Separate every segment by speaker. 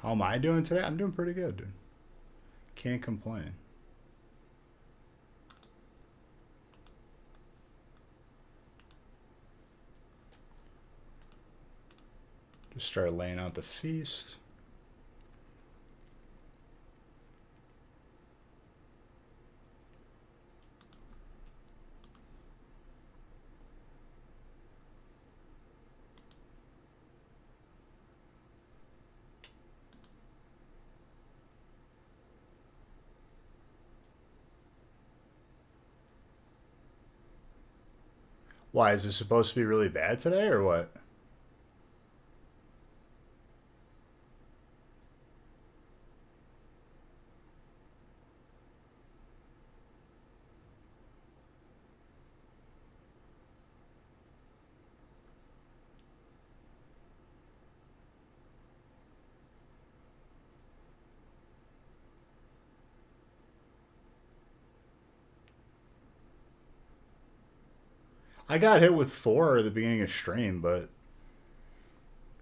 Speaker 1: How am I doing today? I'm doing pretty good, dude. Can't complain. Just start laying out the feast. Why, is this supposed to be really bad today or what? I got hit with 4 at the beginning of stream, but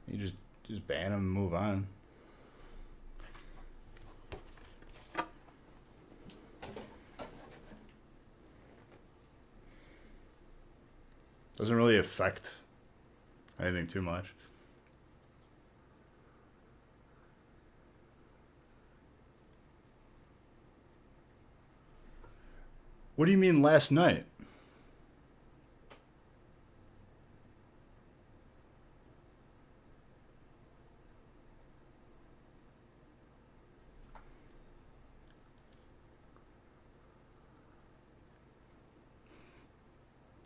Speaker 1: you just ban them and move on. Doesn't really affect anything too much. What do you mean last night?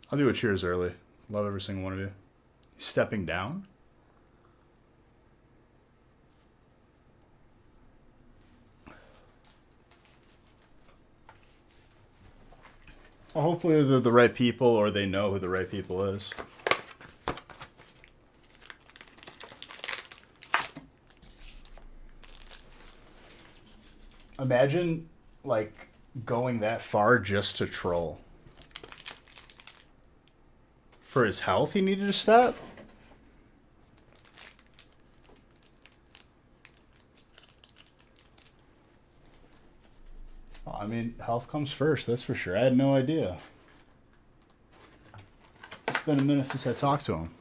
Speaker 1: I'll do a cheers early. Love every single one of you. Stepping down? Well, hopefully they're the right people or they know who the right people is. Imagine, like, going that far just to troll. For his health, he needed to stop? Well, I mean, health comes first, that's for sure. I had no idea. It's been a minute since I talked to him.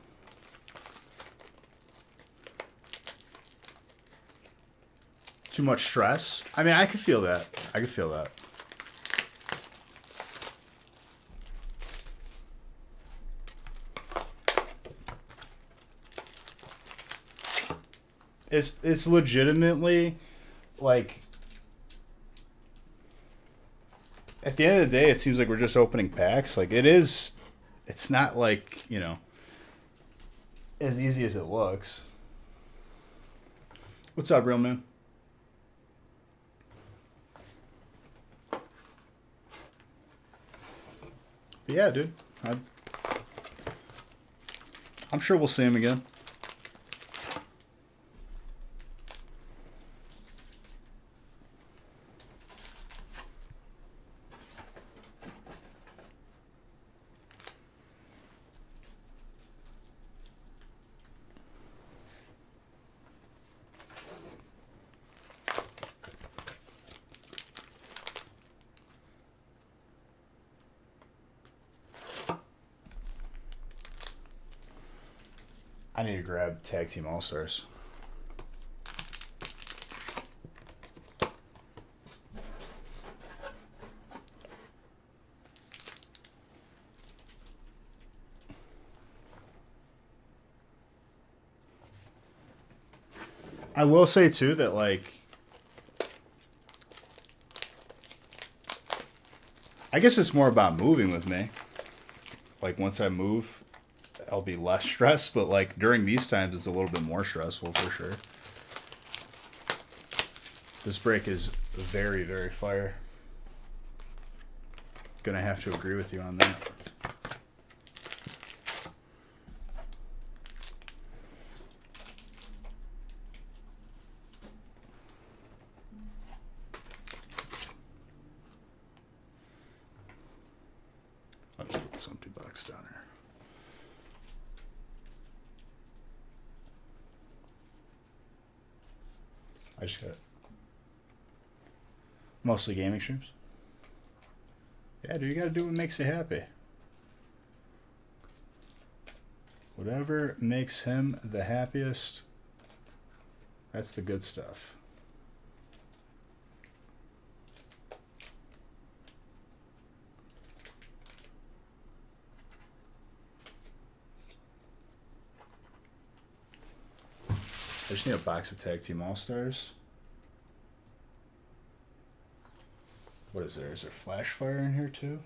Speaker 1: Too much stress? I mean, I could feel that. I could feel that. It's legitimately like at the end of the day it seems like we're just opening packs. Like it's not like, you know, as easy as it looks. What's up, real man? But yeah, dude. I'm sure we'll see him again. I need to grab Tag Team All Stars. I will say too that like I guess it's more about moving with me. Like once I move, I'll be less stressed, but like during these times it's a little bit more stressful for sure. This break is very, very fire. Gonna have to agree with you on that. I'll just put this empty box down here. I just got it. Mostly gaming streams. Yeah, dude, you gotta do what makes you happy. Whatever makes him the happiest, that's the good stuff. I just need a box of Tag Team All-Stars. What is there? Is there Flash Fire in here too?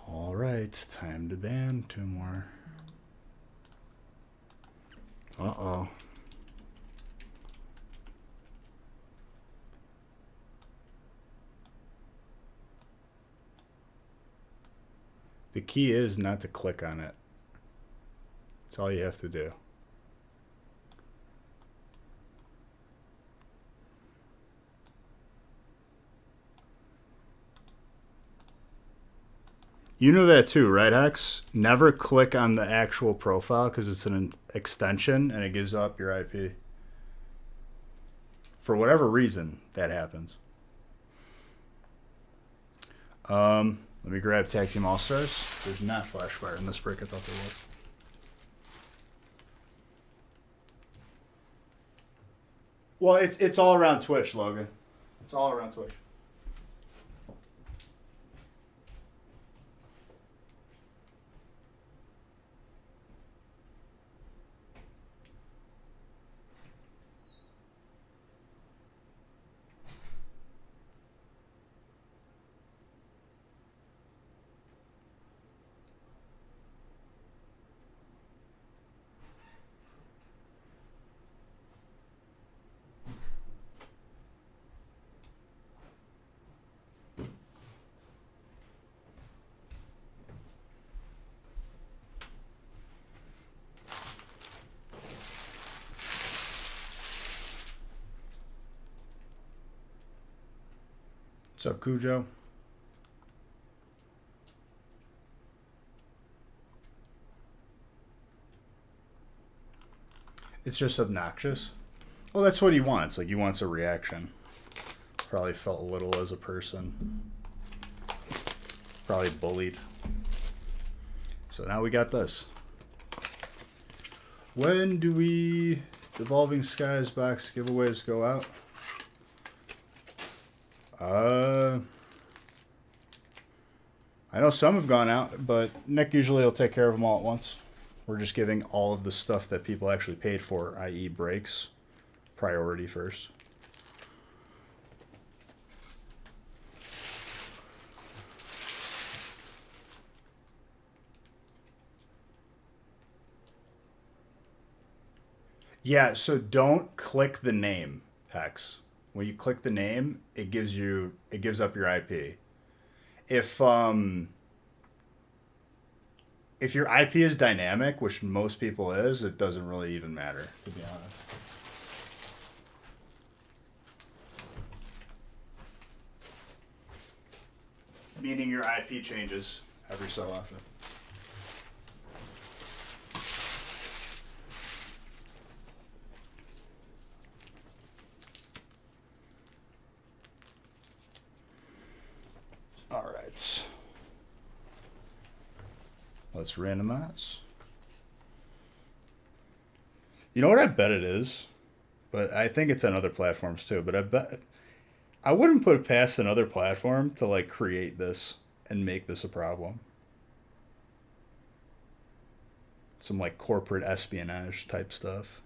Speaker 1: All right, time to ban 2 more. Uh-oh. The key is not to click on it. That's all you have to do. You know that too, right, Hex? Never click on the actual profile because it's an extension and it gives up your IP. For whatever reason, that happens. Let me grab Tag Team All-Stars. There's not Flash Fire in this break. I thought there was. Well, it's all around Twitch, Logan. It's all around Twitch. What's up, Cujo? It's just obnoxious. Well, that's what he wants. Like, he wants a reaction. Probably felt little as a person. Probably bullied. So now we got this. When do we Evolving Skies box giveaways go out? I know some have gone out, but Nick usually will take care of them all at once. We're just giving all of the stuff that people actually paid for, i.e. breaks, priority first. Yeah, so don't click the name, Hex. When you click the name, it gives up your IP. If your IP is dynamic, which most people is, it doesn't really even matter, to be honest. Meaning your IP changes every so often. All right. Let's randomize. You know what I bet it is? But I think it's on other platforms too. But I wouldn't put it past another platform to like create this and make this a problem. Some like corporate espionage type stuff.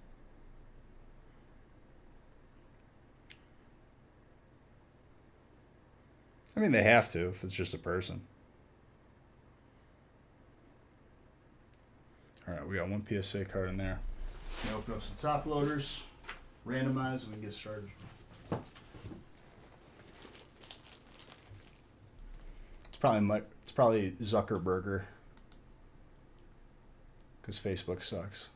Speaker 1: I mean, they have to if it's just a person. All right, we got one PSA card in there. Let me open up some top loaders, randomize, and we can get started. It's probably Zuckerberger. because Facebook sucks.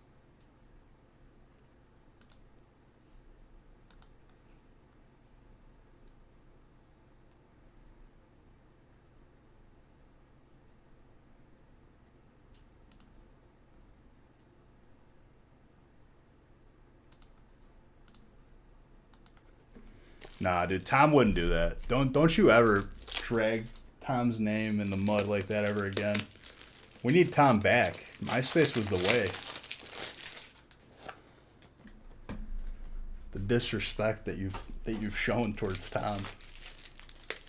Speaker 1: Nah, dude, Tom wouldn't do that. Don't you ever drag Tom's name in the mud like that ever again. We need Tom back. MySpace was the way. The disrespect that you've shown towards Tom.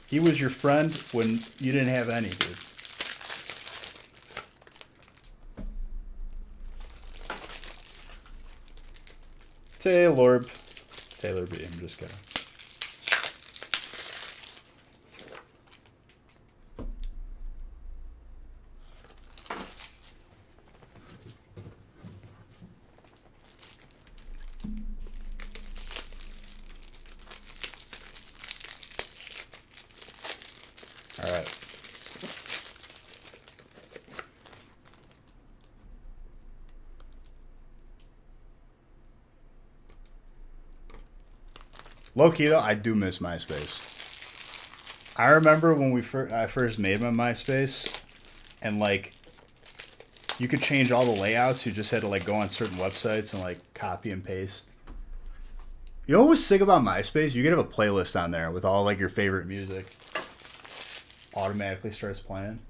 Speaker 1: He was your friend when you didn't have any, dude. Taylor B. I'm just kidding. All right. Low key though, I do miss MySpace. I remember when I first made my MySpace, and like you could change all the layouts. You just had to like go on certain websites and like copy and paste. You know what was sick about MySpace? You could have a playlist on there with all like your favorite music. Automatically starts playing.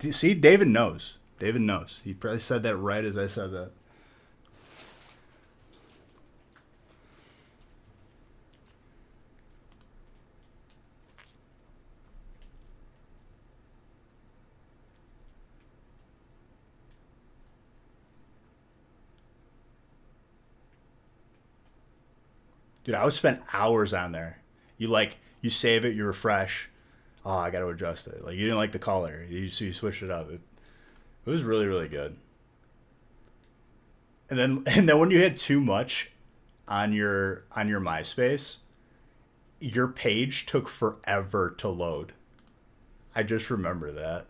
Speaker 1: See, David knows. David knows. He probably said that right as I said that. Dude, I would spend hours on there. You save it, you refresh. Oh, I got to adjust it. Like you didn't like the color, so you switched it up. It was really really good. And then when you had too much on your MySpace, your page took forever to load. I just remember that.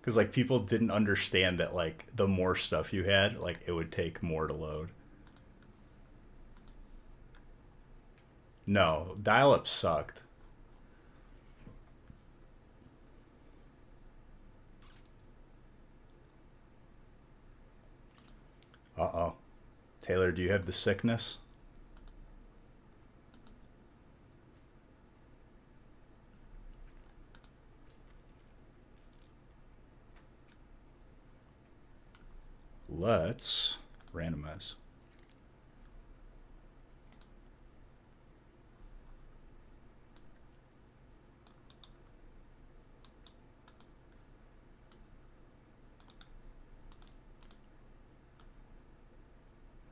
Speaker 1: Because like people didn't understand that like the more stuff you had, like it would take more to load. No, dial up sucked. Uh oh. Taylor, do you have the sickness? Let's randomize.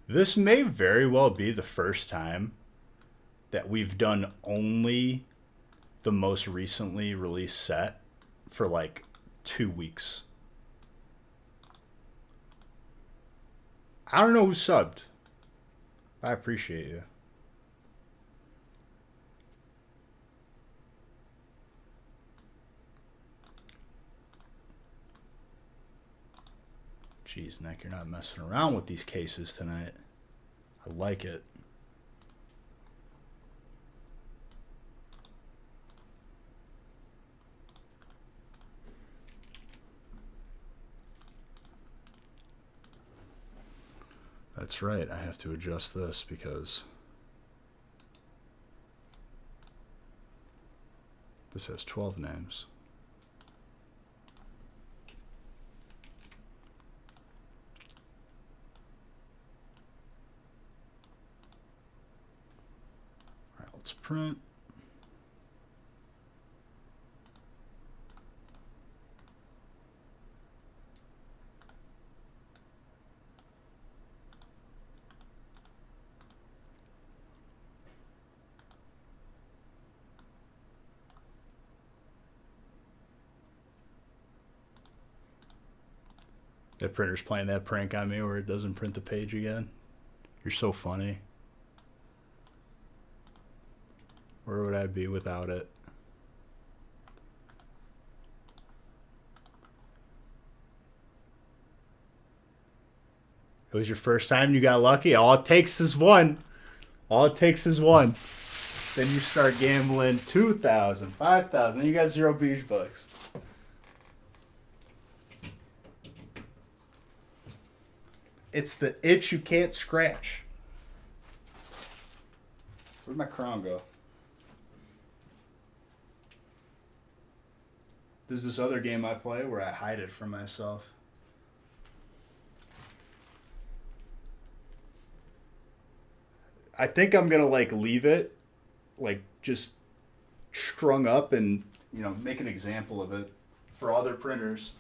Speaker 1: This may very well be the first time that we've done only the most recently released set for like 2 weeks. I don't know who subbed. I appreciate you. Jeez, Nick, you're not messing around with these cases tonight. I like it. That's right, I have to adjust this because this has 12 names. All right, let's print. That printer's playing that prank on me where it doesn't print the page again. You're so funny. Where would I be without it? It was your first time you got lucky? All it takes is one. All it takes is one. Then you start gambling 2,000, 5,000. Then you got 0 beach bucks. It's the itch you can't scratch. Where'd my crown go? There's this other game I play where I hide it from myself. I think I'm gonna like leave it, like just strung up and make an example of it for other printers.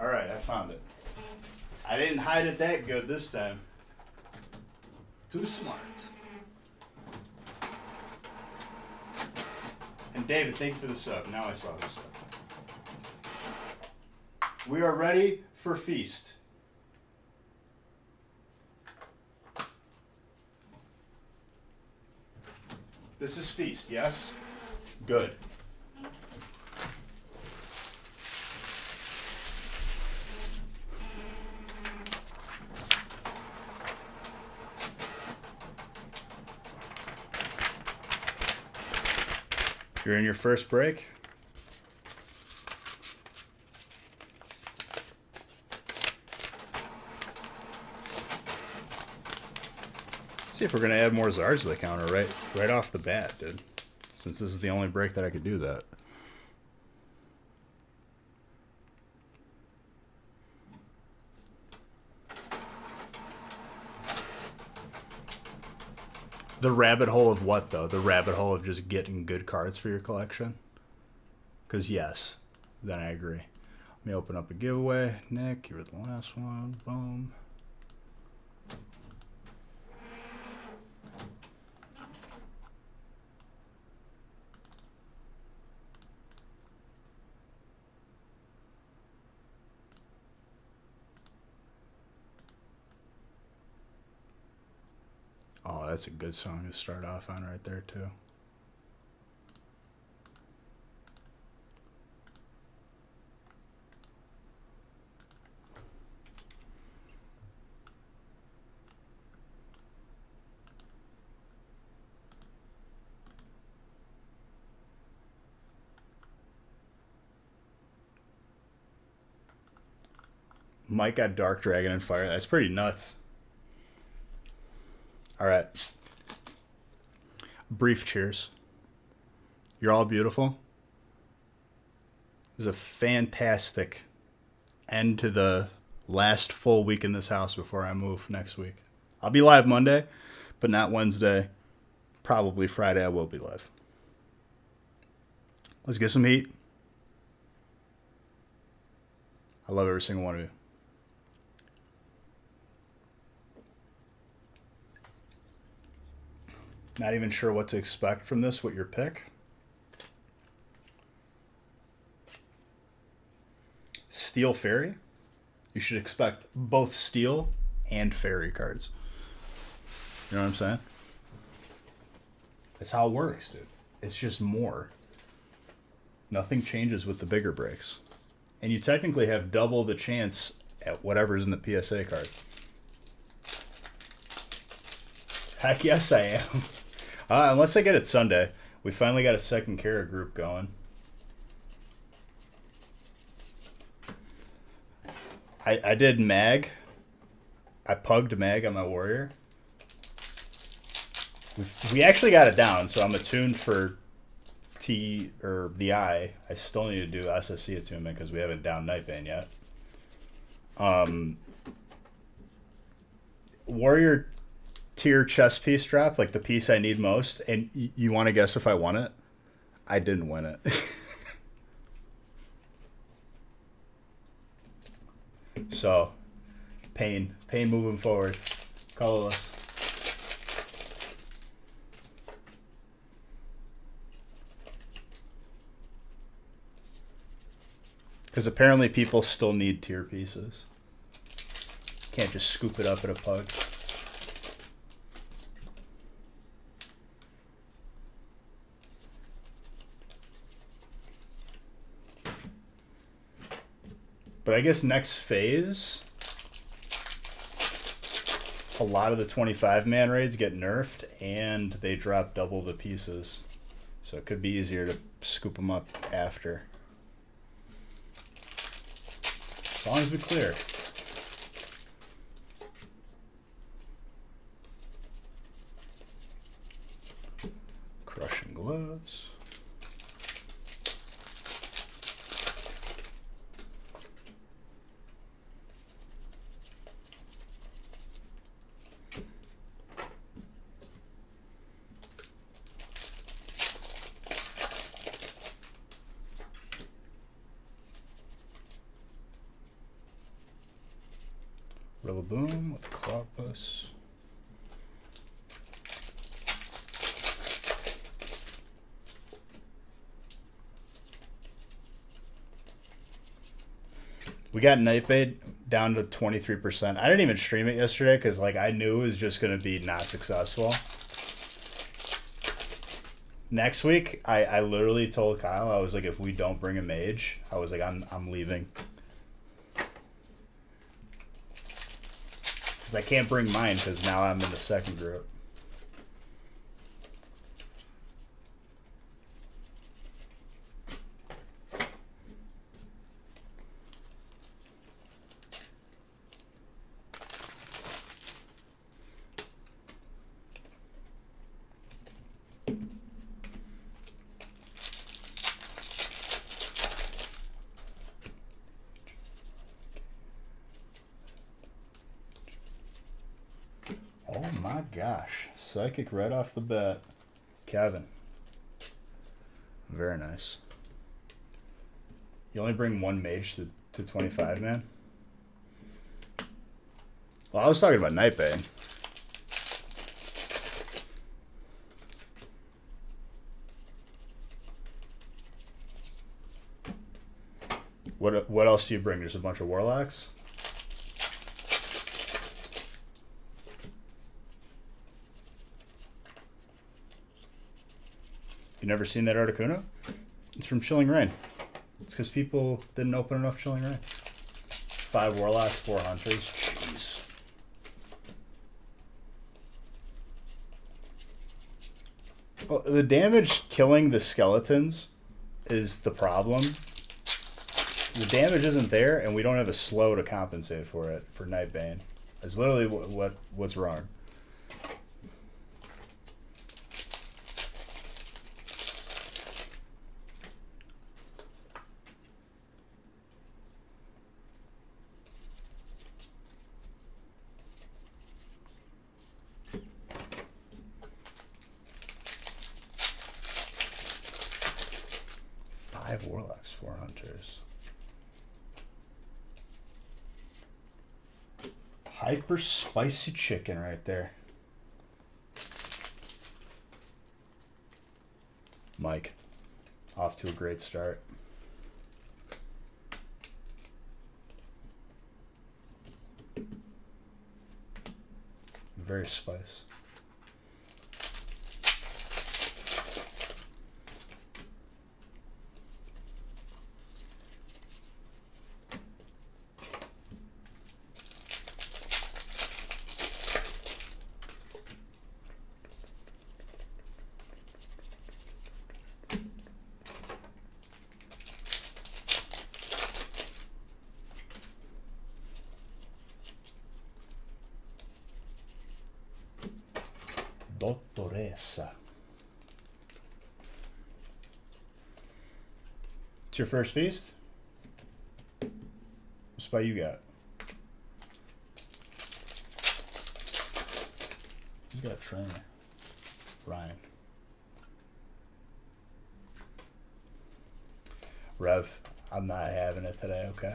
Speaker 1: Alright, I found it. I didn't hide it that good this time. Too smart. And David, thank you for the sub. Now I saw the sub. We are ready for Feast. This is Feast, yes? Good. You're in your first break. Let's see if we're gonna add more Zars to the counter right off the bat, dude. Since this is the only break that I could do that. The rabbit hole of what, though? The rabbit hole of just getting good cards for your collection? Because, yes, then I agree. Let me open up a giveaway. Nick, you were the last one. Boom. Oh, that's a good song to start off on right there, too. Mike got Dark Dragon and Fire. That's pretty nuts. All right. Brief cheers. You're all beautiful. This is a fantastic end to the last full week in this house before I move next week. I'll be live Monday, but not Wednesday. Probably Friday I will be live. Let's get some heat. I love every single one of you. Not even sure what to expect from this. What your pick? Steel Fairy. You should expect both Steel and Fairy cards. You know what I'm saying? That's how it works, dude. It's just more. Nothing changes with the bigger breaks. And you technically have double the chance at whatever's in the PSA card. Heck yes, I am. Unless I get it Sunday. We finally got a second Kara group going. I did Mag. I pugged Mag on my Warrior. We actually got it down, so I'm attuned for T or the I. I still need to do SSC attunement because we haven't down Nightbane yet. Warrior tier chest piece drop, like the piece I need most, and you want to guess if I won it? I didn't win it. So, pain moving forward. Colorless. Because apparently people still need tier pieces. Can't just scoop it up at a pug. But I guess next phase, a lot of the 25-man raids get nerfed and they drop double the pieces. So it could be easier to scoop them up after. As long as we clear. Crushing gloves. Rillaboom with Clobbus. We got Nightbait down to 23%. I didn't even stream it yesterday because like I knew it was just gonna be not successful. Next week, I literally told Kyle, I was like, if we don't bring a mage, I was like, I'm leaving. Because I can't bring mine because now I'm in the second group. Oh my gosh. Psychic right off the bat. Kevin. Very nice. You only bring one mage to 25, man? Well, I was talking about Nightbane. What else do you bring? Just a bunch of Warlocks? You never seen that Articuno? It's from Chilling Reign. It's because people didn't open enough Chilling Reign. 5 Warlocks, 4 Hunters. Jeez. Well, the damage killing the skeletons is the problem. The damage isn't there, and we don't have a slow to compensate for it for Nightbane. It's literally what's wrong. Warlocks, 4 Hunters. Hyper spicy chicken right there. Mike, off to a great start. Very spice. Dottoressa. It's your first feast? What spot you got? You got trainer. Ryan. Rev, I'm not having it today, okay?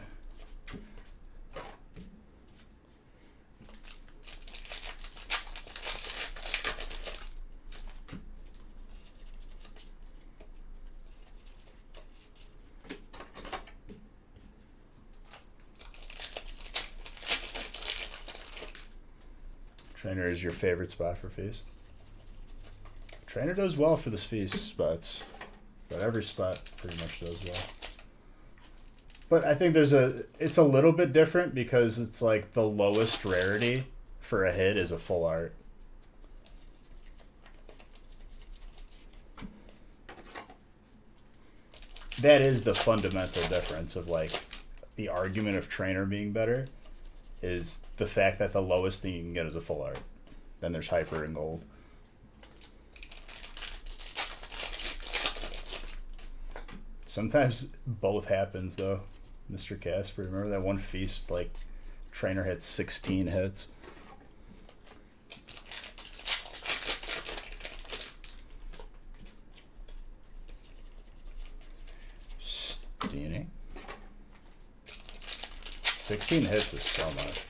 Speaker 1: Trainer is your favorite spot for Feast? Trainer does well for the Feast spots, but every spot pretty much does well. But I think it's a little bit different because it's like the lowest rarity for a hit is a full art. That is the fundamental difference of like the argument of Trainer being better is the fact that the lowest thing you can get is a full art. Then there's Hyper and Gold. Sometimes both happens though, Mr. Casper. Remember that one Feast, like, Trainer had 16 hits? Steeny. 16 hits is so much.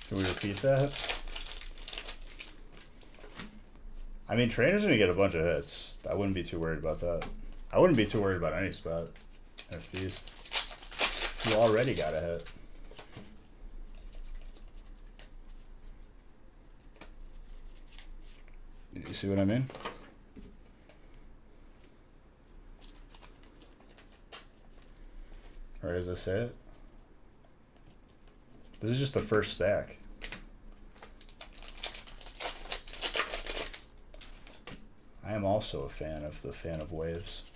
Speaker 1: Can we repeat that? I mean, Trainer's gonna get a bunch of hits. I wouldn't be too worried about that. I wouldn't be too worried about any spot at Feast. You already got a hit. You see what I mean? Or as I say it? This is just the first stack. I am also a fan of waves.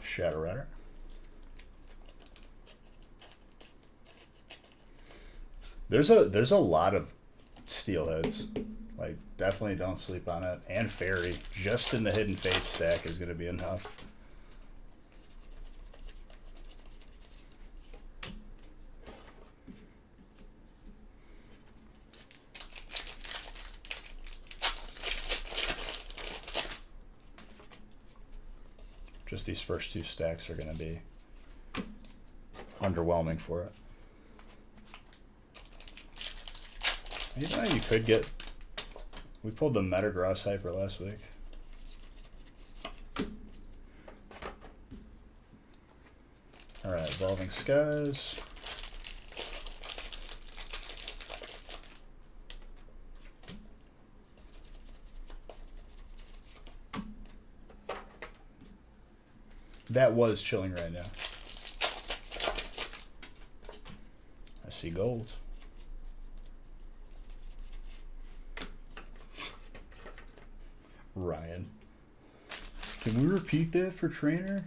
Speaker 1: Shadow Rider. There's a lot of steelheads. Like, definitely don't sleep on it. And Fairy, just in the Hidden Fate stack is going to be enough. Just these first two stacks are going to be underwhelming for it. You know, you could get... We pulled the Metagross Hyper last week. Alright, Evolving Skies. That was chilling right now. I see gold. Ryan. Can we repeat that for Trainer?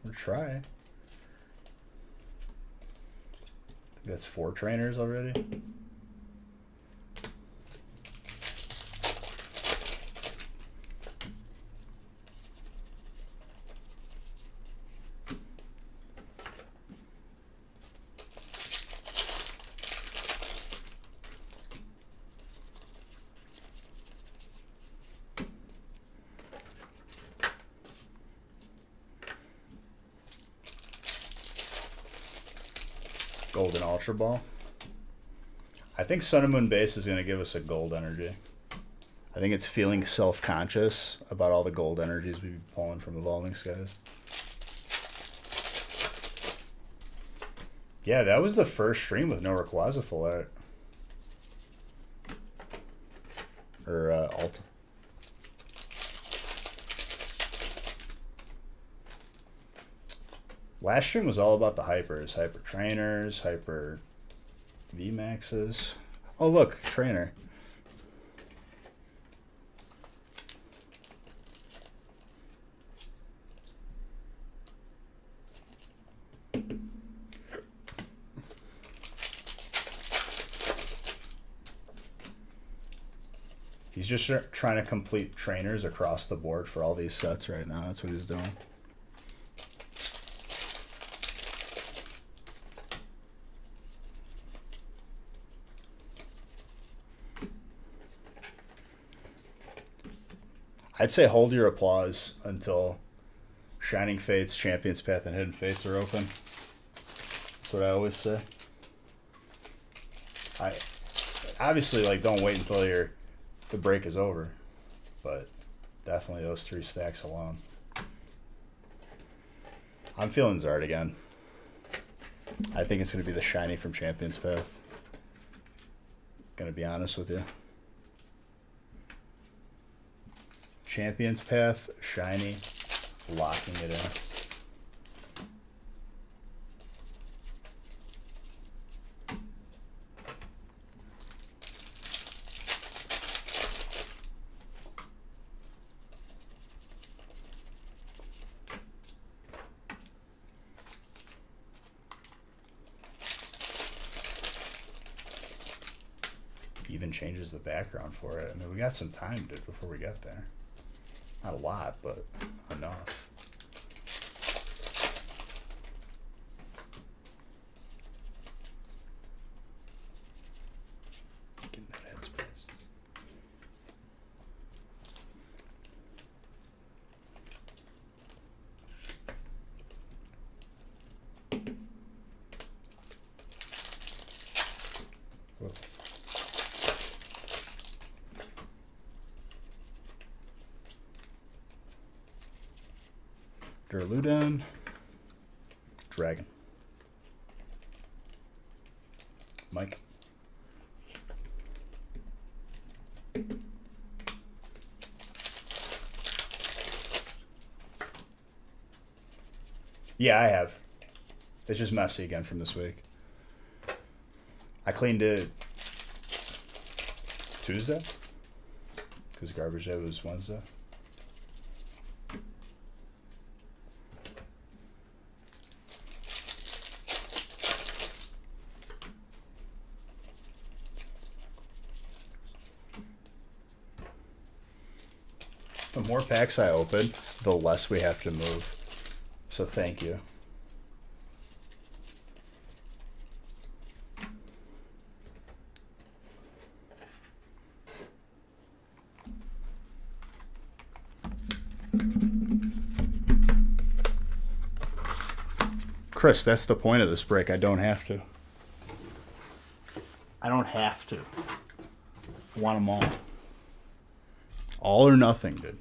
Speaker 1: Or try. I think that's 4 trainers already. Golden Ultra Ball. I think Sun and Moon Base is going to give us a gold energy. I think it's feeling self-conscious about all the gold energies we've been pulling from Evolving Skies. Yeah, that was the first stream with no Rayquaza full art. Or alt. Last stream was all about the hypers. Hyper Trainers, Hyper VMAXs. Oh look, Trainer. He's just trying to complete trainers across the board for all these sets right now. That's what he's doing. I'd say hold your applause until Shining Fates, Champion's Path, and Hidden Fates are open. That's what I always say. I obviously don't wait until the break is over, but definitely those 3 stacks alone. I'm feeling Zard again. I think it's going to be the shiny from Champion's Path. Gonna be honest with you. Champion's Path, shiny, locking it in. Even changes the background for it. I mean, we got some time before we get there. Not a lot, but enough. Give him that headspace. Whoa. Duraludon, Dragon, Mike, yeah, I have. It's just messy again from this week. I cleaned it Tuesday because garbage day was Wednesday. The more packs I open, the less we have to move. So thank you. Chris, that's the point of this break. I don't have to. I don't have to. I want them all. All or nothing, dude.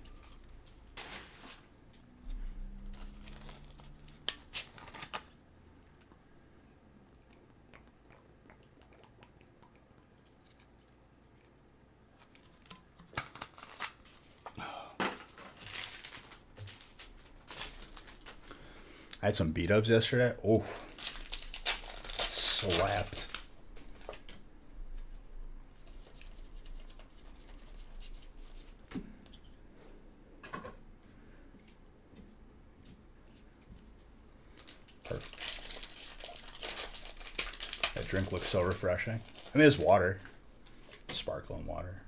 Speaker 1: I had some beat-ups yesterday. Oh, slapped. Perfect. That drink looks so refreshing. I mean, it's water. Sparkling water.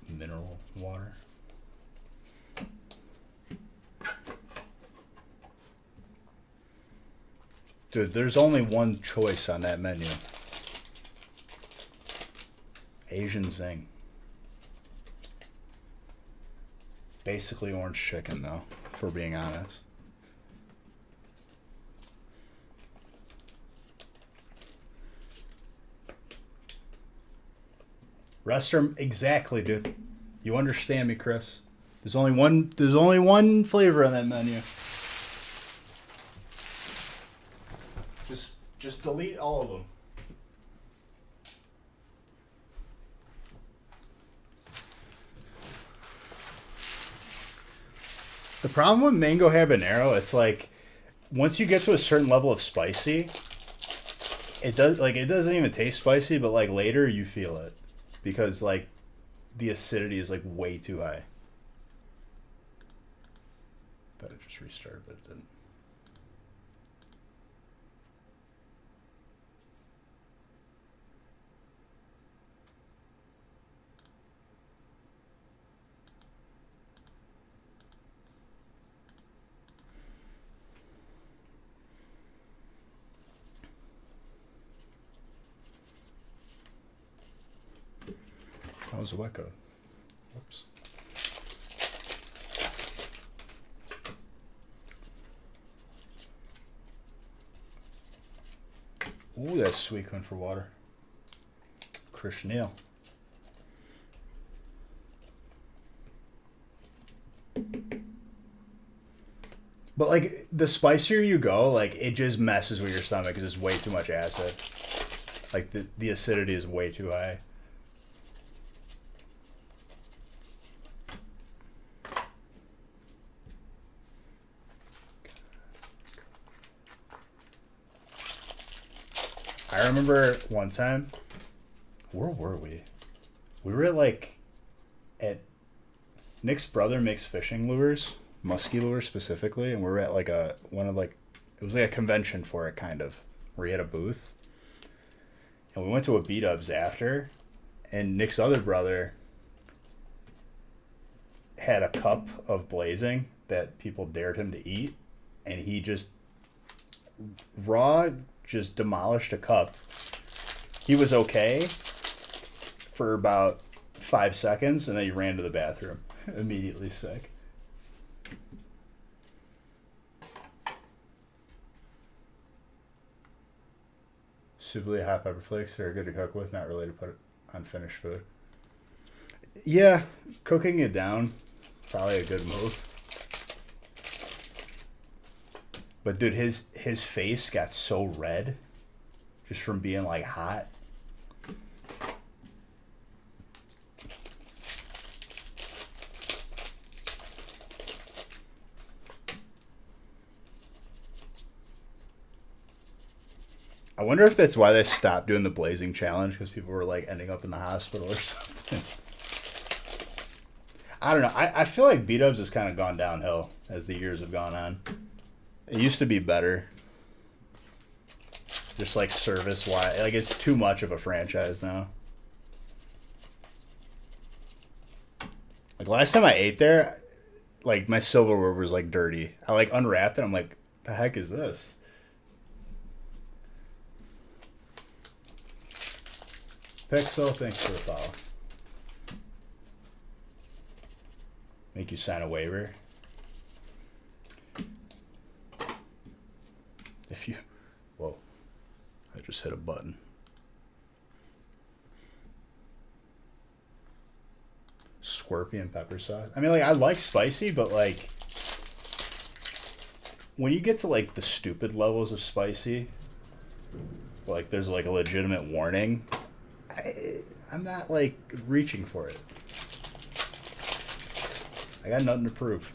Speaker 1: Mineral water. Dude, there's only one choice on that menu. Asian Zing. Basically orange chicken, though, if we're being honest. Restaurant, exactly, dude. You understand me, Chris. There's only one flavor on that menu. Just delete all of them. The problem with mango habanero, it's like once you get to a certain level of spicy, it doesn't even taste spicy, but like later you feel it because like the acidity is like way too high. Thought it just restarted, but it didn't. was a wet code. Whoops. Ooh, that's sweet one for water. Christian Ale. But like the spicier you go, like it just messes with your stomach because it's way too much acid. Like the acidity is way too high. I remember one time, where were we? We were at Nick's brother makes fishing lures, musky lures specifically, and we were at like it was like a convention for it kind of, where he had a booth. And we went to a B-Dubs after, and Nick's other brother had a cup of Blazing that people dared him to eat, and he just demolished a cup. He was okay for about 5 seconds, and then he ran to the bathroom, immediately sick. Sibley hot pepper flakes are good to cook with, not really to put on finished food. Yeah, cooking it down, probably a good move. But dude, his face got so red just from being like hot. I wonder if that's why they stopped doing the Blazing challenge, because people were like ending up in the hospital or something. I don't know. I feel like B-Dubs has kind of gone downhill as the years have gone on. It used to be better. Just like service-wise. Like it's too much of a franchise now. Like last time I ate there, like my silverware was like dirty. I like unwrapped it. I'm like, the heck is this? Pixel, thanks for the follow. Make you sign a waiver. If you... Whoa. I just hit a button. Scorpion pepper sauce. I mean, like, I like spicy, but, like... When you get to, like, the stupid levels of spicy... Like, there's, like, a legitimate warning... I'm not, like, reaching for it. I got nothing to prove.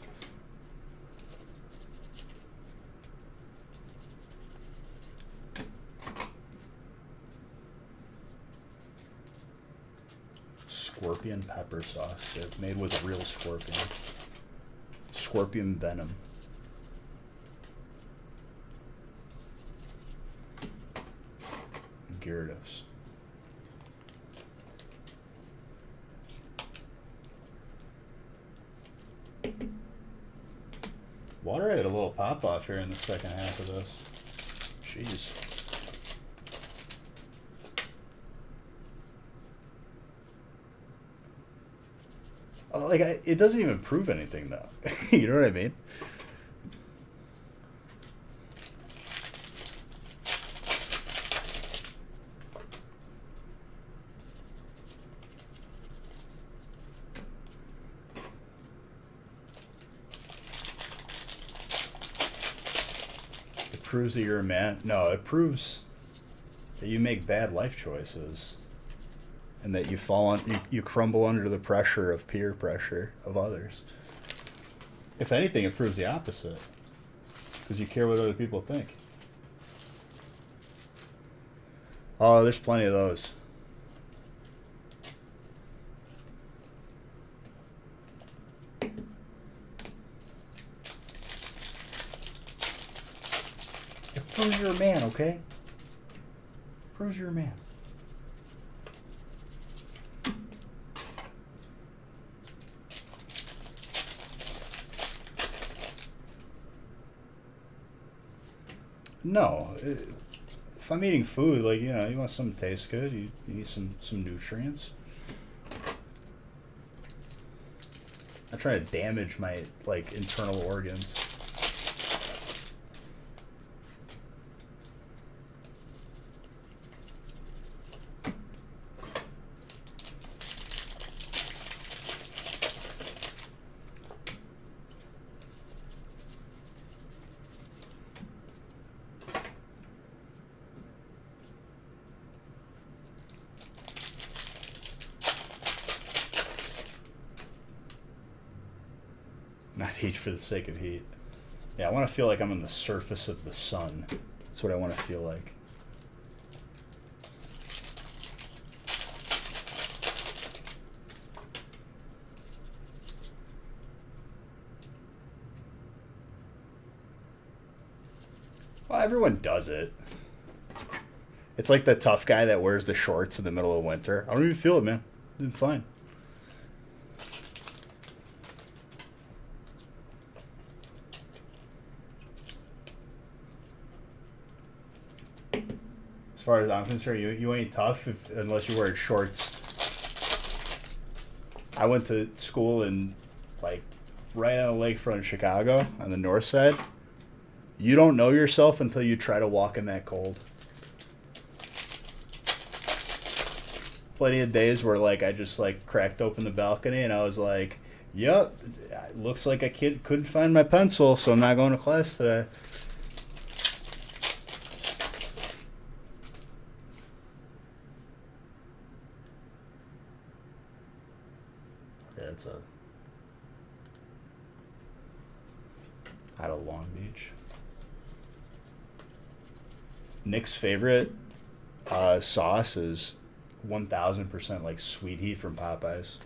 Speaker 1: Scorpion pepper sauce. They're made with real scorpion. Scorpion venom. Gyarados. Water had a little pop off here in the second half of this. Jeez. Like, it doesn't even prove anything, though. You know what I mean? It proves that you're a man. No, it proves that you make bad life choices. And that you fall on, you crumble under the pressure of peer pressure of others. If anything, it proves the opposite. Because you care what other people think. Oh, there's plenty of those. It proves you're a man, okay? It proves you're a man. No, if I'm eating food, like, you know, you want something to taste good, you need some nutrients. trying to damage my, like, internal organs. Not heat for the sake of heat. Yeah, I want to feel like I'm on the surface of the sun. That's what I want to feel like. Well, everyone does it. It's like the tough guy that wears the shorts in the middle of winter. I don't even feel it, man. It's fine. As far as I'm concerned, you ain't tough unless you wear shorts. I went to school in, like, right on the lakefront of Chicago on the north side. You don't know yourself until you try to walk in that cold. Plenty of days where, like, I just, like, cracked open the balcony and I was like, yep, looks like a kid couldn't find my pencil, so I'm not going to class today. Yeah, it's out of Long Beach. Nick's favorite sauce is 1000% like sweet heat from Popeyes.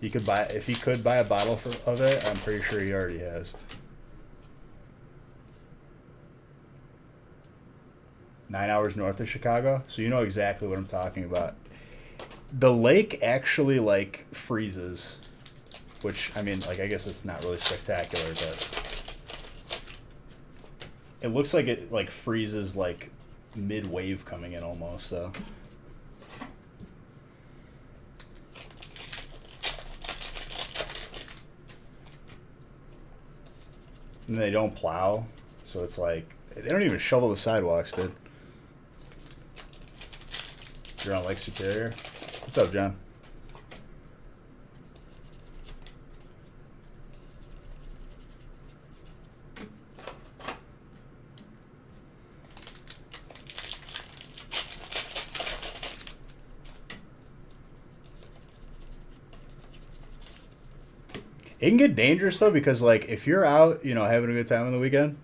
Speaker 1: He could buy if he could buy a bottle of it. I'm pretty sure he already has. 9 hours north of Chicago, so you know exactly what I'm talking about. The lake actually, like, freezes, which, I mean, like, I guess it's not really spectacular, but it looks like it, like, freezes, like, mid-wave coming in almost, though. And they don't plow, so it's like, they don't even shovel the sidewalks, dude. You're on Lake Superior? What's up, John? It can get dangerous though, because like if you're out, you know, having a good time on the weekend,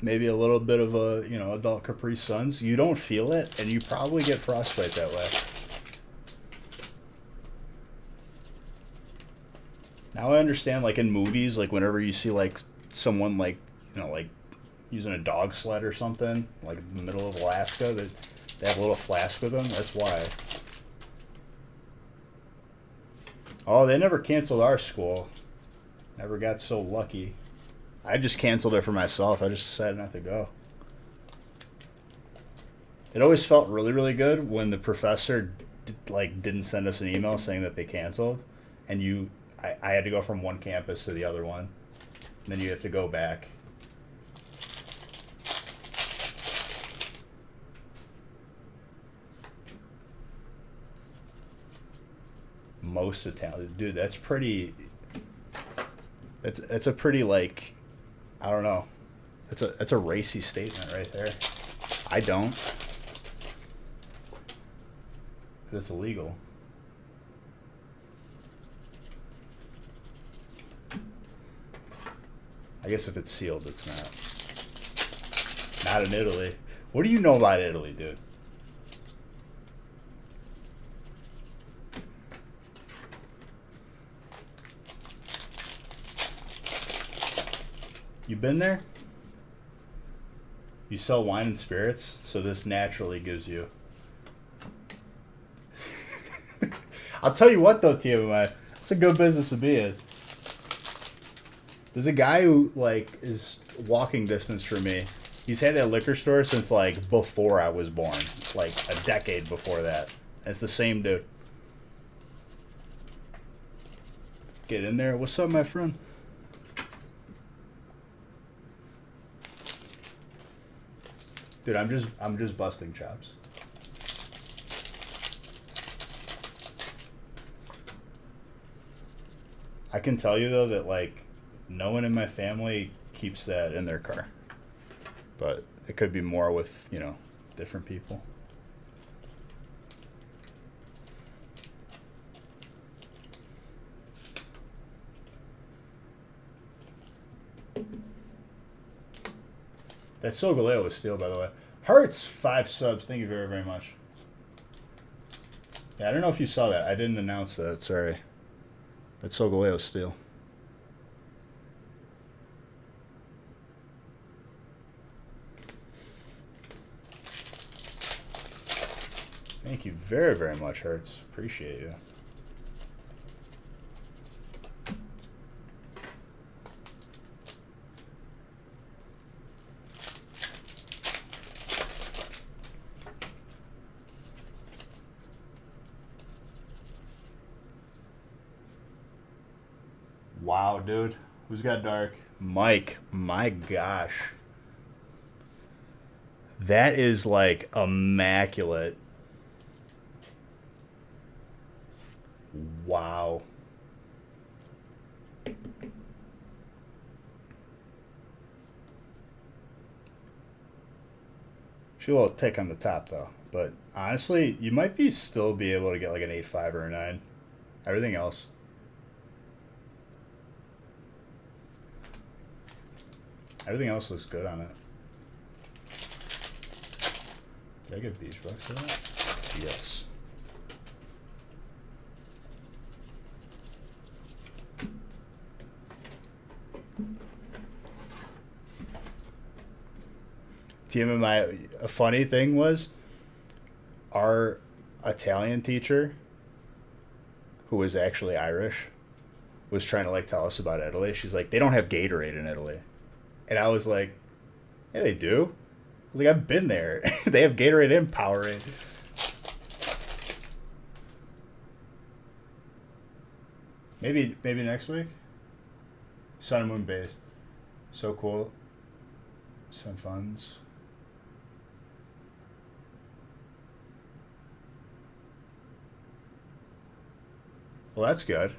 Speaker 1: maybe a little bit of a, you know, adult Capri Suns, you don't feel it, and you probably get frostbite that way. Now I understand, like in movies, like whenever you see like someone like, you know, like using a dog sled or something, like in the middle of Alaska, that they have a little flask with them. That's why. Oh, they never canceled our school. Never got so lucky. I just canceled it for myself. I just decided not to go. It always felt really, really good when the professor didn't send us an email saying that they canceled, and I had to go from one campus to the other one. And then you have to go back. Most Italian, dude, that's pretty. That's a pretty, like, I don't know. That's a racy statement right there. I don't. 'Cause it's illegal. I guess if it's sealed, it's not. Not in Italy. What do you know about Italy, dude? You been there? You sell wine and spirits, so this naturally gives you. I'll tell you what, though, TMI, it's a good business to be in. There's a guy who, like, is walking distance from me. He's had that liquor store since, like, before I was born. Like, a decade before that. And it's the same dude. get in there. What's up, my friend? Dude, I'm just busting chops. I can tell you though that like no one in my family keeps that in their car. But it could be more with, you know, different people. That Solgaleo was steel, by the way. Hertz, 5 subs. Thank you very, very much. Yeah, I don't know if you saw that. I didn't announce that. Sorry. That Solgaleo steel. Thank you very, very much, Hertz. Appreciate you. Wow, dude. Who's got dark? Mike. My gosh. That is like immaculate. Wow. She's a little thick on the top though. But honestly, you might still be able to get like an 8.5 or a 9. Everything else. Everything else looks good on it. Did I get beach bucks for that? Yes. TMMI, a funny thing was our Italian teacher, who was actually Irish, was trying to like tell us about Italy. She's like, they don't have Gatorade in Italy. And I was like, yeah, they do. I was like, I've been there. They have Gatorade and Powerade. Maybe next week. Sun and Moon Base. So cool. Some funds. Well, that's good.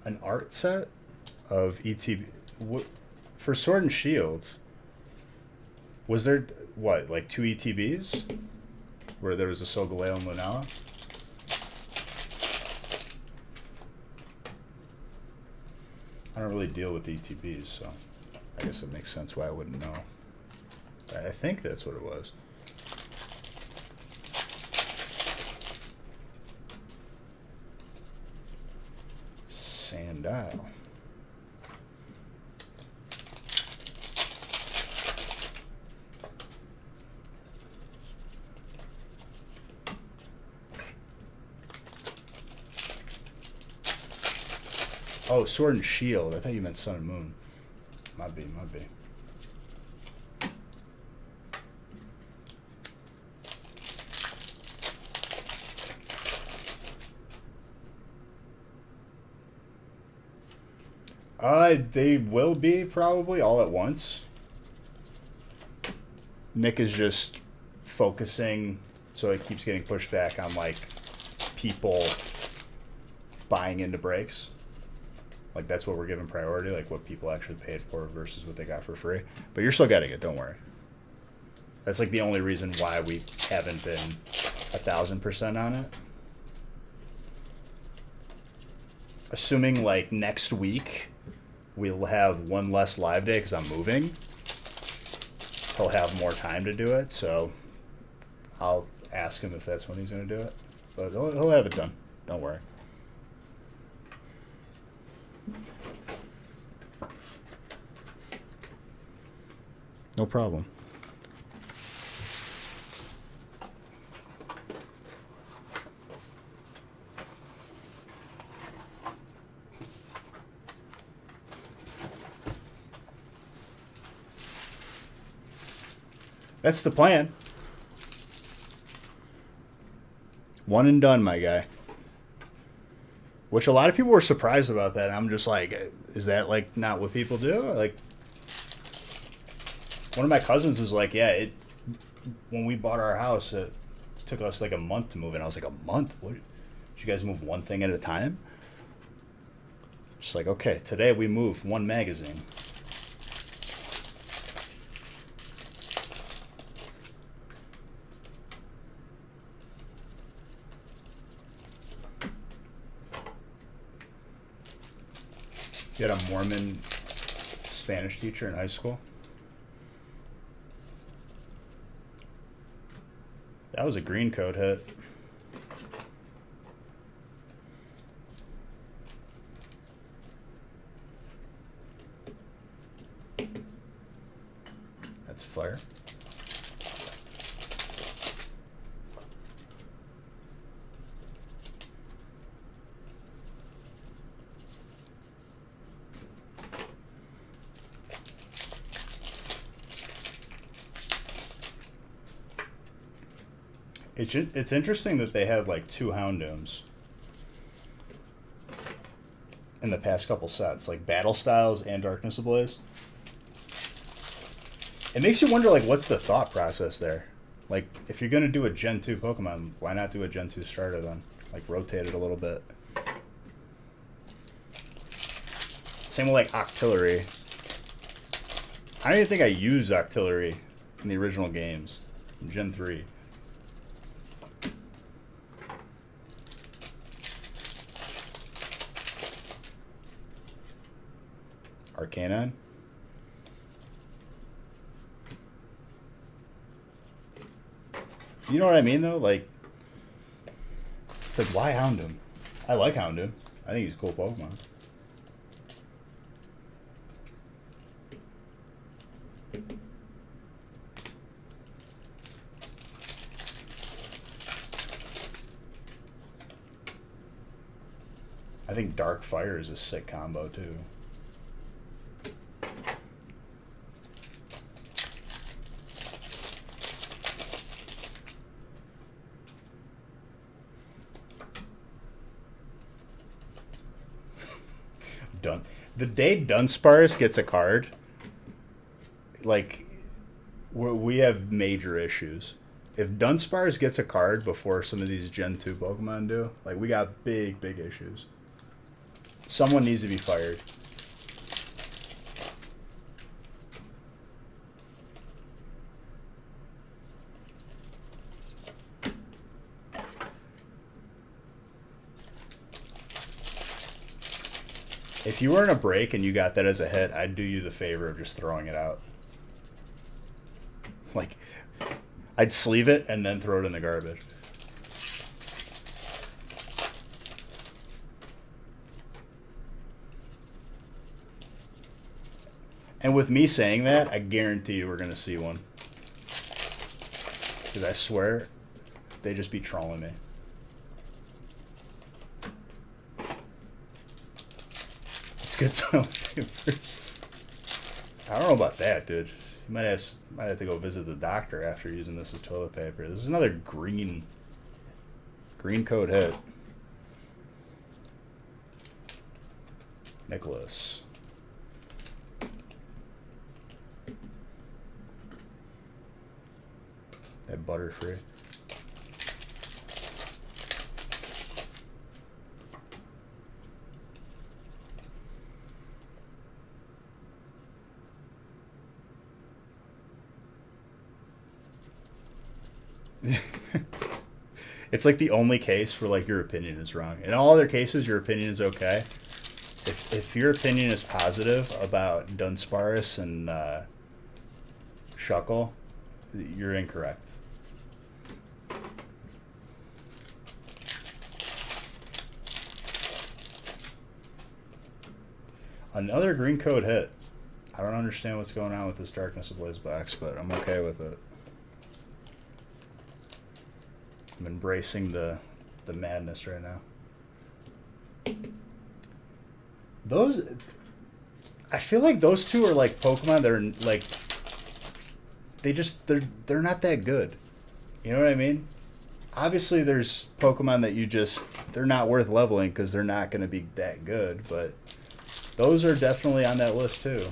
Speaker 1: An art set of ETB for Sword and Shield. Was there what, like 2 ETBs where there was a Solgaleo and Lunella? I don't really deal with ETBs, so I guess it makes sense why I wouldn't know. I think that's what it was. Sandile. Oh, Sword and Shield. I thought you meant Sun and Moon. Might be. They will be probably all at once. Nick is just focusing, so it keeps getting pushed back on like people buying into breaks. Like that's what we're giving priority, like what people actually paid for versus what they got for free. But you're still getting it, don't worry. That's like the only reason why we haven't been 1,000% on it. Assuming like next week we'll have one less live day because I'm moving. He'll have more time to do it, so I'll ask him if that's when he's going to do it. But he'll have it done. Don't worry. No problem. That's the plan. One and done, my guy. Which a lot of people were surprised about that. I'm just like, is that like not what people do? Like, one of my cousins was like, yeah, when we bought our house, it took us like a month to move in. I was like, a month? What? Did you guys move one thing at a time? Just like, okay, today we moved one magazine. You had a Mormon Spanish teacher in high school? That was a green code hit. That's fire. It's interesting that they had like two Houndooms in the past couple sets, like Battle Styles and Darkness Ablaze. It makes you wonder, like, what's the thought process there? Like, if you're gonna do a Gen 2 Pokemon, why not do a Gen 2 starter then? Like, rotate it a little bit. Same with like Octillery. I don't even think I used Octillery in the original games, in Gen 3. Arcanine. You know what I mean, though? Like, it's like, why Houndoom? I like Houndoom. I think he's a cool Pokemon. I think Dark Fire is a sick combo, too. Done. The day Dunsparce gets a card, like, we have major issues. If Dunsparce gets a card before some of these Gen 2 Pokemon do, like, we got big, big issues. Someone needs to be fired. If you were in a break and you got that as a hit, I'd do you the favor of just throwing it out. Like, I'd sleeve it and then throw it in the garbage. And with me saying that, I guarantee you we're going to see one. Because I swear, they just be trolling me. It's good toilet paper. I don't know about that, dude. You might have to go visit the doctor after using this as toilet paper. This is another green code hit. Nicholas. That Butterfree. It's like the only case where like your opinion is wrong. In all other cases, your opinion is okay. If your opinion is positive about Dunsparce and Shuckle, you're incorrect. Another green code hit. I don't understand what's going on with this Darkness Ablaze box, but I'm okay with it. I'm embracing the madness right now. I feel like those two are like Pokemon that are like they're not that good. You know what I mean? Obviously, there's Pokemon that they're not worth leveling because they're not going to be that good, but those are definitely on that list too.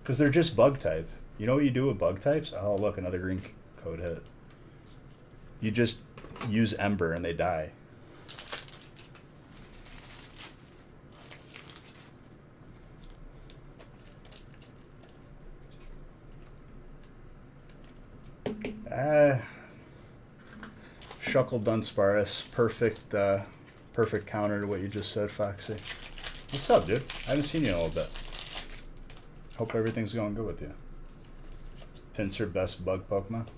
Speaker 1: Because they're just bug type. You know what you do with bug types? Oh, look, another green code hit. You just use Ember and they die. Shuckle Dunsparce. Perfect counter to what you just said, Foxy. What's up, dude? I haven't seen you in a little bit. Hope everything's going good with you. Pinsir, best bug Pokemon.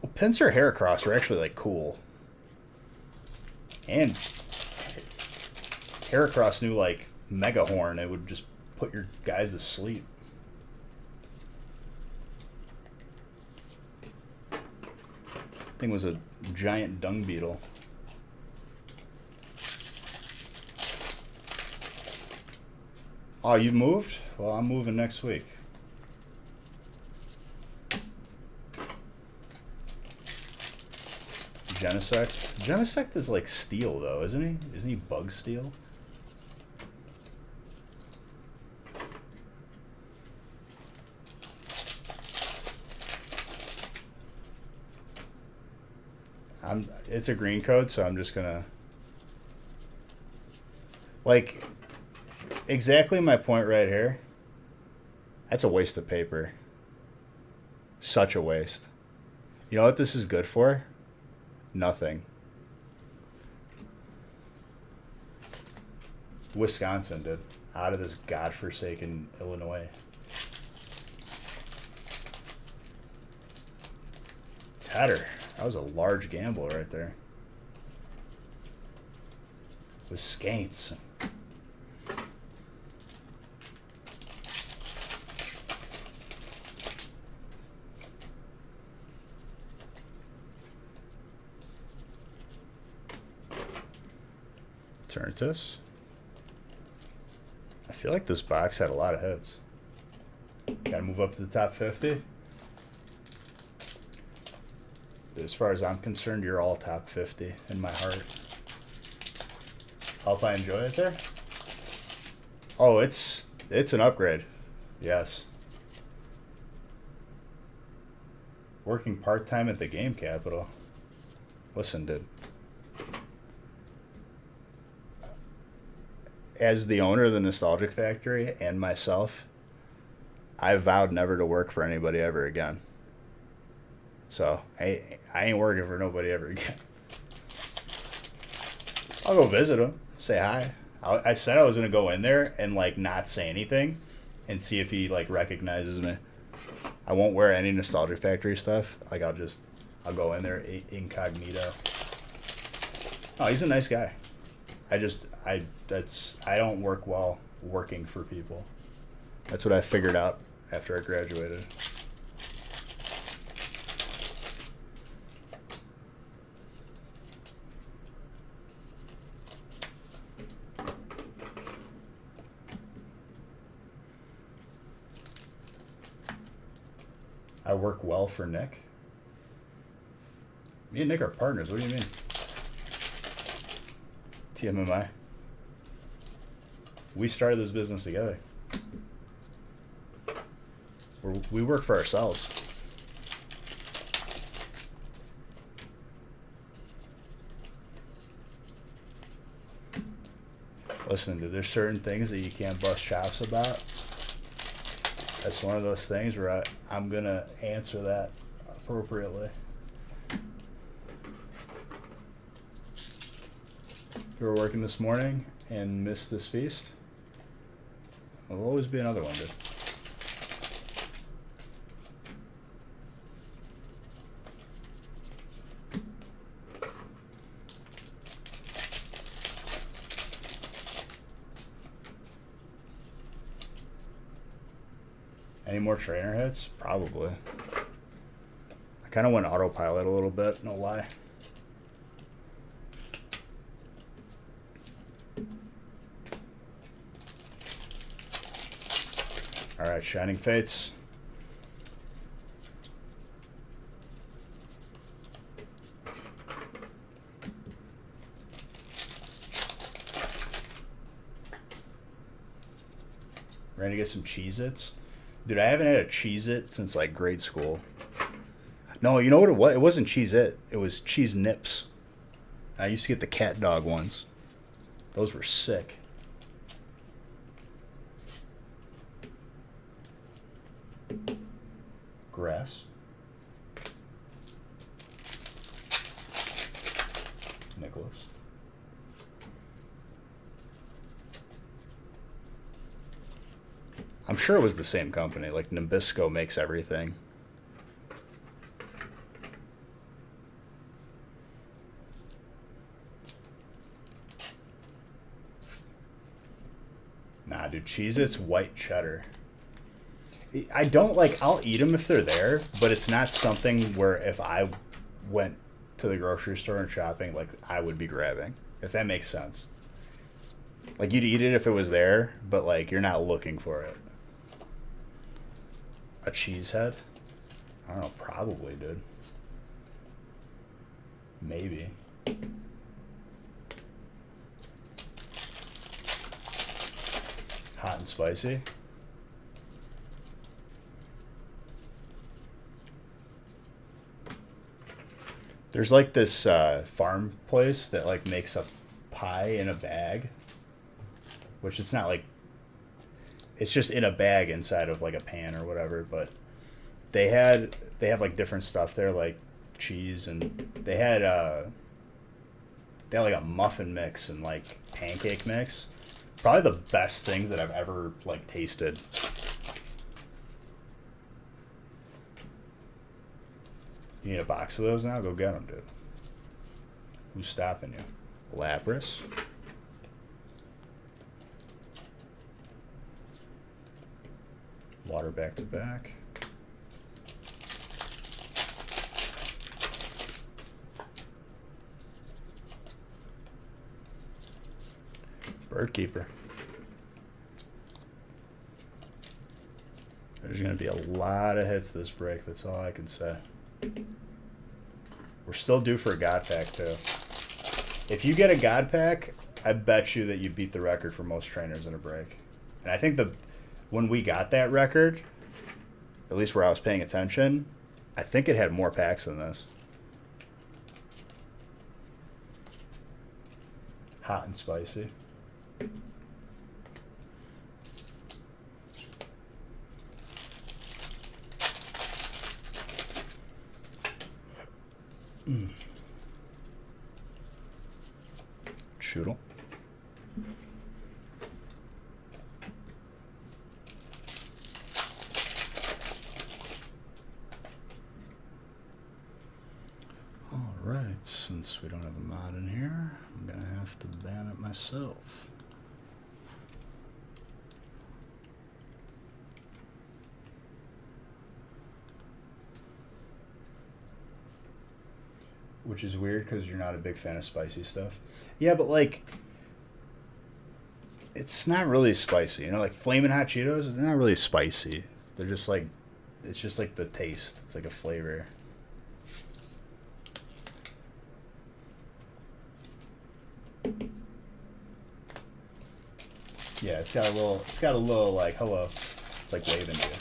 Speaker 1: Well, Pinsir Heracross are actually like cool. And Heracross knew like Mega Horn. It would just put your guys to sleep. Thing was a giant dung beetle. Oh, you moved? Well, I'm moving next week. Genesect. Genesect is like steel though, isn't he? Isn't he bug steel? It's a green code, so I'm just gonna like exactly my point right here. That's a waste of paper. Such a waste. You know what this is good for? Nothing. Wisconsin, dude. Out of this godforsaken Illinois. Tedder. That was a large gamble right there. With Skates. Eternatus. I feel like this box had a lot of hits. Gotta move up to the top 50. As far as I'm concerned, you're all top 50 in my heart. Hope I enjoy it there. Oh, it's an upgrade. Yes. Working part-time at the Game Capital. Listen, dude. As the owner of the Nostalgic Factory and myself, I vowed never to work for anybody ever again. So, I ain't working for nobody ever again. I'll go visit him, say hi. I said I was going to go in there and, like, not say anything and see if he, like, recognizes me. I won't wear any Nostalgic Factory stuff. Like, I'll go in there incognito. Oh, he's a nice guy. I don't work well working for people. That's what I figured out after I graduated. I work well for Nick. Me and Nick are partners. What do you mean? TMMI. We started this business together. We work for ourselves. Listen, dude, there's certain things that you can't bust chops about. That's one of those things where I'm going to answer that appropriately. You were working this morning and missed this feast? There'll always be another one, dude. Any more trainer hits? Probably. I kind of went autopilot a little bit, no lie. All right, Shining Fates. Ready to get some Cheez-Its? Dude, I haven't had a Cheez-It since like grade school. No, you know what it was? It wasn't Cheez-It. It was Cheese Nips. I used to get the cat dog ones. Those were sick. Grass. Nicholas. I'm sure it was the same company. Like Nabisco makes everything. Nah, dude, Cheez-Its white cheddar. I don't like. I'll eat them if they're there, but it's not something where if I went to the grocery store and shopping, like I would be grabbing. If that makes sense. Like you'd eat it if it was there, but like you're not looking for it. A cheese head? I don't know. Probably, dude. Maybe. Hot and spicy. There's like this farm place that like makes a pie in a bag, which it's not like it's just in a bag inside of like a pan or whatever. But they have like different stuff there, like cheese, and they had like a muffin mix and like pancake mix. Probably the best things that I've ever like tasted. You need a box of those now? Go get them, dude. Who's stopping you? Lapras. Water back to back. Bird Keeper. There's going to be a lot of hits this break. That's all I can say. We're still due for a God Pack, too. If you get a God Pack, I bet you that you beat the record for most trainers in a break. And I think when we got that record, at least where I was paying attention, I think it had more packs than this. Hot and spicy. Choodle. Alright, since we don't have a mod in here, I'm gonna have to ban it myself. Which is weird because you're not a big fan of spicy stuff. Yeah, but like, it's not really spicy. You know, like Flamin' Hot Cheetos, they're not really spicy. They're just like, it's just like the taste. It's like a flavor. Yeah, it's got a little like, hello. It's like waving to you.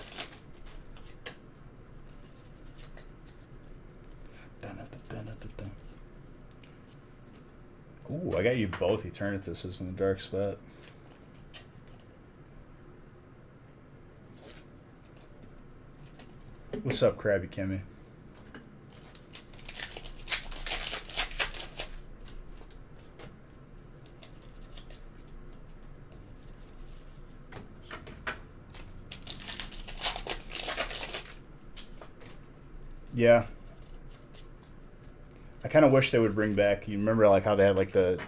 Speaker 1: Ooh, I got you both Eternatus in the dark spot. What's up, Krabby Kimmy? Yeah. I kind of wish they would bring back. You remember like how they had like the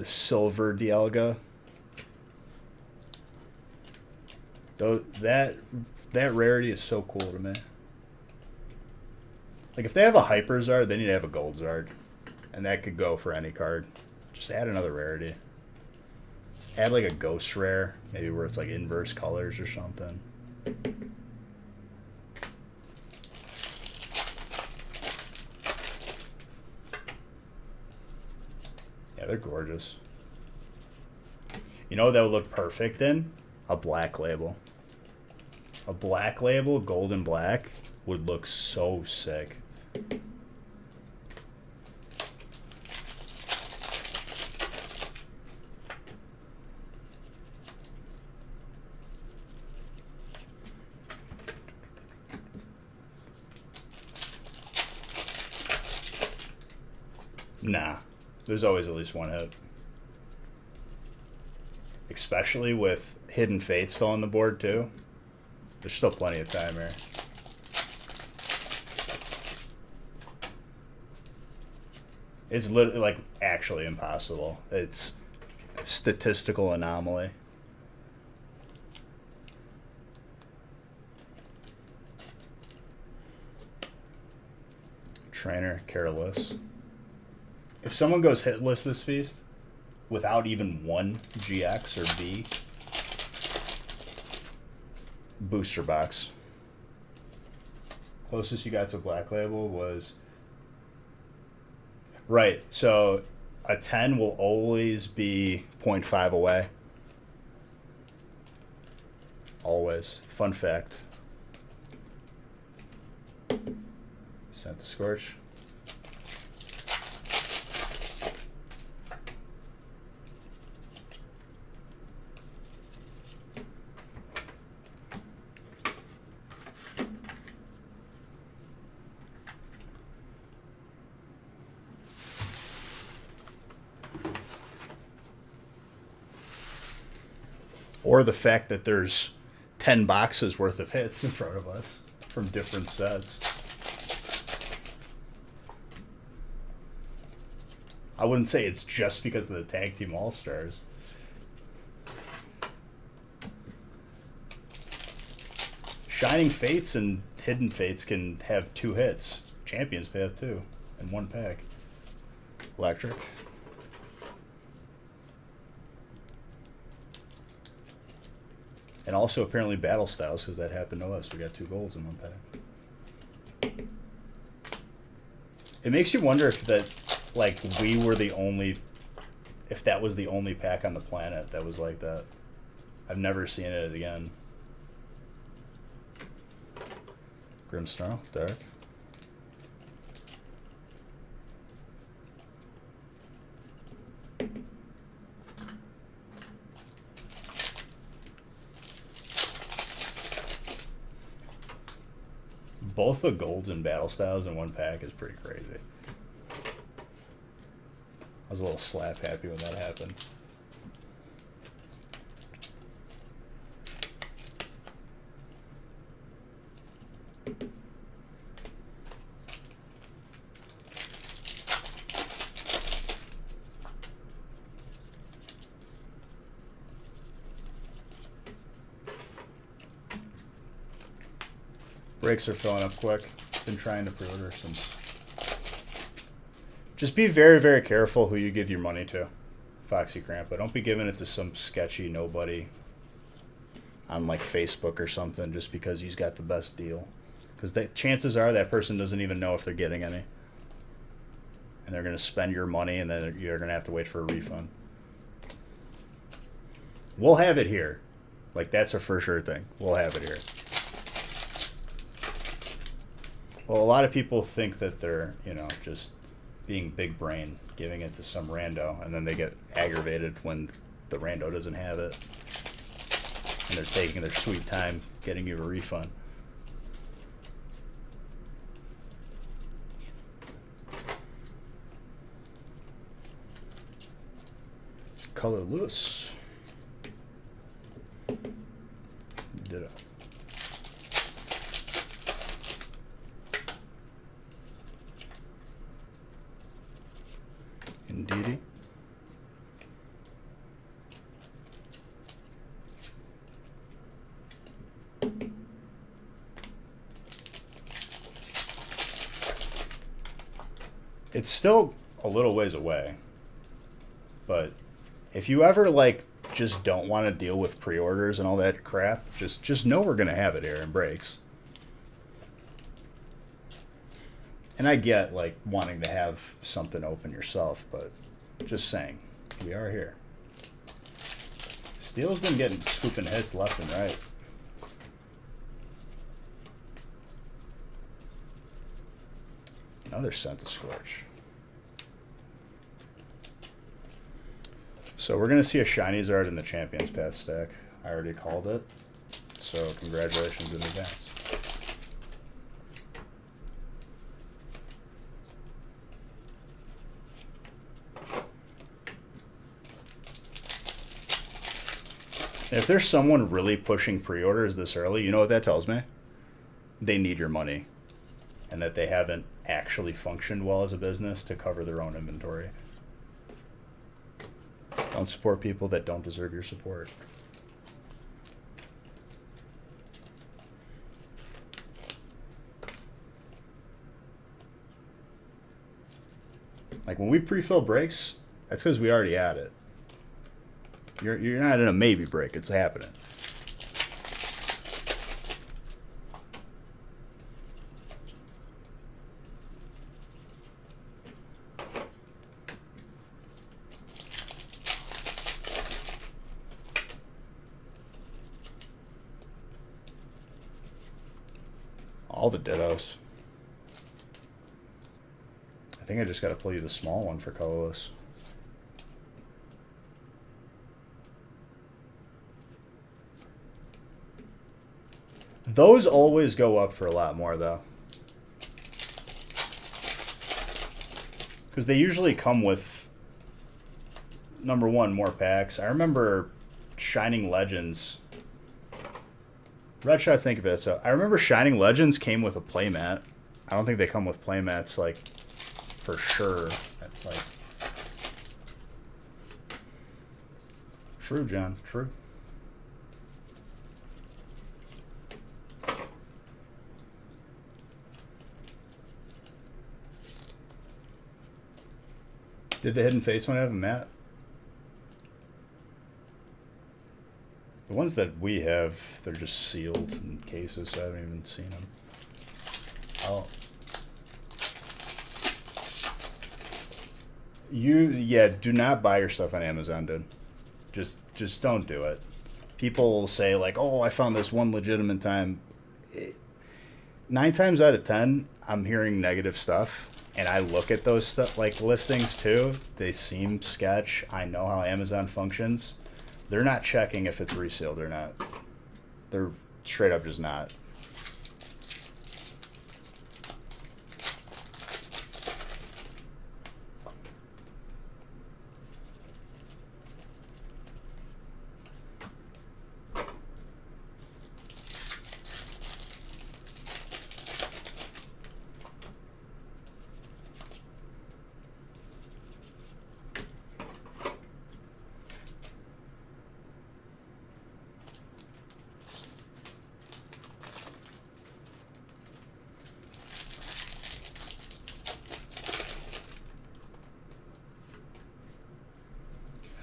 Speaker 1: silver Dialga? Though that rarity is so cool to me. Like if they have a Hyper Zard, they need to have a Gold Zard, and that could go for any card. Just add another rarity. Add like a Ghost Rare, maybe where it's like inverse colors or something. Yeah, they're gorgeous. You know what that would look perfect in? A black label. A black label, gold and black, would look so sick. Nah, there's always at least one hit. Especially with Hidden Fate still on the board too. There's still plenty of time here. It's literally like actually impossible. It's statistical anomaly. Trainer, careless. If someone goes hitless this feast without even one GX or B, booster box. Closest you got to Black Label was... Right, so a 10 will always be 0.5 away. Always. Fun fact. Sent the Scorch. Or the fact that there's 10 boxes worth of hits in front of us from different sets. I wouldn't say it's just because of the Tag Team All-Stars. Shining Fates and Hidden Fates can have 2 hits. Champions Path too, in one pack. Electric. And also apparently Battle Styles, because that happened to us. We got 2 golds in one pack. It makes you wonder if that, like, we were the only, if that was the only pack on the planet that was like that. I've never seen it again. Grimmsnarl, Dark. Both the golds and battle styles in one pack is pretty crazy. I was a little slap happy when that happened. Breaks are filling up quick. Been trying to pre-order since. Just be very, very careful who you give your money to, Foxy Crampa. Don't be giving it to some sketchy nobody on like Facebook or something just because he's got the best deal. Because chances are that person doesn't even know if they're getting any. And they're going to spend your money and then you're going to have to wait for a refund. We'll have it here. Like, that's a for sure thing. We'll have it here. Well, a lot of people think that they're, you know, just being big brain, giving it to some rando, and then they get aggravated when the rando doesn't have it. And they're taking their sweet time getting you a refund. Colorless. Ditto. Indeedy. It's still a little ways away, but if you ever like just don't want to deal with pre-orders and all that crap, just know we're gonna have it here in breaks. And I get like wanting to have something open yourself, but just saying, we are here. Steel's been getting scooping hits left and right. Another Scent of Scorch. So we're going to see a shiny Zard in the Champions Path stack. I already called it. So congratulations in advance. If there's someone really pushing pre-orders this early, you know what that tells me? They need your money. And that they haven't actually functioned well as a business to cover their own inventory. Don't support people that don't deserve your support. Like when we pre-fill breaks, that's because we already had it. You're not in a maybe break, it's happening. All the dittos. I think I just got to pull you the small one for colorless. Those always go up for a lot more, though. Because they usually come with, number one, more packs. I remember Shining Legends. Red Shots think of it. So I remember Shining Legends came with a playmat. I don't think they come with playmats, like, for sure. Like, true, John. True. Did the Hidden Face one have a mat? The ones that we have, they're just sealed in cases, so I haven't even seen them. Yeah, do not buy your stuff on Amazon, dude. Just don't do it. People say like, oh, I found this one legitimate time. 9 times out of 10, I'm hearing negative stuff, and I look at those stuff like listings too. They seem sketch. I know how Amazon functions. They're not checking if it's resealed or not. They're straight up just not.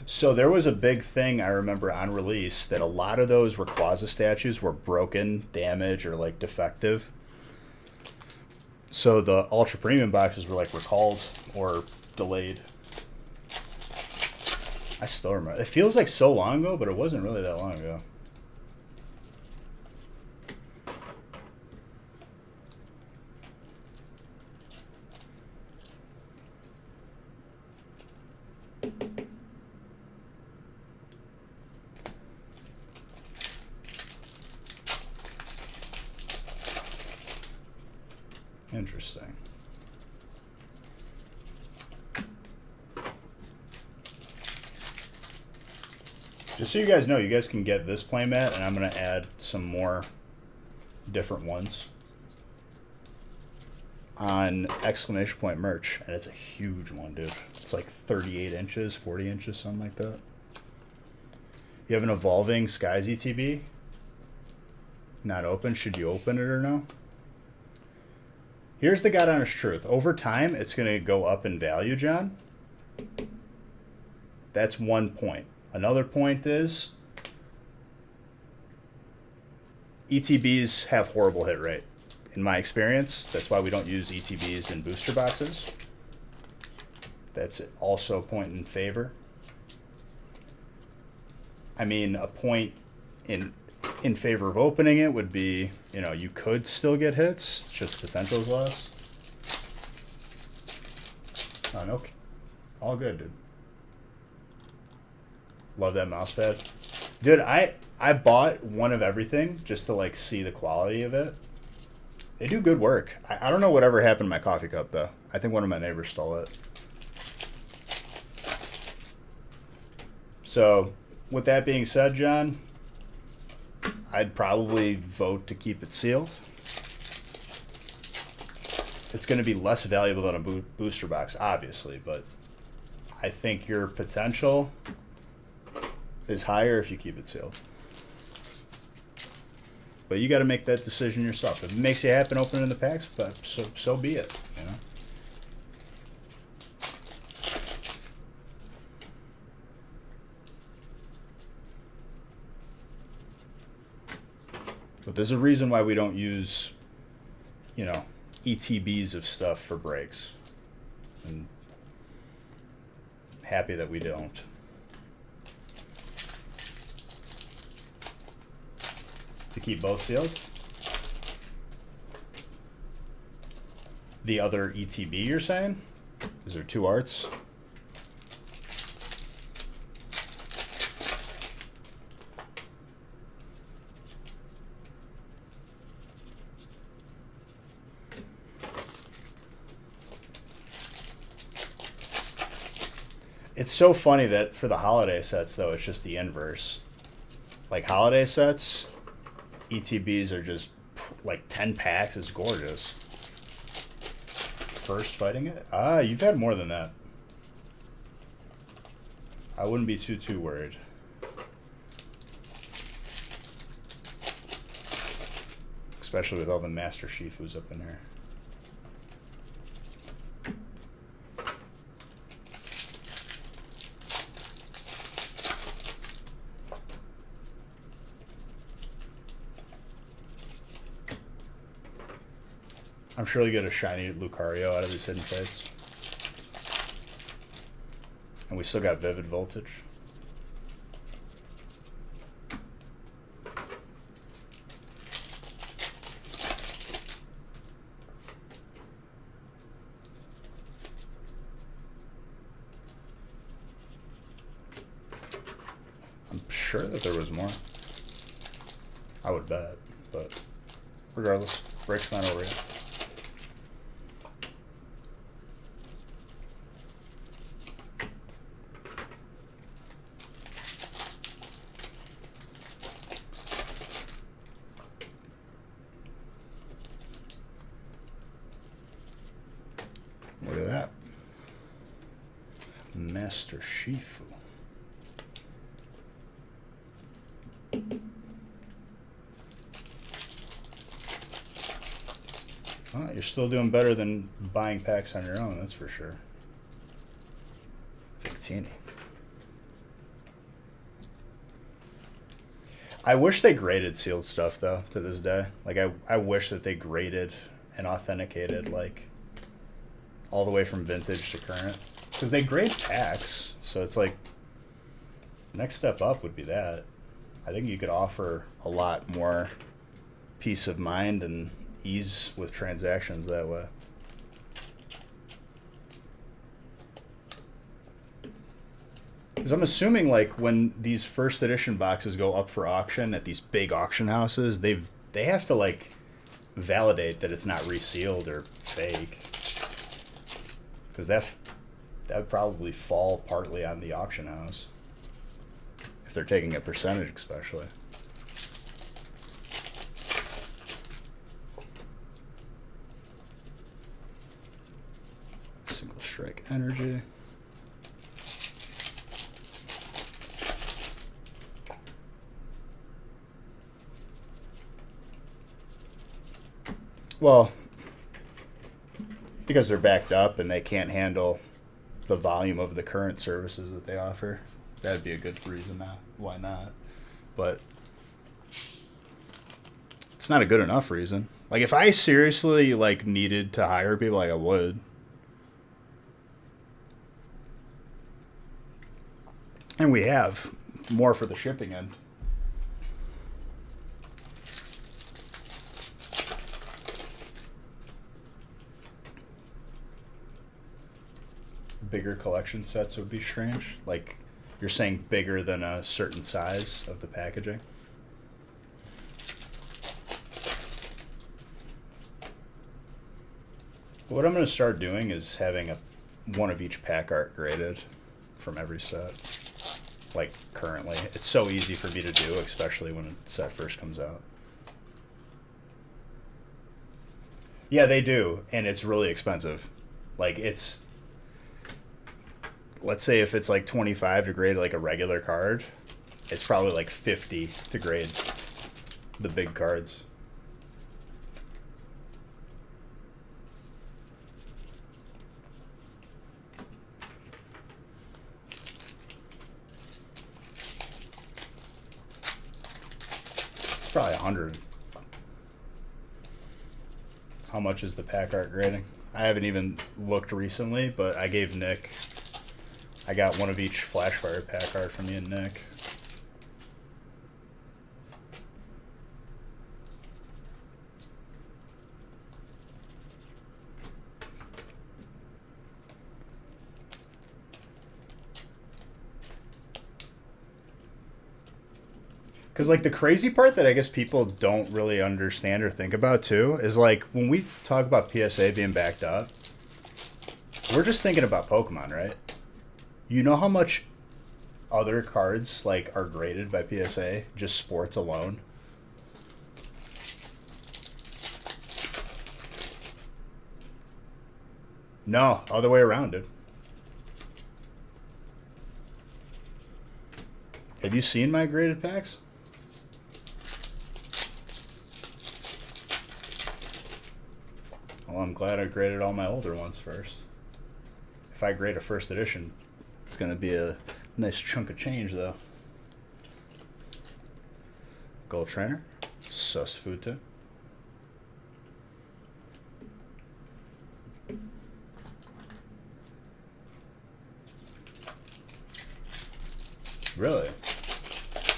Speaker 1: So there was a big thing I remember on release that a lot of those Rayquaza statues were broken, damaged, or like defective. So the Ultra Premium boxes were like recalled or delayed. I still remember. It feels like so long ago, but it wasn't really that long ago. Interesting. Just so you guys know, you guys can get this playmat, and I'm going to add some more different ones on exclamation point merch, and it's a huge one, dude. It's like 38 inches, 40 inches, something like that. You have an evolving Skies ETB? Not open. Should you open it or no? Here's the God honest truth. Over time, it's going to go up in value, John. That's one point. Another point is ETBs have horrible hit rate. In my experience, that's why we don't use ETBs in booster boxes. That's also a point in favor. I mean, a point in favor of opening it would be, you know, you could still get hits, it's just potential is less. Oh, no, all good, dude. Love that mouse pad. Dude, I bought one of everything just to, like, see the quality of it. They do good work. I don't know whatever happened to my coffee cup, though. I think one of my neighbors stole it. So, with that being said, John, I'd probably vote to keep it sealed. It's going to be less valuable than a booster box, obviously, but I think your potential is higher if you keep it sealed. But you got to make that decision yourself. If it makes you happy opening the packs, but so be it. You know. But there's a reason why we don't use, you know, ETBs of stuff for breaks. And happy that we don't. To keep both sealed. The other ETB you're saying? Is there two arts? It's so funny that for the holiday sets, though, it's just the inverse. Like holiday sets, ETBs are just like 10 packs. It's gorgeous. First fighting it? Ah, you've had more than that. I wouldn't be too worried. Especially with all the Master Shifus up in there. I'm sure you'll get a shiny Lucario out of these hidden fates. And we still got Vivid Voltage. I'm sure that there was more. I would bet, but regardless, break's not over yet. Look at that. Master Shifu. Well, you're still doing better than buying packs on your own, that's for sure. Victini. I wish they graded sealed stuff, though, to this day. Like, I wish that they graded and authenticated, like, all the way from vintage to current. Because they grade packs, so it's like, next step up would be that. I think you could offer a lot more peace of mind and ease with transactions that way. Because I'm assuming, like, when these first edition boxes go up for auction at these big auction houses, they have to, like, validate that it's not resealed or fake. Because that would probably fall partly on the auction house. If they're taking a percentage, especially. Single strike energy. Well, because they're backed up and they can't handle the volume of the current services that they offer. That'd be a good reason. Not why not? But it's not a good enough reason. Like if I seriously like needed to hire people, like I would. And we have more for the shipping end. Bigger collection sets would be strange. Like you're saying bigger than a certain size of the packaging. What I'm going to start doing is having one of each pack art graded from every set. Like currently. It's so easy for me to do, especially when a set first comes out. Yeah, they do, and it's really expensive. Like it's, let's say if it's like 25 to grade like a regular card, it's probably like 50 to grade the big cards. Probably 100. How much is the pack art grading? I haven't even looked recently, but I gave Nick, I got one of each Flashfire pack art from me and Nick. Because, like, the crazy part that I guess people don't really understand or think about, too, is, like, when we talk about PSA being backed up, we're just thinking about Pokemon, right? You know how much other cards, like, are graded by PSA? Just sports alone? No, other way around, dude. Have you seen my graded packs? Well, I'm glad I graded all my older ones first. If I grade a first edition, it's going to be a nice chunk of change, though. Gold Trainer. Susfuta. Really?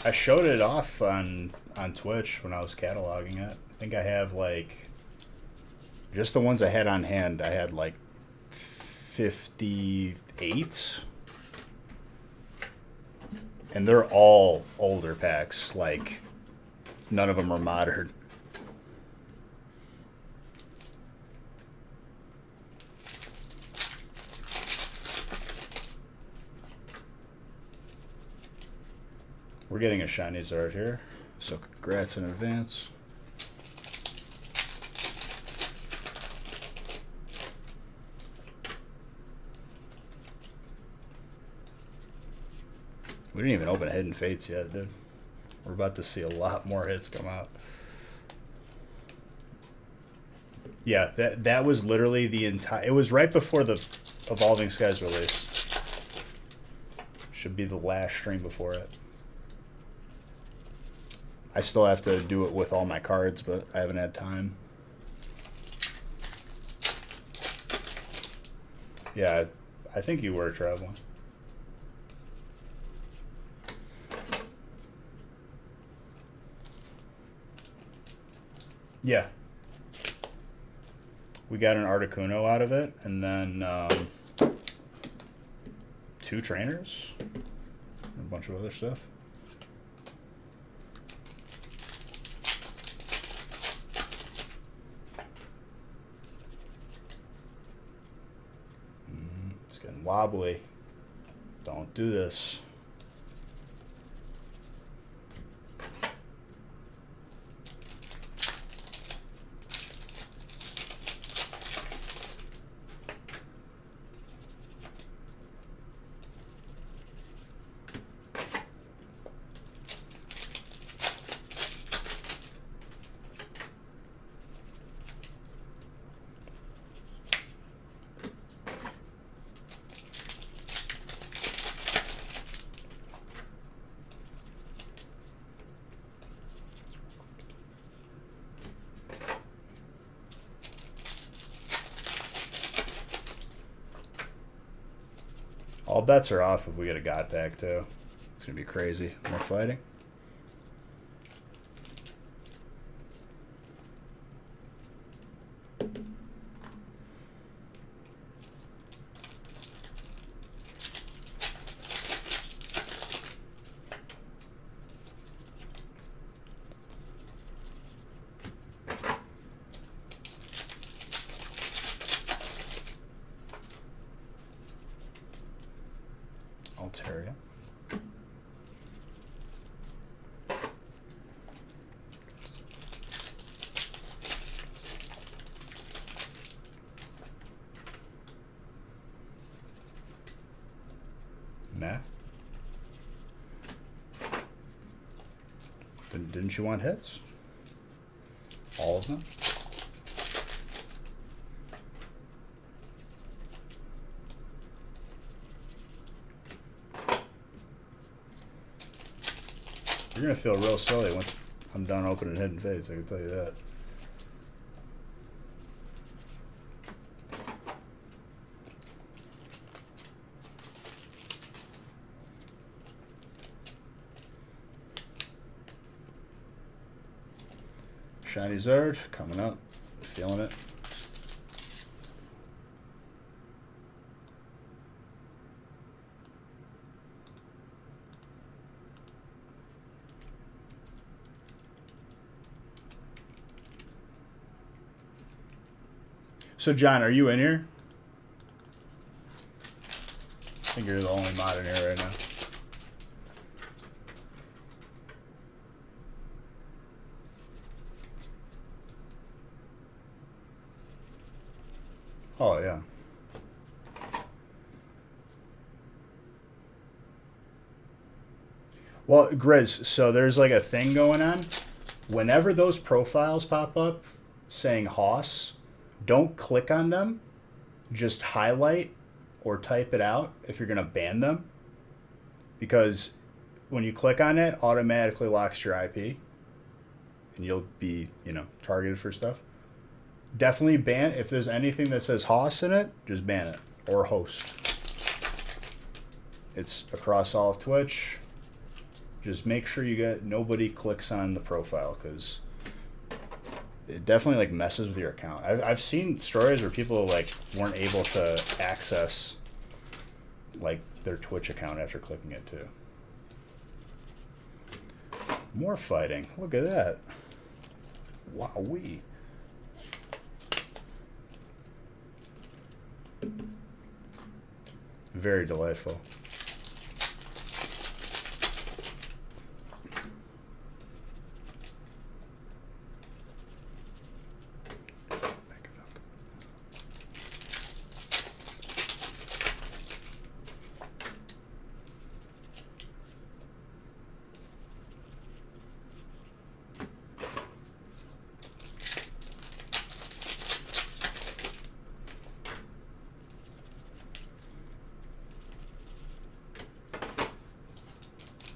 Speaker 1: I showed it off on Twitch when I was cataloging it. I think I have, like... Just the ones I had on hand, I had like 58. And they're all older packs. Like, none of them are modern. We're getting a shiny Zard here, so congrats in advance. We didn't even open Hidden Fates yet, dude. We're about to see a lot more hits come out. Yeah, that was literally the entire... It was right before the Evolving Skies release. Should be the last stream before it. I still have to do it with all my cards, but I haven't had time. Yeah, I think you were traveling. Yeah. We got an Articuno out of it, and then 2 trainers, and a bunch of other stuff. It's getting wobbly. Don't do this. All bets are off if we get a God Pack, too. It's going to be crazy. More fighting. Altaria. Nah. Didn't you want hits? All of them? You're going to feel real silly once I'm done opening Hidden Fates, I can tell you that. Shiny Zard coming up, feeling it. So John, are you in here? I think you're the only mod in here right now. Oh, yeah. Well, Grizz, so there's like a thing going on. Whenever those profiles pop up saying Hoss, don't click on them. Just highlight or type it out if you're going to ban them. Because when you click on it, automatically locks your IP. And you'll be, targeted for stuff. Definitely ban, if there's anything that says Hoss in it, just ban it. Or host. It's across all of Twitch. Just make sure nobody clicks on the profile, because it definitely messes with your account. I've seen stories where people weren't able to access their Twitch account after clicking it too. More fighting. Look at that. Wowee. Very delightful.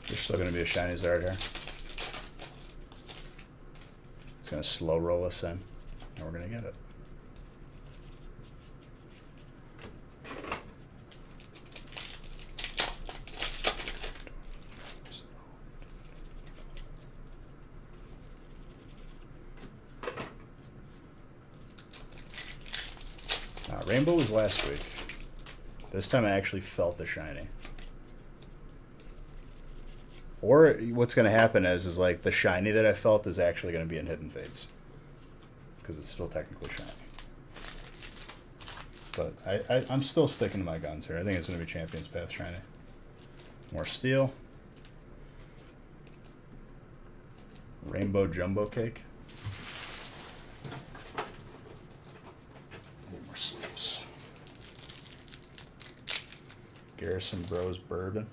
Speaker 1: There's still going to be a shiny Zard here. It's going to slow roll us in, and we're going to get it. Rainbow was last week. This time I actually felt the shiny. Or what's going to happen is the shiny that I felt is actually going to be in Hidden Fates. Because it's still technically shiny. But I'm still sticking to my guns here. I think it's going to be Champion's Path shiny. More steel. Rainbow Jumbo Cake. More sleeves. Garrison Bros Bourbon.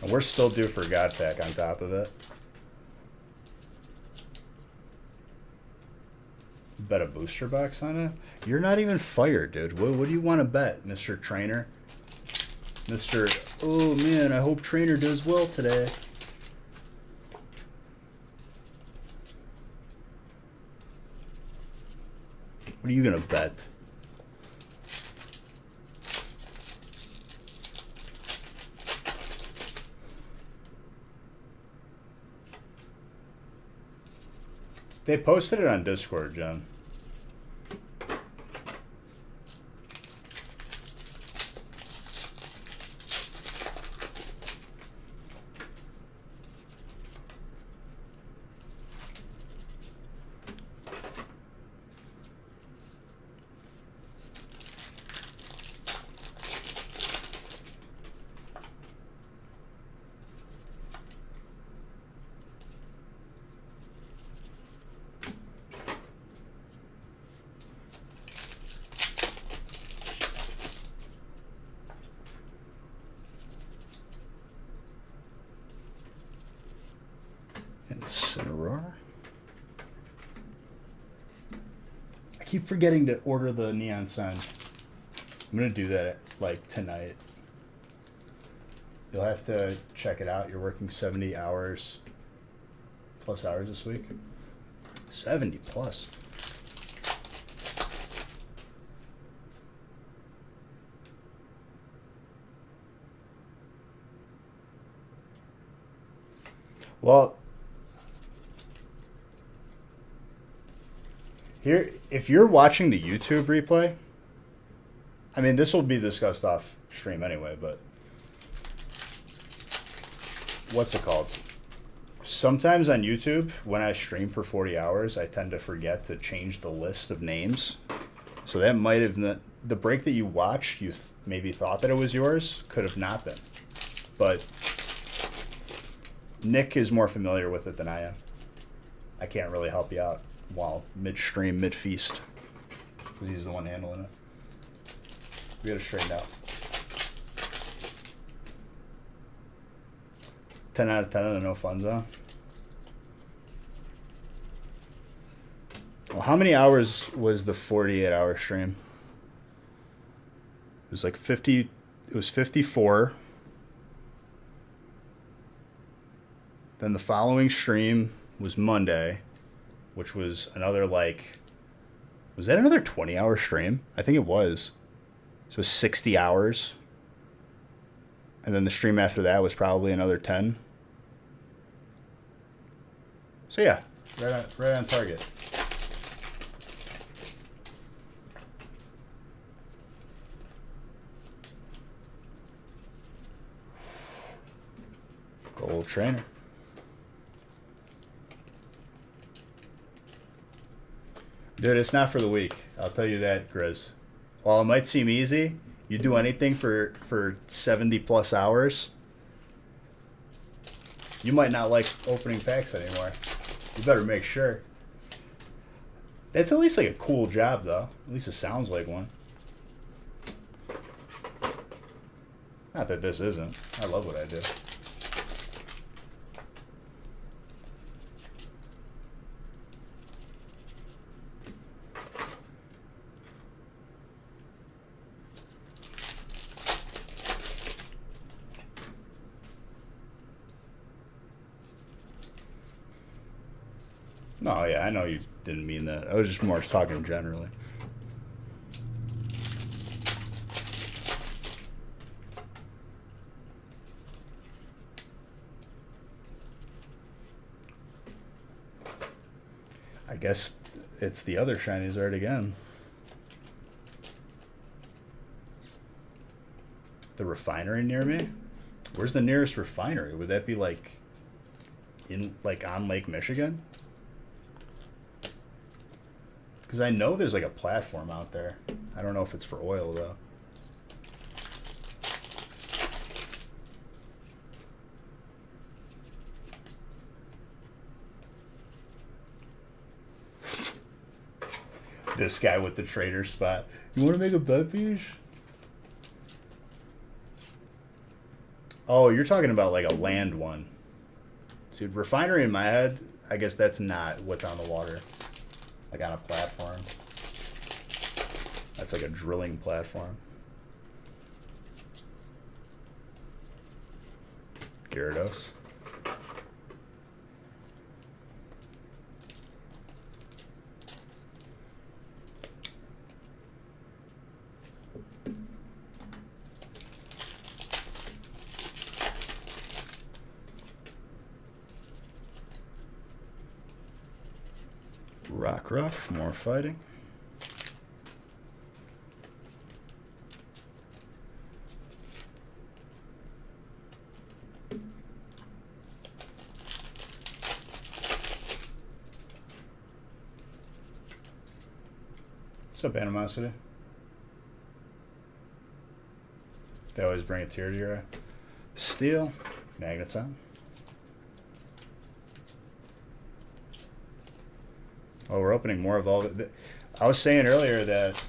Speaker 1: And we're still due for a God Pack on top of it. Bet a booster box on it? You're not even fired, dude. What do you want to bet, Mr. Trainer? Mr. Oh man, I hope Trainer does well today. What are you gonna bet? They posted it on Discord, Jen. Incineroar. I keep forgetting to order the neon sign. I'm gonna do that like tonight. You'll have to check it out. You're working 70 hours plus hours this week. 70 plus. Well, here, if you're watching the YouTube replay, I mean, this will be discussed off stream anyway, but what's it called? Sometimes on YouTube, when I stream for 40 hours, I tend to forget to change the list of names. So that might have, the break that you watched, you maybe thought that it was yours, could have not been. But Nick is more familiar with it than I am. I can't really help you out while mid-stream, mid-feast, because he's the one handling it. We got to straighten out. 10 out of 10 on the no fun zone. Well, how many hours was the 48-hour stream? It was like 50. It was 54. Then the following stream was Monday, which was another like, was that another 20-hour stream? I think it was. So 60 hours. And then the stream after that was probably another 10. So yeah, right on target. Gold trainer. Dude, it's not for the weak. I'll tell you that, Grizz. While it might seem easy, you do anything for 70 plus hours, you might not like opening packs anymore. You better make sure. That's at least like a cool job, though. At least it sounds like one. Not that this isn't. I love what I do. No, yeah, I know you didn't mean that. I was just more talking generally. I guess it's the other shinies art again. The refinery near me? Where's the nearest refinery? Would that be like on Lake Michigan? Because I know there's like a platform out there. I don't know if it's for oil though. This guy with the trader spot. You want to make a bet, Beach? Oh, you're talking about like a land one. See, refinery in my head, I guess that's not what's on the water. Like on a platform. That's like a drilling platform. Gyarados. Rockruff, more fighting. What's up, Animosity? They always bring a tear to your eye. Steel, Magneton. Oh, we're opening more of all of it. I was saying earlier that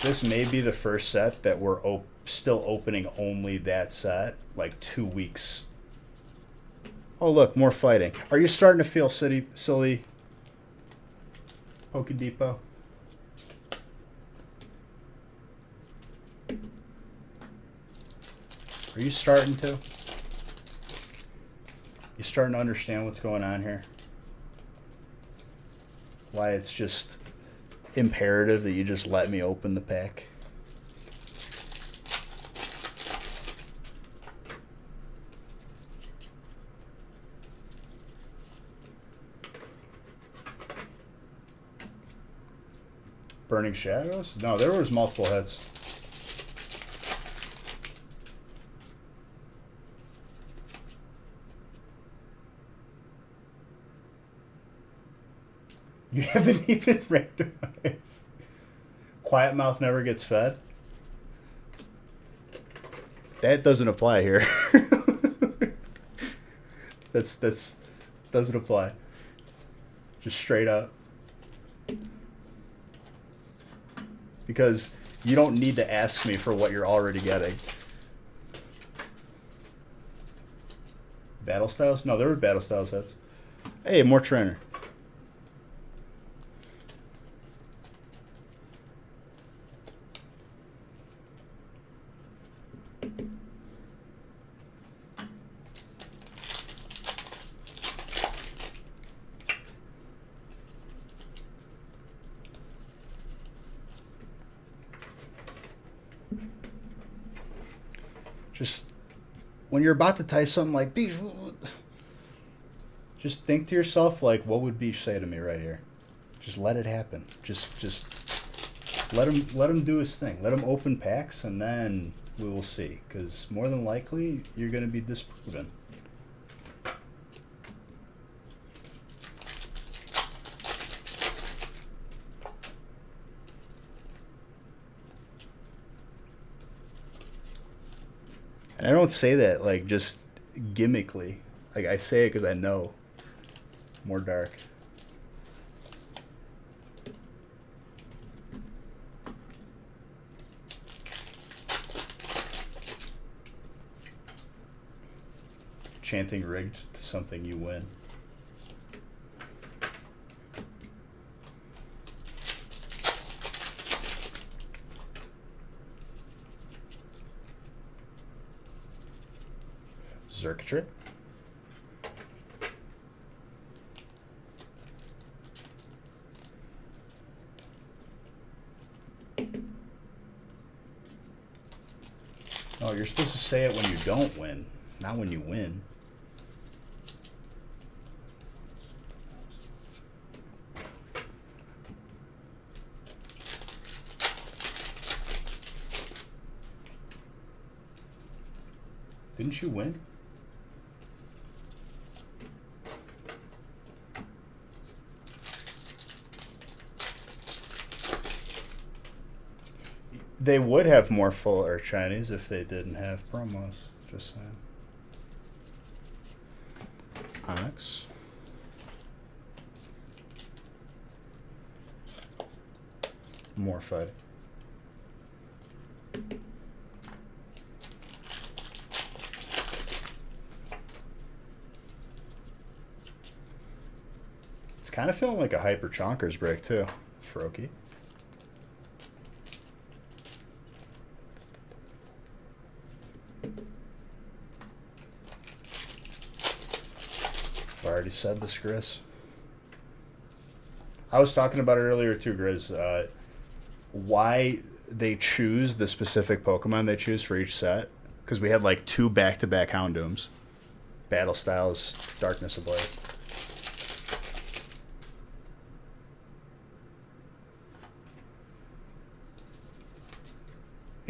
Speaker 1: this may be the first set that we're still opening only that set, like 2 weeks. Oh, look, more fighting. Are you starting to feel silly, Pokedepot? Are you starting to? You starting to understand what's going on here? Why it's just imperative that you just let me open the pack? Burning Shadows? No, there was multiple hits. You haven't even randomized. Quiet Mouth never gets fed? That doesn't apply here. that's doesn't apply. Just straight up. Because you don't need to ask me for what you're already getting. Battle Styles? No, there were Battle Style sets. Hey, more trainer. Just when you're about to type something like Beach, just think to yourself like, what would Beach say to me right here? Just let it happen. Just let him do his thing. Let him open packs, and then we will see. Because more than likely, you're going to be disproven. And I don't say that like just gimmickly. Like I say it because I know. More dark. Chanting rigged to something you win. Circuitry. Oh, you're supposed to say it when you don't win, not when you win. Didn't you win? They would have more full art Chinese if they didn't have promos. Just saying. Onyx. More fighting. It's kind of feeling like a Hyper Chonkers break too, Froakie. I already said this, Grizz. I was talking about it earlier too, Grizz. Why they choose the specific Pokemon they choose for each set. Because we had like 2 back-to-back Houndooms. Battle Styles, Darkness Ablaze.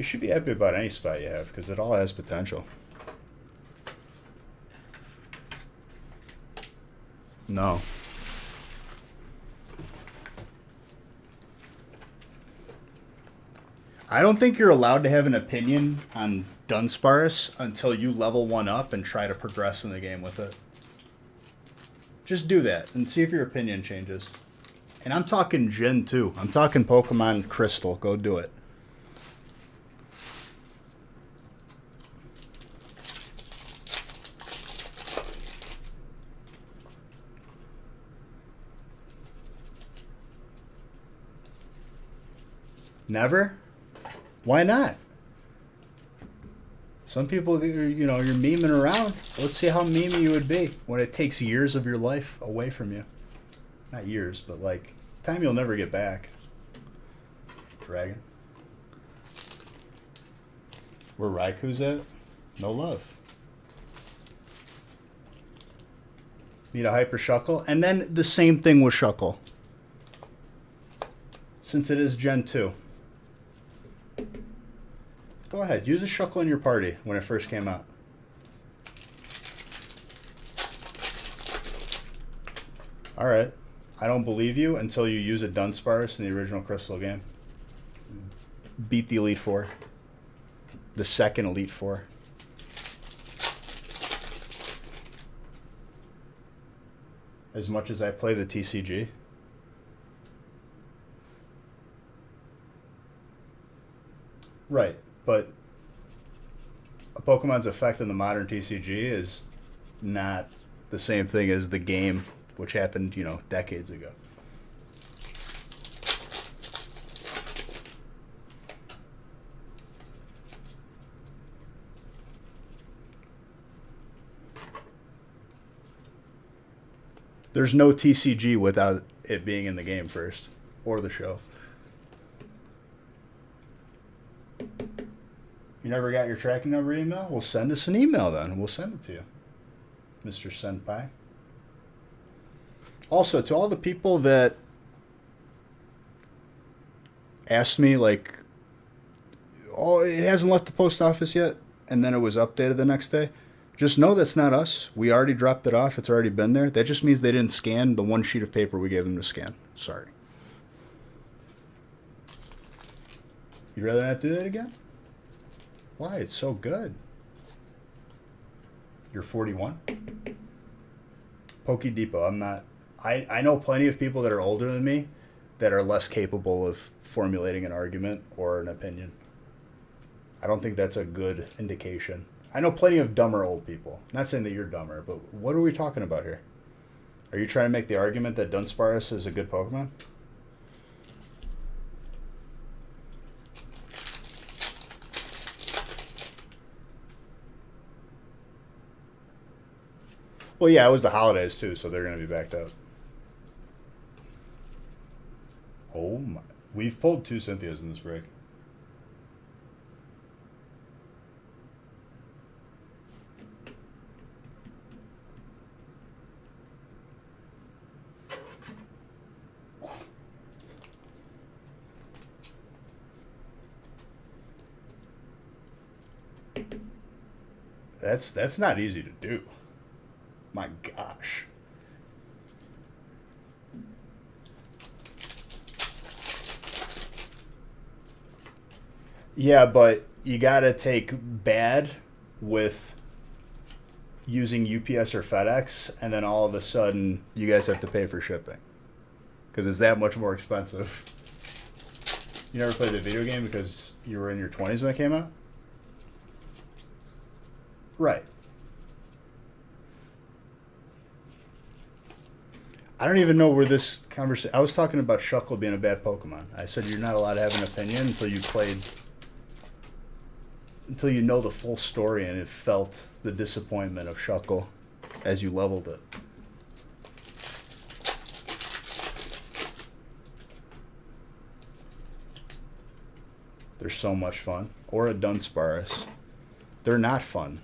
Speaker 1: You should be happy about any spot you have because it all has potential. No. I don't think you're allowed to have an opinion on Dunsparce until you level one up and try to progress in the game with it. Just do that and see if your opinion changes. And I'm talking Gen 2. I'm talking Pokemon Crystal. Go do it. Never? Why not? Some people, you know, you're memeing around. Let's see how memey you would be when it takes years of your life away from you. Not years, but like time you'll never get back. Dragon. Where Raikou's at? No love. Need a Hyper Shuckle. And then the same thing with Shuckle. Since it is Gen 2. Go ahead. Use a Shuckle in your party when it first came out. Alright. I don't believe you until you use a Dunsparce in the original Crystal game. Beat the Elite Four. The second Elite Four. As much as I play the TCG. Right, but a Pokemon's effect in the modern TCG is not the same thing as the game, which happened, you know, decades ago. There's no TCG without it being in the game first, or the show. You never got your tracking number email? Well, send us an email then. We'll send it to you, Mr. Senpai. Also, to all the people that asked me, like, oh, it hasn't left the post office yet, and then it was updated the next day, just know that's not us. We already dropped it off. It's already been there. That just means they didn't scan the one sheet of paper we gave them to scan. Sorry. You'd rather not do that again? Why? It's so good. You're 41? Poke Depot, I'm not... I know plenty of people that are older than me that are less capable of formulating an argument or an opinion. I don't think that's a good indication. I know plenty of dumber old people. Not saying that you're dumber, but what are we talking about here? Are you trying to make the argument that Dunsparce is a good Pokemon? Well, yeah, it was the holidays too, so they're going to be backed up. Oh my. We've pulled 2 Cynthias in this break. That's not easy to do. My gosh. Yeah, but you gotta take bad with using UPS or FedEx, and then all of a sudden you guys have to pay for shipping because it's that much more expensive. You never played the video game because you were in your 20s when it came out? Right. I don't even know where this conversation... I was talking about Shuckle being a bad Pokemon. I said you're not allowed to have an opinion until you played... until you know the full story and it felt the disappointment of Shuckle as you leveled it. They're so much fun. Or a Dunsparce. They're not fun.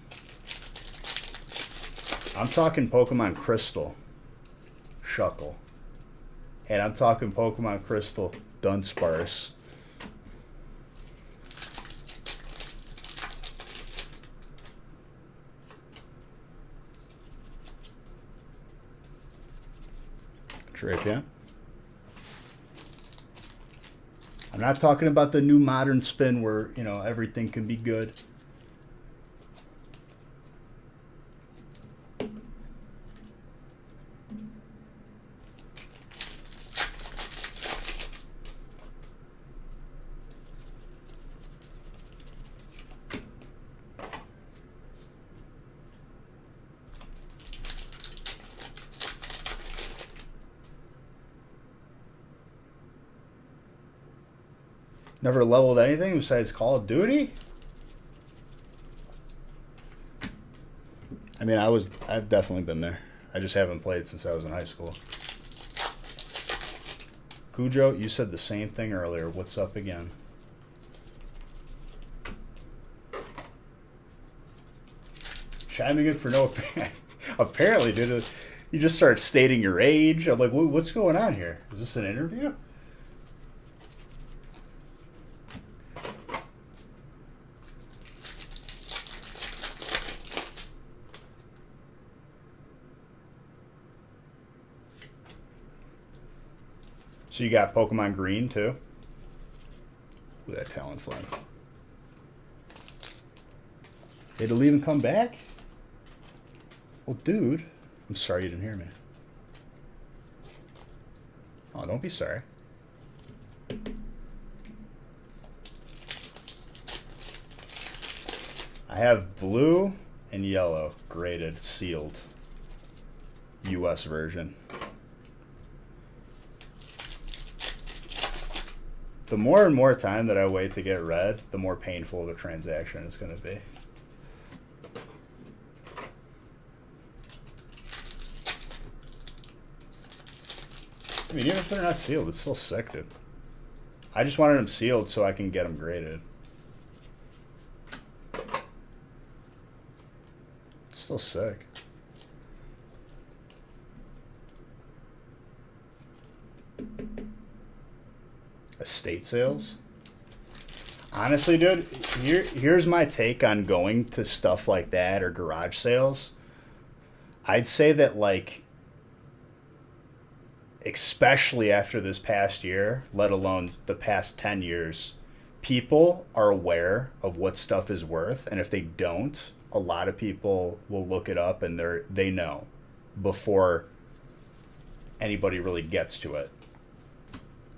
Speaker 1: I'm talking Pokemon Crystal Shuckle. And I'm talking Pokemon Crystal Dunsparce. Drip, yeah. I'm not talking about the new modern spin where, you know, everything can be good. Never leveled anything besides Call of Duty? I mean, I've definitely been there. I just haven't played since I was in high school. Cujo, you said the same thing earlier. What's up again? Chiming in for no apparently, dude. You just start stating your age. I'm like, what's going on here? Is this an interview? So you got Pokemon Green too? Ooh, that Talonflame. It'll even come back? Well, dude, I'm sorry you didn't hear me. Oh, don't be sorry. I have blue and yellow graded, sealed. US version. The more and more time that I wait to get red, the more painful the transaction is going to be. I mean, even if they're not sealed, it's still sick, dude. I just wanted them sealed so I can get them graded. It's still sick. Estate sales? Honestly, dude, here's my take on going to stuff like that or garage sales. I'd say that, like, especially after this past year, let alone the past 10 years, people are aware of what stuff is worth, and if they don't, a lot of people will look it up and they know before anybody really gets to it.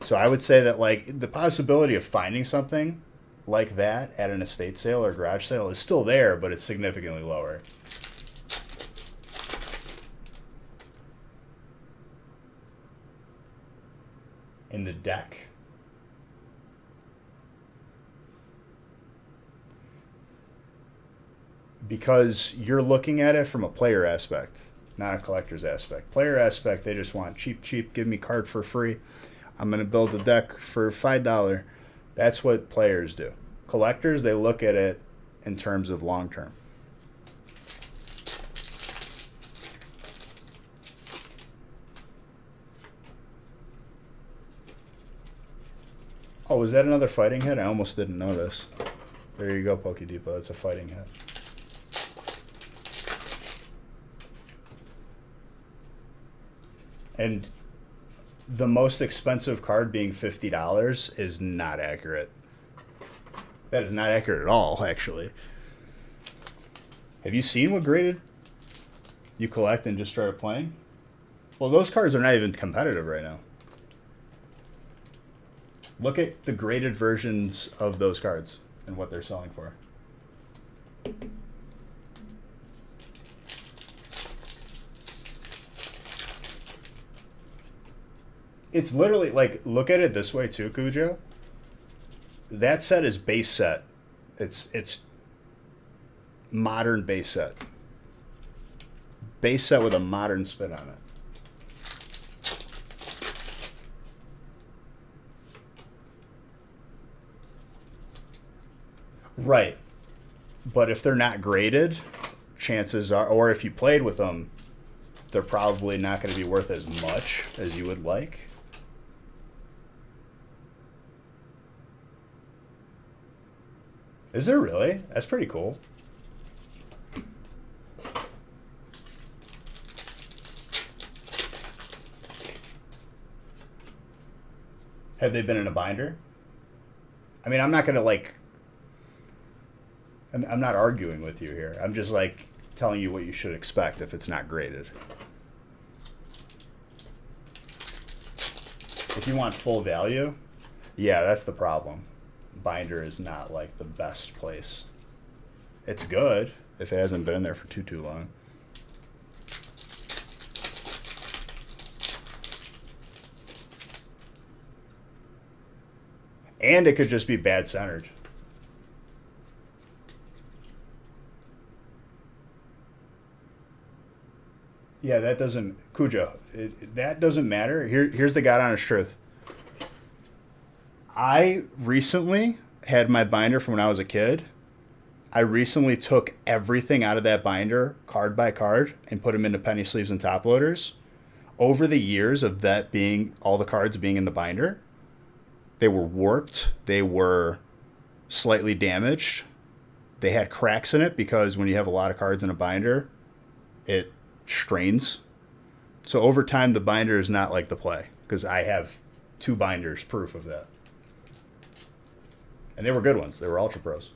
Speaker 1: So I would say that, like, the possibility of finding something like that at an estate sale or garage sale is still there, but it's significantly lower. In the deck. Because you're looking at it from a player aspect, not a collector's aspect. Player aspect, they just want cheap, give me card for free. I'm going to build a deck for $5. That's what players do. Collectors, they look at it in terms of long term. Oh, was that another fighting hit? I almost didn't notice. There you go, Pokédepot. That's a fighting hit. And the most expensive card being $50 is not accurate. That is not accurate at all, actually. Have you seen what graded you collect and just started playing? Well, those cards are not even competitive right now. Look at the graded versions of those cards and what they're selling for. It's literally, like, look at it this way too, Cujo. That set is base set. It's modern base set. Base set with a modern spin on it. Right. But if they're not graded, chances are, or if you played with them, they're probably not going to be worth as much as you would like. Is there really? That's pretty cool. Have they been in a binder? I mean, I'm not gonna like. I'm not arguing with you here. I'm just like telling you what you should expect if it's not graded. If you want full value, yeah, that's the problem. Binder is not like the best place. It's good if it hasn't been there for too long. And it could just be bad centered. Yeah, that doesn't, Cujo, that doesn't matter. Here's the God honest truth. I recently had my binder from when I was a kid. I recently took everything out of that binder, card by card, and put them into penny sleeves and top loaders. Over the years of that being, all the cards being in the binder, they were warped. They were slightly damaged. They had cracks in it because when you have a lot of cards in a binder, it strains. So over time, the binder is not like the play because I have 2 binders proof of that. And they were good ones. They were Ultra Pros.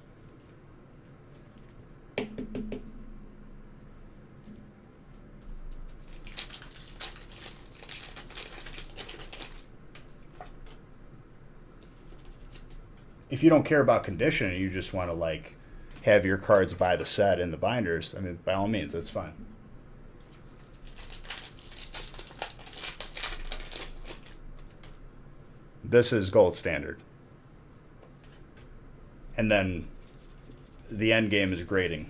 Speaker 1: If you don't care about condition and you just want to like have your cards by the set in the binders, I mean, by all means, that's fine. This is gold standard. And then the end game is grading.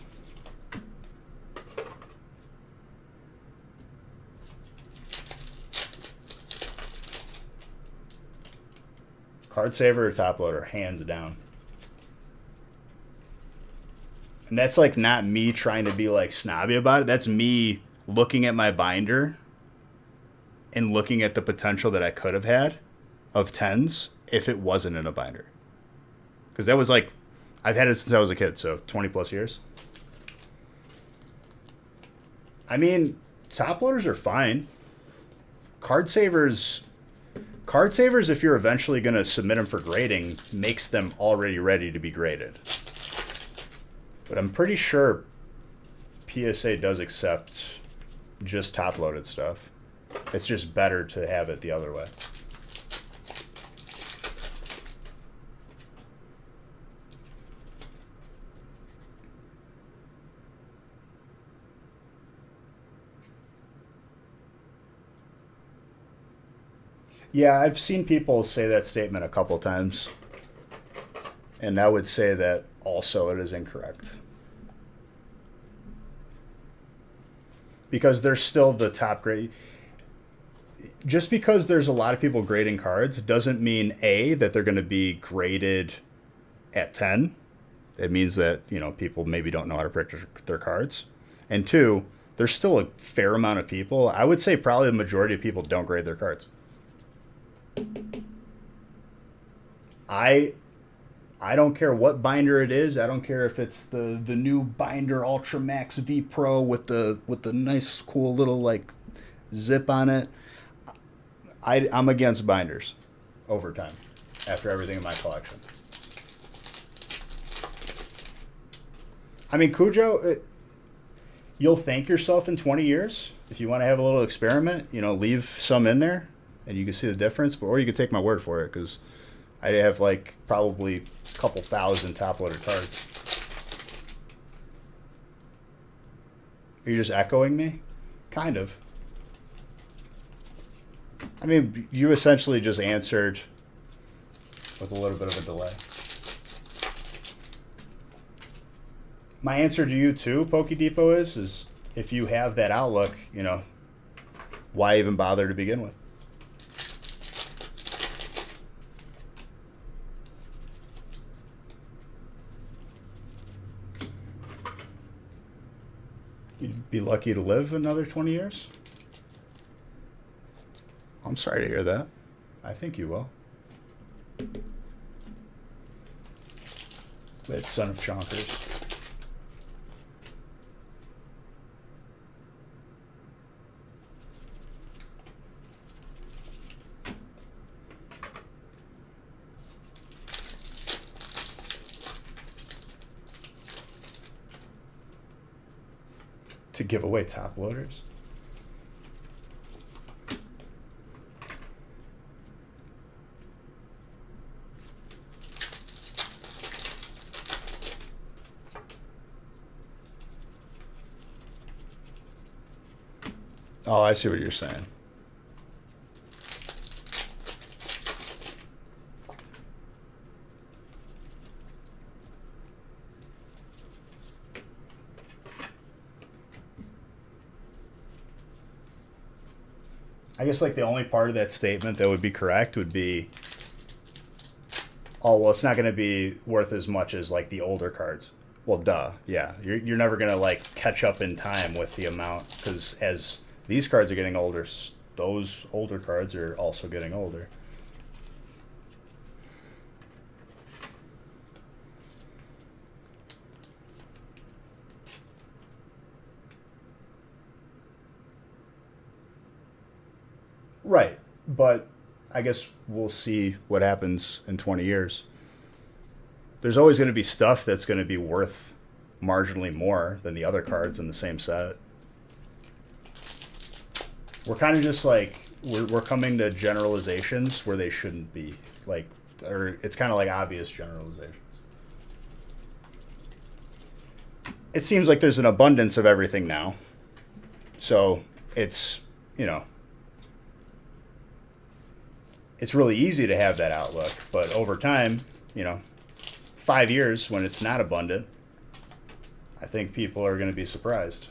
Speaker 1: Card saver or top loader, hands down. And that's like not me trying to be like snobby about it. That's me looking at my binder and looking at the potential that I could have had of 10s if it wasn't in a binder. Because that was like, I've had it since I was a kid, so 20 plus years. I mean, top loaders are fine. Card savers, if you're eventually going to submit them for grading, makes them already ready to be graded. But I'm pretty sure PSA does accept just top-loaded stuff. It's just better to have it the other way. Yeah, I've seen people say that statement a couple times. And I would say that also it is incorrect. Because they're still the top grade. Just because there's a lot of people grading cards doesn't mean A, that they're going to be graded at 10. It means that, you know, people maybe don't know how to predict their cards. And 2, there's still a fair amount of people. I would say probably the majority of people don't grade their cards. I don't care what binder it is. I don't care if it's the new binder Ultra Max V Pro with the nice cool little like zip on it. I'm against binders over time after everything in my collection. I mean, Cujo, you'll thank yourself in 20 years if you want to have a little experiment. You know, leave some in there and you can see the difference. Or you can take my word for it because I have like probably a couple thousand top-loaded cards. Are you just echoing me? Kind of. I mean, you essentially just answered with a little bit of a delay. My answer to you too, PokeDepot, is if you have that outlook, you know, why even bother to begin with? You'd be lucky to live another 20 years? I'm sorry to hear that. I think you will. That son of chonkers. to give away top loaders. Oh, I see what you're saying. I guess like the only part of that statement that would be correct would be, oh well, it's not going to be worth as much as like the older cards. Well, duh, yeah, you're never going to like catch up in time with the amount, because as these cards are getting older, those older cards are also getting older. Right, but I guess we'll see what happens in 20 years. There's always going to be stuff that's going to be worth marginally more than the other cards in the same set. We're kind of just like, we're coming to generalizations where they shouldn't be. Like, or it's kind of like obvious generalizations. It seems like there's an abundance of everything now. So it's, you know, it's really easy to have that outlook. But over time, you know, 5 years when it's not abundant, I think people are going to be surprised.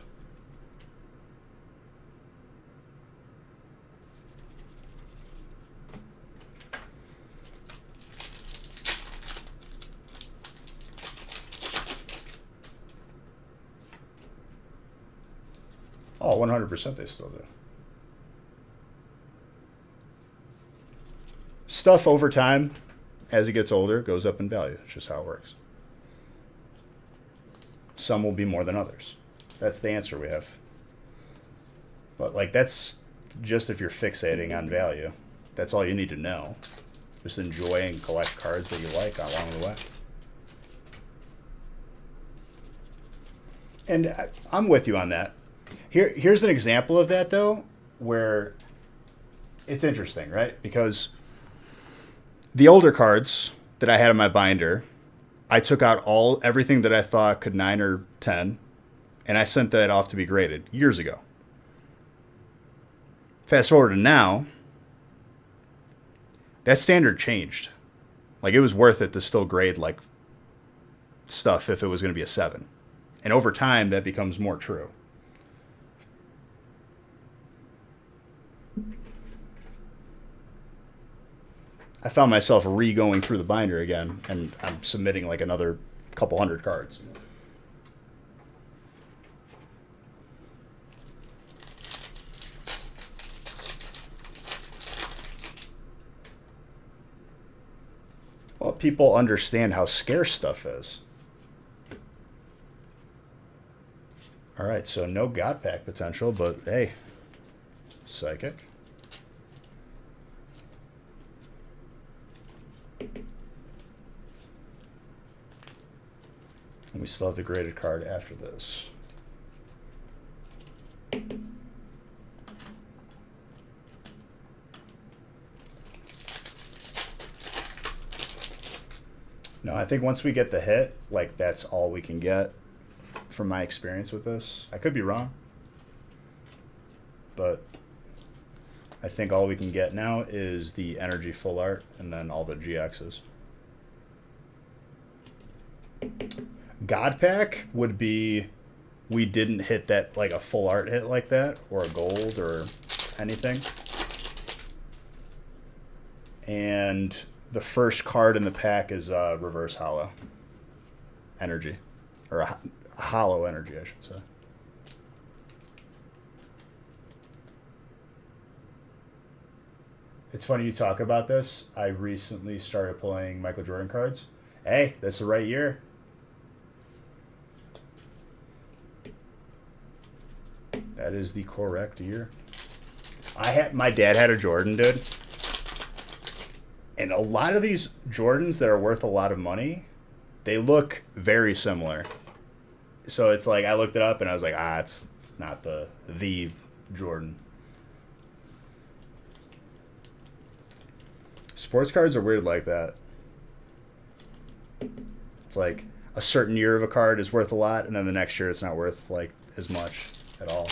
Speaker 1: Oh, 100% they still do. Stuff over time, as it gets older, goes up in value. It's just how it works. Some will be more than others. That's the answer we have. But like, that's just if you're fixating on value. That's all you need to know. Just enjoy and collect cards that you like along the way. And I'm with you on that. Here's an example of that, though, where it's interesting, right? Because the older cards that I had in my binder, I took out everything that I thought could 9 or 10, and I sent that off to be graded years ago. Fast forward to now, that standard changed. Like, it was worth it to still grade like stuff if it was going to be a 7. And over time, that becomes more true. I found myself re-going through the binder again, and I'm submitting like another couple hundred cards. Well, people understand how scarce stuff is. All right, so no God Pack potential, but hey, Psychic. And we still have the graded card after this. No, I think once we get the hit, like, that's all we can get from my experience with this. I could be wrong, but I think all we can get now is the energy full art and then all the GXs. God Pack would be, we didn't hit that, like a full art hit like that, or a gold or anything. And the first card in the pack is reverse hollow energy, or a hollow energy, I should say. It's funny you talk about this. I recently started playing Michael Jordan cards. Hey, that's the right year. That is the correct year. My dad had a Jordan, dude. And a lot of these Jordans that are worth a lot of money, they look very similar. So it's like I looked it up and I was like, it's not the Jordan. Sports cards are weird like that. It's like a certain year of a card is worth a lot, and then the next year it's not worth like as much at all.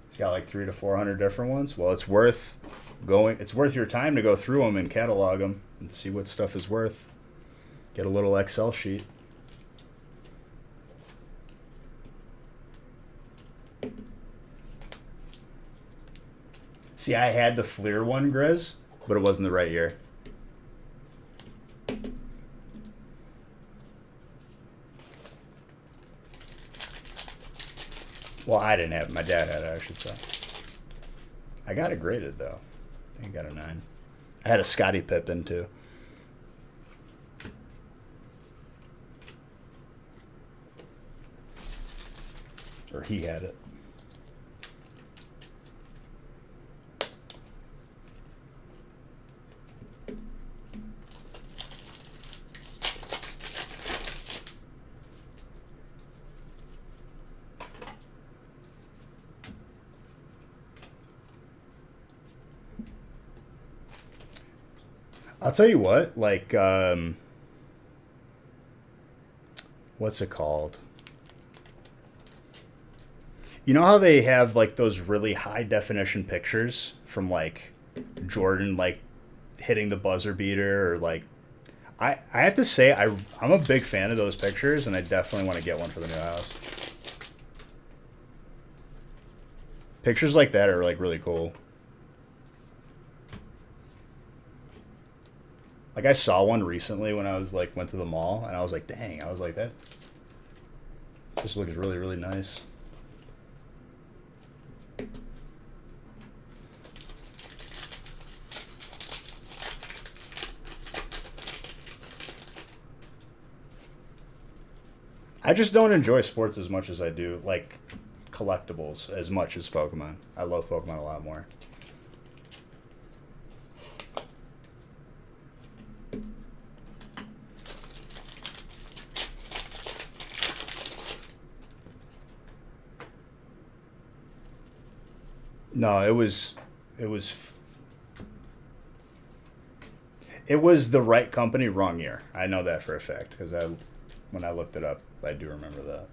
Speaker 1: It's got like 300 to 400 different ones. Well, it's worth going. It's worth your time to go through them and catalog them and see what stuff is worth. Get a little Excel sheet. See, I had the Fleer one, Grizz, but it wasn't the right year. Well, I didn't have it. My dad had it, I should say. I got it graded, though. I think I got a 9. I had a Scottie Pippen, too. Or he had it. I'll tell you what, like, what's it called? You know how they have like those really high definition pictures from like Jordan like hitting the buzzer beater or like I have to say I'm a big fan of those pictures and I definitely want to get one for the new house. Pictures like that are like really cool. Like I saw one recently when I was like went to the mall and I was like, dang, I was like that just looks really, really nice. I just don't enjoy sports as much as I do like collectibles as much as Pokemon. I love Pokemon a lot more. No, it was it was the right company, wrong year. I know that for a fact because I when I looked it up, I do remember that.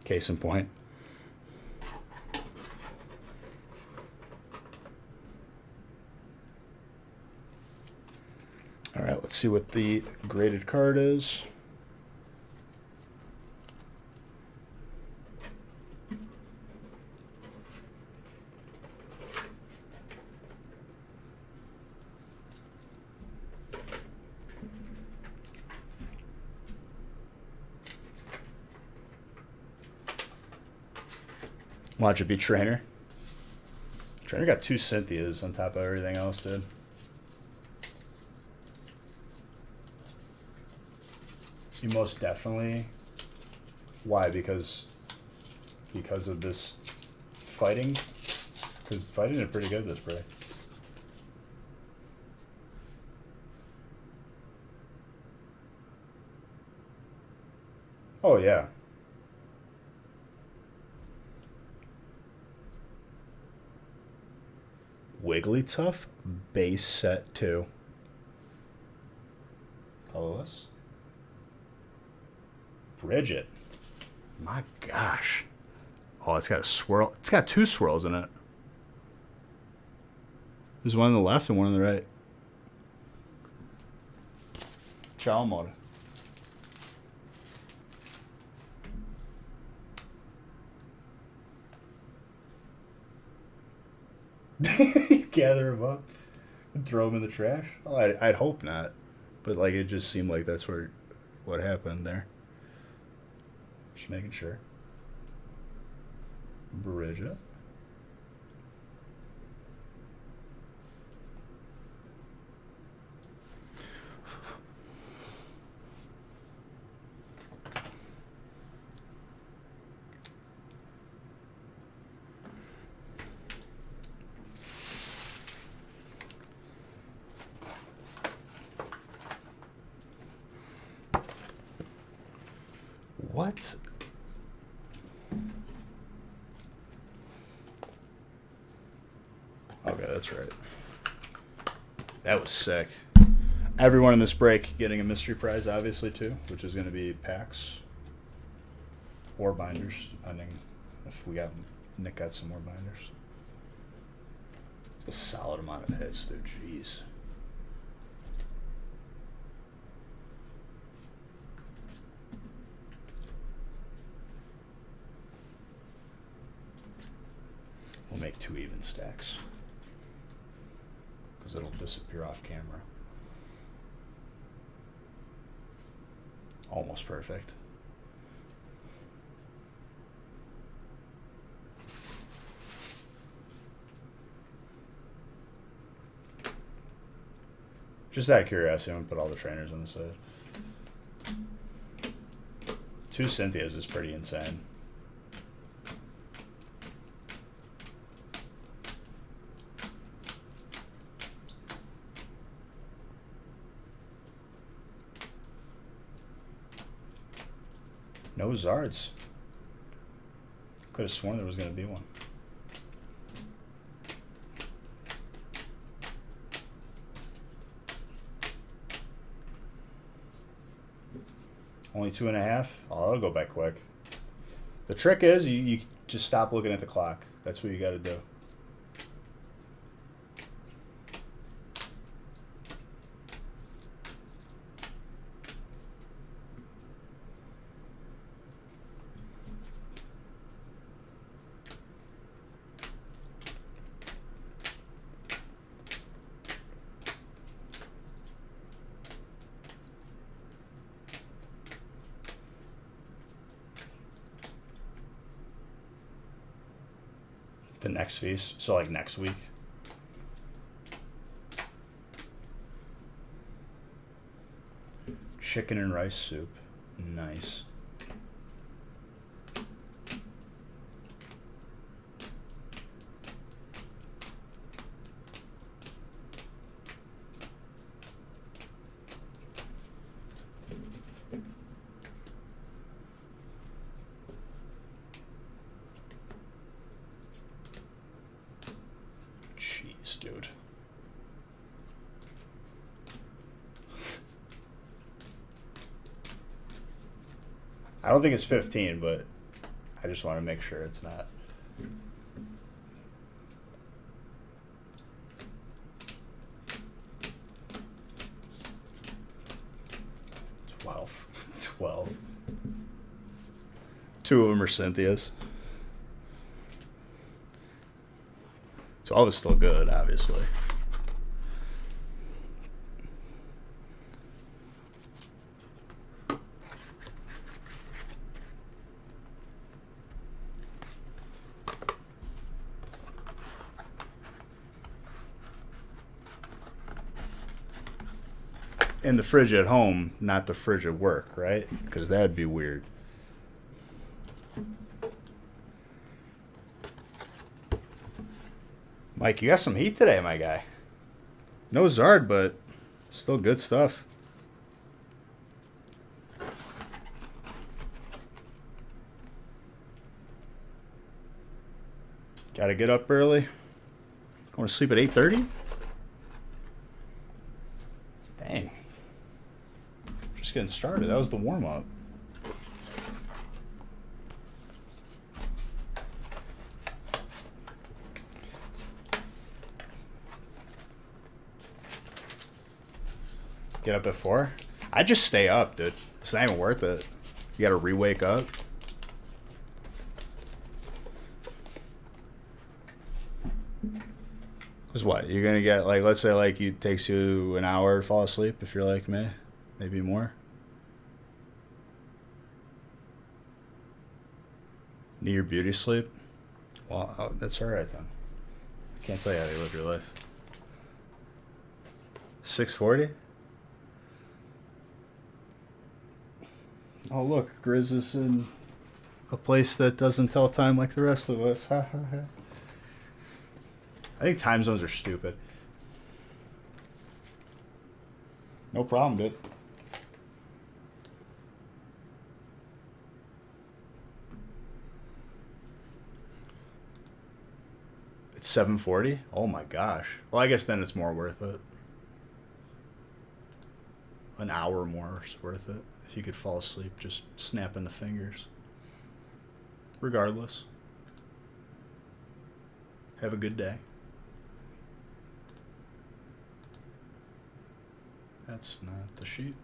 Speaker 1: Case in point. All right, let's see what the graded card is. Watch it be Trainer. Trainer got 2 Cynthias on top of everything else, dude. You most definitely. Why? Because of this fighting? Because fighting is pretty good this break. Oh, yeah. Wigglytuff base set 2. Colorless. Bridget. My gosh. Oh, it's got a swirl. It's got 2 swirls in it. There's one on the left and one on the right. Chow mode. You gather them up and throw them in the trash? Oh, I'd hope not. But like it just seemed like that's what happened there. Just making sure. Bridget. What? Okay, that's right. That was sick. Everyone in this break getting a mystery prize, obviously, too, which is going to be packs or binders, depending if Nick got some more binders. It's a solid amount of hits, dude. Jeez. We'll make 2 even stacks because it'll disappear off camera. Almost perfect. Just out of curiosity, I'm gonna put all the trainers on the side. 2 Cynthia's is pretty insane. No Zards. Could have sworn there was going to be one. Only 2.5? Oh, that'll go by quick. The trick is you just stop looking at the clock. That's what you got to do. The next feast, so like next week. Chicken and rice soup. Nice. Jeez, dude. I don't think it's 15, but I just want to make sure it's not. 12. 2 of them are Cynthia's. 12 is still good, obviously. In the fridge at home, not the fridge at work, right? Because that'd be weird. Mike, you got some heat today, my guy. No Zard, but still good stuff. Gotta get up early. Going to sleep at 8:30? Dang. Just getting started. That was the warm-up. Get up at 4? I just stay up, dude. It's not even worth it. You gotta re-wake up. Cause what? You're gonna get, like, let's say like it takes you an hour to fall asleep if you're like me. Maybe more. Need your beauty sleep? Well, that's alright then. Can't tell you how you live your life. 6:40? Oh, look, Grizz is in a place that doesn't tell time like the rest of us. Ha ha ha. I think time zones are stupid. No problem, dude. It's 740. Oh my gosh. Well, I guess then it's more worth it. An hour more is worth it if you could fall asleep just snapping the fingers. Regardless, have a good day. That's not the sheet.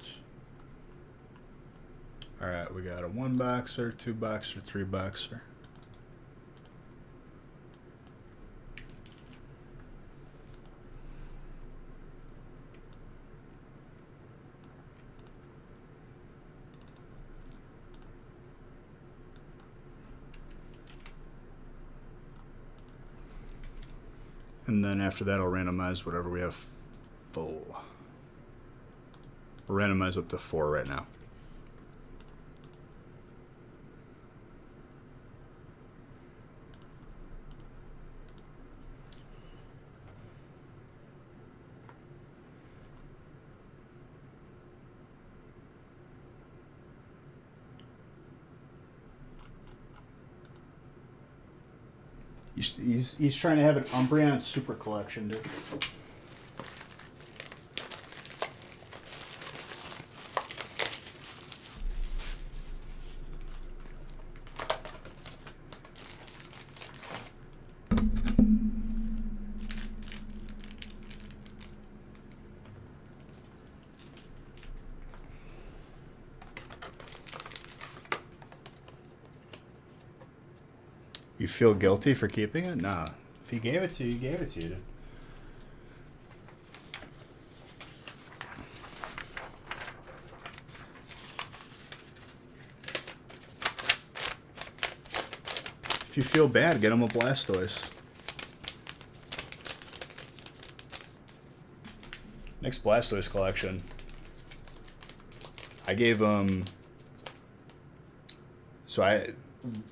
Speaker 1: All right, we got a 1 boxer, 2 boxer, 3 boxer. And then after that, I'll randomize whatever we have full. We'll randomize up to 4 right now. He's trying to have an Umbreon Super Collection, dude. You feel guilty for keeping it? Nah. If he gave it to you, he gave it to you, dude. If you feel bad, get him a Blastoise. Next Blastoise collection. I gave him...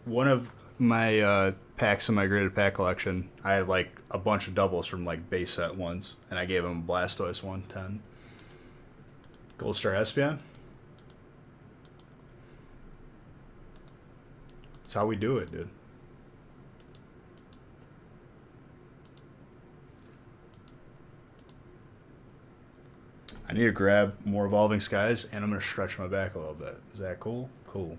Speaker 1: One of my packs in my graded pack collection, I had like a bunch of doubles from like base set ones, and I gave him a Blastoise 110. Gold Star Espeon. That's how we do it, dude. I need to grab more Evolving Skies, and I'm going to stretch my back a little bit. Is that cool? Cool.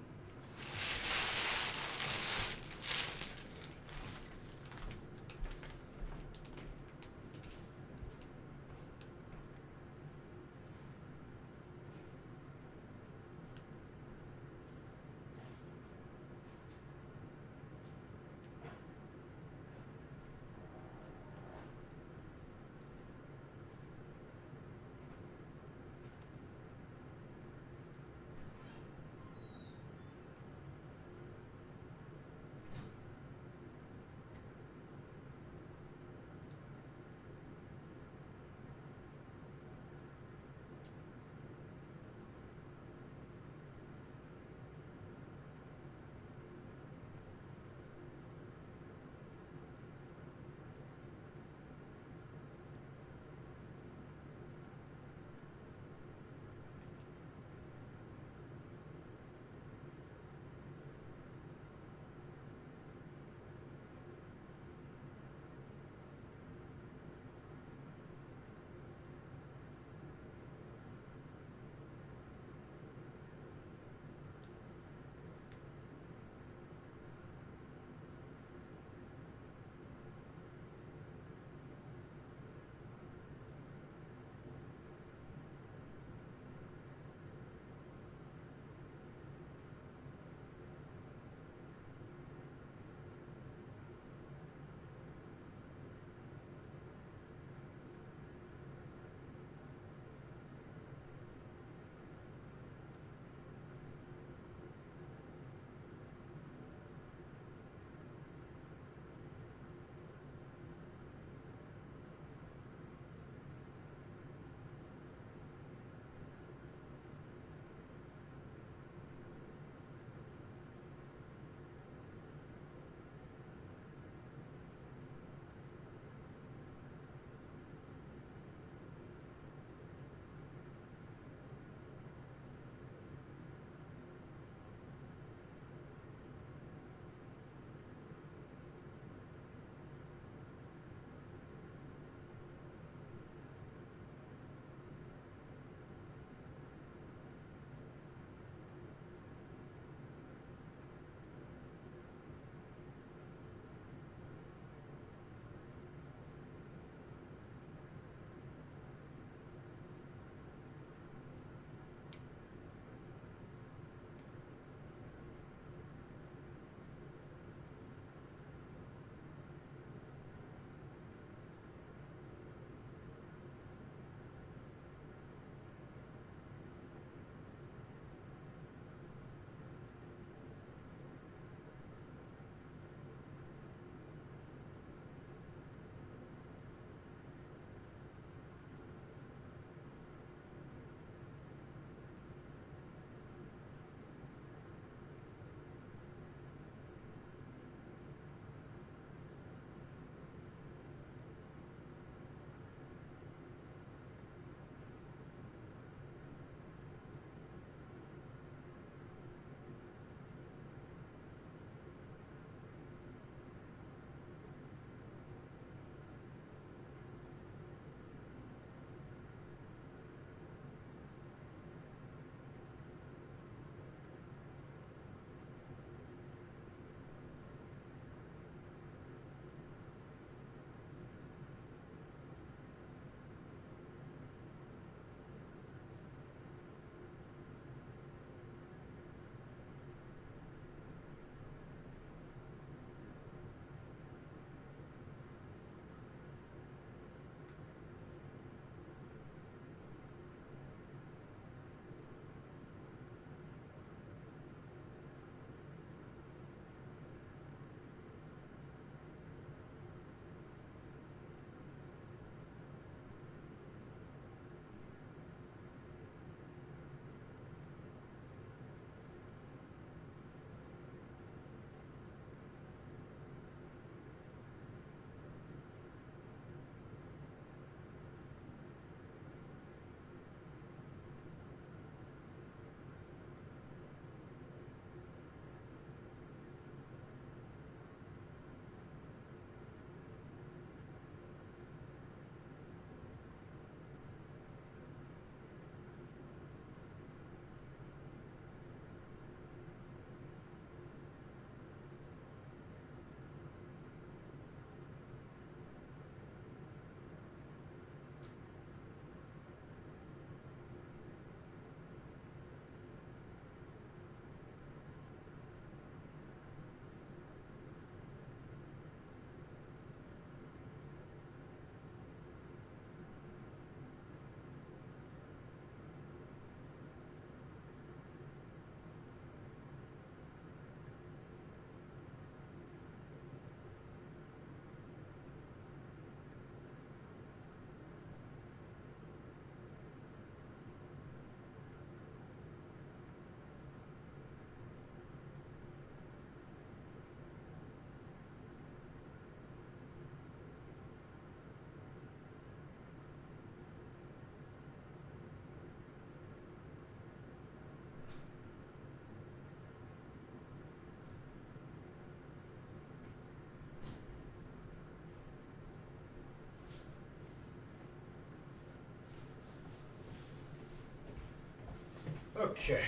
Speaker 1: Okay.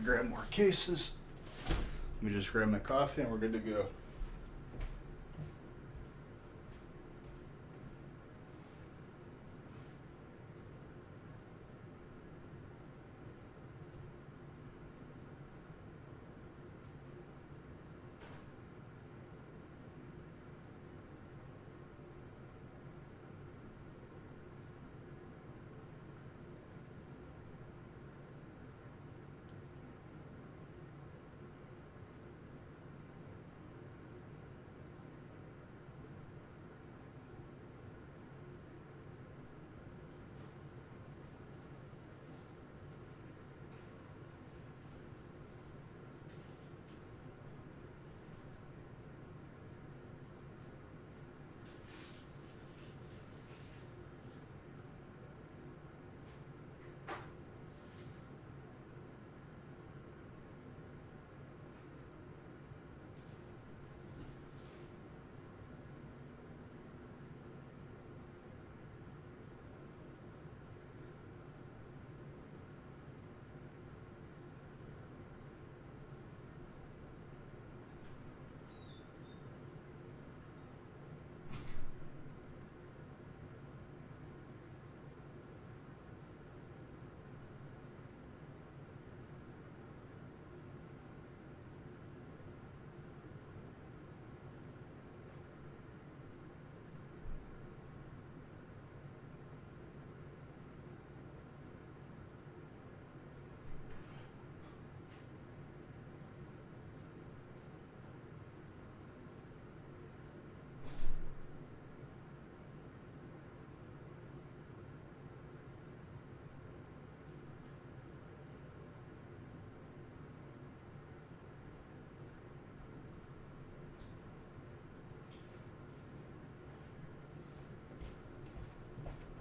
Speaker 1: Grab more cases. Let me just grab my coffee and we're good to go.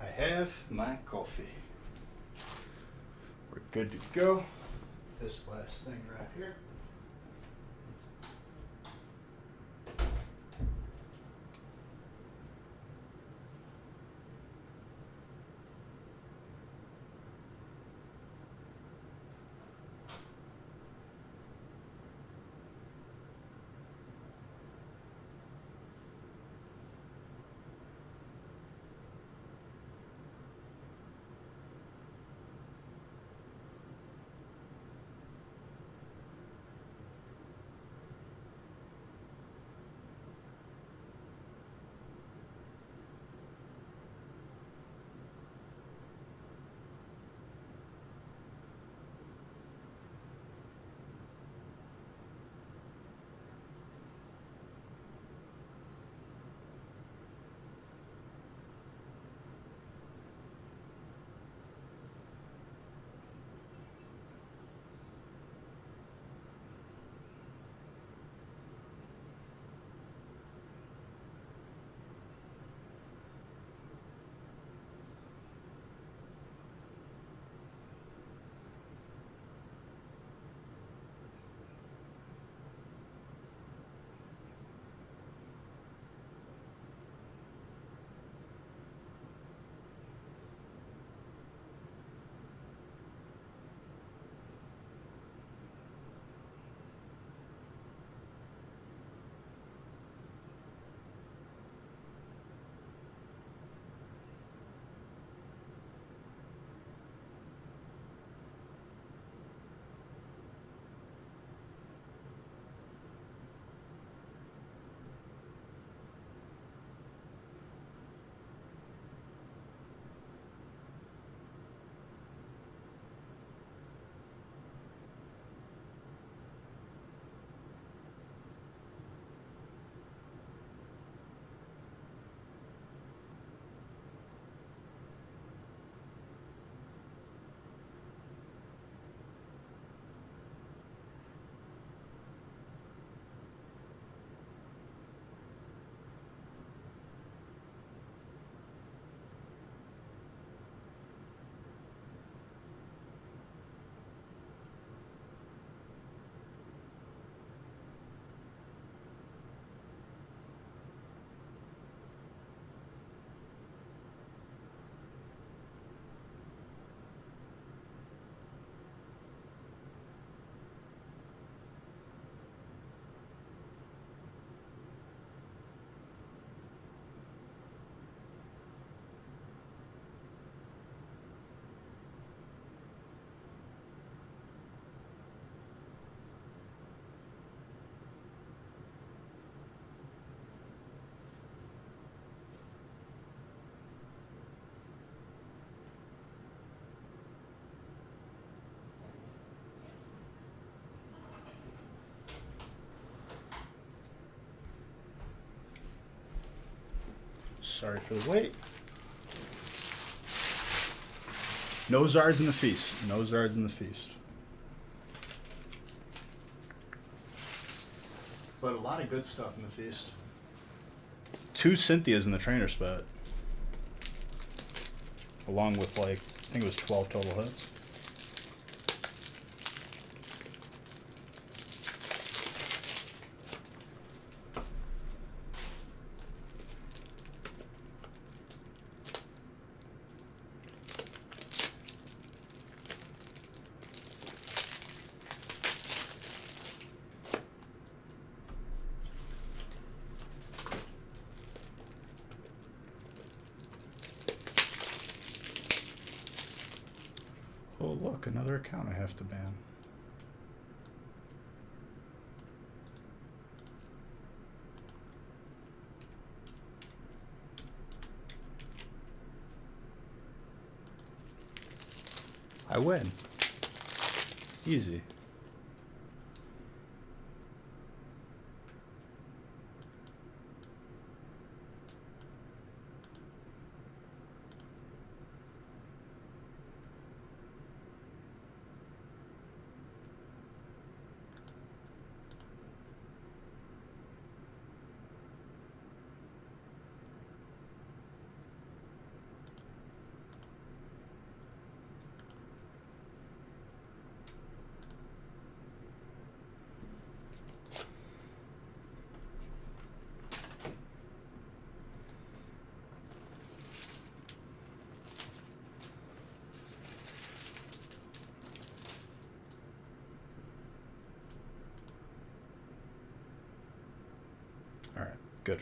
Speaker 1: I have my coffee. We're good to go. This last thing right here. Sorry for the wait. No Zards in the feast. No Zards in the feast. But a lot of good stuff in the feast. 2 Cynthias in the trainer spot. Along with, like, I think it was 12 total hits. Oh, look, another account I have to ban. I win. Easy. All right, good.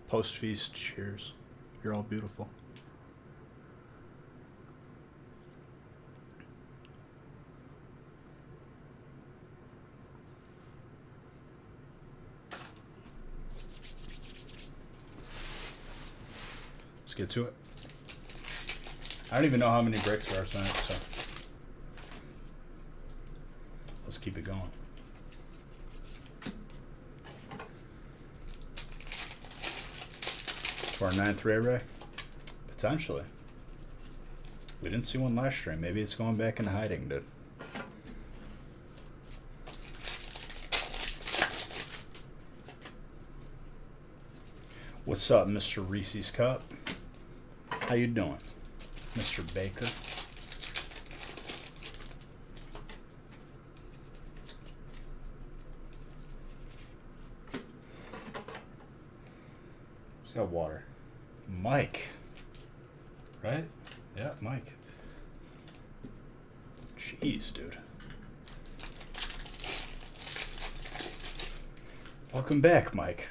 Speaker 1: Post feast, cheers. You're all beautiful. Let's get to it. I don't even know how many breaks there are tonight, so let's keep it going. For our 9th Ray Ray? Potentially. We didn't see one last stream. Maybe it's going back into hiding, dude. What's up, Mr. Reese's Cup? How you doing, Mr. Baker? Who's got water? Mike. Right? Yeah, Mike. Jeez, dude. Welcome back, Mike.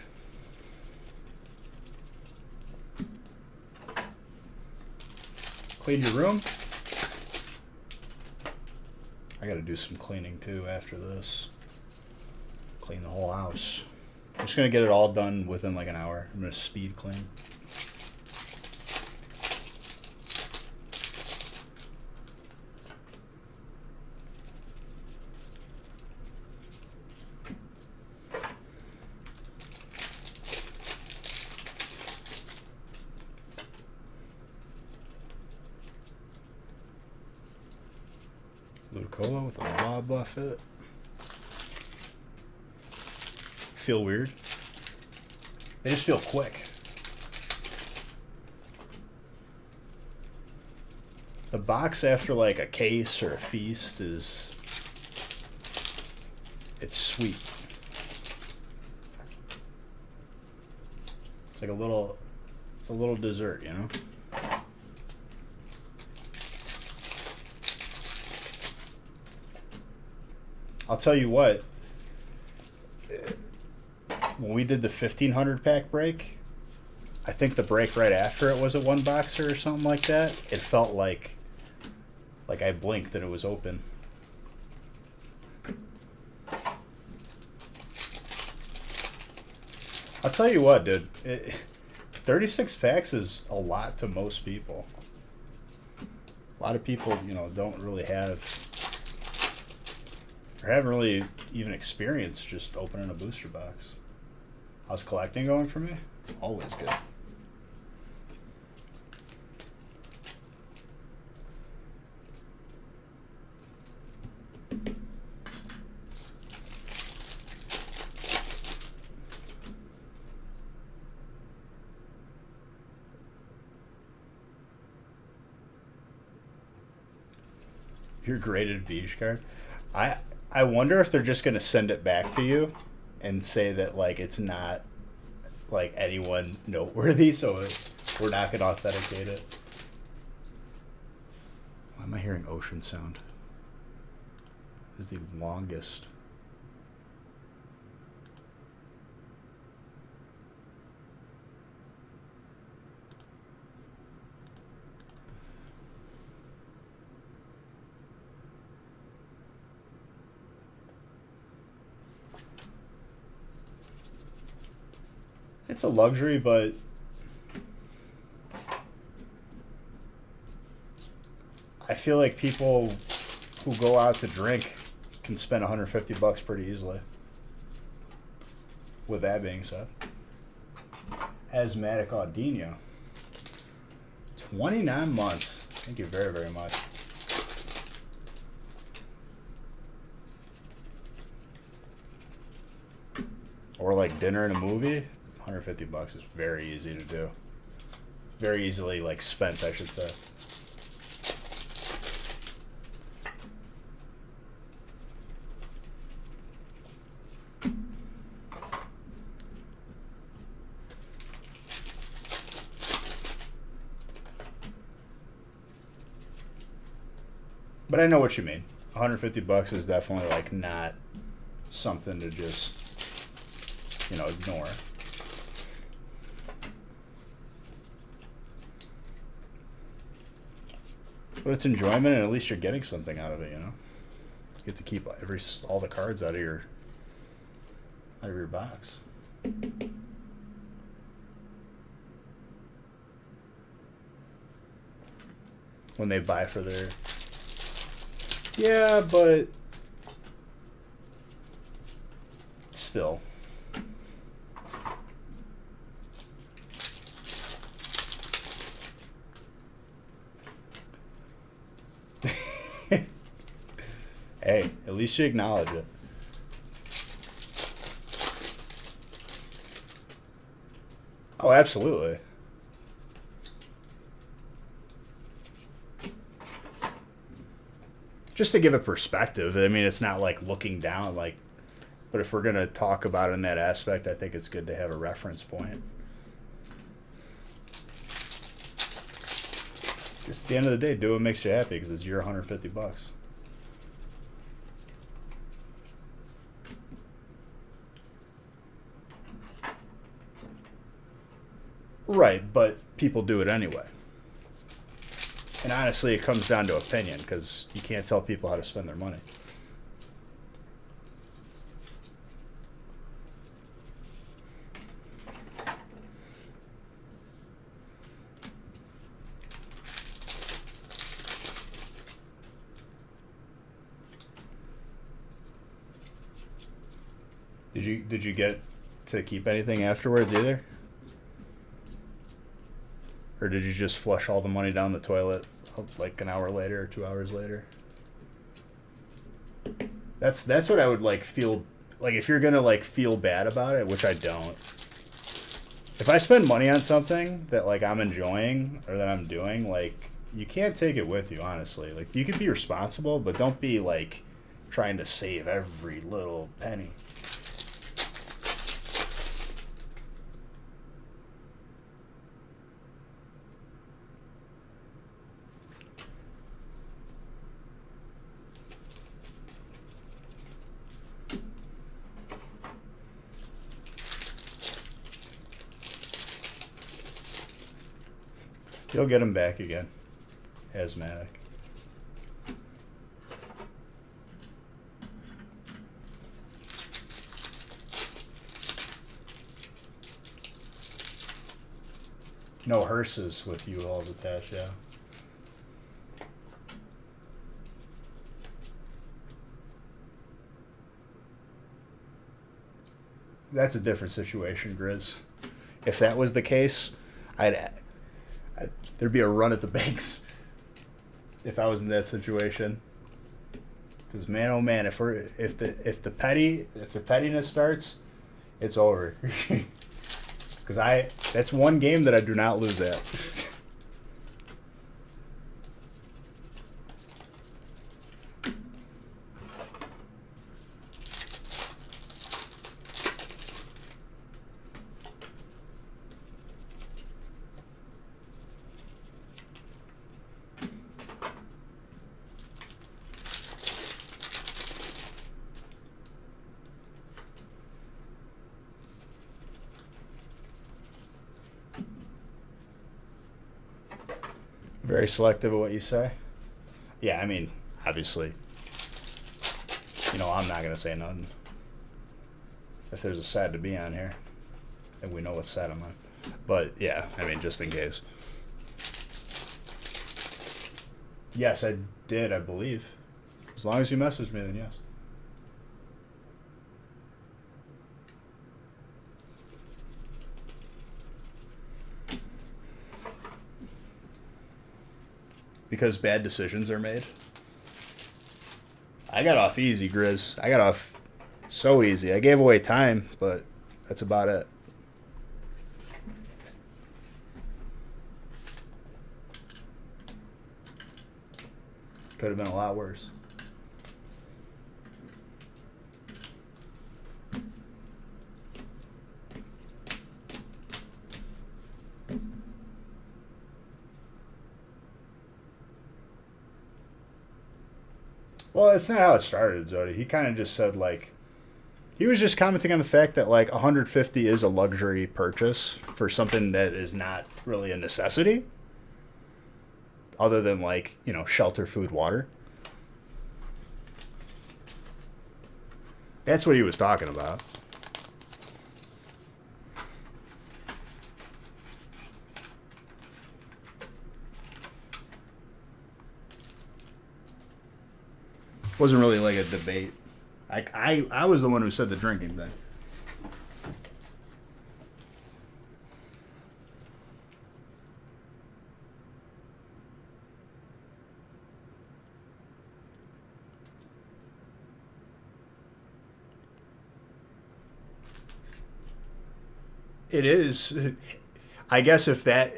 Speaker 1: Clean your room? I gotta do some cleaning too after this. Clean the whole house. I'm just gonna get it all done within like an hour. I'm gonna speed clean. Ludicolo with a Bob Buffett. Feel weird. They just feel quick. The box after like a case or a feast is, it's sweet. It's like it's a little dessert, you know? I'll tell you what, when we did the 1500 pack break, I think the break right after it was a one boxer or something like that. It felt like I blinked and it was open. I'll tell you what, dude, 36 packs is a lot to most people. A lot of people, you know, don't really have I haven't really even experienced just opening a booster box. How's collecting going for me? Always good. Your graded beach card. I wonder if they're just gonna send it back to you and say that like it's not like anyone noteworthy, so we're not gonna authenticate it. Why am I hearing ocean sound? This is the longest. It's a luxury, but I feel like people who go out to drink can spend $150 pretty easily. With that being said, Asthmatic Audinho, 29 months. Thank you very, very much. Or like dinner and a movie. $150 is very easy to do. Very easily like spent, I should say. But I know what you mean. $150 is definitely like not something to just, ignore. But it's enjoyment, and at least you're getting something out of it, You get to keep all the cards out of your box. When they buy for their... Yeah, but still. Hey, at least you acknowledge it. Oh, absolutely. Just to give it perspective, I mean, it's not like looking down, but if we're going to talk about it in that aspect, I think it's good to have a reference point. Just at the end of the day, do what makes you happy because it's your $150. Right, but people do it anyway. And honestly, it comes down to opinion because you can't tell people how to spend their money. Did you get to keep anything afterwards either? Or did you just flush all the money down the toilet like an hour later or 2 hours later? That's what I would feel like if you're gonna feel bad about it, which I don't. If I spend money on something that I'm enjoying or that I'm doing, you can't take it with you, honestly. You can be responsible, but don't be trying to save every little penny. You'll get him back again. Asthmatic. No hearses with you all attached, yeah. that's a different situation, Grizz. If that was the case, there'd be a run at the banks if I was in that situation. Because man, oh man, if the pettiness starts, it's over. Because that's one game that I do not lose at. Very selective of what you say. Yeah, I mean, obviously, I'm not gonna say nothing. If there's a side to be on here, then we know what side I'm on. But yeah, I mean, just in case. Yes, I did, I believe. As long as you messaged me, then yes. Because bad decisions are made. I got off easy, Grizz. I got off so easy. I gave away time, but that's about it. Could have been a lot worse. Well, it's not how it started, Zodi. He kind of just said, like, he was just commenting on the fact that, like, 150 is a luxury purchase for something that is not really a necessity, other than, like, shelter, food, water. That's what he was talking about. Wasn't really like a debate. I was the one who said the drinking thing. It is. I guess if that,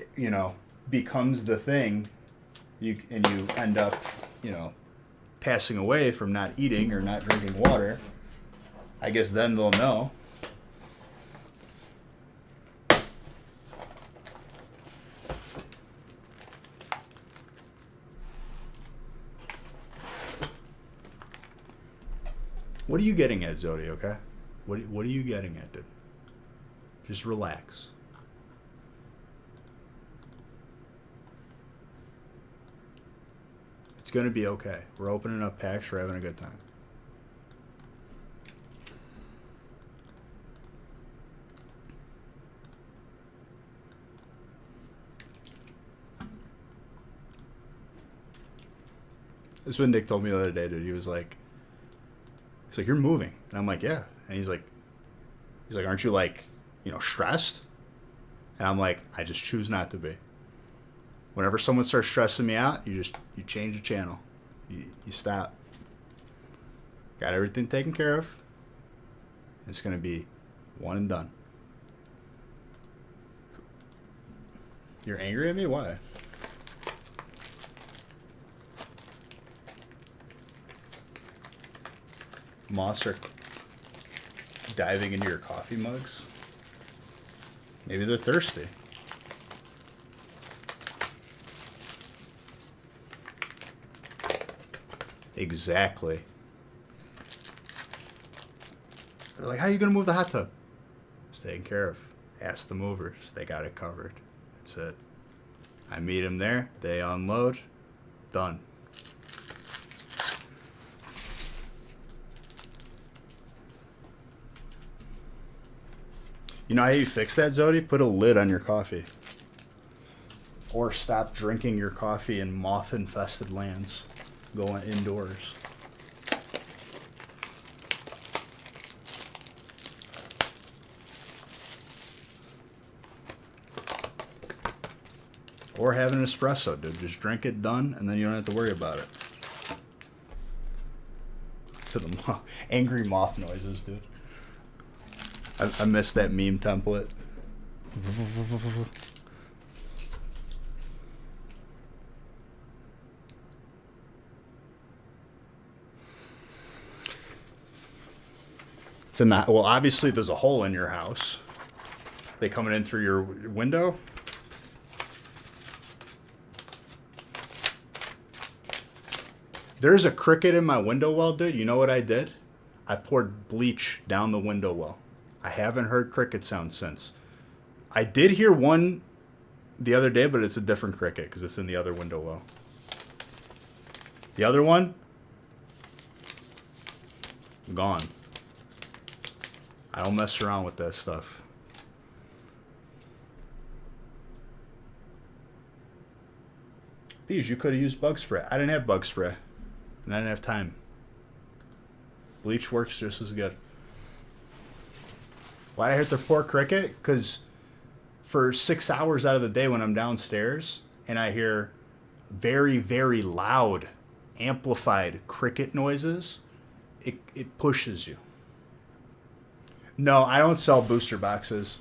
Speaker 1: becomes the thing, you end up, passing away from not eating or not drinking water, I guess then they'll know. What are you getting at, Zodi, okay? What are you getting at, dude? Just relax. It's going to be okay. We're opening up packs. We're having a good time. This is what Nick told me the other day, dude. He's like, you're moving. And I'm like, yeah. And he's like, aren't you like, stressed? And I'm like, I just choose not to be. Whenever someone starts stressing me out, you change the channel. You stop. Got everything taken care of. It's going to be one and done. You're angry at me? Why? Moss are diving into your coffee mugs. Maybe they're thirsty. Exactly. They're like, how are you going to move the hot tub? It's taken care of. Ask the movers. They got it covered. That's it. I meet them there. They unload. Done. You know how you fix that, Zodi? Put a lid on your coffee. Or stop drinking your coffee in moth-infested lands. Go indoors. Or have an espresso, dude. Just drink it, done, and then you don't have to worry about it. To the angry moth noises, dude. I missed that meme template. It's in that. Well, obviously, there's a hole in your house. They coming in through your window. There's a cricket in my window well, dude. You know what I did? I poured bleach down the window well. I haven't heard cricket sound since. I did hear one the other day, but it's a different cricket because it's in the other window well. The other one, gone. I don't mess around with that stuff. Bees, you could have used bug spray. I didn't have bug spray. And I didn't have time. Bleach works just as good. Why I hit the poor cricket? Because for 6 hours out of the day when I'm downstairs and I hear very, very loud, amplified cricket noises, it pushes you. No, I don't sell booster boxes.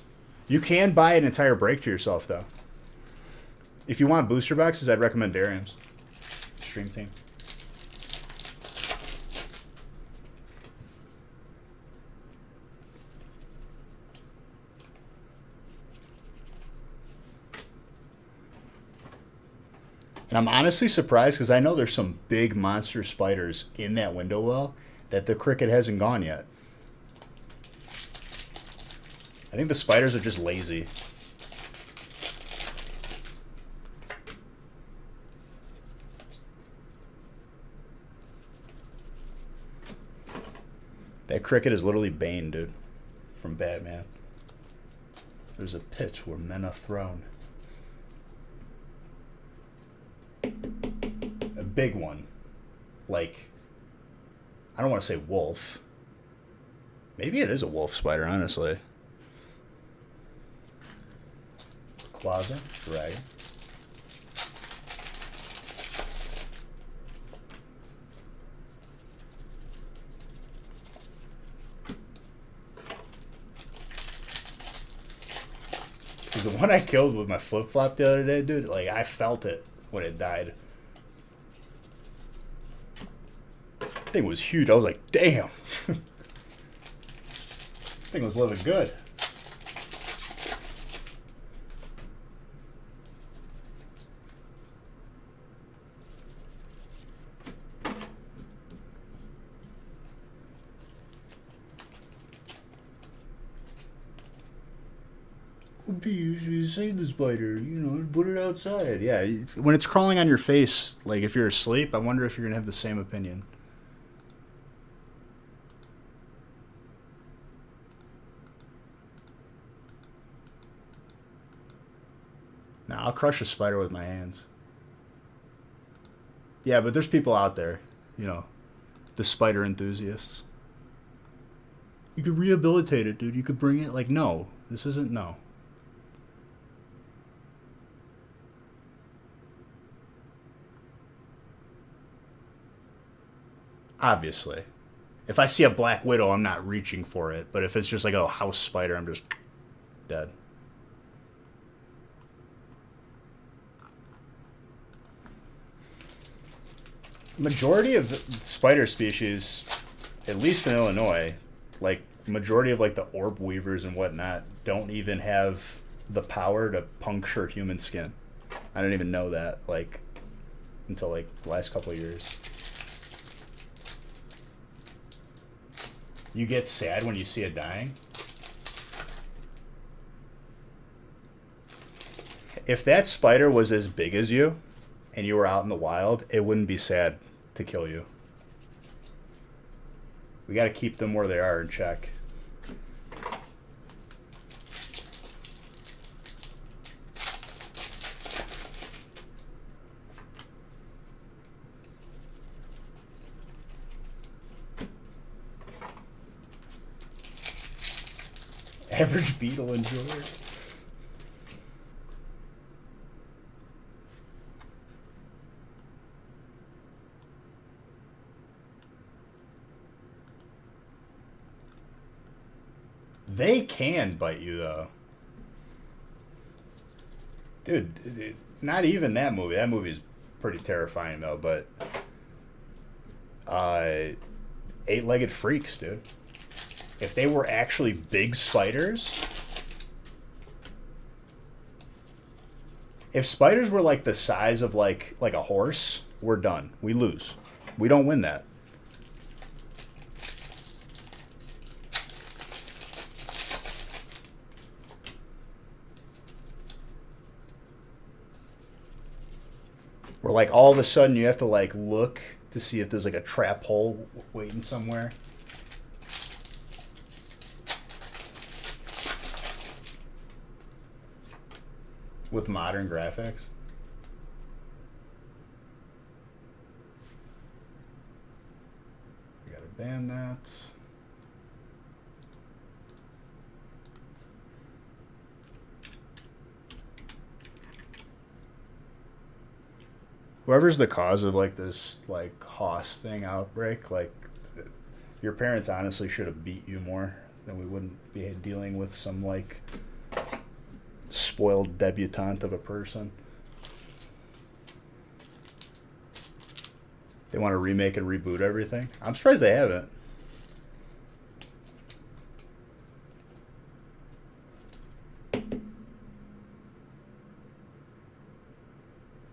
Speaker 1: You can buy an entire break to yourself, though. If you want booster boxes, I'd recommend Darium's Stream Team. And I'm honestly surprised because I know there's some big monster spiders in that window well that the cricket hasn't gone yet. I think the spiders are just lazy. That cricket is literally Bane, dude, from Batman. There's a pit where men are thrown. A big one. Like, I don't want to say wolf. Maybe it is a wolf spider, honestly. Quasar, dragon. Because the one I killed with my flip-flop the other day, dude, like, I felt it when it died. Thing was huge. I was like, damn. Thing was living good. You save the spider, you know, put it outside. Yeah, when it's crawling on your face, like if you're asleep, I wonder if you're going to have the same opinion. Nah, I'll crush a spider with my hands. Yeah, but there's people out there, you know, the spider enthusiasts. You could rehabilitate it, dude. You could bring it. Like, no, this isn't, no. Obviously. If I see a black widow, I'm not reaching for it. But if it's just like a house spider, I'm just dead. Majority of spider species, at least in Illinois, like majority of like the orb weavers and whatnot, don't even have the power to puncture human skin. I didn't even know that, like, until like the last couple of years. You get sad when you see it dying? If that spider was as big as you and you were out in the wild, it wouldn't be sad to kill you. We got to keep them where they are in check. Average beetle enjoyer. They can bite you though, dude. Not even that movie. That movie is pretty terrifying though. But uh, eight-legged freaks, dude. If they were actually big spiders, if spiders were like the size of like a horse, we're done. We lose. We don't win that. Where like all of a sudden you have to like look to see if there's like a trap hole waiting somewhere. With modern graphics. We gotta ban that. Whoever's the cause of like this like Hoss thing outbreak, like your parents honestly should have beat you more. Then we wouldn't be dealing with some like spoiled debutante of a person. They want to remake and reboot everything. I'm surprised they haven't.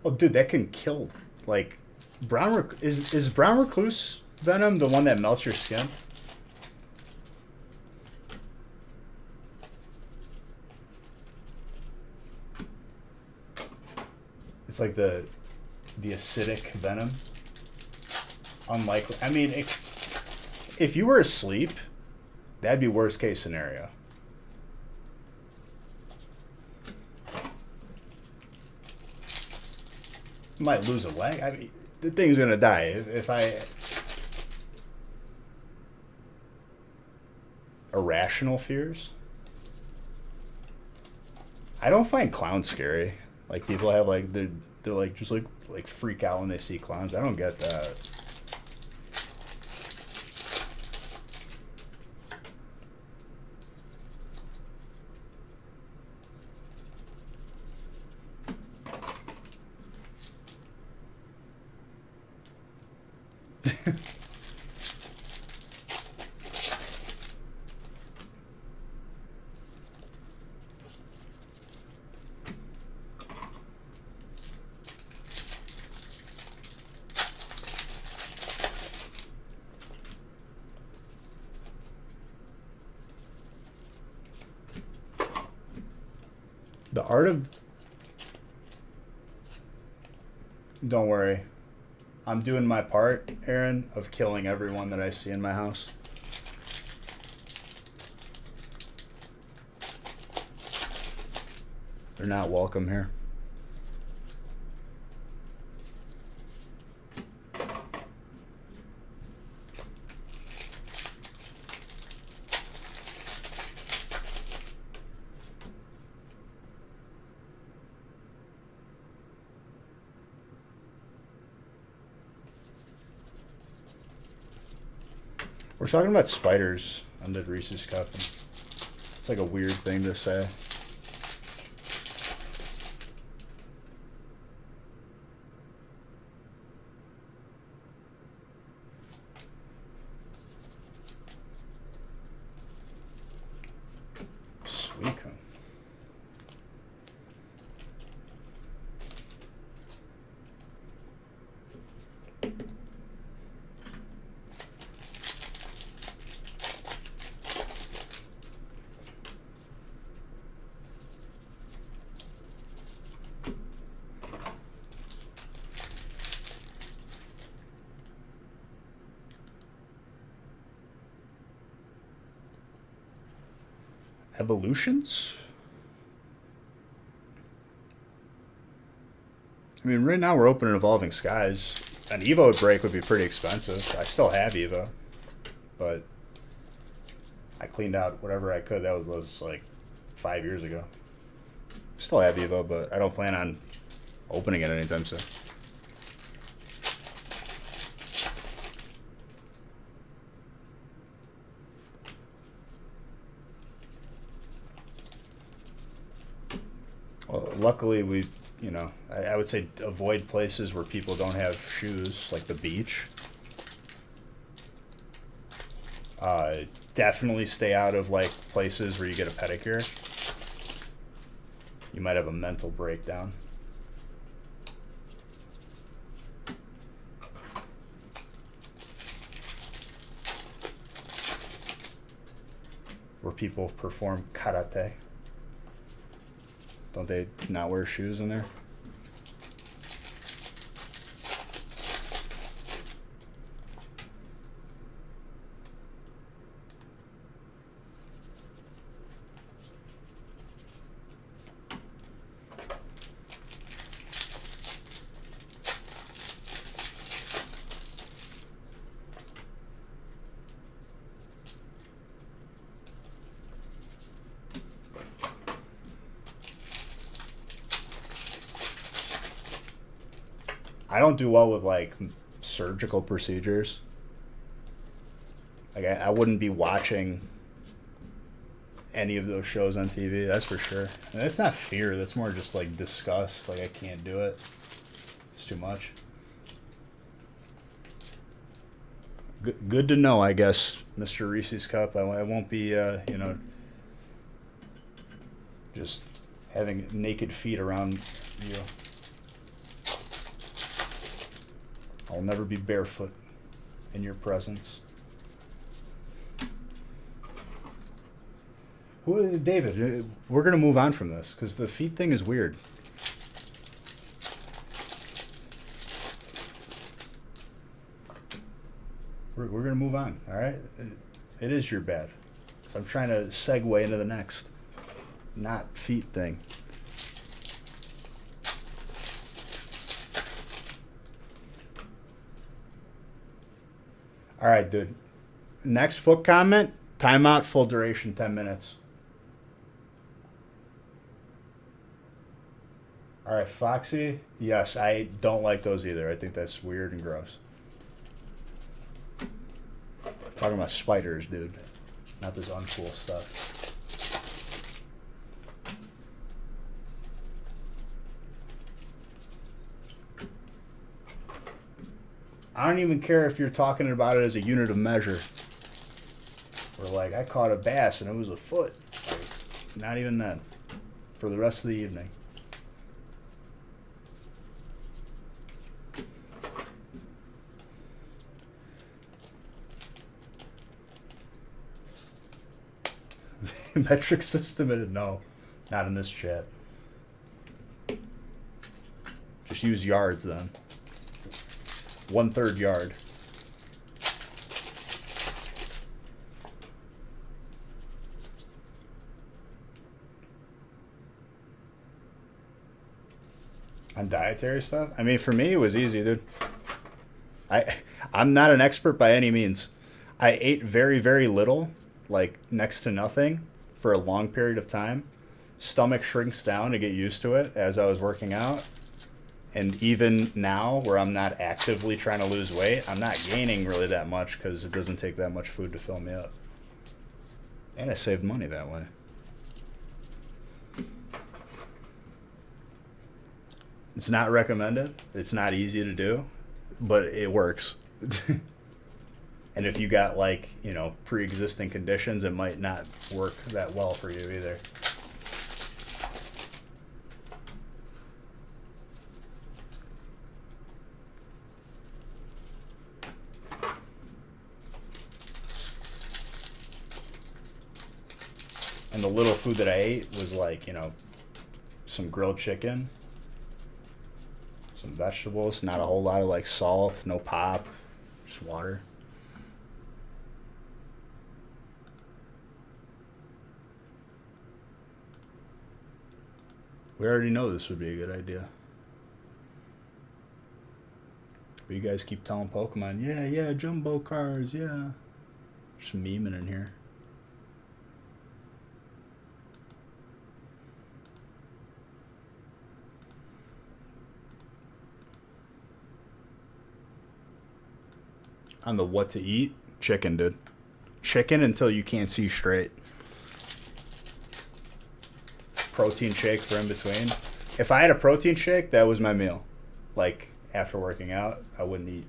Speaker 1: Oh, dude, that can kill. Like, is brown recluse venom the one that melts your skin? It's like the acidic venom. Unlikely. I mean, if you were asleep, that'd be worst case scenario. Might lose a leg. I mean, the thing's gonna die if I. Irrational fears. I don't find clowns scary. Like people have like they're like just like freak out when they see clowns. I don't get that. The art of... Don't worry. I'm doing my part, Aaron, of killing everyone that I see in my house. They're not welcome here. We're talking about spiders on the Reese's Cup. It's like a weird thing to say. Suicune. Evolutions? I mean, right now we're opening Evolving Skies. An Evo break would be pretty expensive. I still have Evo, but I cleaned out whatever I could. That was like 5 years ago. Still have Evo, but I don't plan on opening it anytime soon. luckily, I would say avoid places where people don't have shoes, like the beach. Definitely stay out of like places where you get a pedicure. You might have a mental breakdown. Where people perform karate. Don't they not wear shoes in there? I don't do well with like surgical procedures. Like I wouldn't be watching any of those shows on TV. That's for sure. And that's not fear. That's more just like disgust. Like I can't do it. It's too much. Good to know, I guess, Mr. Reese's Cup. I won't be, just having naked feet around you. I'll never be barefoot in your presence. David, we're going to move on from this because the feet thing is weird. We're going to move on, all right? It is your bad. So I'm trying to segue into the next not feet thing. All right, dude. Next foot comment, timeout, full duration, 10 minutes. All right, Foxy. Yes, I don't like those either. I think that's weird and gross. Talking about spiders, dude. Not this uncool stuff. I don't even care if you're talking about it as a unit of measure. Or like, I caught a bass and it was a foot. Like, not even then. For the rest of the evening. Metric system? No, not in this chat. Just use yards then. 1/3 yard. On dietary stuff? I mean, for me, it was easy, dude. I'm not an expert by any means. I ate very, very little, like next to nothing, for a long period of time. Stomach shrinks down to get used to it as I was working out. And even now, where I'm not actively trying to lose weight, I'm not gaining really that much because it doesn't take that much food to fill me up. And I saved money that way. It's not recommended. It's not easy to do, but it works. And if you got like, pre-existing conditions, it might not work that well for you either. And the little food that I ate was like, some grilled chicken, some vegetables, not a whole lot of like salt, no pop, just water. We already know this would be a good idea. But you guys keep telling Pokemon, yeah, jumbo cars, yeah. Just memeing in here. On the what to eat, chicken, dude. Chicken until you can't see straight. Protein shake for in between. If I had a protein shake, that was my meal. Like after working out, I wouldn't eat.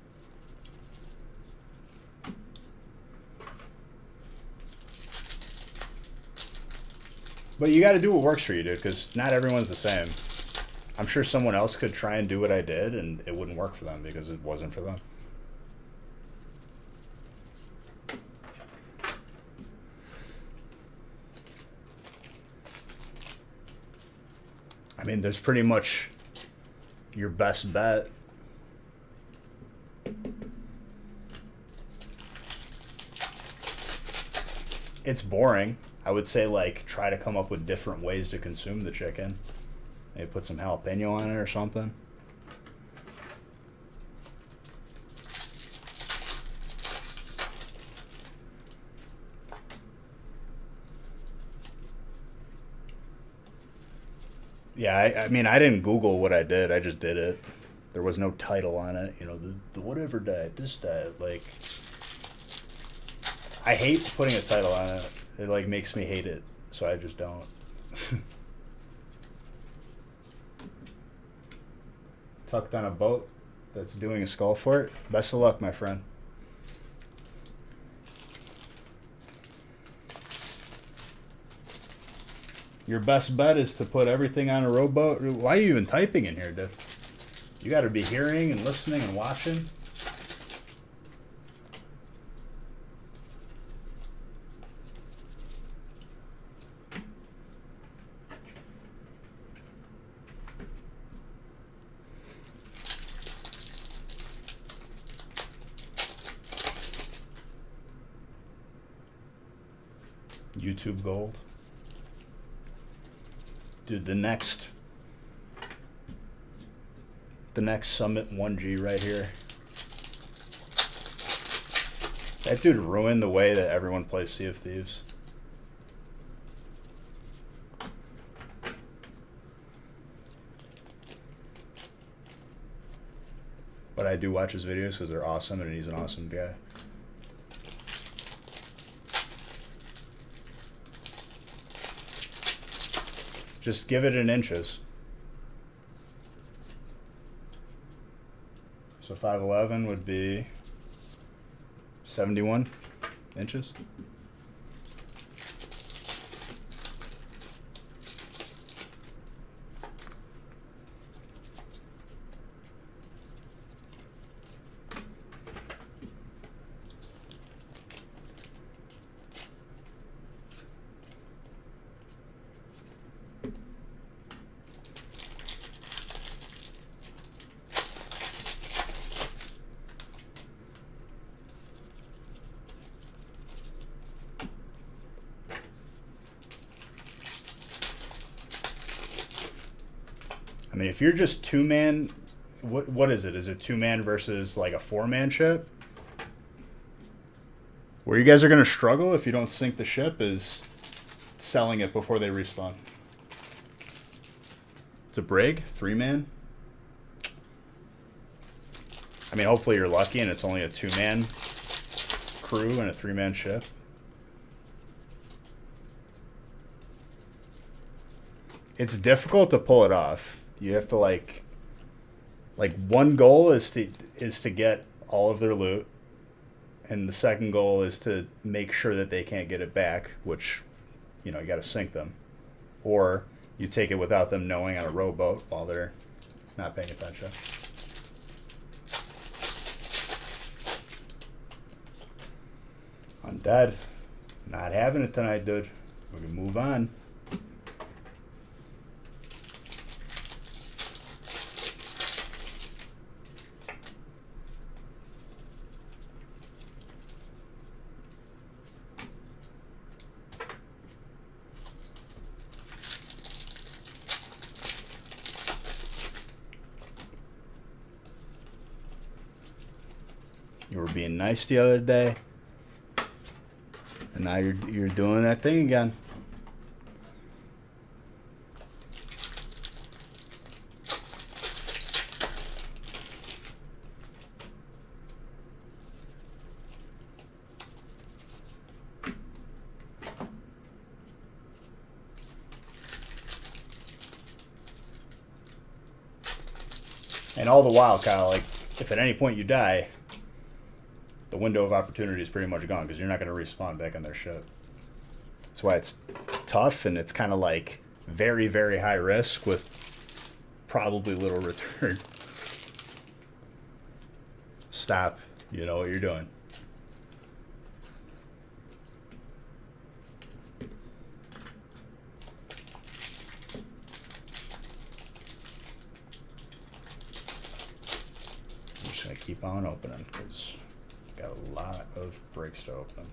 Speaker 1: But you got to do what works for you, dude, because not everyone's the same. I'm sure someone else could try and do what I did, and it wouldn't work for them because it wasn't for them. I mean, there's pretty much your best bet. It's boring. I would say, like, try to come up with different ways to consume the chicken. Maybe put some jalapeno on it or something. Yeah, I mean, I didn't Google what I did. I just did it. There was no title on it. You know, the whatever diet, this diet. Like, I hate putting a title on it. It, like, makes me hate it. So I just don't. Tucked on a boat that's doing a skull fort. Best of luck, my friend. Your best bet is to put everything on a rowboat. Why are you even typing in here, dude? You got to be hearing and listening and watching. YouTube Gold. Dude, the next Summit 1G right here. That dude ruined the way that everyone plays Sea of Thieves. But I do watch his videos because they're awesome and he's an awesome guy. Just give it in inches. So 5'11" would be 71 inches. I mean, if you're just two-man, what is it? Is it two-man versus like a four-man ship? Where you guys are going to struggle if you don't sink the ship is selling it before they respawn. It's a brig, three-man. I mean, hopefully you're lucky and it's only a two-man crew and a three-man ship. It's difficult to pull it off. You have to like one goal is to get all of their loot, and the second goal is to make sure that they can't get it back, which, you know, you got to sink them, or you take it without them knowing on a rowboat while they're not paying attention. Undead, not having it tonight, dude. We can move on. You were being nice the other day, and now you're doing that thing again. And all the while, Kyle, like, if at any point you die, the window of opportunity is pretty much gone because you're not going to respawn back on their ship. That's why it's tough, and it's kind of like very, very high risk with probably little return. Stop. You know what you're doing. I'm just going to keep on opening because I've got a lot of breaks to open.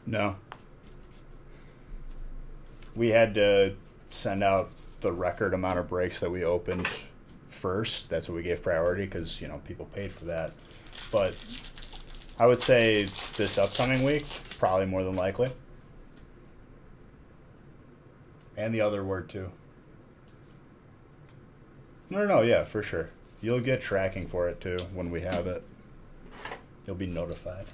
Speaker 1: No. We had to send out the record amount of breaks that we opened first. That's what we gave priority because, you know, people paid for that. But I would say this upcoming week, probably more than likely. And the other word, too. No, yeah, for sure. You'll get tracking for it, too, when we have it. You'll be notified.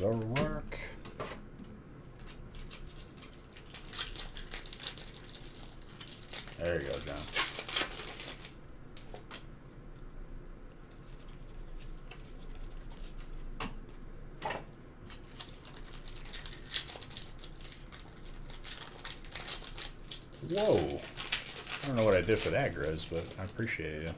Speaker 1: Zork. There you go, John. Whoa. I don't know what I did for that, Grizz, but I appreciate you.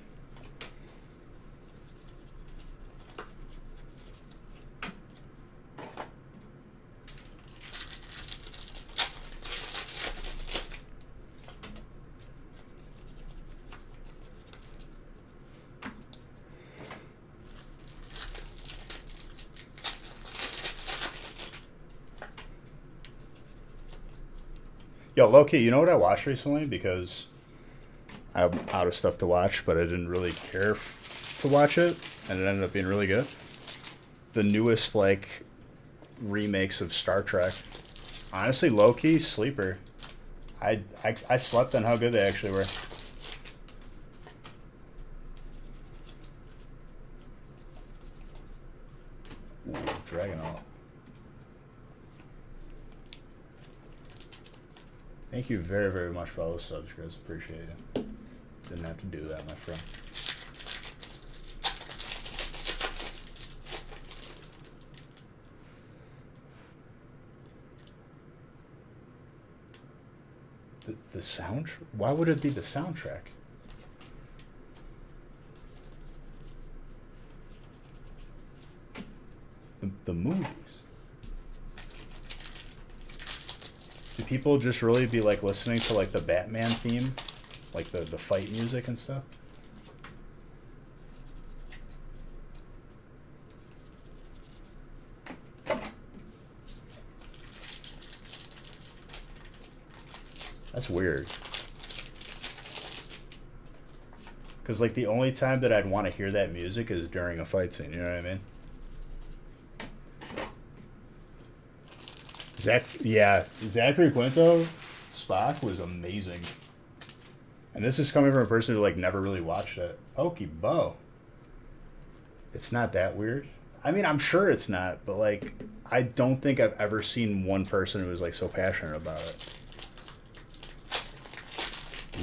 Speaker 1: Yo, low-key, you know what I watched recently? Because I'm out of stuff to watch, but I didn't really care to watch it, and it ended up being really good. The newest, like, remakes of Star Trek. Honestly, low-key, sleeper. I slept on how good they actually were. Ooh, Dragonaut. Thank you very, very much for all the subs, guys. Appreciate it. Didn't have to do that, my friend. The sound? Why would it be the soundtrack? The movies. Do people just really be like listening to like the Batman theme? Like the fight music and stuff? That's weird. Because like the only time that I'd want to hear that music is during a fight scene, you know what I mean? Zachary Quinto, Spock was amazing. And this is coming from a person who like never really watched it. Pokey Bo. It's not that weird. I mean, I'm sure it's not, but like, I don't think I've ever seen one person who was like so passionate about it.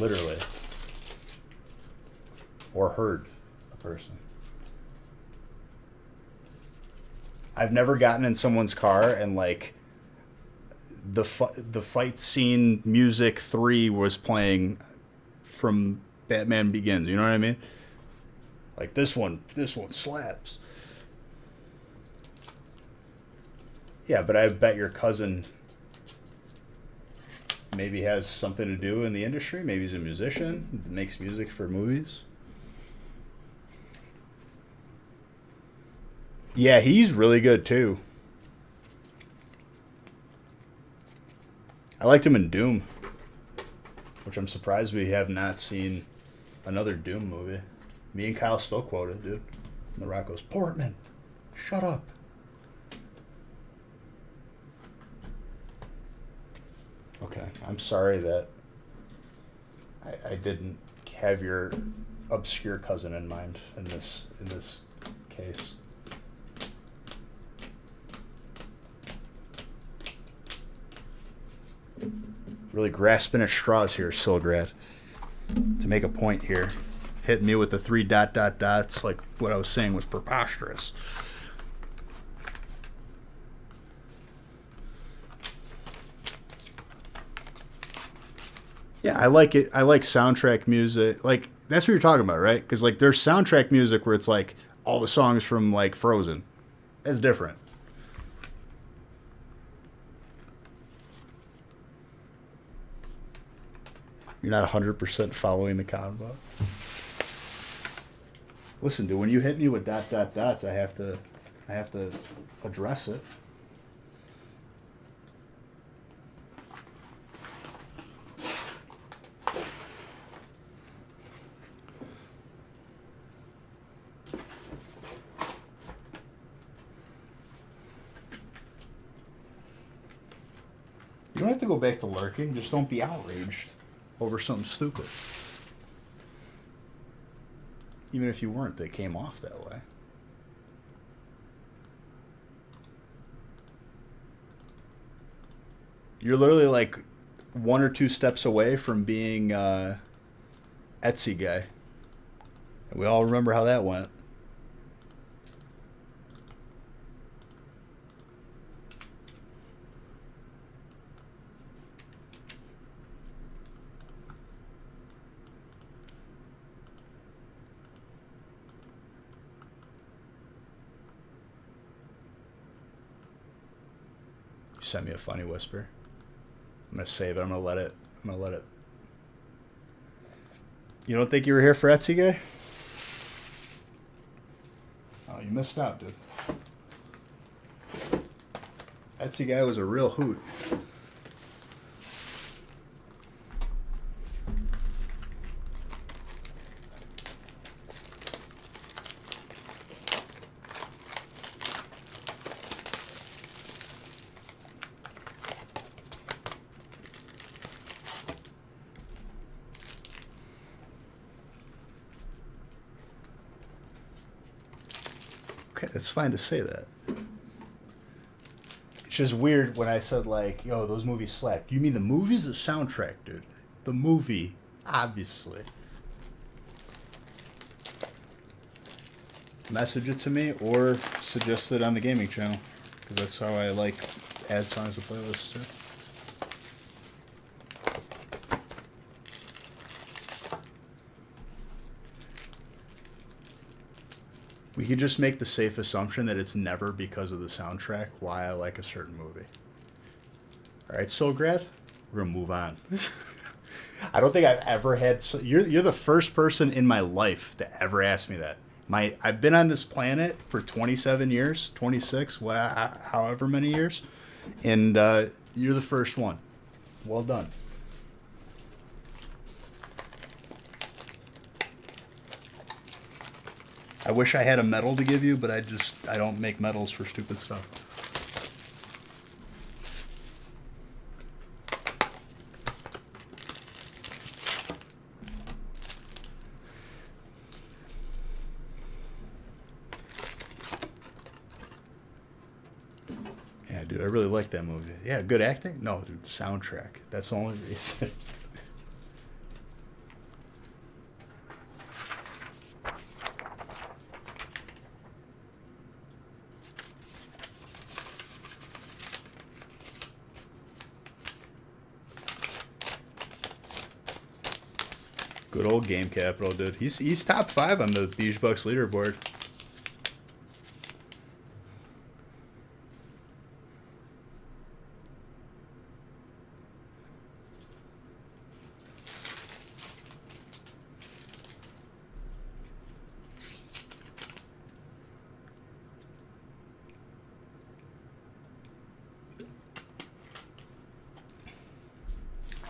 Speaker 1: Literally. Or heard a person. I've never gotten in someone's car and like the fight scene music 3 was playing from Batman Begins. You know what I mean? Like this one slaps. Yeah, but I bet your cousin maybe has something to do in the industry. Maybe he's a musician, makes music for movies. Yeah, he's really good too. I liked him in Doom, which I'm surprised we have not seen another Doom movie. Me and Kyle still quoted, dude. And The Rock goes, Portman, shut up. Okay, I'm sorry that I didn't have your obscure cousin in mind in this case. Really grasping at straws here, Silgrad, to make a point here. Hit me with the 3 ... like what I was saying was preposterous. Yeah, I like it. I like soundtrack music. Like, that's what you're talking about, right? Because, like, there's soundtrack music where it's, like, all the songs from, like, Frozen. That's different. You're not 100% following the convo. Listen, dude, when you hit me with ... I have to address it. You don't have to go back to lurking. Just don't be outraged over something stupid. Even if you weren't, they came off that way. You're literally like 1 or 2 steps away from being Etsy guy. And we all remember how that went. You sent me a funny whisper. I'm gonna save it. I'm gonna let it. You don't think you were here for Etsy guy? Oh, you missed out, dude. Etsy guy was a real hoot. Okay, it's fine to say that. It's just weird when I said, like, yo, those movies slapped. You mean the movie's the soundtrack, dude? The movie, obviously. Message it to me or suggest it on the gaming channel, because that's how I like add songs to playlists too. We could just make the safe assumption that it's never because of the soundtrack why I like a certain movie. All right, Silgrad, we're gonna move on. I don't think I've ever had. You're the first person in my life that ever asked me that. I've been on this planet for 27 years, 26, however many years, and you're the first one. Well done. I wish I had a medal to give you, but I don't make medals for stupid stuff. Yeah, dude, I really like that movie. Yeah, good acting? No, dude, soundtrack. That's the only reason. Good old Game Capital, dude. He's top 5 on the Beige Bucks leaderboard.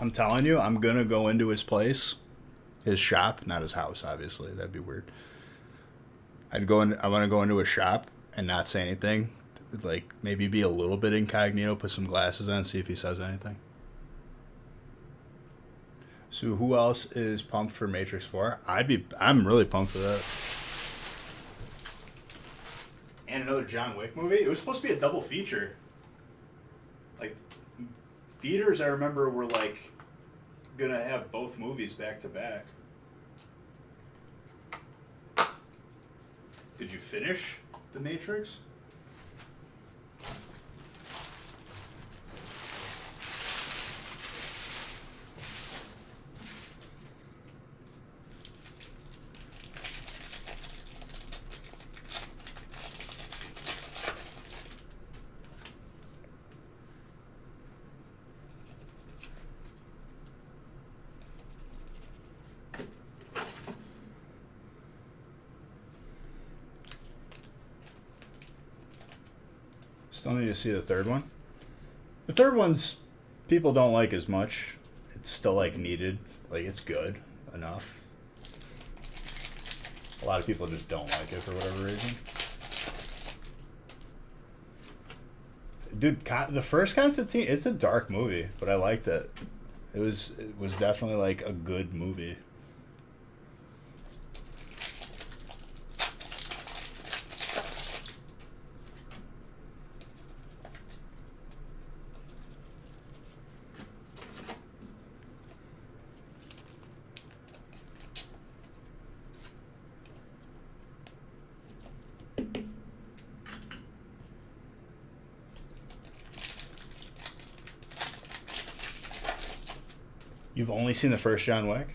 Speaker 1: I'm telling you, I'm gonna go into his place, his shop, not his house, obviously. That'd be weird. I want to go into a shop and not say anything. Like, maybe be a little bit incognito, put some glasses on, see if he says anything. So who else is pumped for Matrix 4? I'm really pumped for that. And another John Wick movie? It was supposed to be a double feature. Like, theaters, I remember, were like gonna have both movies back to back. Did you finish The Matrix? Still need to see the third one. The third one's people don't like as much. It's still like needed. Like, it's good enough. A lot of people just don't like it for whatever reason. Dude, the first Constantine, it's a dark movie, but I liked it. It was definitely like a good movie. You've only seen the first John Wick?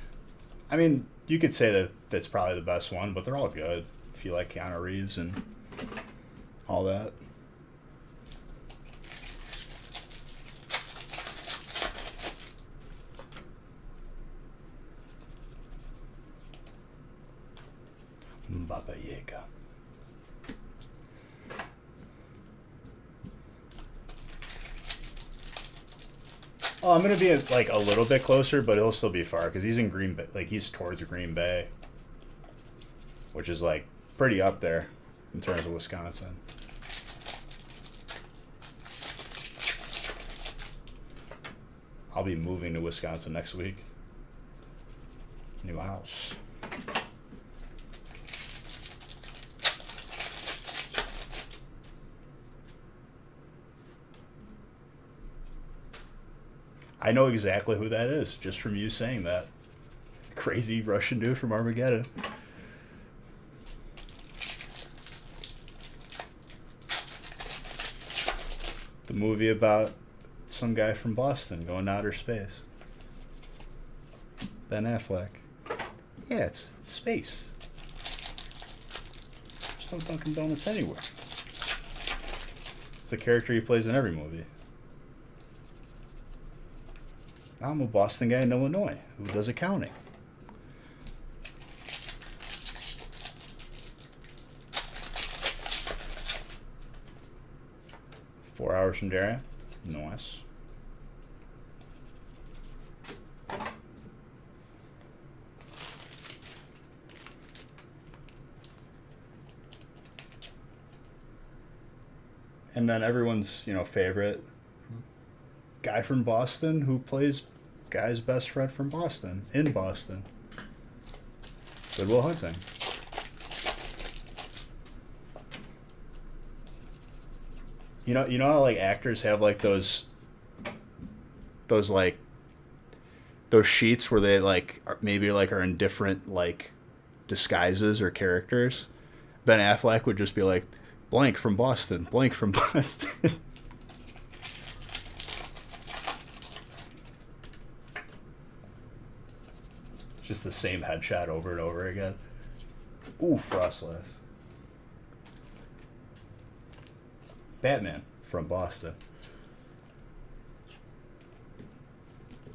Speaker 1: I mean, you could say that that's probably the best one, but they're all good if you like Keanu Reeves and all that. Baba Yaga. Oh, I'm gonna be like a little bit closer, but he'll still be far because he's in Green Bay. Like, he's towards Green Bay, which is like pretty up there in terms of Wisconsin. I'll be moving to Wisconsin next week. New house. I know exactly who that is just from you saying that. Crazy Russian dude from Armageddon. The movie about some guy from Boston going to outer space. Ben Affleck. Yeah, it's space. There's no Dunkin' Donuts anywhere. It's the character he plays in every movie. I'm a Boston guy in Illinois who does accounting. Four hours from Darien. Nice. And then everyone's, favorite guy from Boston who plays guy's best friend from Boston, in Boston. Good Will Hunting. You know how like actors have like those sheets where they like maybe like are in different like disguises or characters. Ben Affleck would just be like blank from Boston, blank from Boston. Just the same headshot over and over again. Ooh, Frostless. Batman from Boston.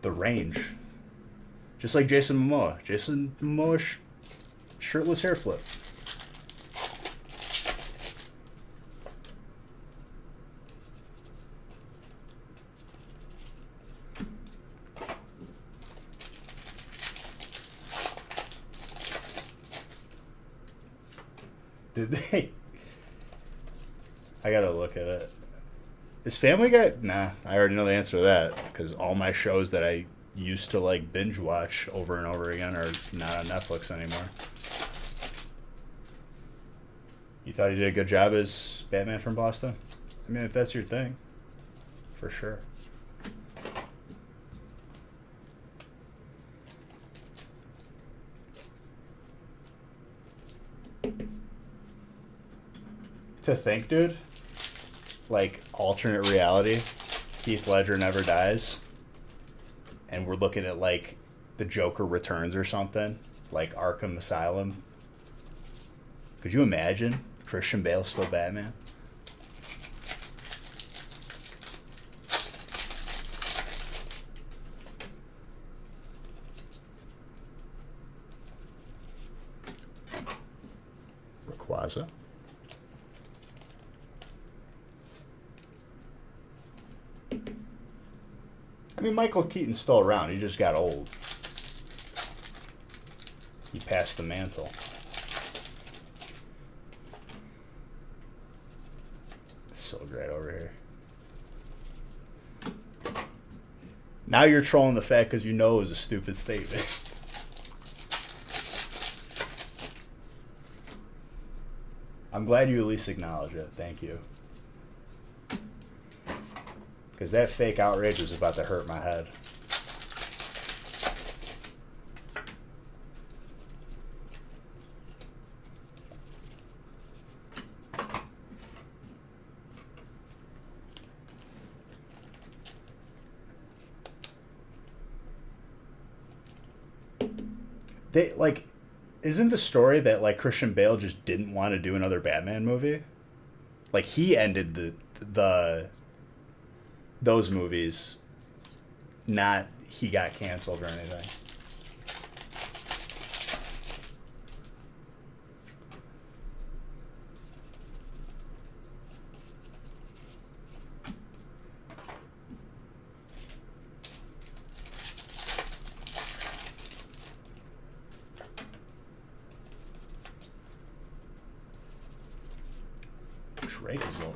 Speaker 1: The Range. Just like Jason Momoa. Jason Momoa shirtless hair flip. Did they? I gotta look at it. Is Family Guy? Nah, I already know the answer to that because all my shows that I used to like binge watch over and over again are not on Netflix anymore. You thought he did a good job as Batman from Boston? I mean, if that's your thing, for sure. To think, dude, like alternate reality, Heath Ledger never dies, and we're looking at like the Joker Returns or something, like Arkham Asylum. Could you imagine Christian Bale still Batman? Rayquaza. I mean, Michael Keaton's still around. He just got old. He passed the mantle. It's so great over here. Now you're trolling the fact because you know it was a stupid statement. I'm glad you at least acknowledge it. Thank you. Because that fake outrage was about to hurt my head. They, like, isn't the story that, like, Christian Bale just didn't want to do another Batman movie? Like, he ended those movies, not he got canceled or anything. Drake is old.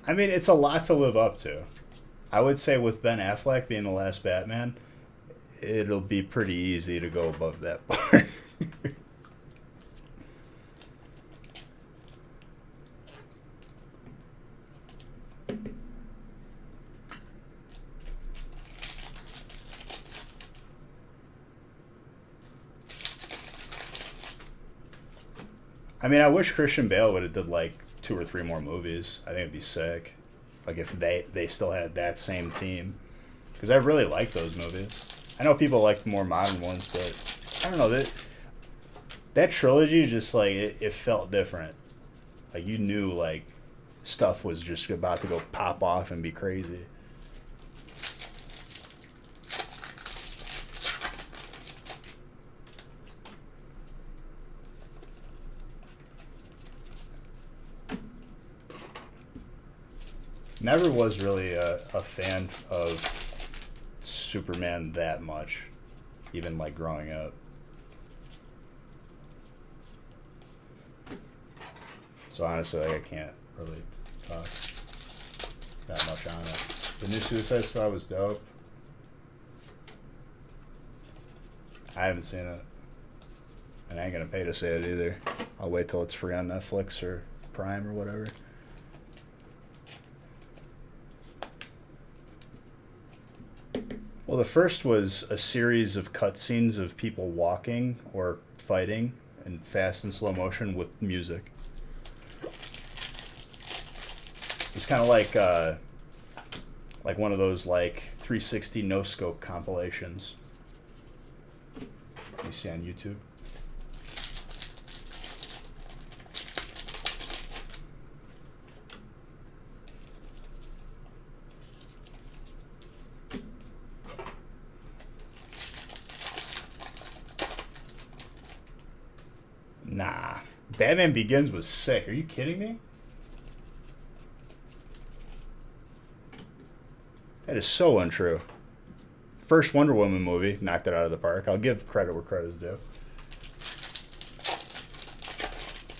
Speaker 1: I mean, it's a lot to live up to. I would say with Ben Affleck being the last Batman, it'll be pretty easy to go above that bar. I mean, I wish Christian Bale would have did like 2 or 3 more movies. I think it'd be sick. Like if they still had that same team, because I really like those movies. I know people like the more modern ones, but I don't know that trilogy just like it felt different. Like you knew like stuff was just about to go pop off and be crazy. Never was really a fan of Superman that much, even like growing up. So honestly, like, I can't really talk that much on it. The new Suicide Squad was dope. I haven't seen it, and I ain't gonna pay to see it either. I'll wait till it's free on Netflix or Prime or whatever. Well, the first was a series of cutscenes of people walking or fighting in fast and slow motion with music. It's kind of like one of those like 360 no scope compilations you see on YouTube. Nah. Batman Begins was sick. Are you kidding me? That is so untrue. First Wonder Woman movie knocked it out of the park. I'll give credit where credit is due.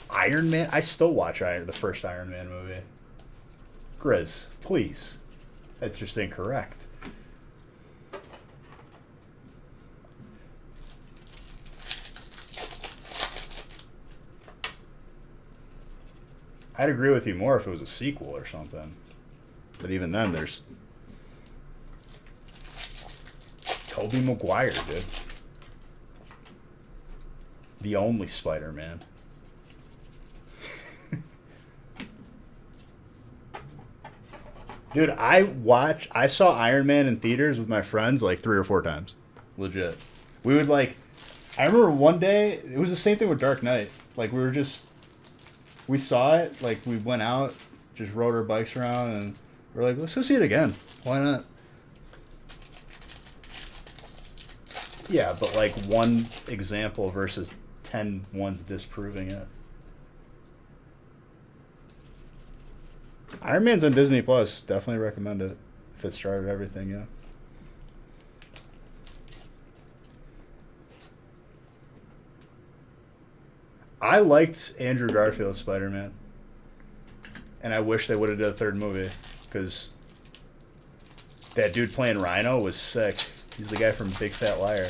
Speaker 1: Iron Man? I still watch the first Iron Man movie. Grizz, please. That's just incorrect. I'd agree with you more if it was a sequel or something. But even then, there's Tobey Maguire, dude. The only Spider-Man. Dude, I saw Iron Man in theaters with my friends like 3 or 4 times. Legit. We would like, I remember one day, it was the same thing with Dark Knight. Like we saw it, like we went out, just rode our bikes around and we're like, let's go see it again. Why not? Yeah, but like one example versus 10 ones disproving it. Iron Man's on Disney Plus. Definitely recommend it. If it started everything, yeah. I liked Andrew Garfield's Spider-Man. And I wish they would have did a third movie. Because that dude playing Rhino was sick. He's the guy from Big Fat Liar.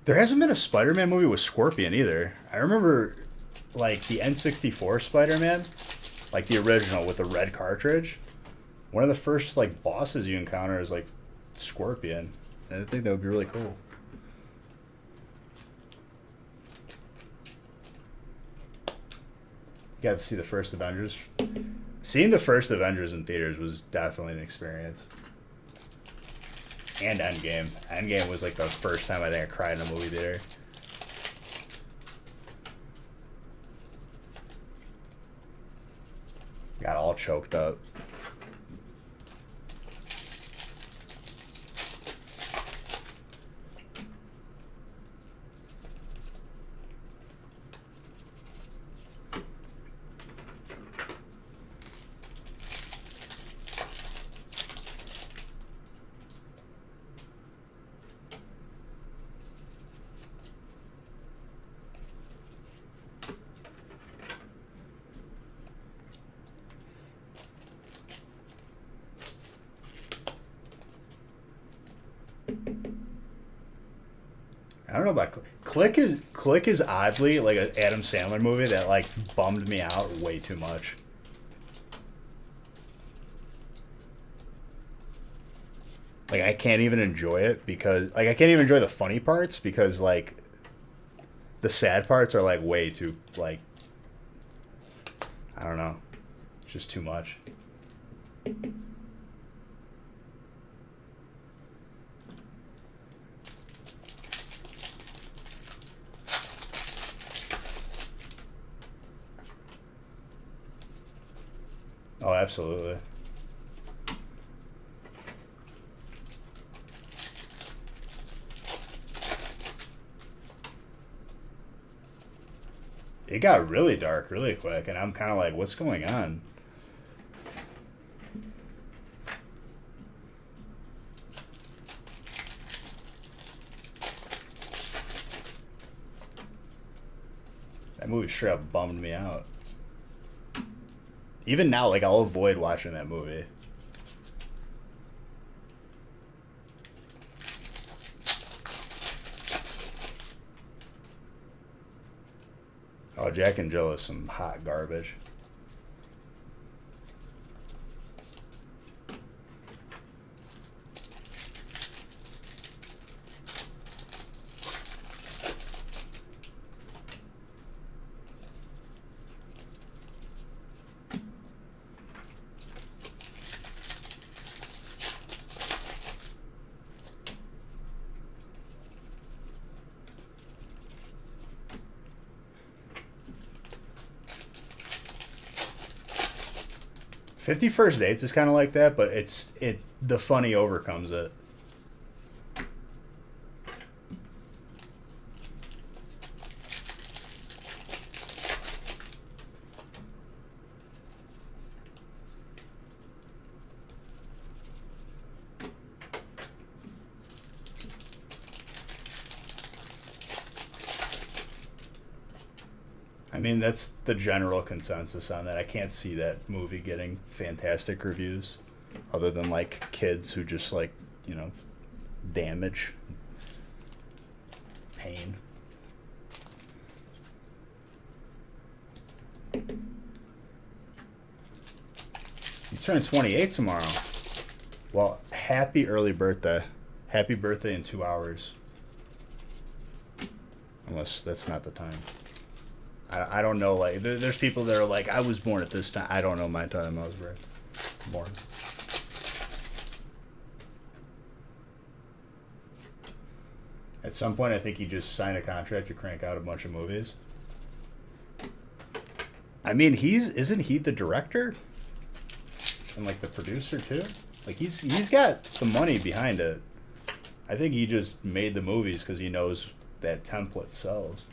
Speaker 1: There hasn't been a Spider-Man movie with Scorpion either. I remember, like, the N64 Spider-Man, like the original with the red cartridge. One of the first, like, bosses you encounter is, like, Scorpion. And I think that would be really cool. You got to see the first Avengers. Seeing the first Avengers in theaters was definitely an experience. And Endgame. Endgame was like the first time I think I cried in a movie theater. Got all choked up. I don't know about Click. Click is oddly like an Adam Sandler movie that like bummed me out way too much. Like I can't even enjoy it because like I can't even enjoy the funny parts because like the sad parts are like way too like I don't know. It's just too much. Oh, absolutely. It got really dark really quick, and I'm kind of like, what's going on? That movie straight up bummed me out. Even now, like, I'll avoid watching that movie. Oh, Jack and Jill is some hot garbage. 51st Dates is kind of like that, but the funny overcomes it. I mean, that's the general consensus on that. I can't see that movie getting fantastic reviews, other than like kids who just like, you know, damage, pain. You turn 28 tomorrow. Well, happy early birthday. Happy birthday in 2 hours. Unless that's not the time. I don't know. Like, there's people that are like, I was born at this time. I don't know my time I was born. At some point, I think he just signed a contract to crank out a bunch of movies. I mean, isn't he the director and like the producer too? Like he's got the money behind it. I think he just made the movies because he knows that template sells.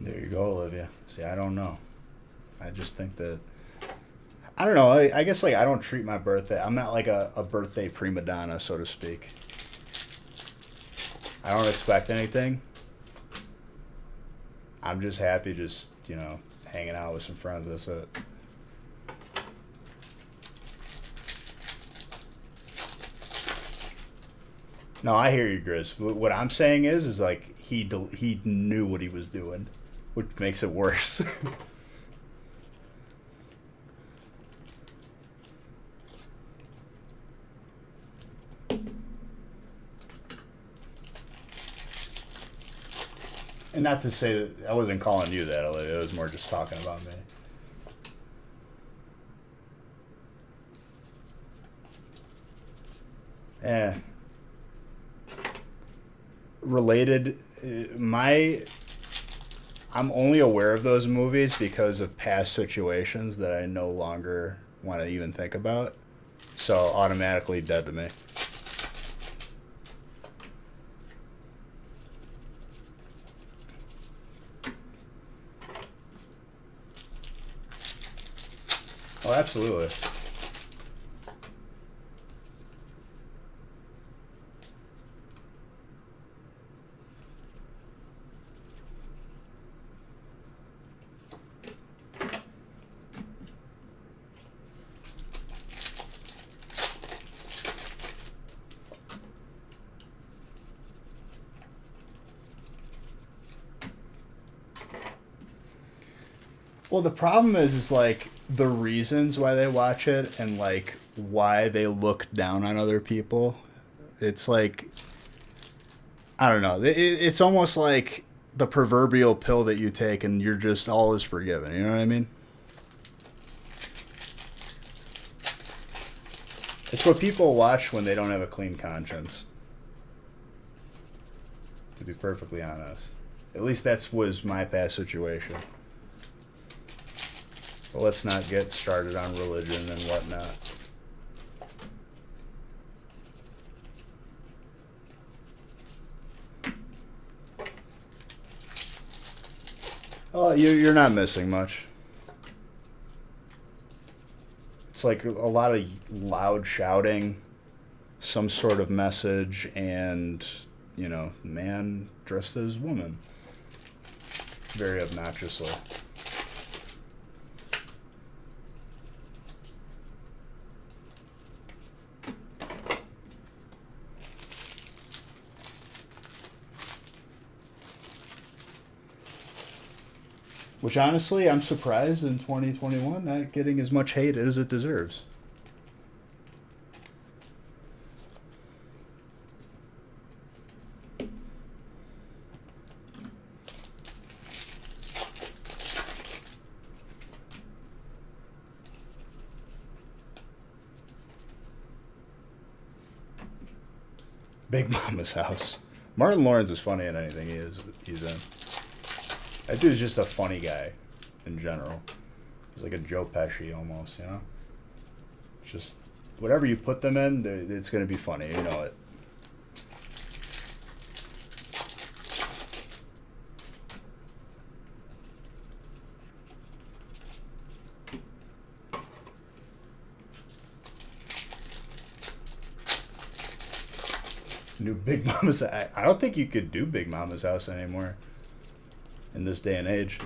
Speaker 1: There you go, Olivia. See, I don't know. I just think that I don't know. I guess like I don't treat my birthday. I'm not like a birthday prima donna, so to speak. I don't expect anything. I'm just happy, just hanging out with some friends. That's it. No, I hear you, Grizz. What I'm saying is like he knew what he was doing, which makes it worse. And not to say that I wasn't calling you that, Olivia. It was more just talking about me. Eh. Related, I'm only aware of those movies because of past situations that I no longer want to even think about. So automatically dead to me. Oh, absolutely. Well, the problem is like the reasons why they watch it and like why they look down on other people. It's like I don't know. It's almost like the proverbial pill that you take and you're just all is forgiven. You know what I mean? It's what people watch when they don't have a clean conscience. To be perfectly honest, at least that's was my past situation. But let's not get started on religion and whatnot. Oh, you're not missing much. It's like a lot of loud shouting, some sort of message, and, man dressed as woman. Very obnoxiously. Which honestly, I'm surprised in 2021 not getting as much hate as it deserves. Big Mama's House. Martin Lawrence is funny in anything he's in. That dude's just a funny guy in general. He's like a Joe Pesci almost, you know? It's just whatever you put them in, it's going to be funny, you know it. New Big Mama's. I don't think you could do Big Mama's House anymore in this day and age.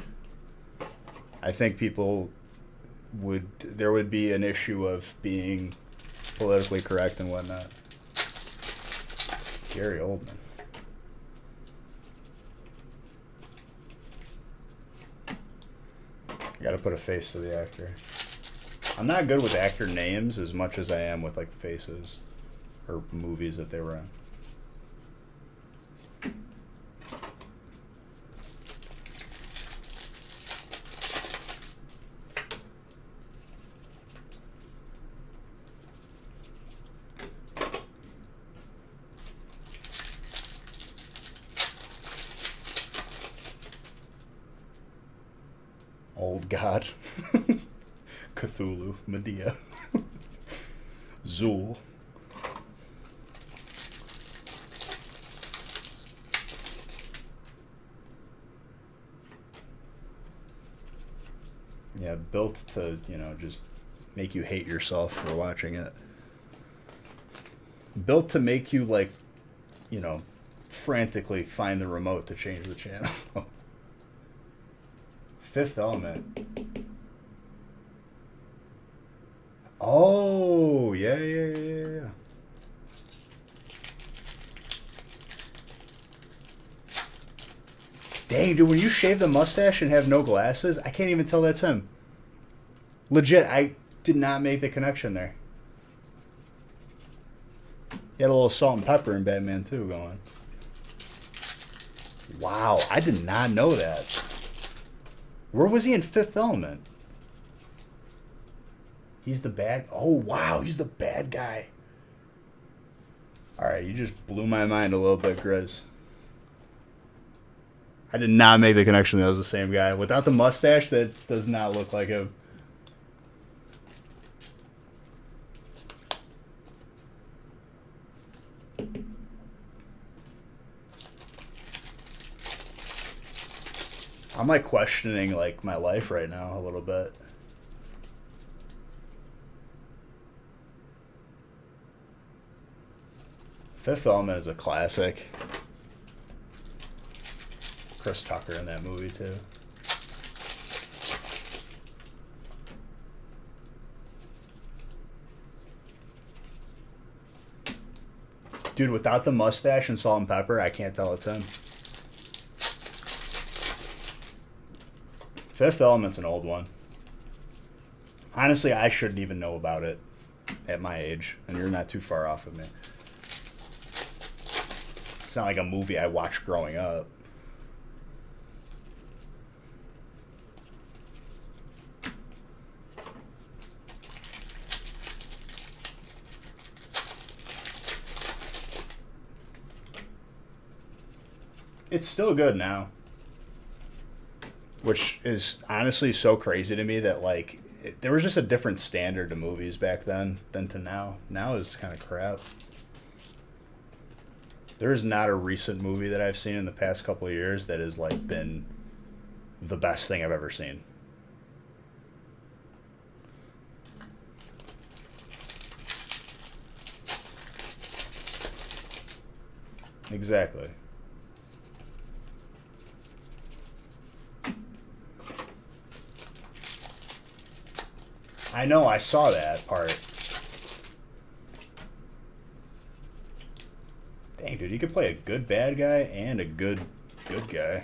Speaker 1: I think there would be an issue of being politically correct and whatnot. Gary Oldman. I gotta put a face to the actor. I'm not good with actor names as much as I am with like the faces or movies that they were in. Old God. Cthulhu. Medea. Zool. Yeah, built to, just make you hate yourself for watching it. Built to make you, frantically find the remote to change the channel. Fifth Element. Oh, yeah. Dang, dude, when you shave the mustache and have no glasses, I can't even tell that's him. Legit, I did not make the connection there. He had a little salt and pepper in Batman 2 going. Wow, I did not know that. Where was he in Fifth Element? He's the bad... Oh, wow, he's the bad guy. Alright, you just blew my mind a little bit, Grizz. I did not make the connection that was the same guy. Without the mustache, that does not look like him. I'm questioning my life right now a little bit. Fifth Element is a classic. Chris Tucker in that movie too. Dude, without the mustache and salt and pepper, I can't tell it's him. Fifth Element's an old one. Honestly, I shouldn't even know about it at my age, and you're not too far off of me. It's not like a movie I watched growing up. It's still good now. Which is honestly so crazy to me that, there was just a different standard to movies back then than to now. Now is kind of crap. There is not a recent movie that I've seen in the past couple of years that has, been the best thing I've ever seen. Exactly. I know, I saw that part. Dang, dude, you could play a good bad guy and a good guy.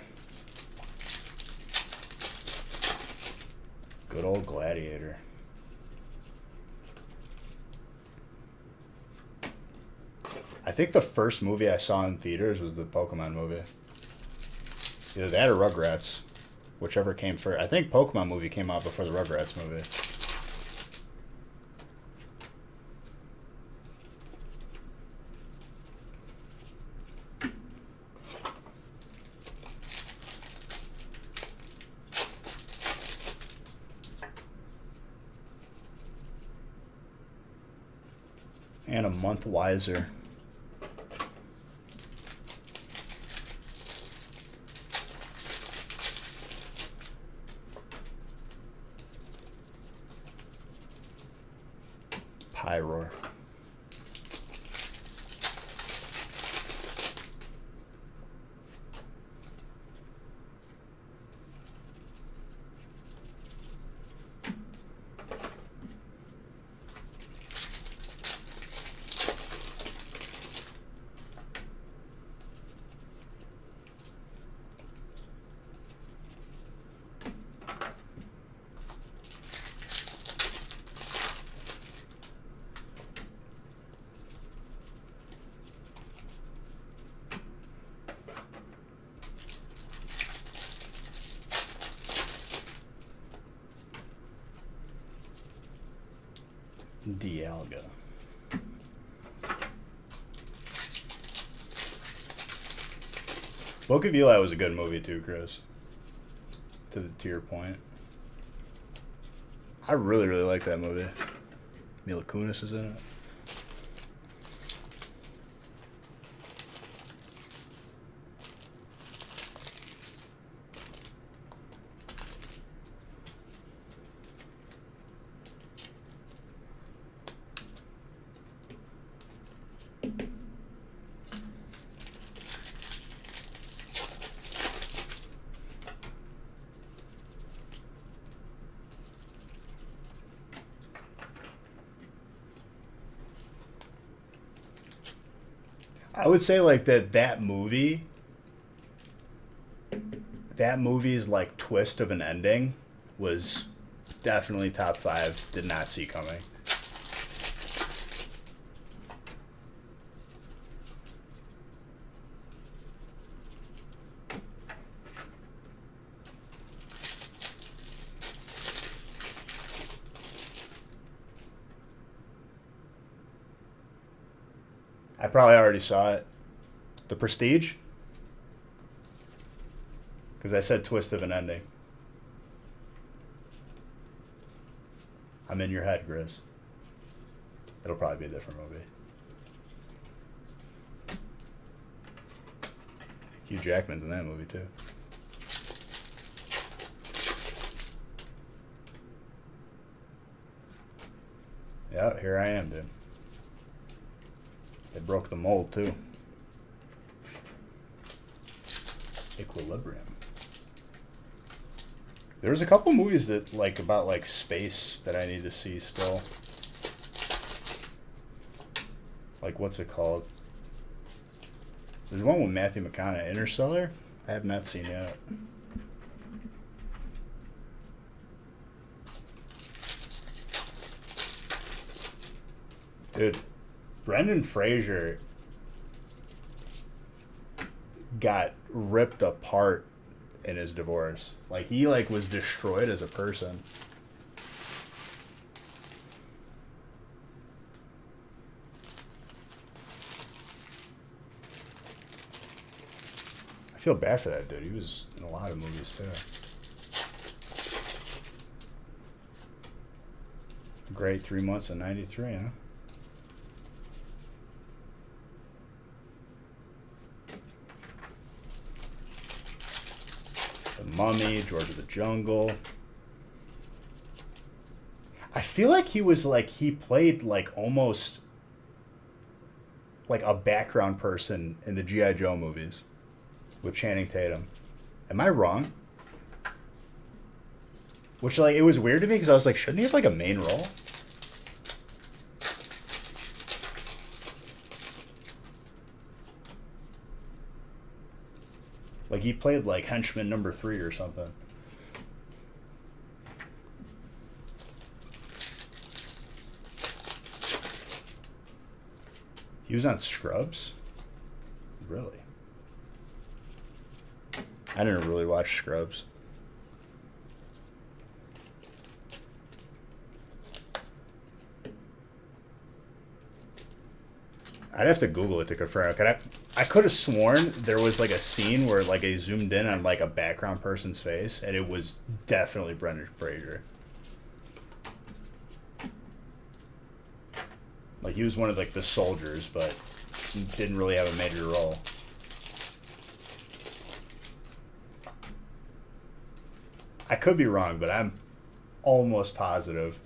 Speaker 1: Good old Gladiator. I think the first movie I saw in theaters was the Pokemon movie. Either that or Rugrats. Whichever came first. I think Pokemon movie came out before the Rugrats movie. And a month wiser. Pyroar. Dialga. Book of Eli was a good movie too, Chris. To your point, I really like that movie. Mila Kunis is in it. I would say like that movie's like twist of an ending was definitely top 5. Did not see coming. I probably already saw it. The Prestige? Because I said twist of an ending. I'm in your head, Chris. It'll probably be a different movie. Hugh Jackman's in that movie too. Yeah, here I am, dude. They broke the mold too. Equilibrium. There's a couple movies that like about like space that I need to see still. Like what's it called? There's one with Matthew McConaughey, Interstellar. I have not seen yet. Dude, Brendan Fraser got ripped apart in his divorce. Like he like was destroyed as a person. I feel bad for that dude. He was in a lot of movies too. Great 3 months in '93, huh? The Mummy, George of the Jungle. I feel like he was like, he played like almost like a background person in the G.I. Joe movies with Channing Tatum. Am I wrong? Which like, it was weird to me because I was like, shouldn't he have like a main role? Like he played like henchman number 3 or something. He was on Scrubs? Really? I didn't really watch Scrubs. I'd have to Google it to confirm. I could have sworn there was like a scene where like I zoomed in on like a background person's face, and it was definitely Brendan Fraser. Like he was one of like the soldiers, but didn't really have a major role. I could be wrong, but I'm almost positive.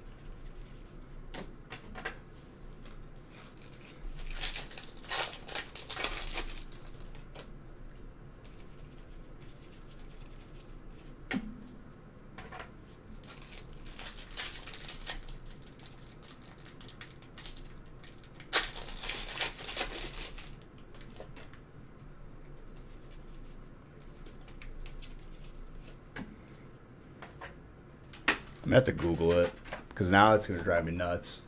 Speaker 1: I'm gonna have to Google it because now it's gonna drive me nuts.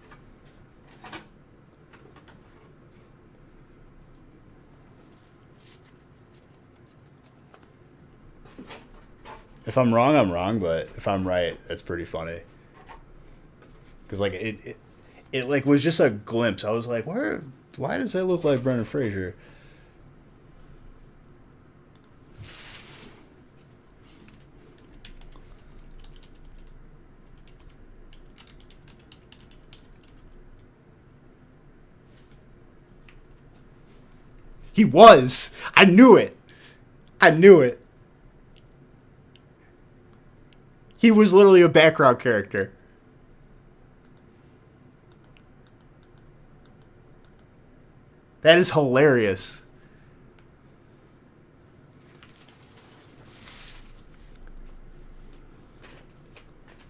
Speaker 1: If I'm wrong, I'm wrong, but if I'm right, it's pretty funny. Because like it like was just a glimpse. I was like, where? Why does that look like Brendan Fraser? He was. I knew it. I knew it. He was literally a background character. That is hilarious.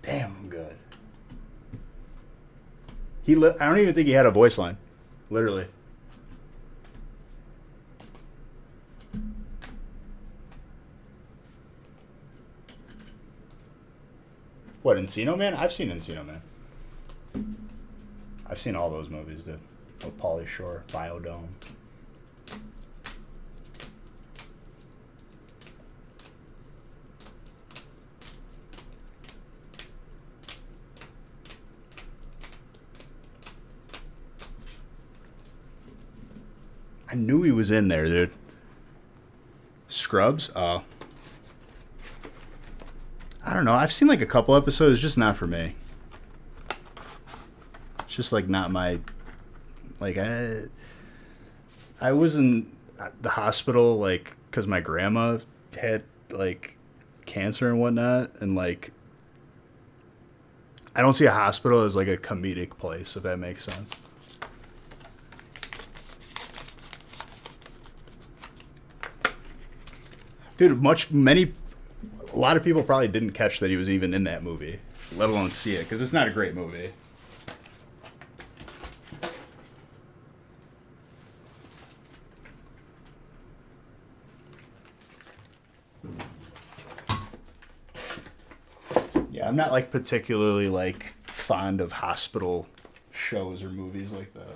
Speaker 1: Damn, I'm good. I don't even think he had a voice line. Literally. What, Encino Man? I've seen Encino Man. I've seen all those movies, dude. With Pauly Shore, Biodome. I knew he was in there, dude. Scrubs? Oh. I don't know. I've seen like a couple episodes, just not for me. It's just like not my. Like I was in the hospital like because my grandma had like cancer and whatnot, and like I don't see a hospital as like a comedic place, if that makes sense. Dude, a lot of people probably didn't catch that he was even in that movie, let alone see it, because it's not a great movie. Yeah, I'm not like particularly like fond of hospital shows or movies like that.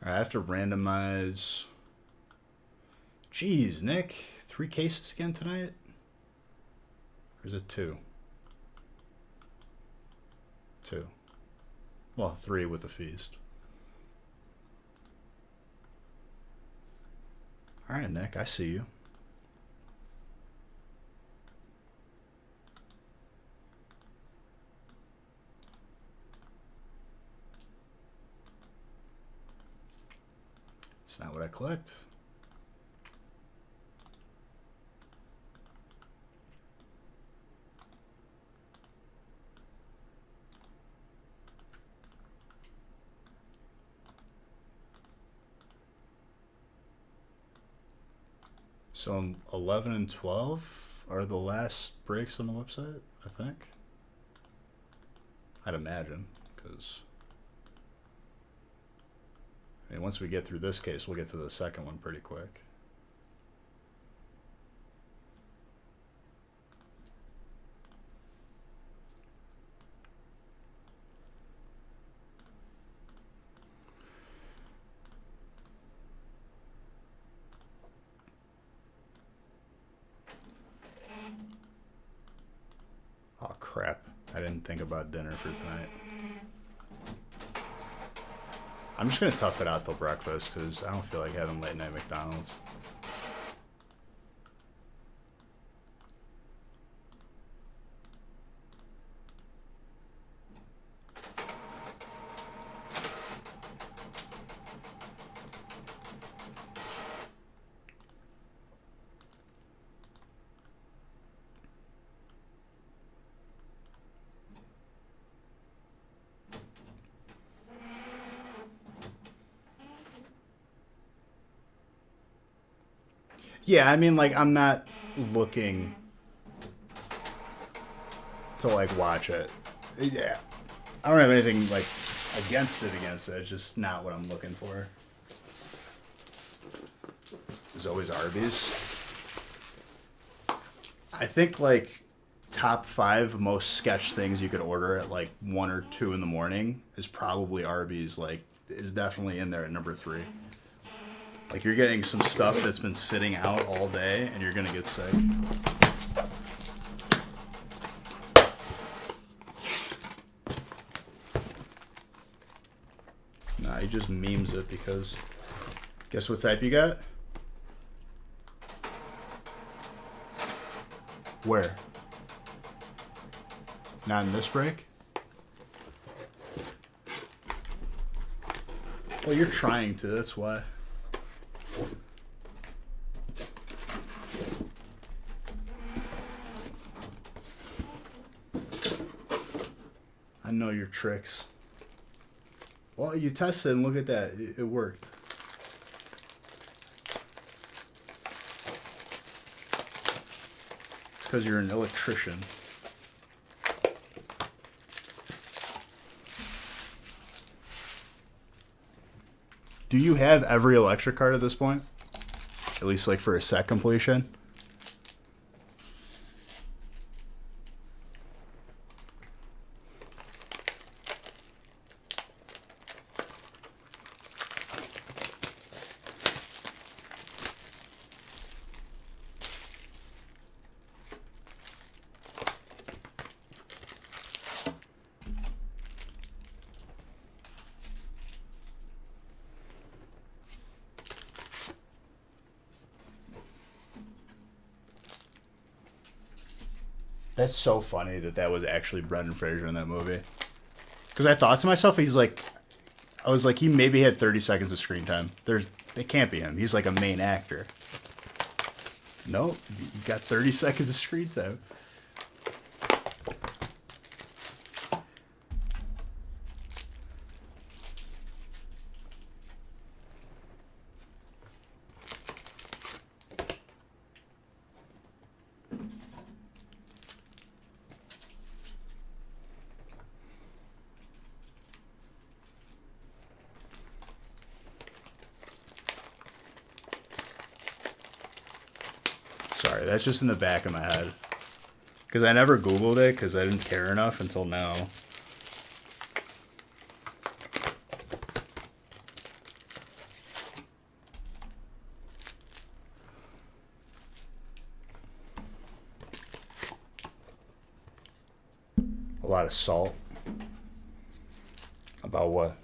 Speaker 1: All right, I have to randomize. Jeez, Nick, 3 cases again tonight? Or is it 2? 2. Well, 3 with the feast. All right, Nick, I see you. It's not what I collect. So 11 and 12 are the last breaks on the website, I think. I'd imagine, because I mean, once we get through this case, we'll get to the second one pretty quick. Oh, crap. I didn't think about dinner for tonight. I'm just going to tough it out till breakfast because I don't feel like having late night McDonald's. Yeah, I mean, like, I'm not looking to, like, watch it. Yeah. I don't have anything, like, against it. It's just not what I'm looking for. There's always Arby's. I think, like, top 5 most sketch things you could order at, like, 1 or 2 in the morning is probably Arby's, like, is definitely in there at number 3. Like, you're getting some stuff that's been sitting out all day, and you're gonna get sick. Nah, he just memes it because... Guess what type you got? Where? Not in this break? Well, you're trying to, that's why. I know your tricks. Well, you tested and look at that. It worked. It's because you're an electrician. Do you have every electric card at this point? At least like for a set completion? That's so funny that was actually Brendan Fraser in that movie. Because I thought to myself, I was like, he maybe had 30 seconds of screen time. It can't be him. He's like a main actor. No, you got 30 seconds of screen time. Sorry, that's just in the back of my head. Because I never Googled it because I didn't care enough until now. A lot of salt. About what?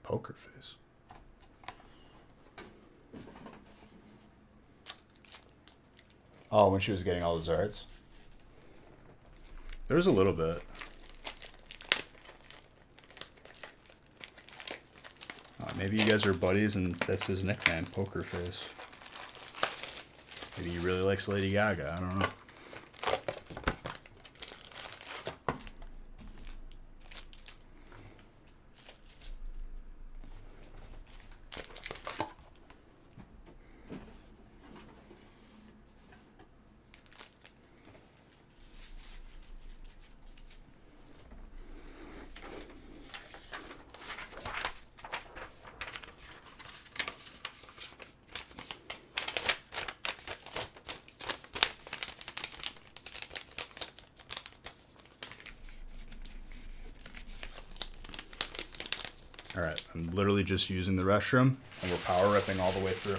Speaker 1: Poker face. Oh, when she was getting all the Zards? There was a little bit. Maybe you guys are buddies and that's his nickname, Poker Face. Maybe he really likes Lady Gaga. I don't know. Alright, I'm literally just using the restroom, and we're power ripping all the way through.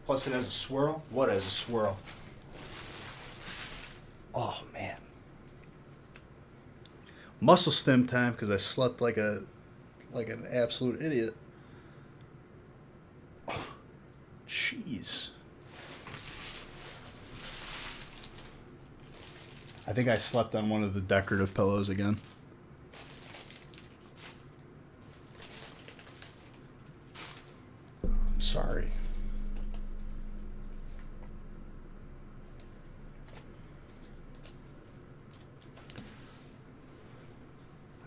Speaker 1: Plus it has a swirl. What has a swirl? Oh, man. Muscle stim time because I slept like an absolute idiot. Oh, jeez. I think I slept on one of the decorative pillows again. I'm sorry.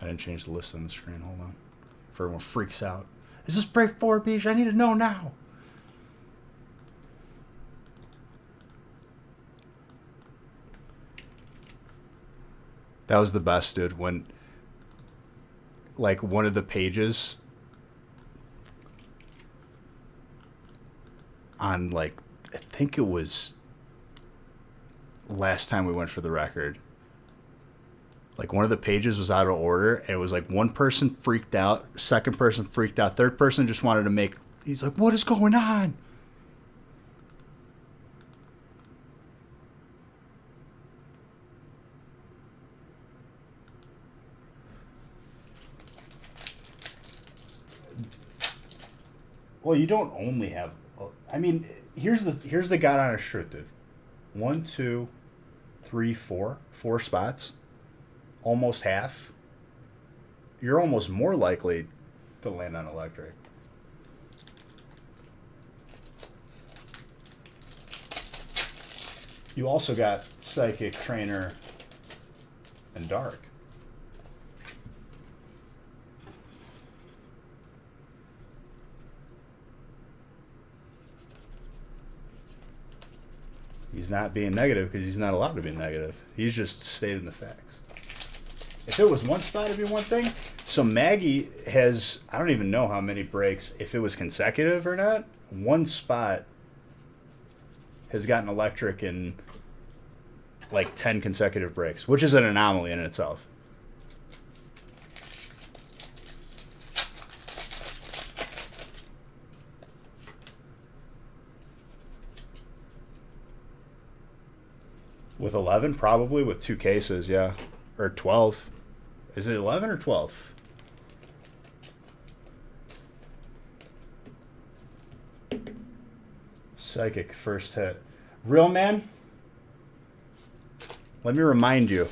Speaker 1: I didn't change the list on the screen. Hold on. If everyone freaks out. Is this break 4, Beach? I need to know now. That was the best, dude. When, like, one of the pages on, like, I think it was last time we went for the record. Like, one of the pages was out of order, and it was like one person freaked out, second person freaked out, third person just wanted to make, he's like, what is going on? Well, you don't only have, I mean, here's the God honest truth, dude. 1, 2, 3, 4 spots. Almost half. You're almost more likely to land on electric. You also got psychic, trainer, and dark. He's not being negative because he's not allowed to be negative. He's just stating the facts. If it was one spot, it'd be one thing. So Maggie has, I don't even know how many breaks, if it was consecutive or not. One spot has gotten electric in like 10 consecutive breaks, which is an anomaly in itself. With 11, probably with 2 cases, yeah. Or 12. Is it 11 or 12? Psychic first hit. Real man, let me remind you,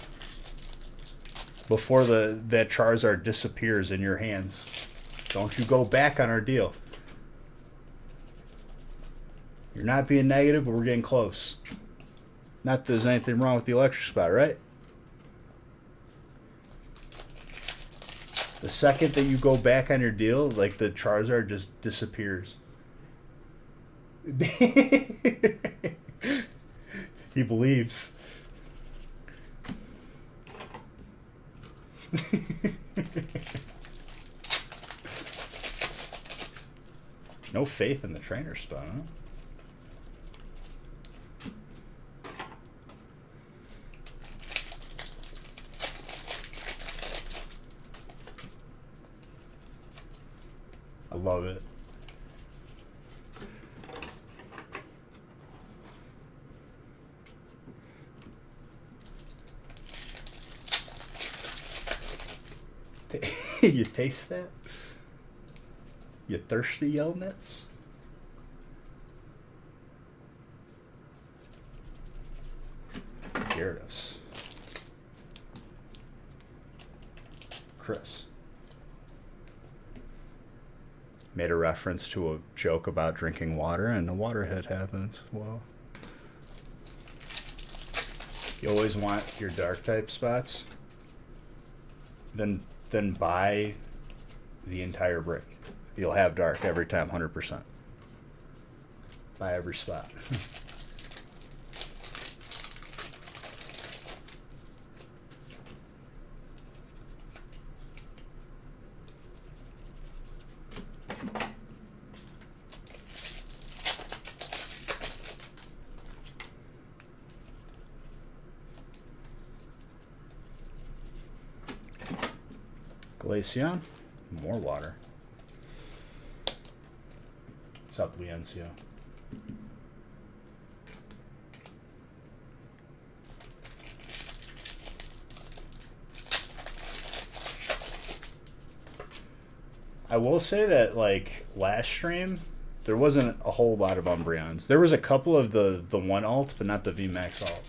Speaker 1: before that Charizard disappears in your hands, don't you go back on our deal. You're not being negative, but we're getting close. Not that there's anything wrong with the electric spot, right? The second that you go back on your deal, like the Charizard just disappears. He believes. No faith in the trainer spot, huh? I love it. You taste that? You thirsty, Yelnats? Gyarados. Chris. Made a reference to a joke about drinking water, and a water hit happens. Well, you always want your dark type spots. Then buy the entire brick. You'll have dark every time, 100%. Buy every spot. Glaceon, more water. What's up, Leoncio? I will say that like last stream, there wasn't a whole lot of Umbreons. There was a couple of the one alt, but not the VMAX alt.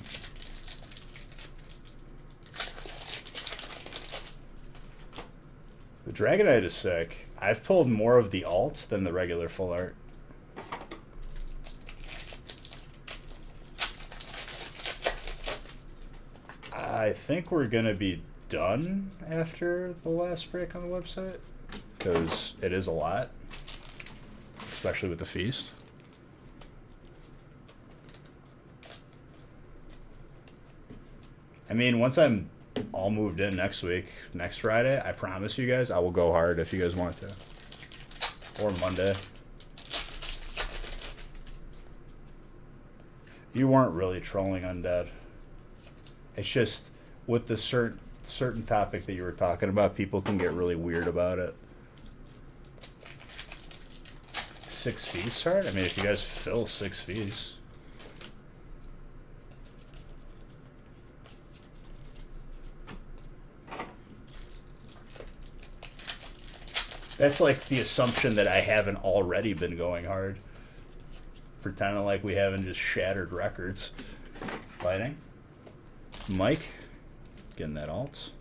Speaker 1: The Dragonite is sick. I've pulled more of the alt than the regular full art. I think we're gonna be done after the last break on the website, because it is a lot, especially with the feast. I mean, once I'm all moved in next week, next Friday, I promise you guys I will go hard if you guys want to. Or Monday. You weren't really trolling Undead. It's just with the certain topic that you were talking about, people can get really weird about it. 6 feasts hard? I mean, if you guys fill 6 feasts. That's like the assumption that I haven't already been going hard. Pretending like we haven't just shattered records. Fighting. Mike, getting that alt.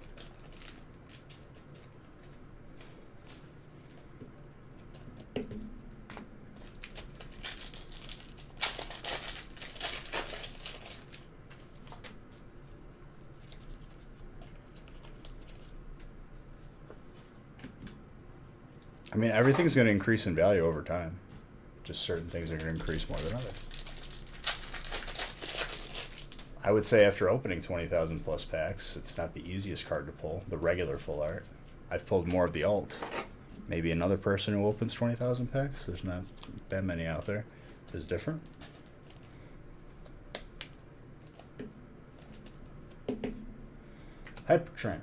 Speaker 1: I mean, everything's going to increase in value over time. Just certain things are going to increase more than others. I would say after opening 20,000 plus packs, it's not the easiest card to pull, the regular full art. I've pulled more of the alt. Maybe another person who opens 20,000 packs, there's not that many out there, is different. Hyper Trainer.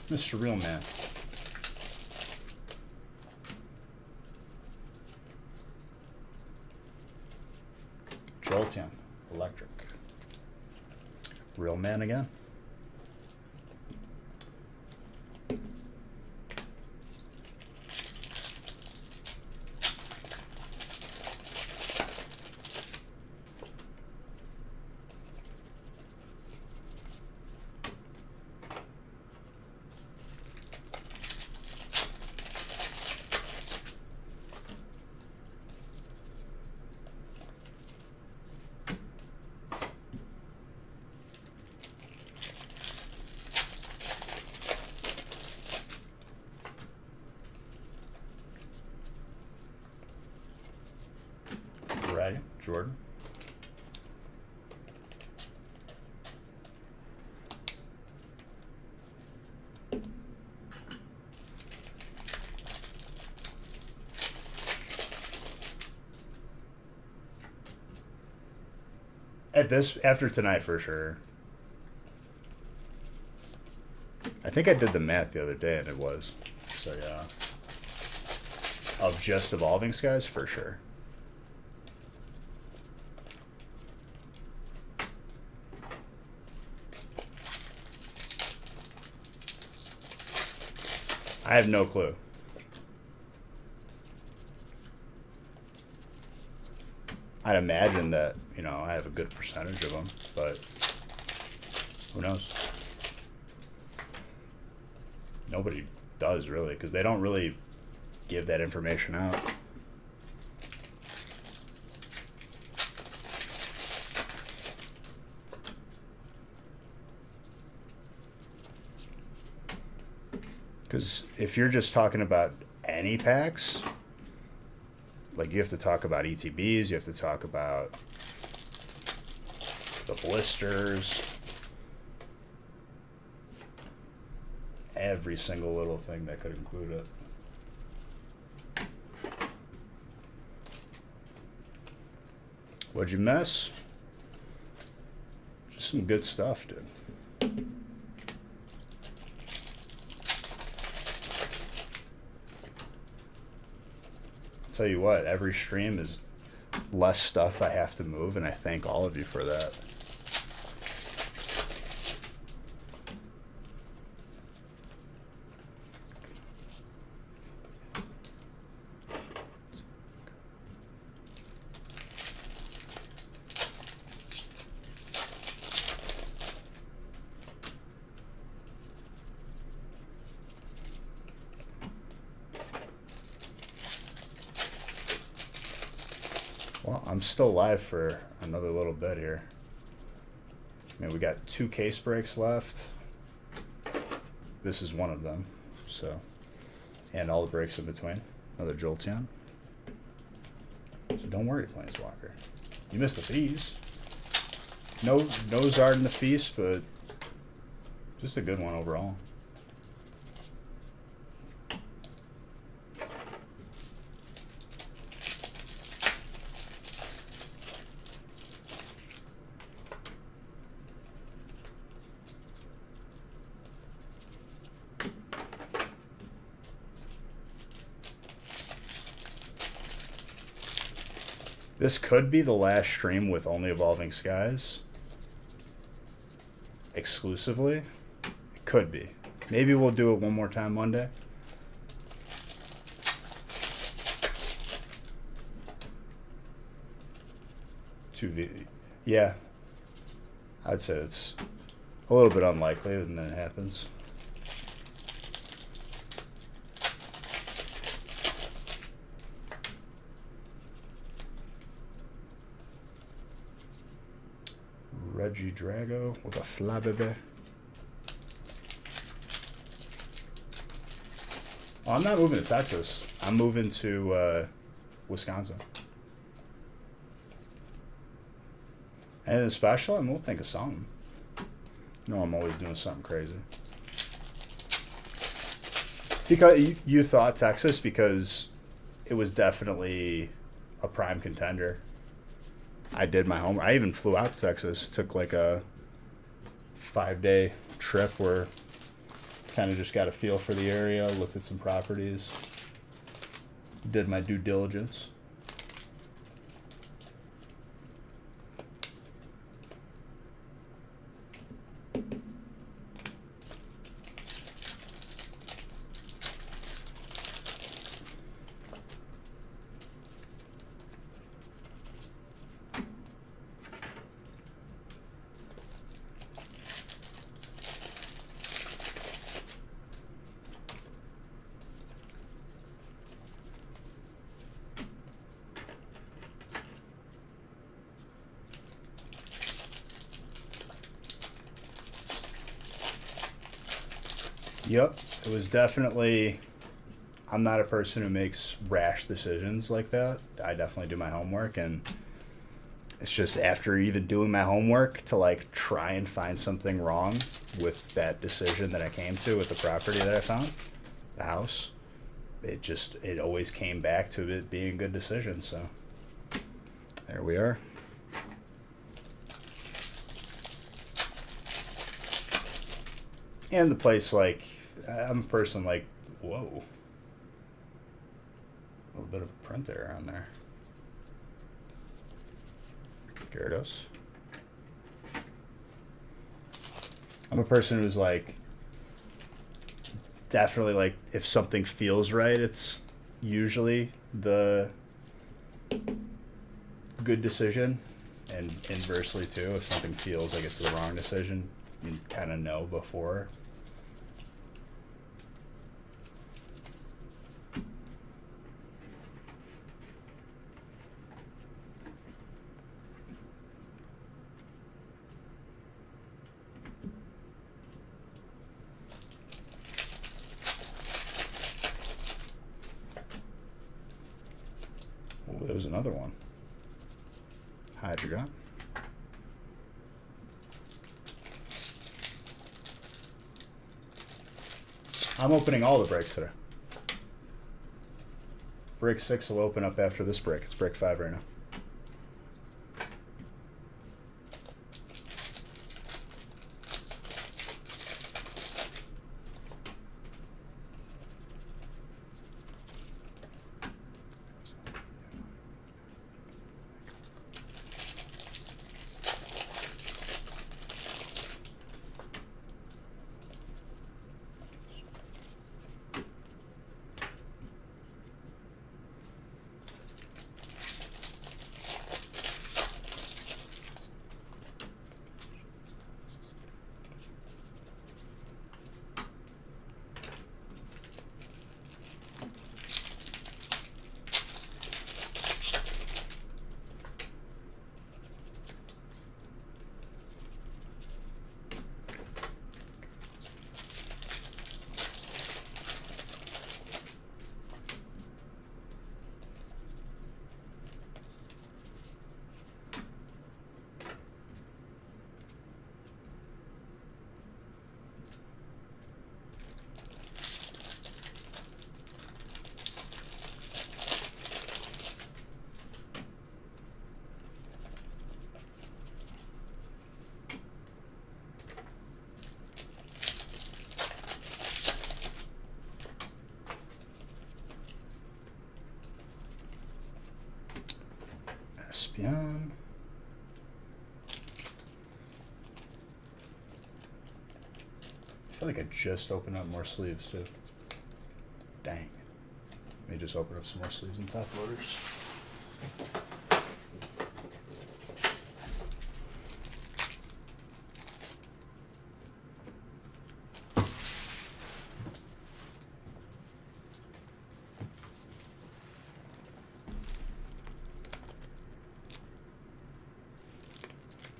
Speaker 1: Mr. Real Man. Jolteon, Electric. Real Man again. Jordan. At this, after tonight for sure. I think I did the math the other day and it was. So yeah. Of just Evolving Skies for sure. I have no clue. I'd imagine that, you know, I have a good percentage of them, but who knows? Nobody does really, because they don't really give that information out. Because if you're just talking about any packs, like you have to talk about ETBs, you have to talk about the blisters, every single little thing that could include it. What'd you miss? Just some good stuff, dude. Tell you what, every stream is less stuff I have to move, and I thank all of you for that. I'm still live for another little bit here. I mean, we got 2 case breaks left. This is one of them, so. And all the breaks in between. Another Jolteon. So don't worry, Planeswalker. You missed the fees. No Zard in the feast, but just a good one overall. This could be the last stream with only Evolving Skies. Exclusively. It could be. Maybe we'll do it one more time one day. Yeah. I'd say it's a little bit unlikely when that happens. Regidrago with a Flabébé. Oh, I'm not moving to Texas. I'm moving to Wisconsin. Anything special? And we'll think of something. You know, I'm always doing something crazy. Because you thought Texas because it was definitely a prime contender. I did my homework. I even flew out to Texas. Took like a 5-day trip where kind of just got a feel for the area, looked at some properties, did my due diligence. Yep, it was definitely, I'm not a person who makes rash decisions like that. I definitely do my homework, and it's just after even doing my homework to like try and find something wrong with that decision that I came to with the property that I found, the house. It always came back to it being a good decision, so there we are. And the place, like, I'm a person like, whoa. A little bit of a print error on there. Gyarados. I'm a person who's like, definitely like, if something feels right, it's usually the good decision. And inversely too, if something feels like it's the wrong decision, you kind of know before. Oh, there was another one. Hydreigon. I'm opening all the breaks today. Break 6 will open up after this break. It's break 5 right now. Espion. I feel like I just opened up more sleeves too. Dang. Let me just open up some more sleeves and top loaders.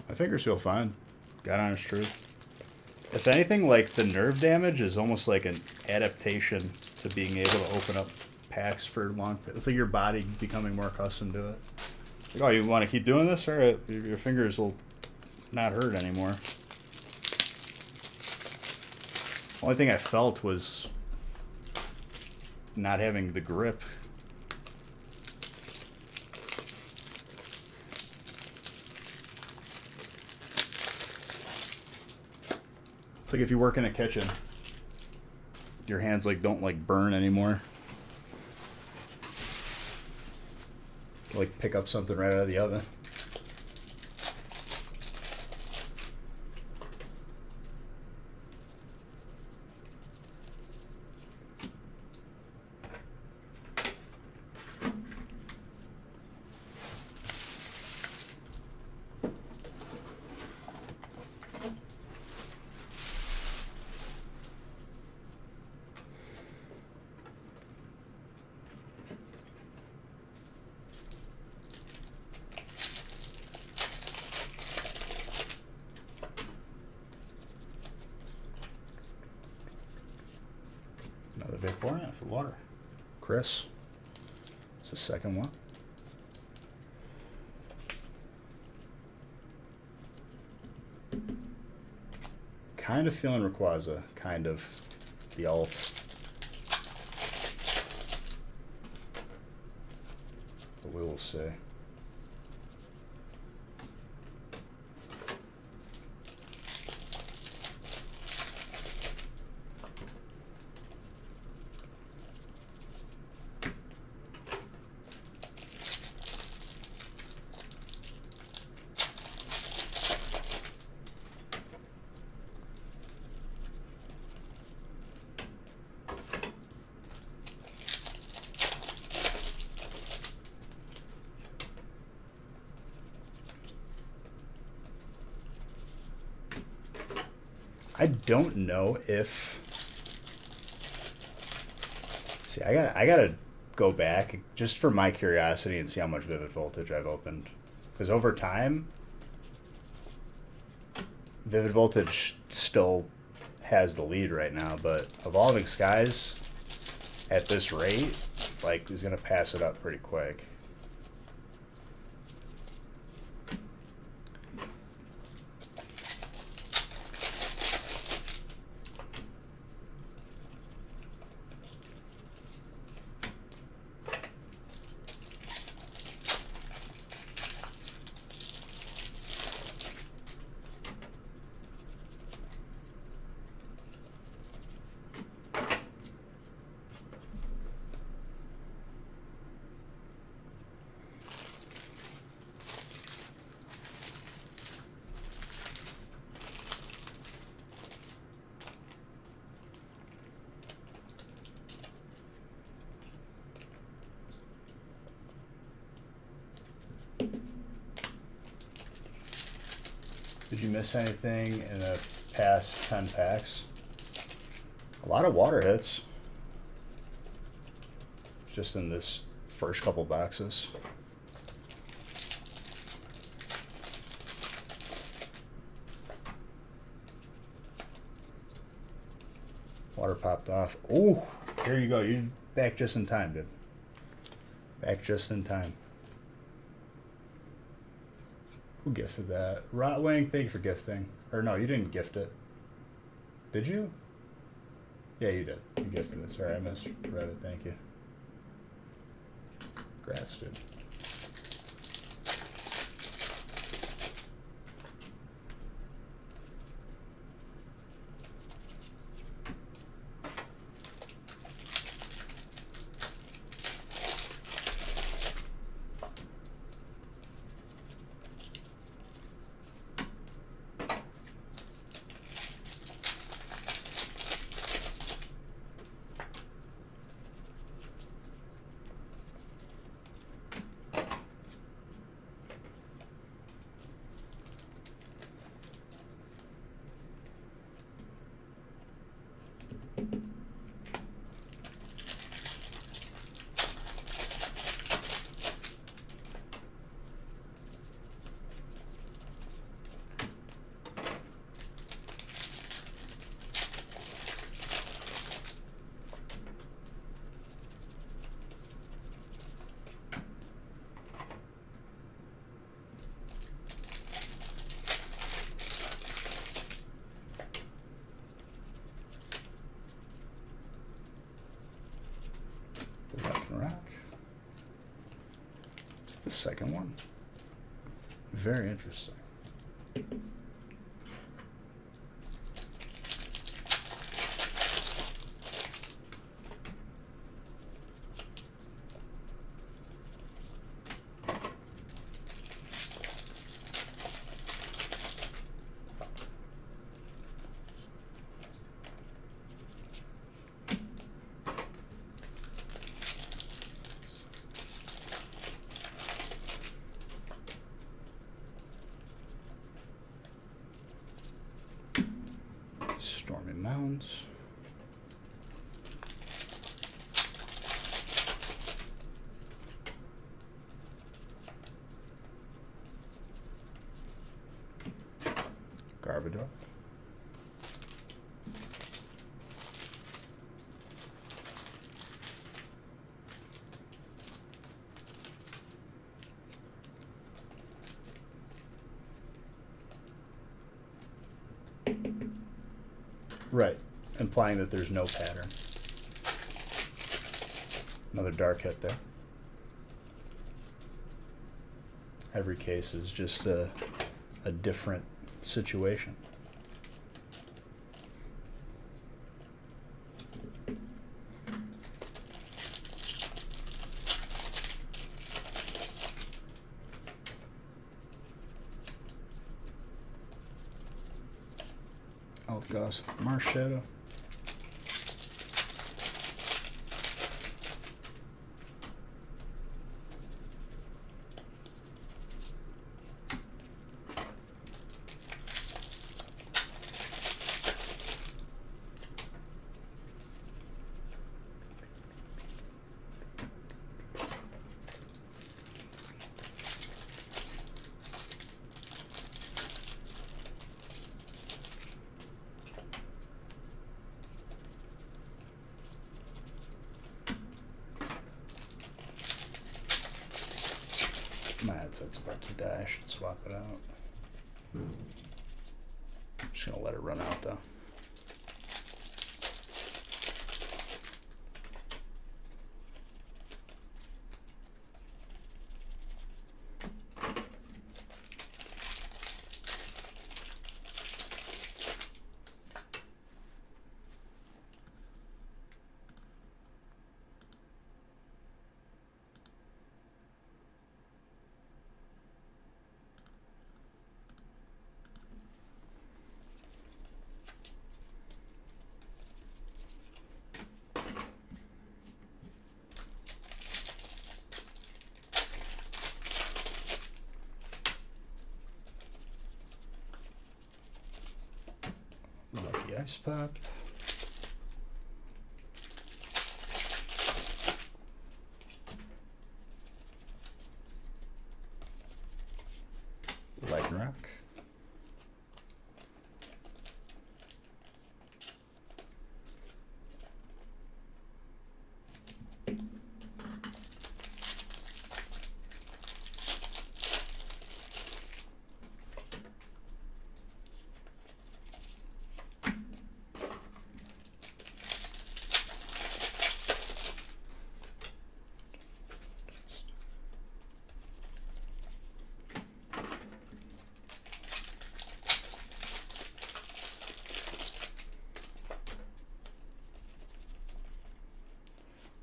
Speaker 1: My fingers feel fine. God honest truth. If anything, like the nerve damage is almost like an adaptation to being able to open up packs for long. It's like your body becoming more accustomed to it. It's like, oh, you want to keep doing this? All right, your fingers will not hurt anymore. Only thing I felt was not having the grip. It's like if you work in a kitchen, your hands like don't like burn anymore. Like pick up something right out of the oven. Another big pour in for water. Chris. It's the second one. Kind of feeling Rayquaza. Kind of. The alt. But we will see. I don't know if. See, I gotta go back just for my curiosity and see how much Vivid Voltage I've opened, because over time, Vivid Voltage still has the lead right now. But Evolving Skies, at this rate, like is gonna pass it up pretty quick. Did you miss anything in the past 10 packs? A lot of water hits. Just in this first couple boxes. Water popped off. Oh, here you go. You're back just in time, dude. Back just in time. Who gifted that? Rotwing, thank you for gifting. Or no, you didn't gift it. Did you? Yeah, you did. You gifted it. Sorry, I misread it. Thank you. Congrats, dude. second one. Very interesting. Stormy Mounds. Garbodor. Right, implying that there's no pattern. Another dark hit there. Every case is just a different situation. Eldegoss, Marshadow. My headset's about to die. I should swap it out. I'm just gonna let it run out though. Lucky Ice Pop. Lycanroc.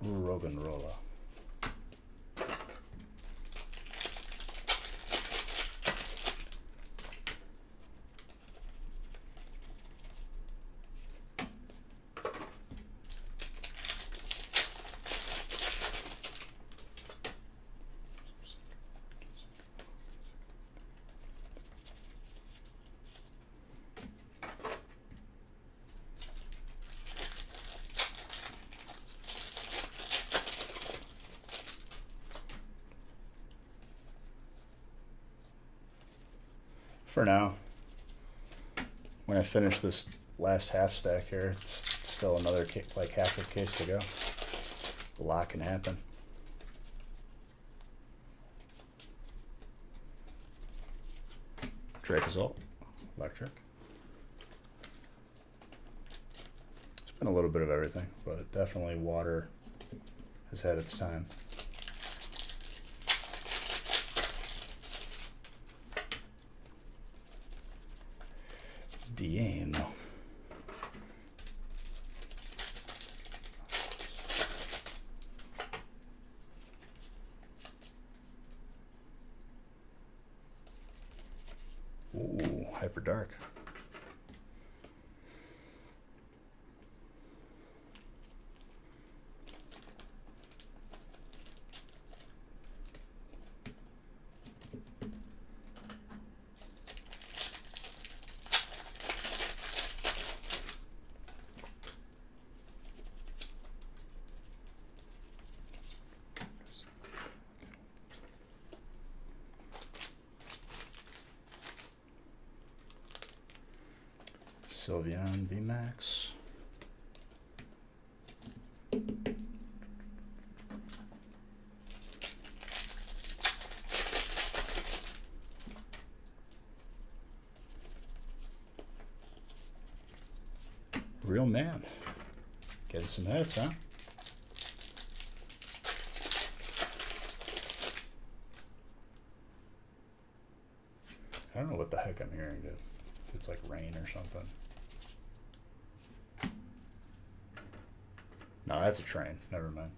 Speaker 1: Roggenrola. For now. When I finish this last half stack here, it's still another like half a case to go. A lot can happen. Dracozolt, Electric. It's been a little bit of everything, but definitely water has had its time. Bien. Ooh, hyper dark. Sylveon VMAX. Real man. Getting some hits, huh? I don't know what the heck I'm hearing, dude. If it's like rain or something. No, that's a train. Never mind.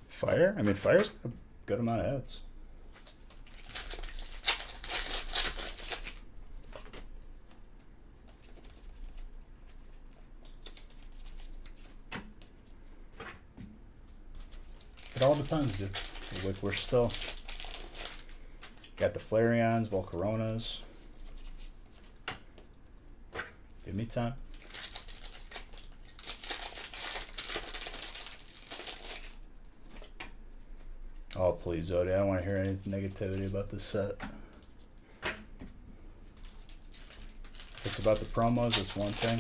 Speaker 1: Fire? I mean, fire's a good amount of hits. It all depends, dude. Like, we're still got the Flareons, Volcaronas. Give me time. Oh, please, Zodi. I don't want to hear any negativity about this set. If it's about the promos, it's one thing.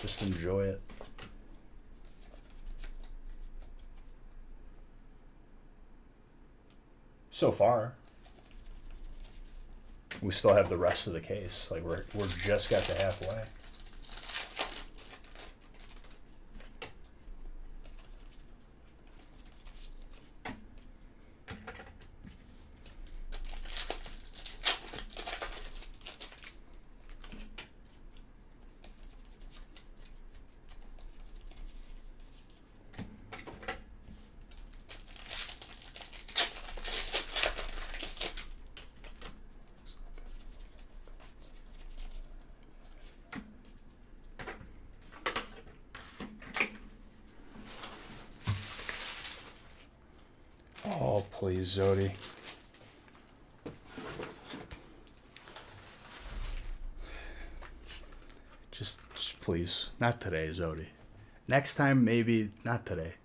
Speaker 1: Just enjoy it. So far. We still have the rest of the case. Like, we're just got to halfway. Oh, please, Zodi. Just please. Not today, Zodi. Next time, maybe not today.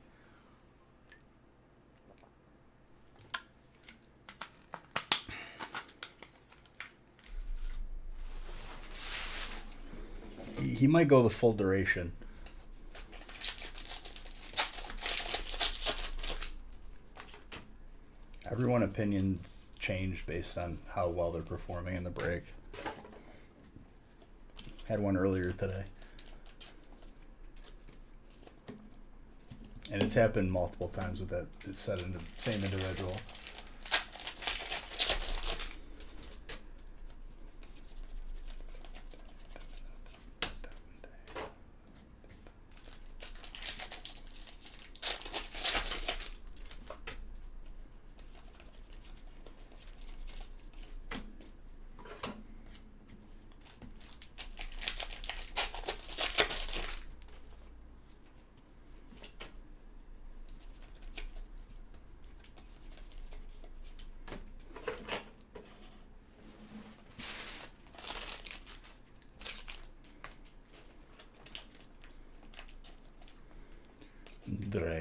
Speaker 1: He might go the full duration. Everyone opinions change based on how well they're performing in the break. Had one earlier today. And it's happened multiple times with that same individual.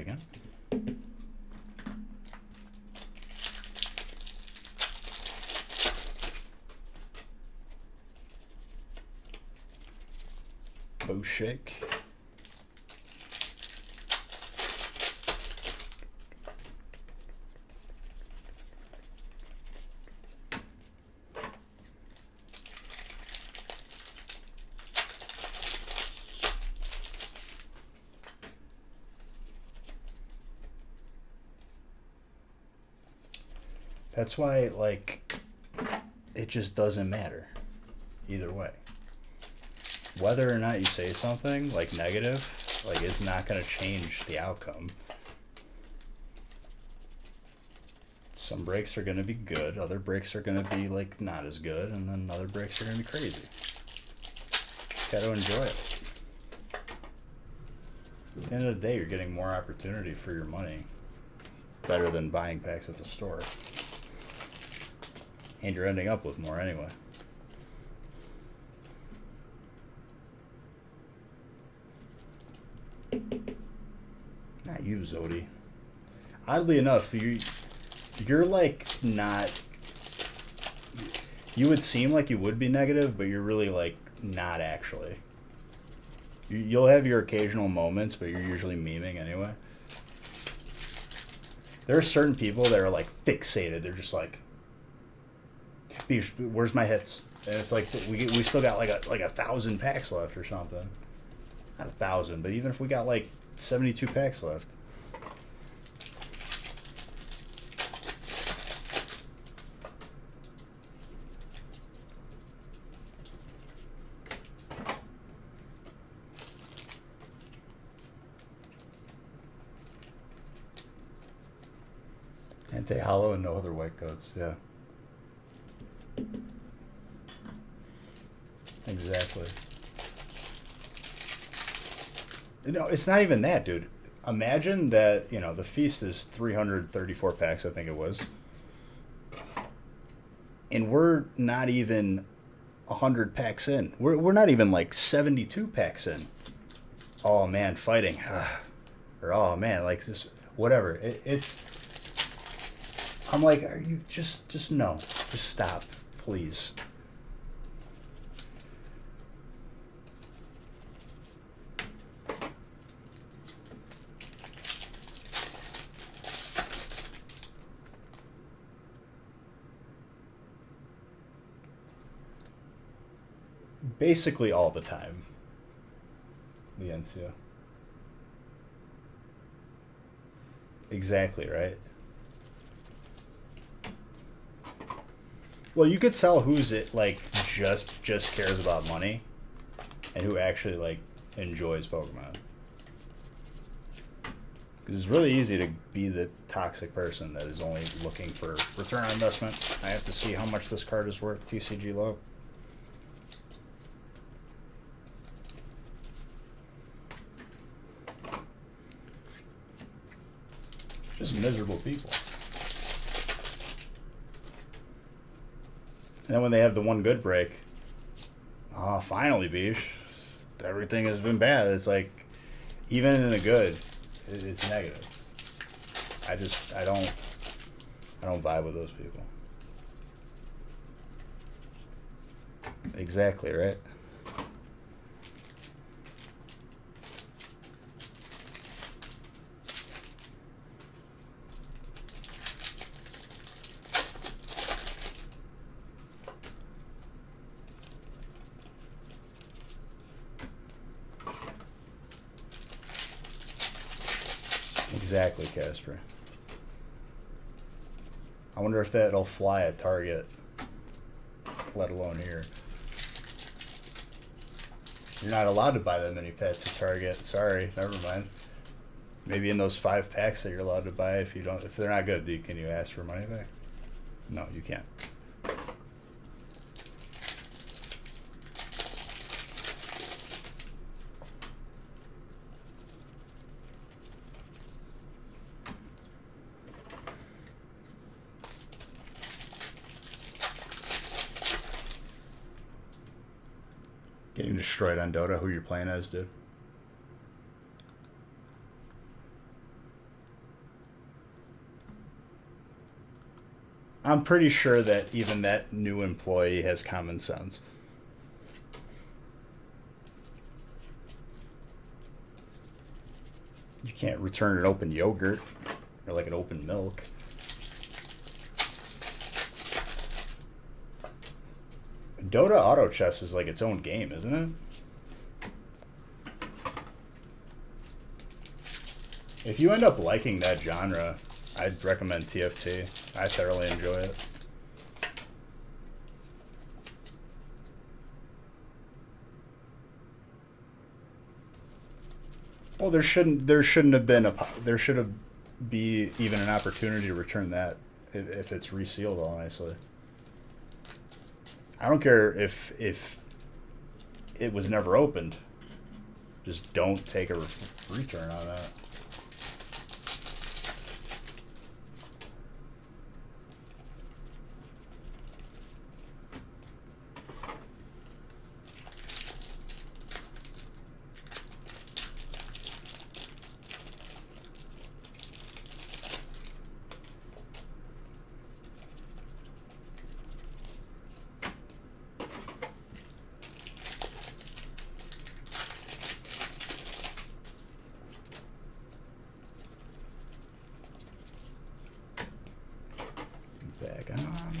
Speaker 1: taken. Shake. That's why, like, it just doesn't matter either way. Whether or not you say something, like, negative, like, it's not going to change the outcome. Some breaks are going to be good, other breaks are going to be, like, not as good, and then other breaks are going to be crazy. Got to enjoy it. At the end of the day, you're getting more opportunity for your money. Better than buying packs at the store. And you're ending up with more anyway. Not you, Zodi. Oddly enough, you're like not. You would seem like you would be negative, but you're really like not actually. You'll have your occasional moments, but you're usually memeing anyway. There are certain people that are like fixated. They're just like, where's my hits? And it's like we still got like a 1,000 packs left or something. Not 1,000, but even if we got like 72 packs left. Anti-hollow and no other white coats, yeah. Exactly. No, it's not even that, dude. Imagine that, the feast is 334 packs, I think it was. And we're not even 100 packs in. We're not even like 72 packs in. Oh, man, fighting. Or, oh, man, like this, whatever. It's... I'm like, are you just no. Just stop, please. Basically all the time. The NCO. Exactly, right? Well, you could tell who's it like just cares about money and who actually like enjoys Pokemon. Because it's really easy to be the toxic person that is only looking for return on investment. I have to see how much this card is worth, TCG low. Just miserable people. And then when they have the one good break, oh, finally, Bish, everything has been bad. It's like, even in the good, it's negative. I don't vibe with those people. Exactly, right? Exactly, Casper. I wonder if that'll fly at Target, let alone here. You're not allowed to buy that many pets at Target. Sorry, never mind. Maybe in those 5 packs that you're allowed to buy, if they're not good, can you ask for money back? No, you can't. Getting destroyed on Dota. Who you're playing as, dude? I'm pretty sure that even that new employee has common sense. You can't return an open yogurt or like an open milk. Dota Auto Chess is like its own game, isn't it? If you end up liking that genre, I'd recommend TFT. I thoroughly enjoy it. Well, there shouldn't have been there should have be even an opportunity to return that if it's resealed all nicely. I don't care if it was never opened. Just don't take a return on that. Back on.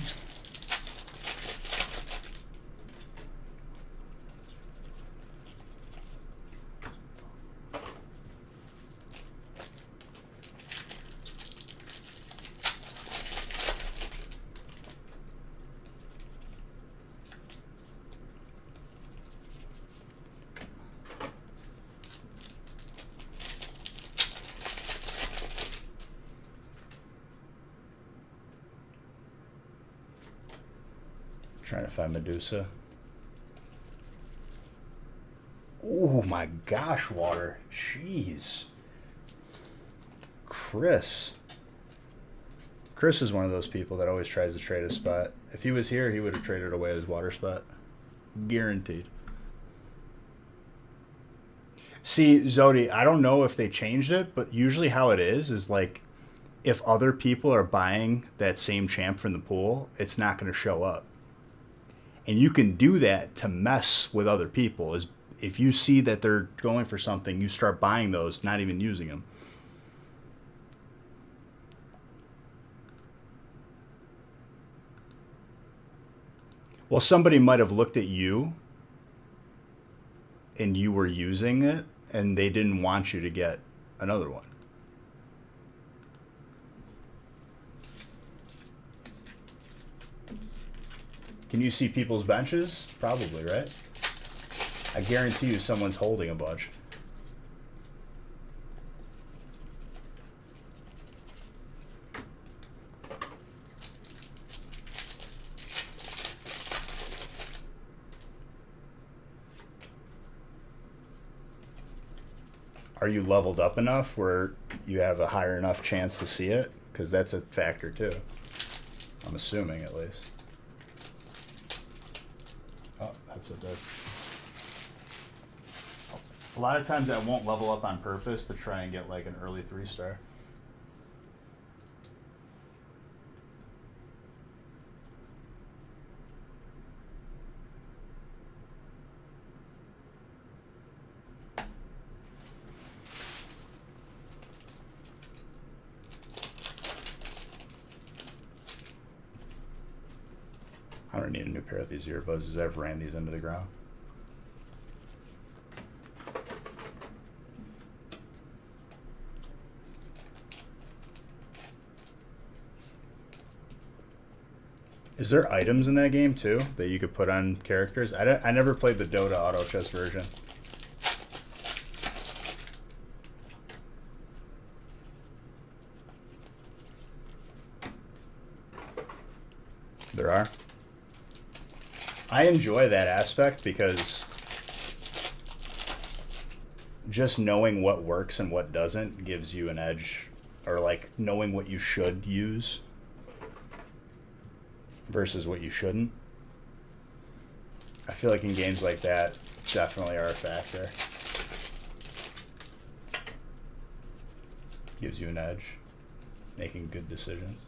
Speaker 1: Trying to find Medusa. Oh my gosh, water. Jeez. Chris. Chris is one of those people that always tries to trade a spot. If he was here, he would have traded away his water spot. Guaranteed. See, Zodi, I don't know if they changed it, but usually how it is like if other people are buying that same champ from the pool, it's not going to show up. And you can do that to mess with other people. Is if you see that they're going for something, you start buying those, not even using them. Well, somebody might have looked at you and you were using it and they didn't want you to get another one. Can you see people's benches? Probably, right? I guarantee you someone's holding a bunch. Are you leveled up enough where you have a higher enough chance to see it? Because that's a factor too. I'm assuming, at least. Oh, that's a dead. A lot of times I won't level up on purpose to try and get like an early 3-star. I don't need a new pair of these earbuds. I've ran these into the ground. Is there items in that game too that you could put on characters? I never played the Dota Auto Chess version. There are. I enjoy that aspect because just knowing what works and what doesn't gives you an edge, or like knowing what you should use versus what you shouldn't. I feel like in games like that, definitely are a factor. Gives you an edge, making good decisions.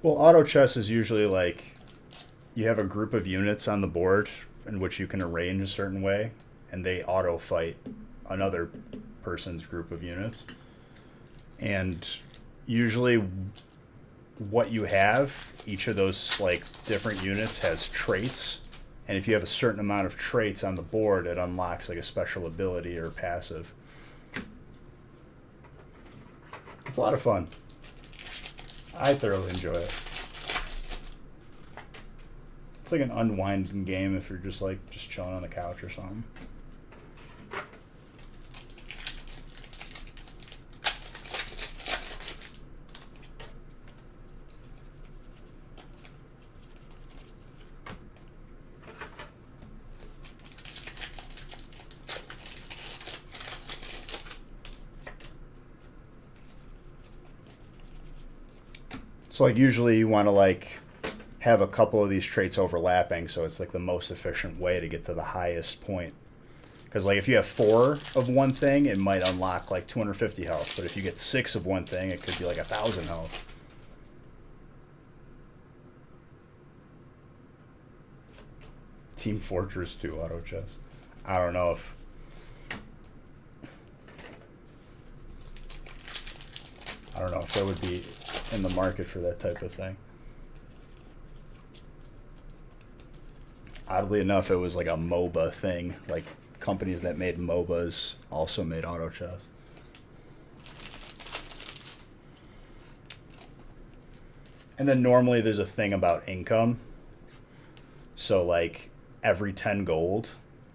Speaker 1: Well, auto chess is usually like you have a group of units on the board in which you can arrange a certain way, and they auto fight another person's group of units. And usually, what you have, each of those like different units has traits, and if you have a certain amount of traits on the board, it unlocks like a special ability or passive. It's a lot of fun. I thoroughly enjoy it. It's like an unwinding game if you're just like just chilling on the couch or something. So like usually you want to like have a couple of these traits overlapping, so it's like the most efficient way to get to the highest point. Because like if you have 4 of one thing, it might unlock like 250 health, but if you get 6 of one thing, it could be like 1,000 health. Team Fortress 2 auto chess. I don't know if I would be in the market for that type of thing. Oddly enough, it was like a MOBA thing. Like companies that made MOBAs also made auto chess. And then normally there's a thing about income. So like every 10 gold,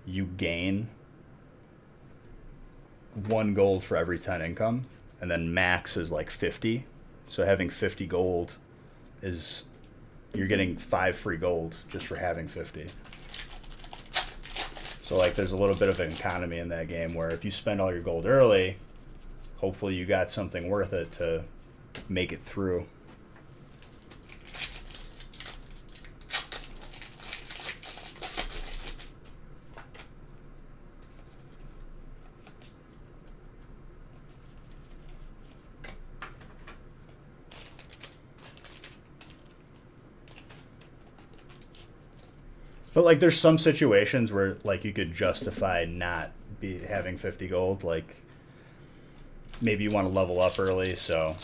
Speaker 1: you gain 1 gold for every 10 income. And then max is like 50. So having 50 gold is, you're getting 5 free gold just for having 50. So like there's a little bit of an economy in that game where if you spend all your gold early, hopefully you got something worth it to make it through. But like there's some situations where like you could justify not be having 50 gold. Like maybe you want to level up early, so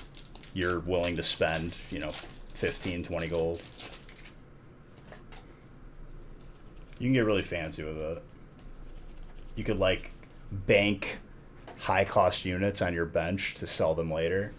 Speaker 1: you're willing to spend, 15, 20 gold. You can get really fancy with it. You could like bank high cost units on your bench to sell them later.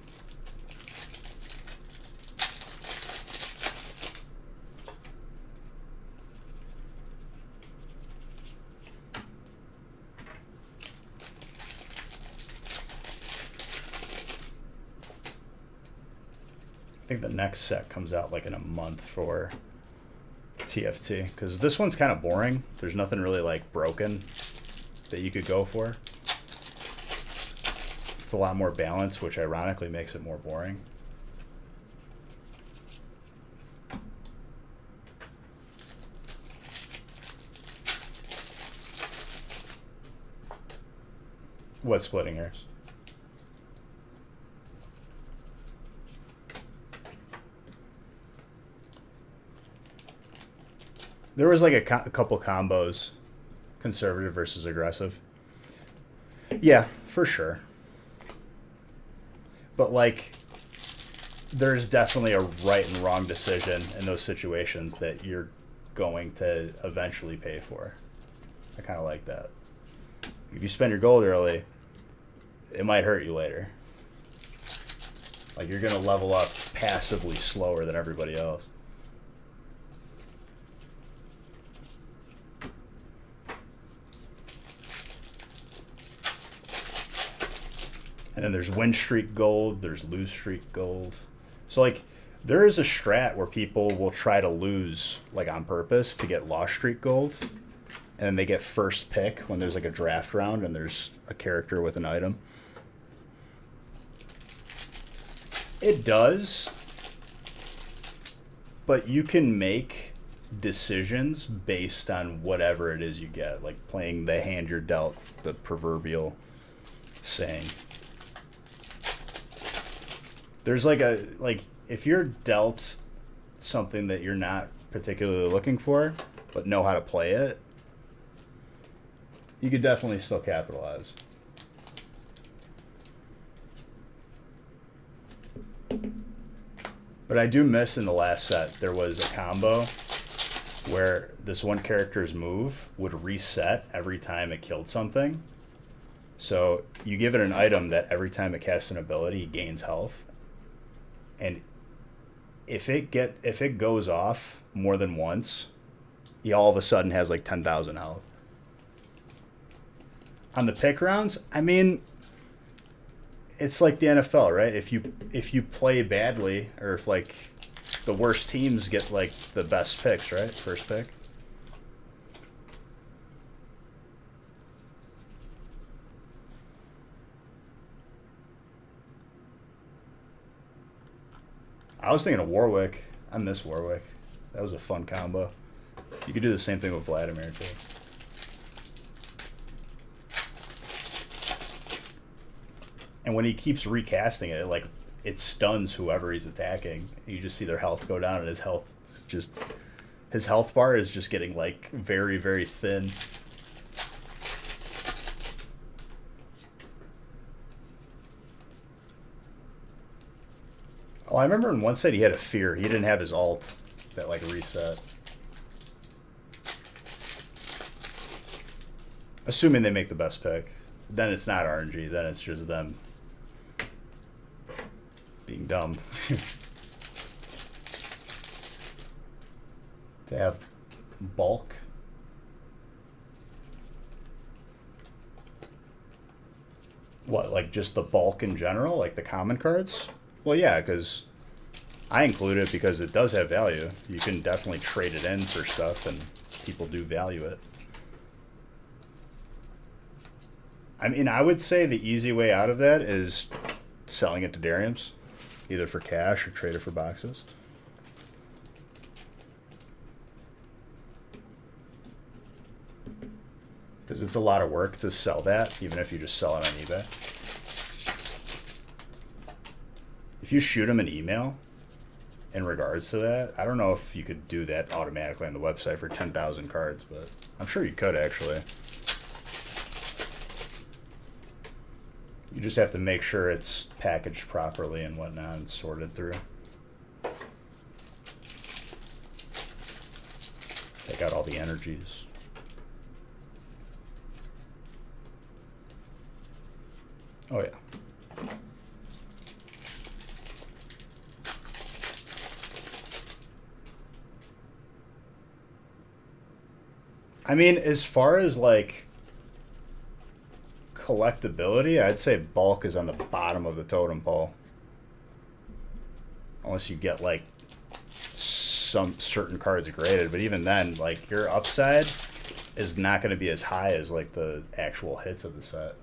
Speaker 1: I think the next set comes out like in a month for TFT, because this one's kind of boring. There's nothing really like broken that you could go for. It's a lot more balanced, which ironically makes it more boring. What splitting hairs? There was like a couple combos, conservative versus aggressive. Yeah, for sure. But like, there's definitely a right and wrong decision in those situations that you're going to eventually pay for. I kind of like that. If you spend your gold early, it might hurt you later. Like you're going to level up passively slower than everybody else. And then there's win streak gold, there's lose streak gold. So like there is a strat where people will try to lose like on purpose to get loss streak gold. And then they get first pick when there's like a draft round and there's a character with an item. It does. But you can make decisions based on whatever it is you get. Like playing the hand you're dealt, the proverbial saying. There's like if you're dealt something that you're not particularly looking for, but know how to play it, you could definitely still capitalize. But I do miss in the last set, there was a combo where this one character's move would reset every time it killed something. So you give it an item that every time it casts an ability, it gains health. And if it goes off more than once, he all of a sudden has like 10,000 health. On the pick rounds, I mean, it's like the NFL, right? If you play badly, or if like the worst teams get like the best picks, right? First pick. I was thinking of Warwick. I miss Warwick. That was a fun combo. You could do the same thing with Vladimir too. And when he keeps recasting it, like it stuns whoever he's attacking. You just see their health go down, and his health bar is just getting like very, very thin. Oh, I remember in one set he had a fear. He didn't have his ult that like reset. Assuming they make the best pick. Then it's not RNG, then it's just them being dumb. To have bulk. What, like just the bulk in general? Like the common cards? Well, yeah, because I include it because it does have value. You can definitely trade it in for stuff, and people do value it. I mean, I would say the easy way out of that is selling it to Dariums, either for cash or trade it for boxes. Because it's a lot of work to sell that, even if you just sell it on eBay. If you shoot them an email in regards to that, I don't know if you could do that automatically on the website for 10,000 cards, but I'm sure you could actually. You just have to make sure it's packaged properly and whatnot and sorted through. Take out all the energies. Oh yeah. I mean, as far as like collectability, I'd say bulk is on the bottom of the totem pole. Unless you get like some certain cards graded, but even then, like your upside is not going to be as high as like the actual hits of the set.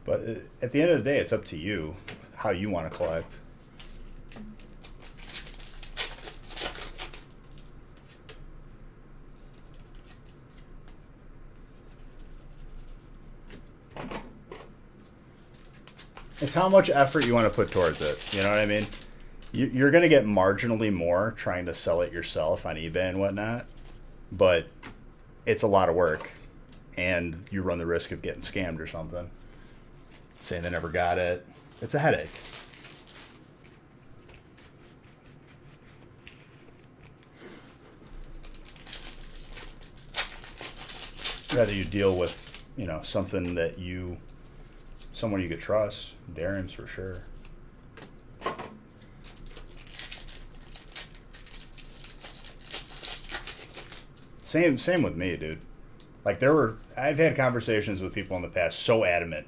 Speaker 1: But at the end of the day, it's up to you how you want to collect. It's how much effort you want to put towards it. You know what I mean? You're going to get marginally more trying to sell it yourself on eBay and whatnot, but it's a lot of work, and you run the risk of getting scammed or something. Saying they never got it. It's a headache. Rather you deal with, you know, something that someone you could trust. Darium's for sure. Same with me, dude. Like I've had conversations with people in the past so adamant.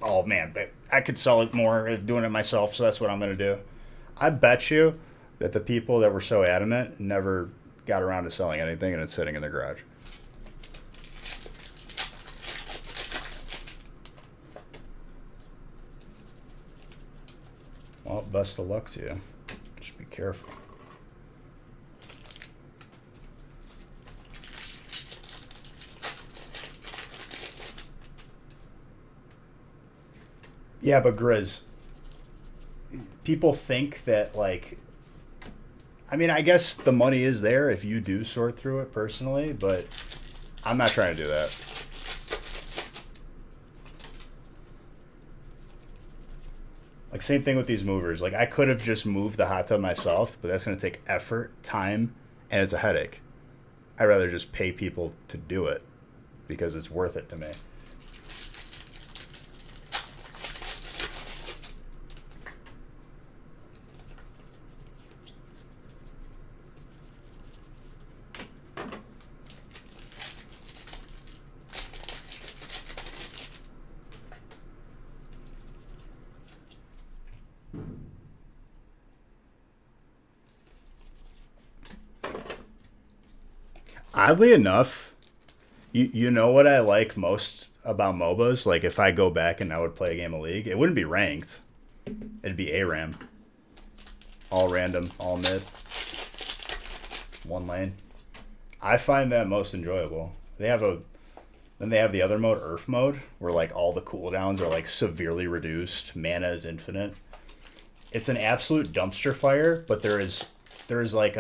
Speaker 1: Oh man, I could sell it more if doing it myself, so that's what I'm gonna do. I bet you that the people that were so adamant never got around to selling anything, and it's sitting in their garage. Well, best of luck to you. Just be careful. Yeah, but Grizz, people think that like I mean, I guess the money is there if you do sort through it personally, but I'm not trying to do that. Like, same thing with these movers. Like, I could have just moved the hot tub myself, but that's going to take effort, time, and it's a headache. I'd rather just pay people to do it because it's worth it to me. Oddly enough, you know what I like most about MOBAs? Like, if I go back and I would play a game of League, it wouldn't be ranked. It'd be ARAM. All random, all mid, one lane. I find that most enjoyable. Then they have the other mode, Earth mode, where like all the cooldowns are like severely reduced. Mana is infinite. It's an absolute dumpster fire, but there is like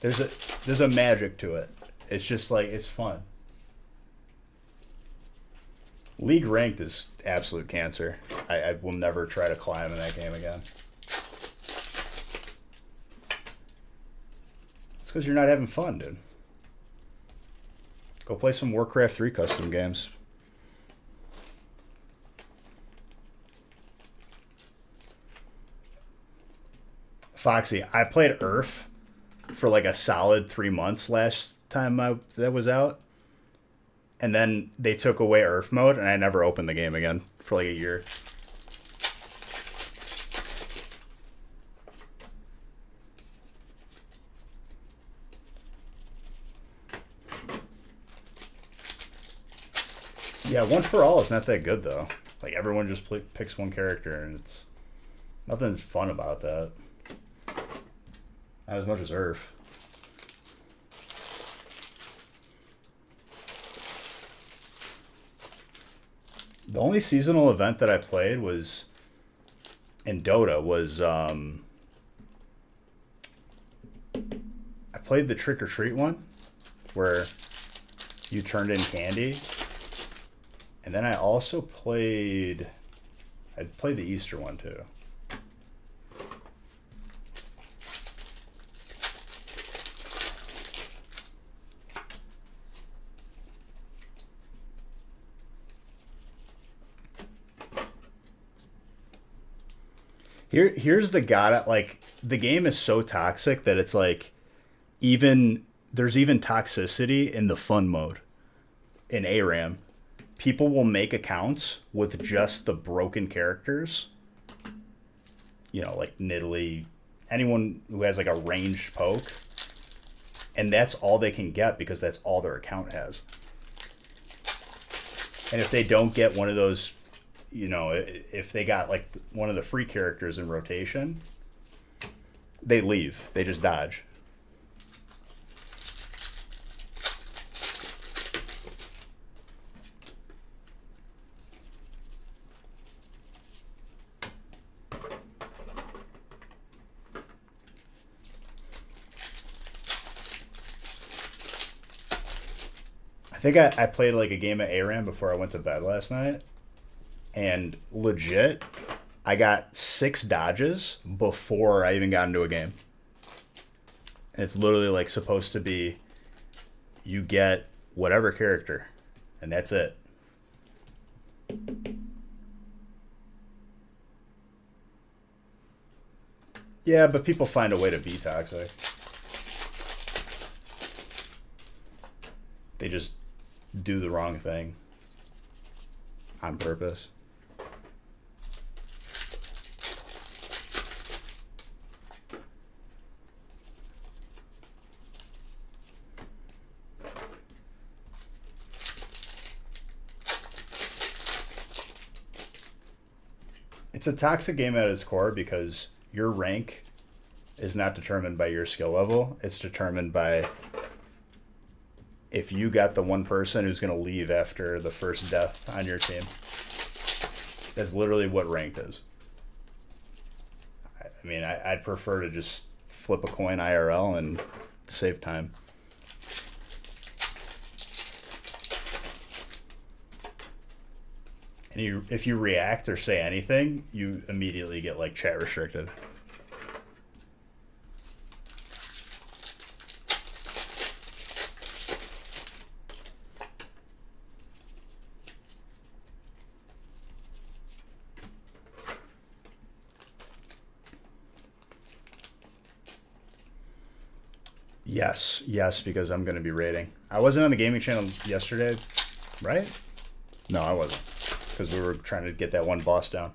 Speaker 1: there's a there's a magic to it. It's just like it's fun. League ranked is absolute cancer. I will never try to climb in that game again. It's because you're not having fun, dude. Go play some Warcraft 3 custom games. Foxy, I played Earth for like a solid 3 months last time that was out. And then they took away Earth mode, and I never opened the game again for like a year. Yeah, One for All is not that good though. Like everyone just picks one character, and it's nothing's fun about that. Not as much as Earth. The only seasonal event that I played was in Dota was I played the Trick or Treat one where you turned in candy. And then I also played the Easter one too. Here's the god, like the game is so toxic that it's like there's even toxicity in the fun mode in ARAM. People will make accounts with just the broken characters. You know, like Nidalee, anyone who has like a ranged poke. And that's all they can get because that's all their account has. And if they don't get one of those, you know, if they got like one of the free characters in rotation, they leave. They just dodge. I think I played like a game of ARAM before I went to bed last night. And legit, I got 6 dodges before I even got into a game. And it's literally like supposed to be you get whatever character, and that's it. Yeah, but people find a way to be toxic. They just do the wrong thing on purpose. It's a toxic game at its core because your rank is not determined by your skill level. It's determined by if you got the one person who's going to leave after the first death on your team. That's literally what ranked is. I mean, I'd prefer to just flip a coin IRL and save time. And if you react or say anything, you immediately get like chat restricted. Yes, because I'm going to be raiding. I wasn't on the gaming channel yesterday, right? No, I wasn't, because we were trying to get that one boss down.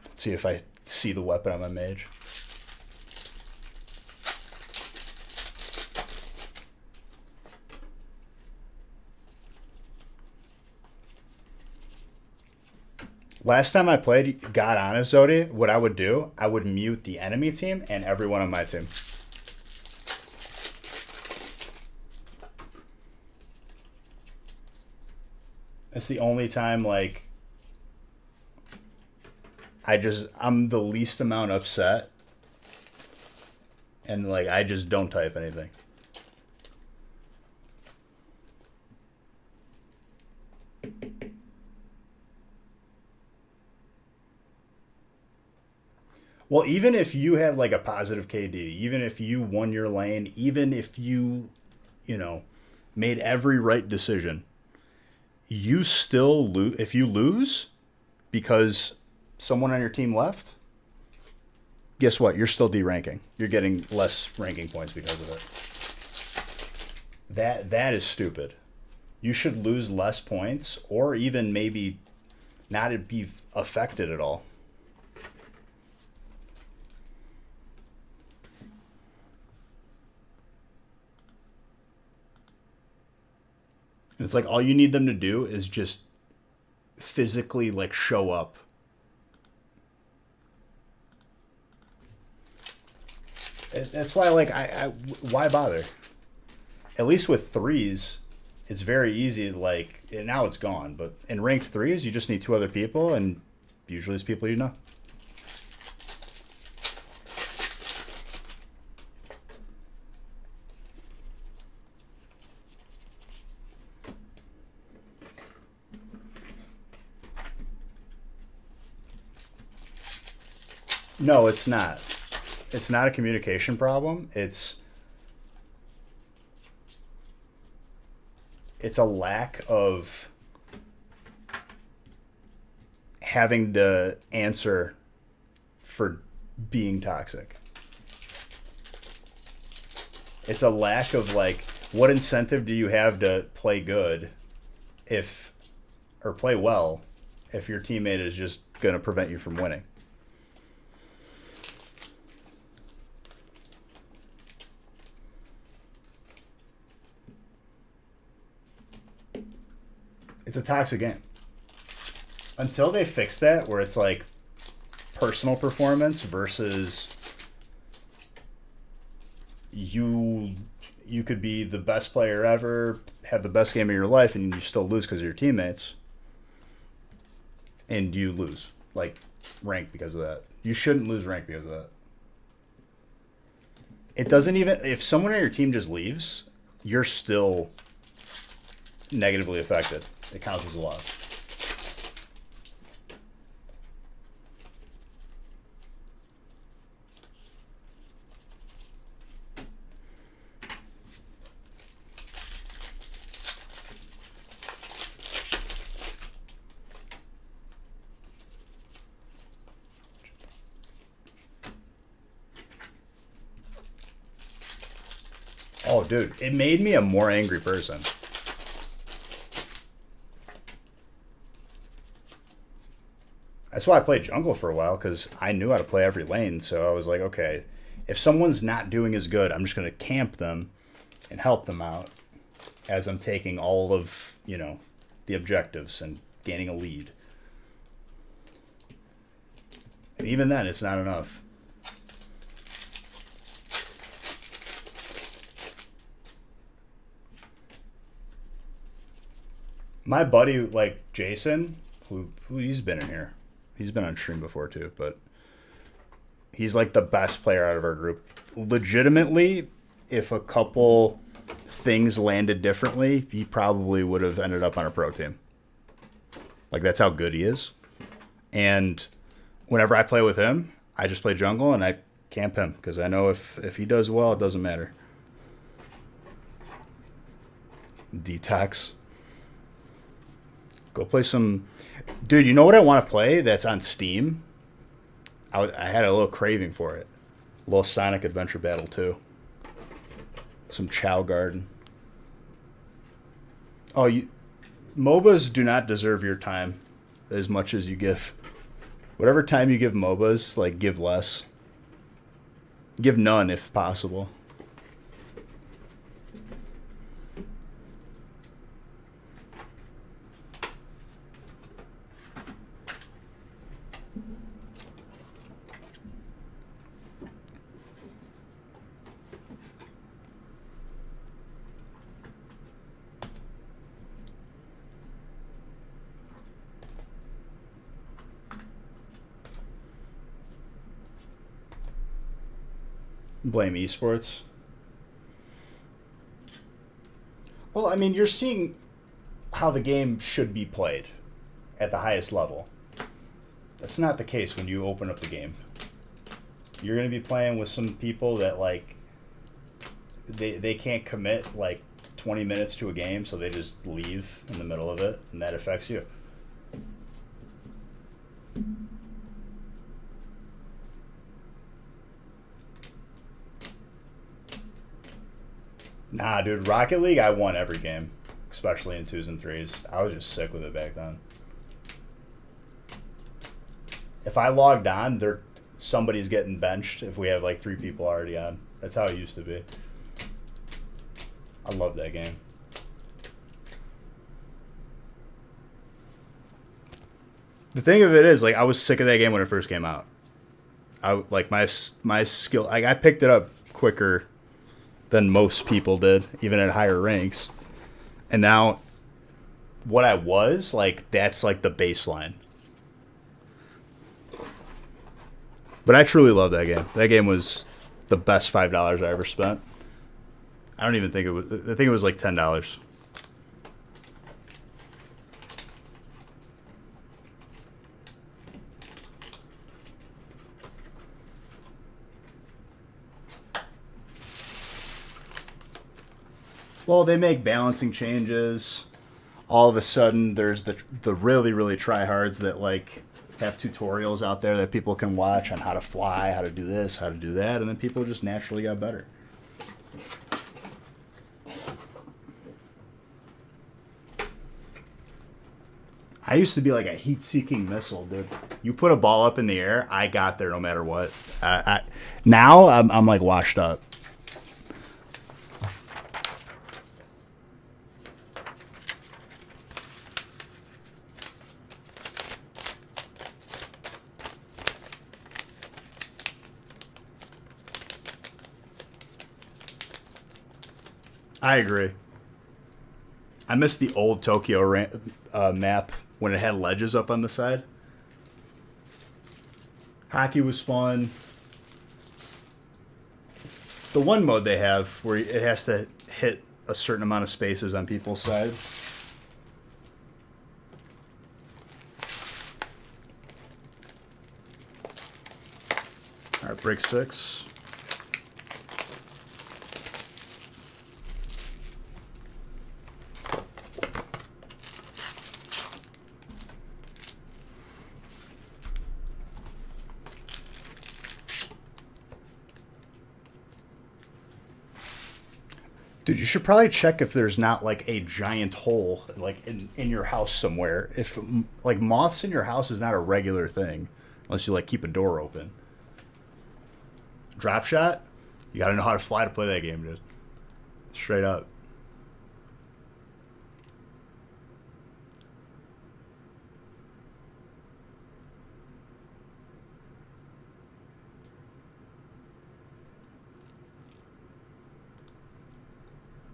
Speaker 1: Let's see if I see the weapon on my mage. Last time I played, God honest, Zodi, what I would do, I would mute the enemy team and everyone on my team. It's the only time, like, I'm the least amount upset. And, like, I just don't type anything. Well, even if you had like a positive KD, even if you won your lane, even if you know, made every right decision, you still lose. If you lose because someone on your team left, guess what? You're still deranking. You're getting less ranking points because of it. That is stupid. You should lose less points, or even maybe not be affected at all. And it's like all you need them to do is just physically like show up. That's why, like, why bother? At least with threes, it's very easy. Like, now it's gone, but in ranked threes, you just need two other people, and usually it's people you know. No, it's not. It's not a communication problem. It's a lack of having to answer for being toxic. It's a lack of, like, what incentive do you have to play good or play well if your teammate is just going to prevent you from winning? It's a toxic game. Until they fix that, where it's like personal performance versus you could be the best player ever, have the best game of your life, and you still lose because of your teammates. And you lose, like, rank because of that. You shouldn't lose rank because of that. It doesn't even... If someone on your team just leaves, you're still negatively affected. It counts as a loss. Oh, dude, it made me a more angry person. That's why I played jungle for a while, because I knew how to play every lane. So I was like, okay, if someone's not doing as good, I'm just going to camp them and help them out as I'm taking all of, the objectives and gaining a lead. And even then, it's not enough. My buddy, like Jason, who he's been in here. He's been on stream before too, but he's like the best player out of our group. Legitimately, if a couple things landed differently, he probably would have ended up on a pro team. Like, that's how good he is. And whenever I play with him, I just play jungle and I camp him because I know if he does well, it doesn't matter. Detox. Go play some... Dude, you know what I want to play that's on Steam? I had a little craving for it. A little Sonic Adventure Battle 2. Some Chow Garden. Oh, MOBAs do not deserve your time as much as you give. Whatever time you give MOBAs, like, give less. Give none if possible. Blame esports. Well, I mean, you're seeing how the game should be played at the highest level. That's not the case when you open up the game. You're going to be playing with some people that, like, they can't commit, like, 20 minutes to a game, so they just leave in the middle of it, and that affects you. Nah, dude, Rocket League, I won every game, especially in 2s and 3s. I was just sick with it back then. If I logged on, somebody's getting benched if we have like 3 people already on. That's how it used to be. I love that game. The thing of it is, like, I was sick of that game when it first came out. My skill, like, I picked it up quicker than most people did, even at higher ranks. And now, what I was, like, that's, like, the baseline. But I truly love that game. That game was the best $5 I ever spent. I don't even think it was... I think it was, like, $10. Well, they make balancing changes. All of a sudden, there's the really, really tryhards that, like, have tutorials out there that people can watch on how to fly, how to do this, how to do that, and then people just naturally got better. I used to be like a heat-seeking missile, dude. You put a ball up in the air, I got there no matter what. Now, I'm like washed up. I agree. I miss the old Tokyo map when it had ledges up on the side. Hockey was fun. The one mode they have where it has to hit a certain amount of spaces on people's side. All right, break 6. Dude, you should probably check if there's not, like, a giant hole, like, in your house somewhere. If, like, moths in your house is not a regular thing, unless you, like, keep a door open. Drop shot? You gotta know how to fly to play that game, dude. Straight up.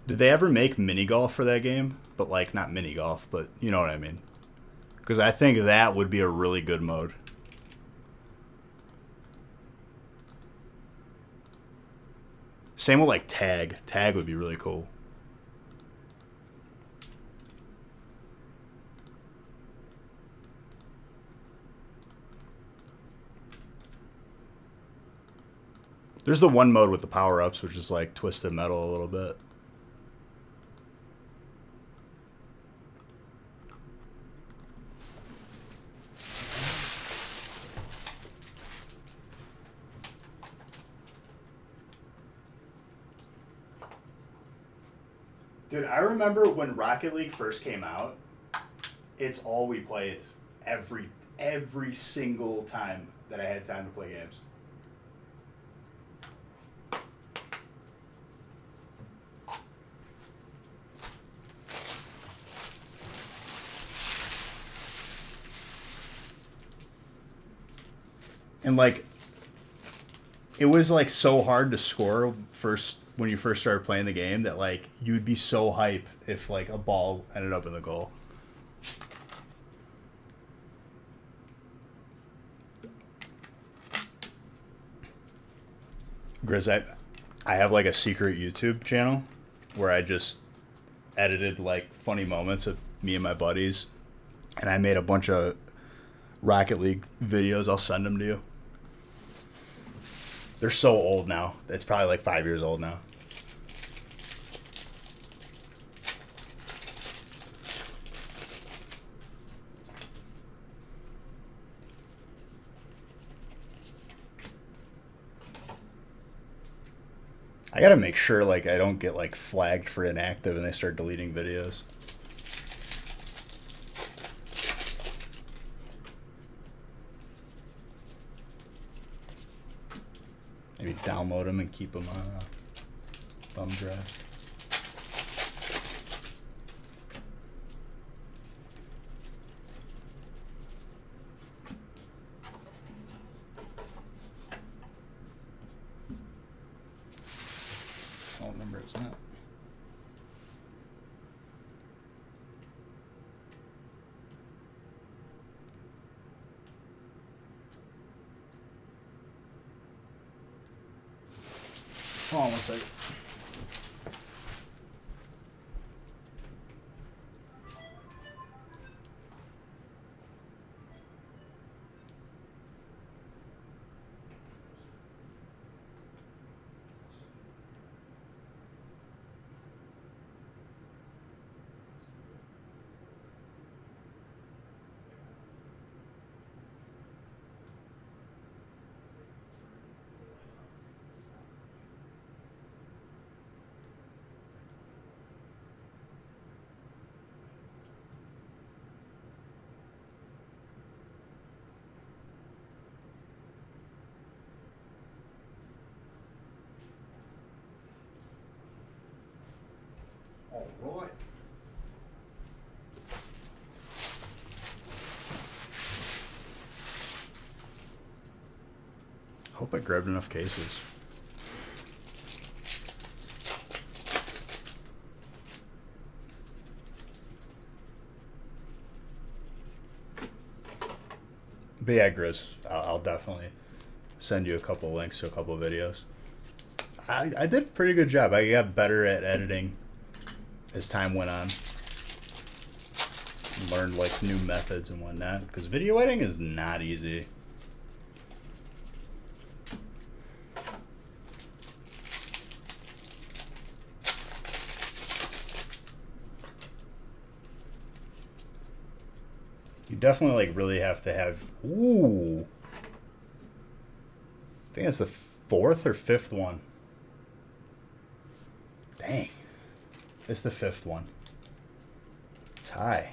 Speaker 1: Did they ever make mini golf for that game? But, like, not mini golf, but you know what I mean. Because I think that would be a really good mode. Same with like tag. Tag would be really cool. There's the one mode with the power-ups, which is like Twisted Metal a little bit. Dude, I remember when Rocket League first came out, it's all we played every single time that I had time to play games. And like, it was like so hard to score first when you first started playing the game that like you'd be so hype if like a ball ended up in the goal. Grizz, I have like a secret YouTube channel where I just edited like funny moments of me and my buddies, and I made a bunch of Rocket League videos. I'll send them to you. They're so old now. It's probably like 5 years old now. I gotta make sure like I don't get like flagged for inactive and they start deleting videos. Maybe download them and keep them on a thumb drive. Phone number is not. Hold on one second. All right. Hope I grabbed enough cases. But yeah, Grizz, I'll definitely send you a couple links to a couple of videos. I did a pretty good job. I got better at editing as time went on. Learned like new methods and whatnot, because video editing is not easy. You definitely like really have to have. Ooh, I think that's the fourth or fifth one. Dang, it's the fifth one. It's high.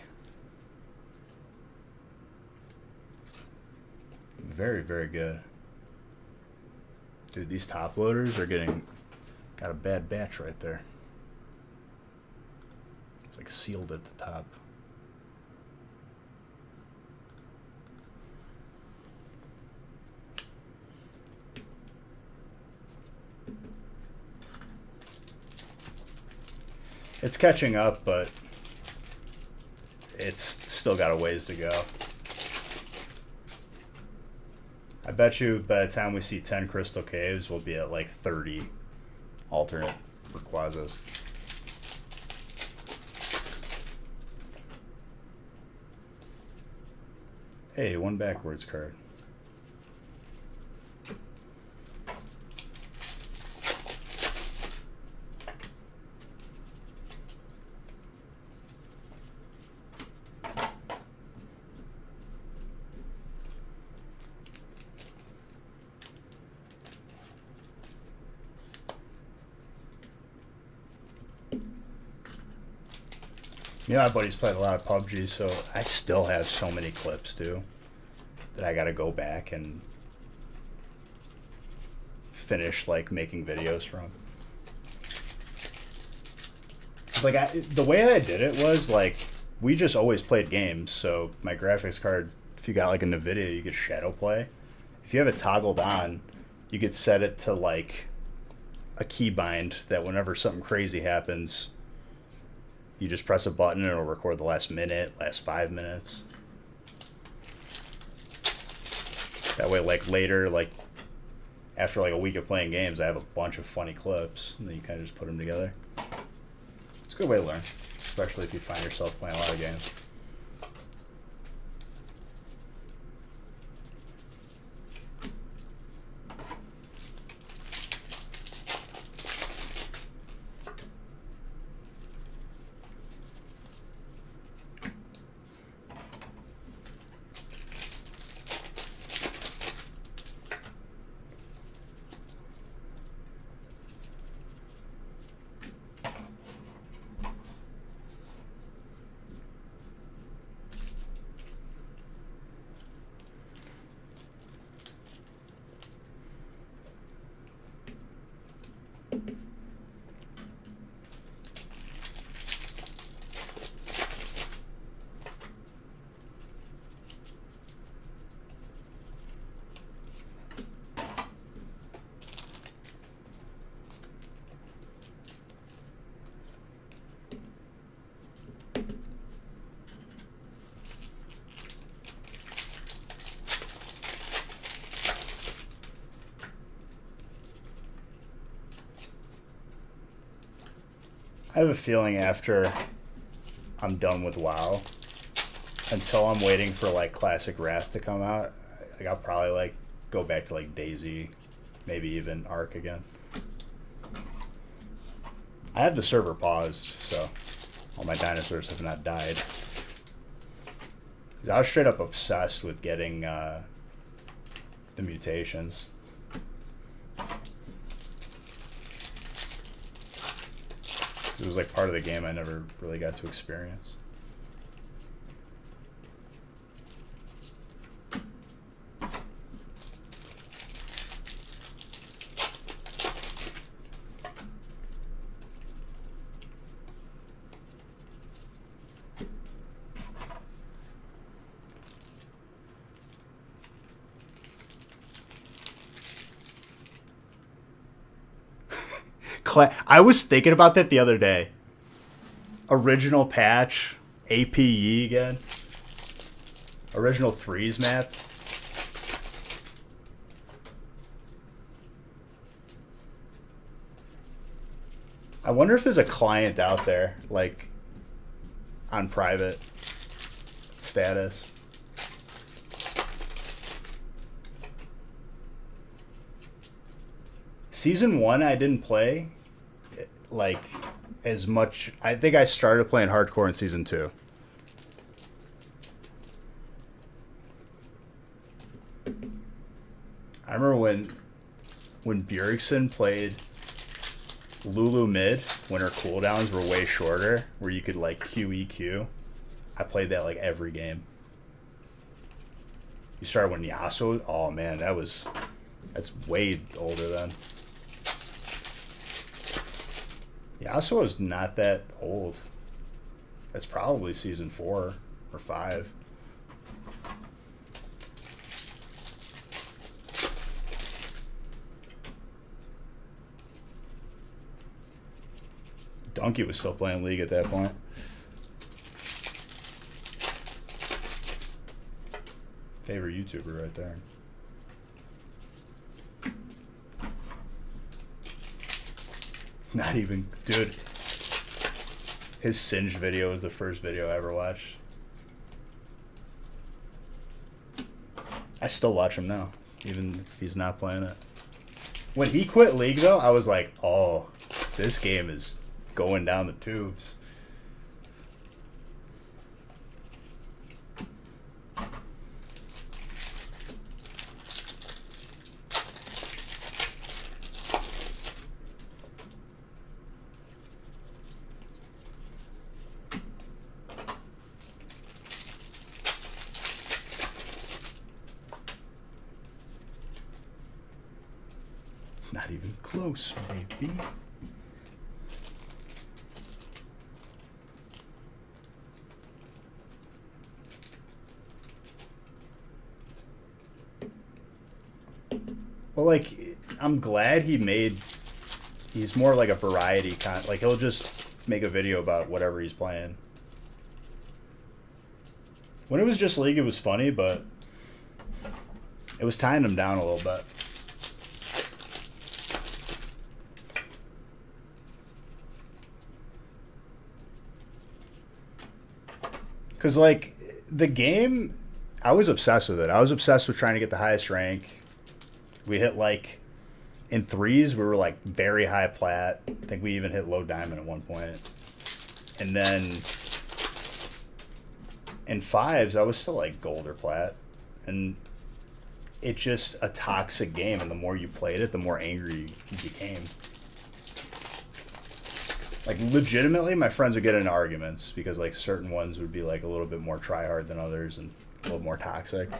Speaker 1: Very, very good. Dude, these top loaders are got a bad batch right there. It's like sealed at the top. It's catching up, but it's still got a ways to go. I bet you by the time we see 10 Crystal Caves, we'll be at like 30 alternate for Quazos. Hey, one backwards card. You know, my buddies played a lot of PUBG, so I still have so many clips, too, that I gotta go back and finish, like, making videos from. Like, the way I did it was, like, we just always played games, so my graphics card, if you got, like, a NVIDIA, you could shadow play. If you have it toggled on, you could set it to, like, a keybind that whenever something crazy happens, you just press a button and it'll record the last minute, last 5 minutes. That way, like, later, like, after, like, a week of playing games, I have a bunch of funny clips, and then you kind of just put them together. It's a good way to learn, especially if you find yourself playing a lot of games. I have a feeling after I'm done with WoW, until I'm waiting for like Classic Wrath to come out, like I'll probably like go back to like DayZ, maybe even Ark again. I have the server paused, so all my dinosaurs have not died. 'Cause I was straight up obsessed with getting the mutations. It was like part of the game I never really got to experience. I was thinking about that the other day. Original patch, APE again. Original Threes map. I wonder if there's a client out there, like, on private status. Season 1 I didn't play, like, as much. I think I started playing hardcore in Season 2. I remember when Bjergsen played Lulu mid, when her cooldowns were way shorter, where you could like QEQ. I played that like every game. You started when Yasuo. Oh man, that's way older then. Yasuo is not that old. That's probably Season 4 or 5. Donkey was still playing League at that point. Favorite YouTuber right there. Not even, dude. His Singed video was the first video I ever watched. I still watch him now, even if he's not playing it. When he quit League, though, I was like, oh, this game is going down the tubes. Not even close, baby. Well, like, I'm glad he's more like a variety like, he'll just make a video about whatever he's playing. When it was just League, it was funny, but it was tying him down a little bit. Because, like, the game, I was obsessed with it. I was obsessed with trying to get the highest rank. We hit, like, in threes, we were, like, very high plat. I think we even hit low diamond at one point. And then in fives, I was still, like, gold or plat. And it's just a toxic game. And the more you played it, the more angry you became. Like, legitimately, my friends would get into arguments because, like, certain ones would be, like, a little bit more try-hard than others and a little more toxic.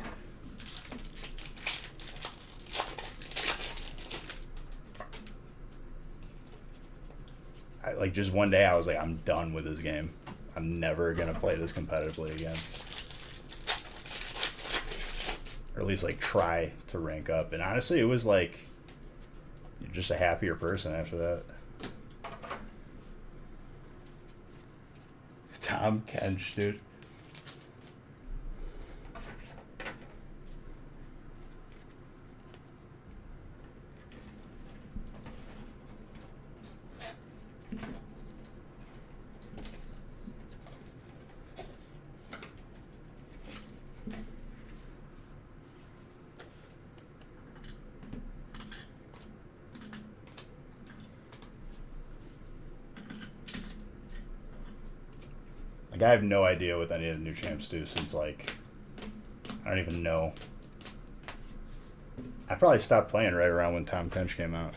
Speaker 1: Like, just one day I was like, I'm done with this game. I'm never going to play this competitively again. Or at least, like, try to rank up. And honestly, it was, like, you're just a happier person after that. Tom Kench, dude. Like, I have no idea what any of the new champs do since, like, I don't even know. I probably stopped playing right around when Tom Kench came out.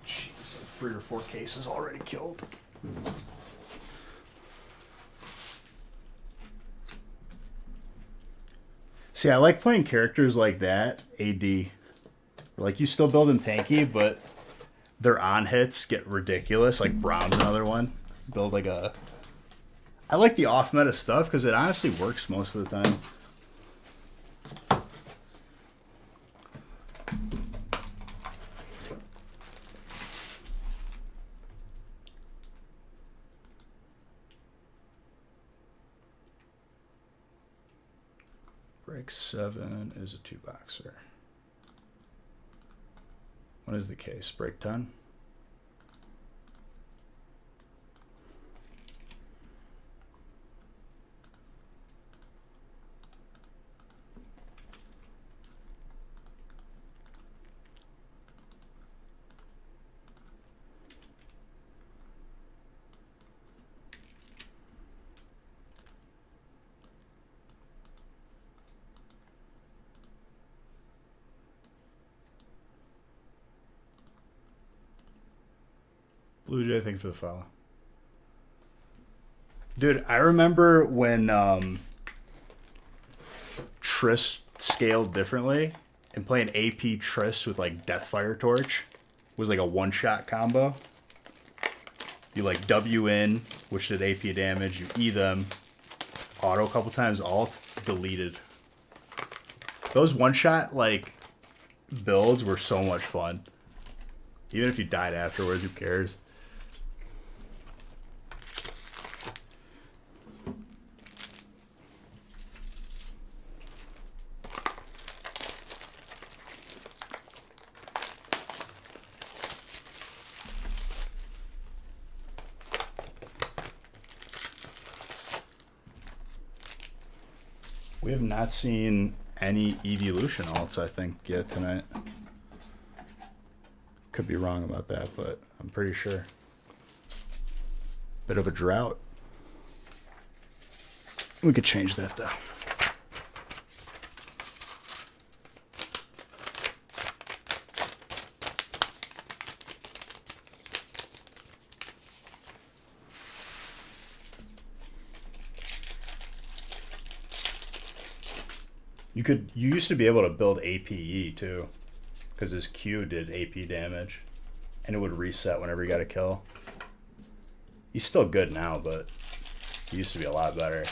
Speaker 1: Jeez, 3 or 4 cases already killed. See, I like playing characters like that, AD. Like, you still build them tanky, but their on hits get ridiculous. Like, Braum's another one. Build like a... I like the off-meta stuff because it honestly works most of the time. Break 7 is a 2-boxer. What is the case? Break 10? Blue Jay, thank you for the follow. Dude, I remember when Triss scaled differently and playing AP Triss with like Deathfire Torch was like a one-shot combo. You like W in, which did AP damage, you E them, auto a couple times, alt, deleted. Those one-shot like builds were so much fun. Even if you died afterwards, who cares? We have not seen any evolution alts, I think, yet tonight. Could be wrong about that, but I'm pretty sure. Bit of a drought. We could change that though. You used to be able to build APE too, because his Q did AP damage, and it would reset whenever you got a kill. He's still good now, but he used to be a lot better.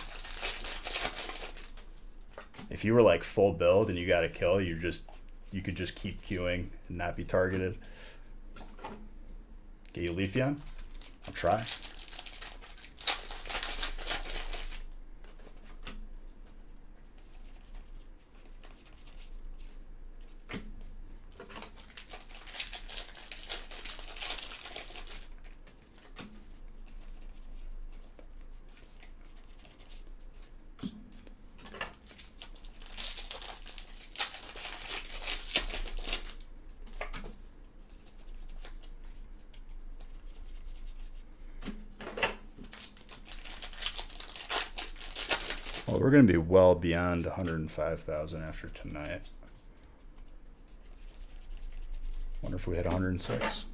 Speaker 1: If you were like full build and you got a kill, you could just keep queuing and not be targeted. Get you Leafeon? I'll try. Well, we're going to be well beyond 105,000 after tonight. Wonder if we hit 106.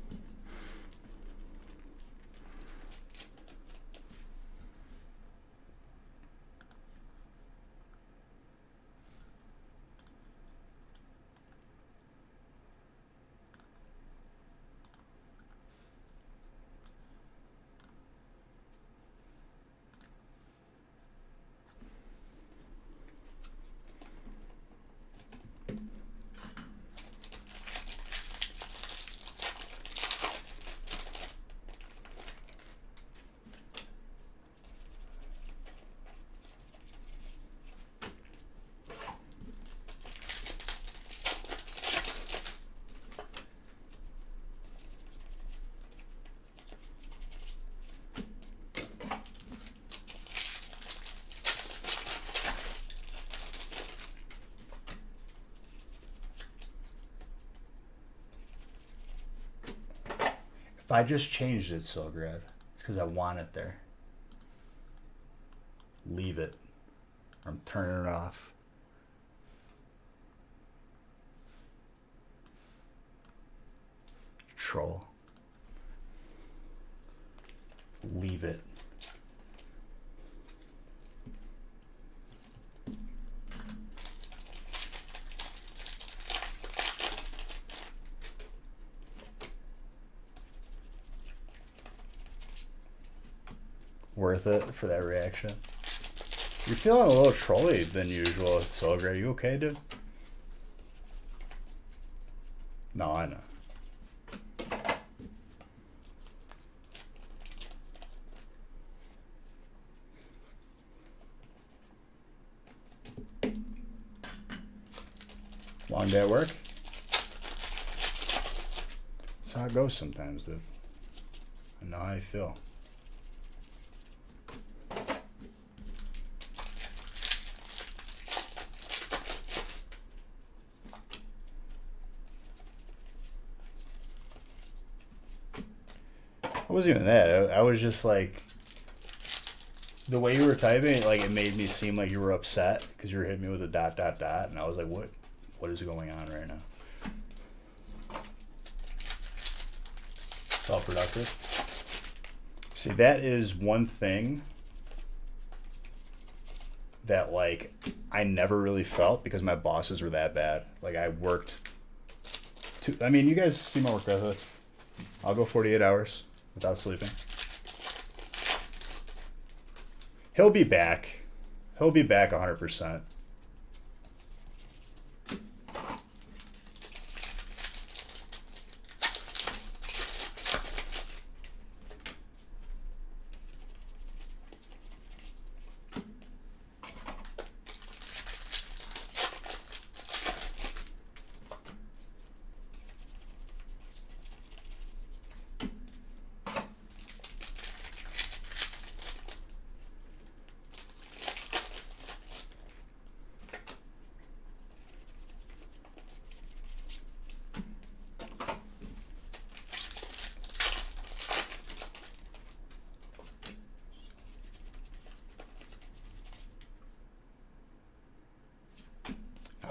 Speaker 1: If I just changed it, Silgrad, it's because I want it there. Leave it. I'm turning it off. Troll. Leave it. Worth it for that reaction. You're feeling a little trolly than usual, Silgrad. Are you okay, dude? No, I know. Long day at work? That's how it goes sometimes, dude. I know how you feel. It wasn't even that. I was just like, the way you were typing, like it made me seem like you were upset because you were hitting me with a ... and I was like, what is going on right now? Felt productive. See, that is one thing that like I never really felt because my bosses were that bad. Like I worked. I mean, you guys see my work ethic. I'll go 48 hours without sleeping. He'll be back. He'll be back 100%.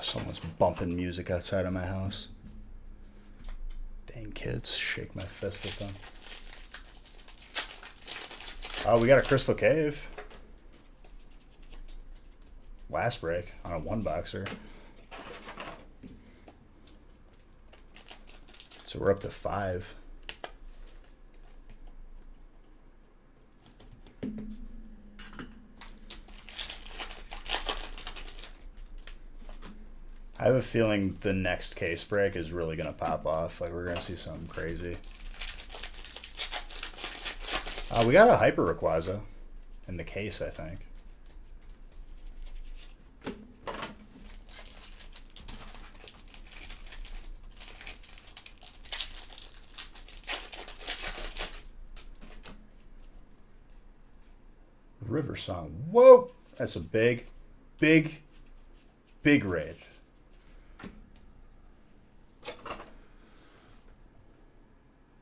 Speaker 1: Someone's bumping music outside of my house. Dang kids, shake my fist at them. Oh, we got a Crystal Cave. Last break on a one boxer. So we're up to 5. I have a feeling the next case break is really going to pop off. Like, we're going to see something crazy. We got a Hyper Rayquaza in the case, I think. River Song. Whoa! That's a big raid.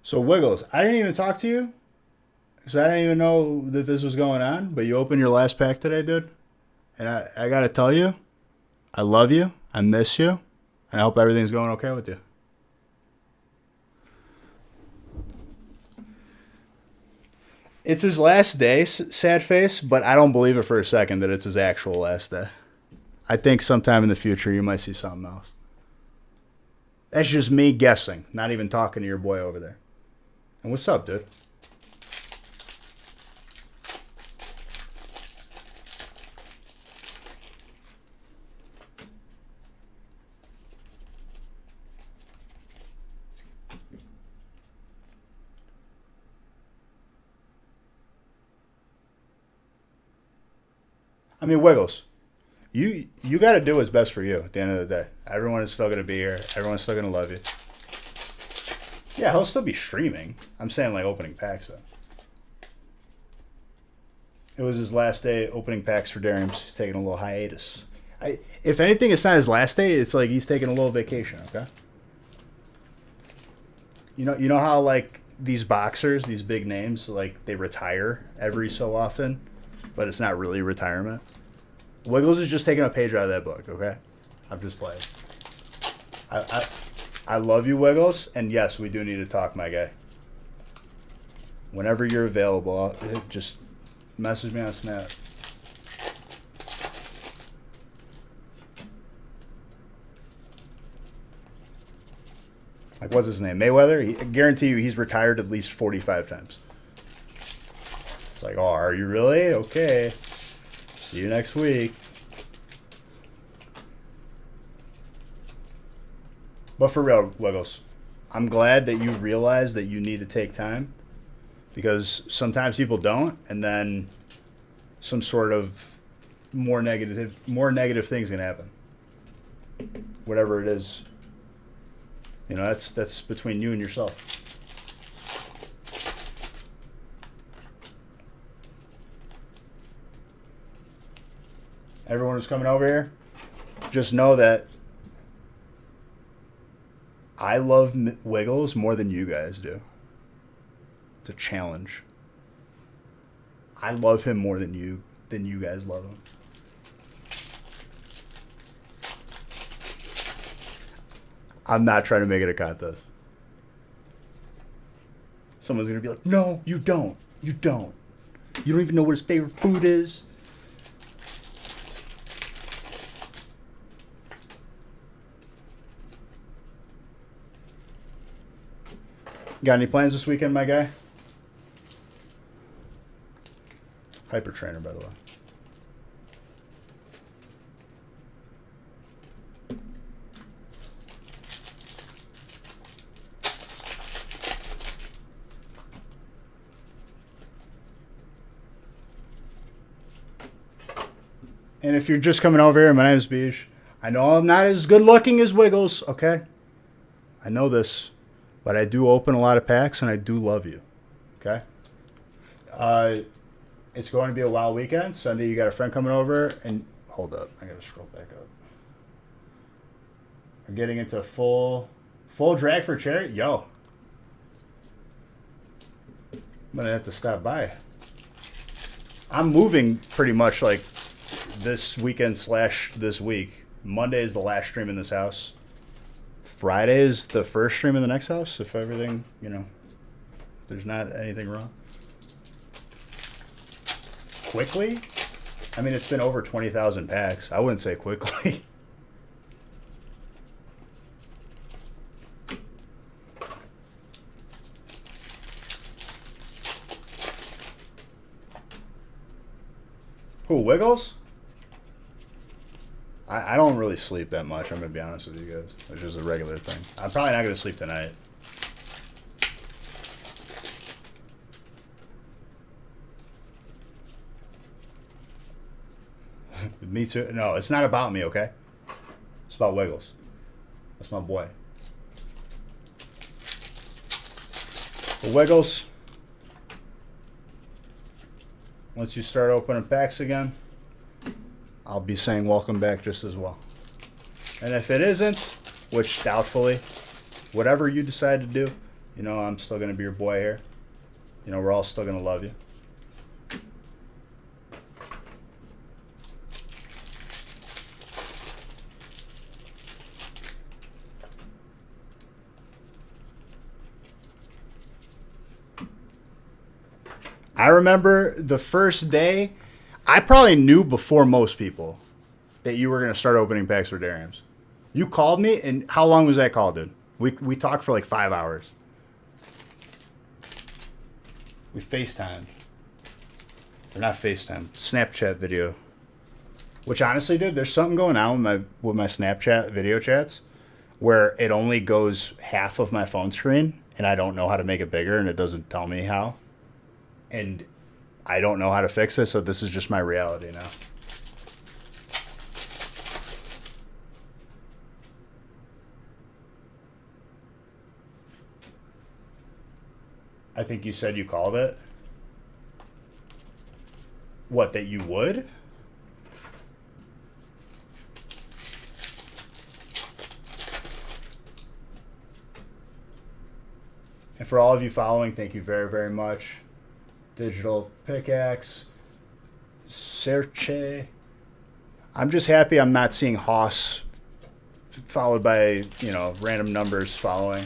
Speaker 1: So Wiggles, I didn't even talk to you, so I didn't even know that this was going on. But you opened your last pack today, dude, and I gotta tell you, I love you, I miss you, and I hope everything's going okay with you. It's his last day, sad face, but I don't believe it for a second that it's his actual last day. I think sometime in the future you might see something else. That's just me guessing, not even talking to your boy over there. And what's up, dude? I mean, Wiggles, you got to do what's best for you at the end of the day. Everyone is still going to be here. Everyone's still going to love you. Yeah, he'll still be streaming. I'm saying like opening packs, though. It was his last day opening packs for Darius. He's taking a little hiatus. If anything, it's not his last day. It's like he's taking a little vacation, okay? You know how like these boxers, these big names, like they retire every so often, but it's not really retirement. Wiggles is just taking a page out of that book, okay? I'm just playing. I love you, Wiggles, and yes, we do need to talk, my guy. Whenever you're available, just message me on Snap. Like, what's his name? Mayweather? I guarantee you he's retired at least 45 times. It's like, oh, are you really? Okay. See you next week. But for real, Wiggles, I'm glad that you realize that you need to take time, because sometimes people don't, and then some sort of more negative things can happen. Whatever it is, that's between you and yourself. Everyone who's coming over here, just know that I love Wiggles more than you guys do. It's a challenge. I love him more than you guys love him. I'm not trying to make it a contest. Someone's going to be like, no, you don't. You don't. You don't even know what his favorite food is. Got any plans this weekend, my guy? Hyper trainer, by the way. And if you're just coming over here, my name's Beej. I know I'm not as good looking as Wiggles, okay? I know this, but I do open a lot of packs and I do love you, okay? It's going to be a wild weekend. Sunday, you got a friend coming over, and hold up, I gotta scroll back up. We're getting into full drag for Cherry. Yo, I'm gonna have to stop by. I'm moving pretty much like this weekend / this week. Monday is the last stream in this house. Friday is the first stream in the next house. If everything, if there's not anything wrong. Quickly? I mean, it's been over 20,000 packs. I wouldn't say quickly. Who, Wiggles? I don't really sleep that much. I'm going to be honest with you guys. It's just a regular thing. I'm probably not going to sleep tonight. Me too. No, it's not about me, okay? It's about Wiggles. That's my boy. But Wiggles, once you start opening packs again, I'll be saying welcome back just as well. And if it isn't, which doubtfully, whatever you decide to do, I'm still going to be your boy here. We're all still going to love you. I remember the first day, I probably knew before most people that you were going to start opening packs for Dariums. You called me, and how long was that call, dude? We talked for like 5 hours. We FaceTimed. Or not FaceTime, Snapchat video. Which honestly, dude, there's something going on with my Snapchat video chats where it only goes half of my phone screen, and I don't know how to make it bigger, and it doesn't tell me how. And I don't know how to fix it, so this is just my reality now. I think you said you called it. What, that you would? And for all of you following, thank you very, very much. Digital Pickaxe, Serche. I'm just happy I'm not seeing Haas followed by, random numbers following.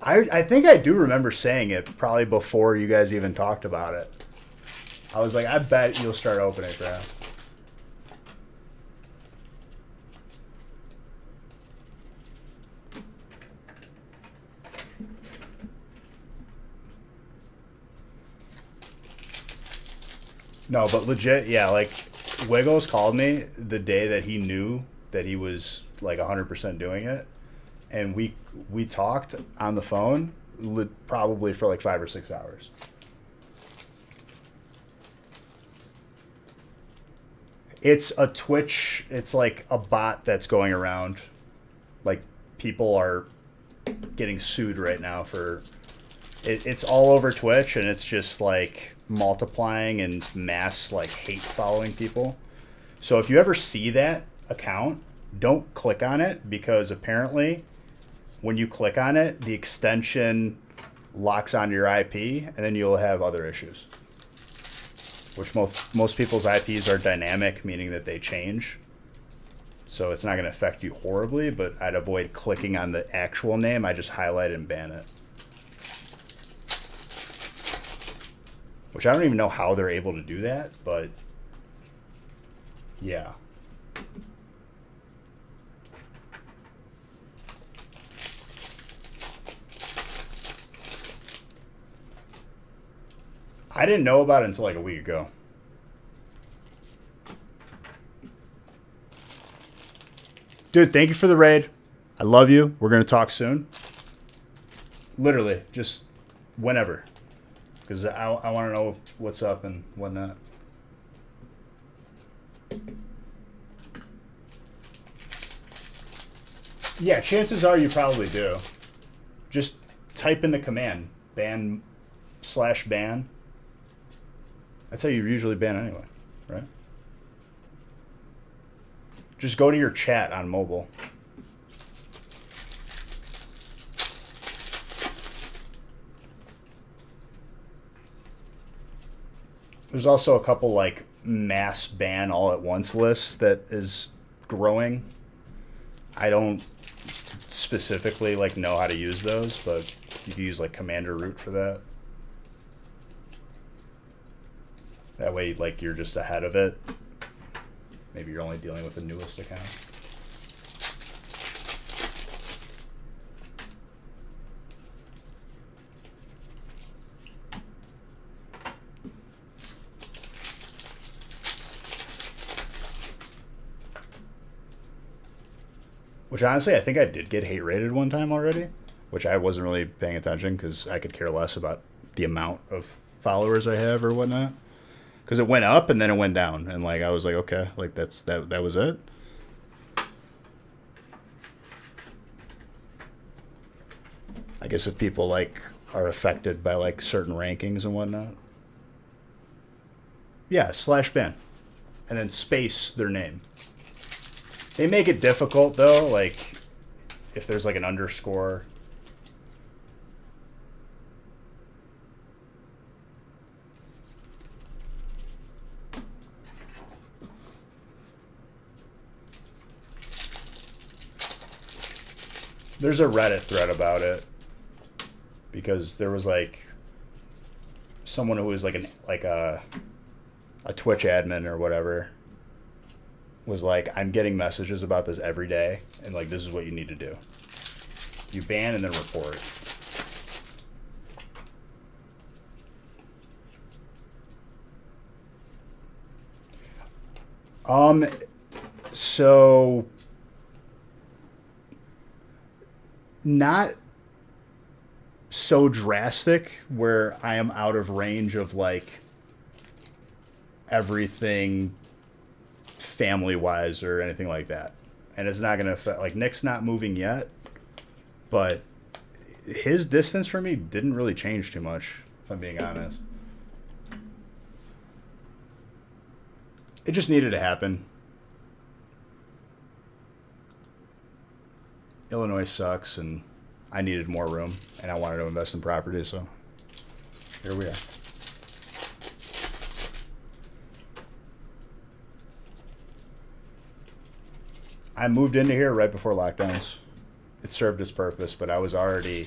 Speaker 1: I think I do remember saying it probably before you guys even talked about it. I was like, I bet you'll start opening for that. No, but legit, yeah, like, Wiggles called me the day that he knew that he was, like, 100% doing it. And we talked on the phone probably for, like, 5 or 6 hours. It's a Twitch, it's like a bot that's going around. Like, people are getting sued right now for... It's all over Twitch, and it's just, like, multiplying and mass, like, hate following people. So if you ever see that account, don't click on it, because apparently when you click on it, the extension locks onto your IP, and then you'll have other issues. Which most people's IPs are dynamic, meaning that they change. So it's not going to affect you horribly, but I'd avoid clicking on the actual name. I just highlight and ban it. Which I don't even know how they're able to do that, but yeah. I didn't know about it until like a week ago. Dude, thank you for the raid. I love you. We're going to talk soon. Literally, just whenever. Because I want to know what's up and whatnot. Yeah, chances are you probably do. Just type in the command, ban/ban. That's how you usually ban anyway, right? Just go to your chat on mobile. There's also a couple like mass ban all at once lists that is growing. I don't specifically like know how to use those, but you can use like commander root for that. That way, like, you're just ahead of it. Maybe you're only dealing with the newest account. Which honestly, I think I did get hate rated one time already, which I wasn't really paying attention because I could care less about the amount of followers I have or whatnot. Because it went up and then it went down, and like I was like, okay, like that was it. I guess if people like are affected by like certain rankings and whatnot. Yeah, /ban, and then space their name. They make it difficult though, like if there's like an underscore. There's a Reddit thread about it because there was like someone who was like a Twitch admin or whatever was like, I'm getting messages about this every day, and like this is what you need to do. You ban and then report. So not so drastic where I am out of range of like everything family wise or anything like that. And it's not going to affect, like, Nick's not moving yet, but his distance from me didn't really change too much, if I'm being honest. It just needed to happen. Illinois sucks, and I needed more room, and I wanted to invest in property, so here we are. I moved into here right before lockdowns. It served its purpose, but I already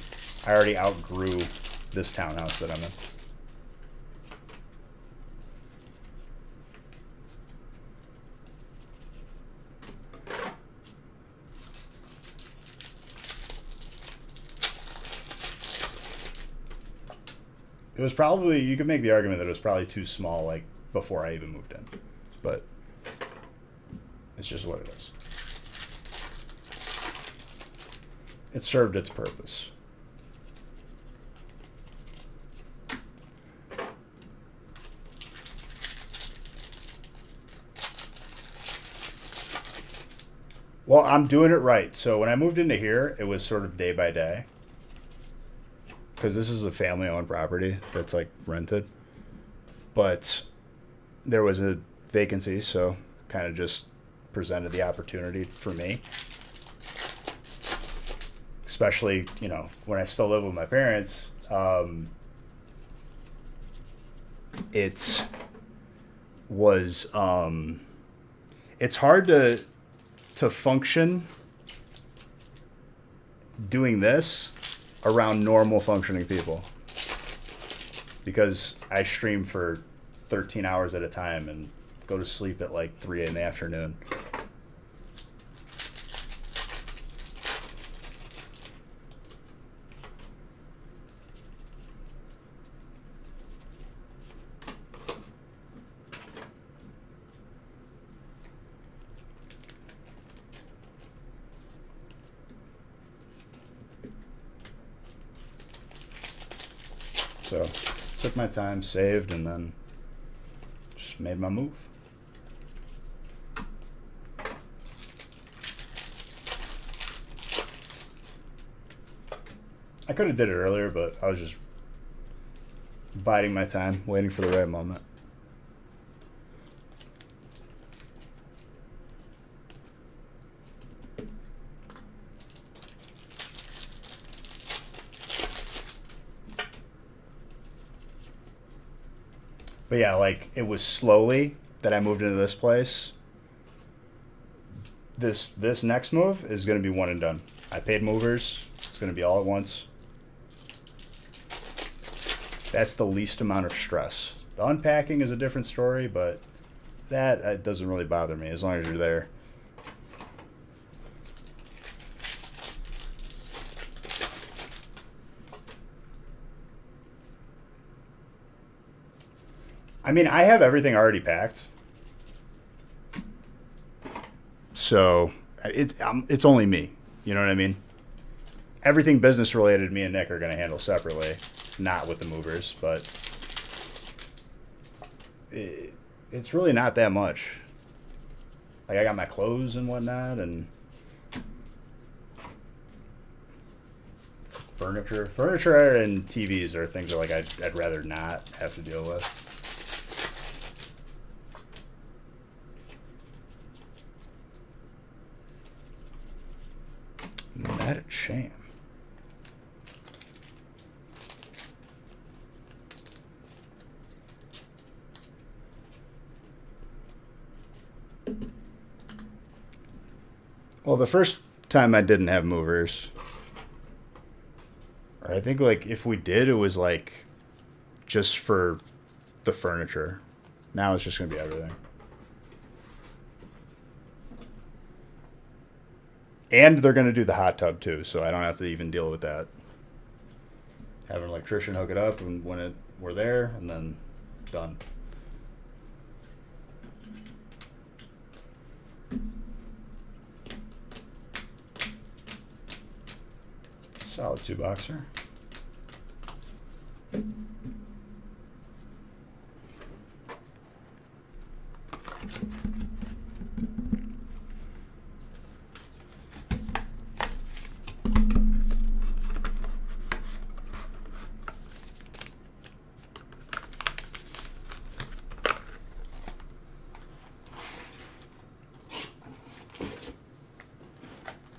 Speaker 1: outgrew this townhouse that I'm in. It was probably, you could make the argument that it was probably too small, like, before I even moved in. But it's just what it is. It served its purpose. Well, I'm doing it right. So when I moved into here, it was sort of day by day. Because this is a family-owned property that's like rented, but there was a vacancy, so kind of just presented the opportunity for me. Especially, you know, when I still live with my parents, it was it's hard to function doing this around normal functioning people, because I stream for 13 hours at a time and go to sleep at like 3 in the afternoon. took my time, saved, and then just made my move. I could have did it earlier, but I was just biding my time, waiting for the right moment. But yeah, like, it was slowly that I moved into this place. This next move is going to be one and done. I paid movers. It's going to be all at once. That's the least amount of stress. The unpacking is a different story, but that doesn't really bother me as long as you're there. I mean, I have everything already packed. So it's only me. You know what I mean? Everything business related, me and Nick are going to handle separately, not with the movers. But it's really not that much. Like, I got my clothes and whatnot, and furniture and TVs are things that, like, I'd rather not have to deal with. Not a shame. Well, the first time I didn't have movers, or I think, like, if we did, it was like just for the furniture. Now it's just gonna be everything. And they're going to do the hot tub too, so I don't have to even deal with that. Have an electrician hook it up and when we're there, and then done. Solid 2-boxer.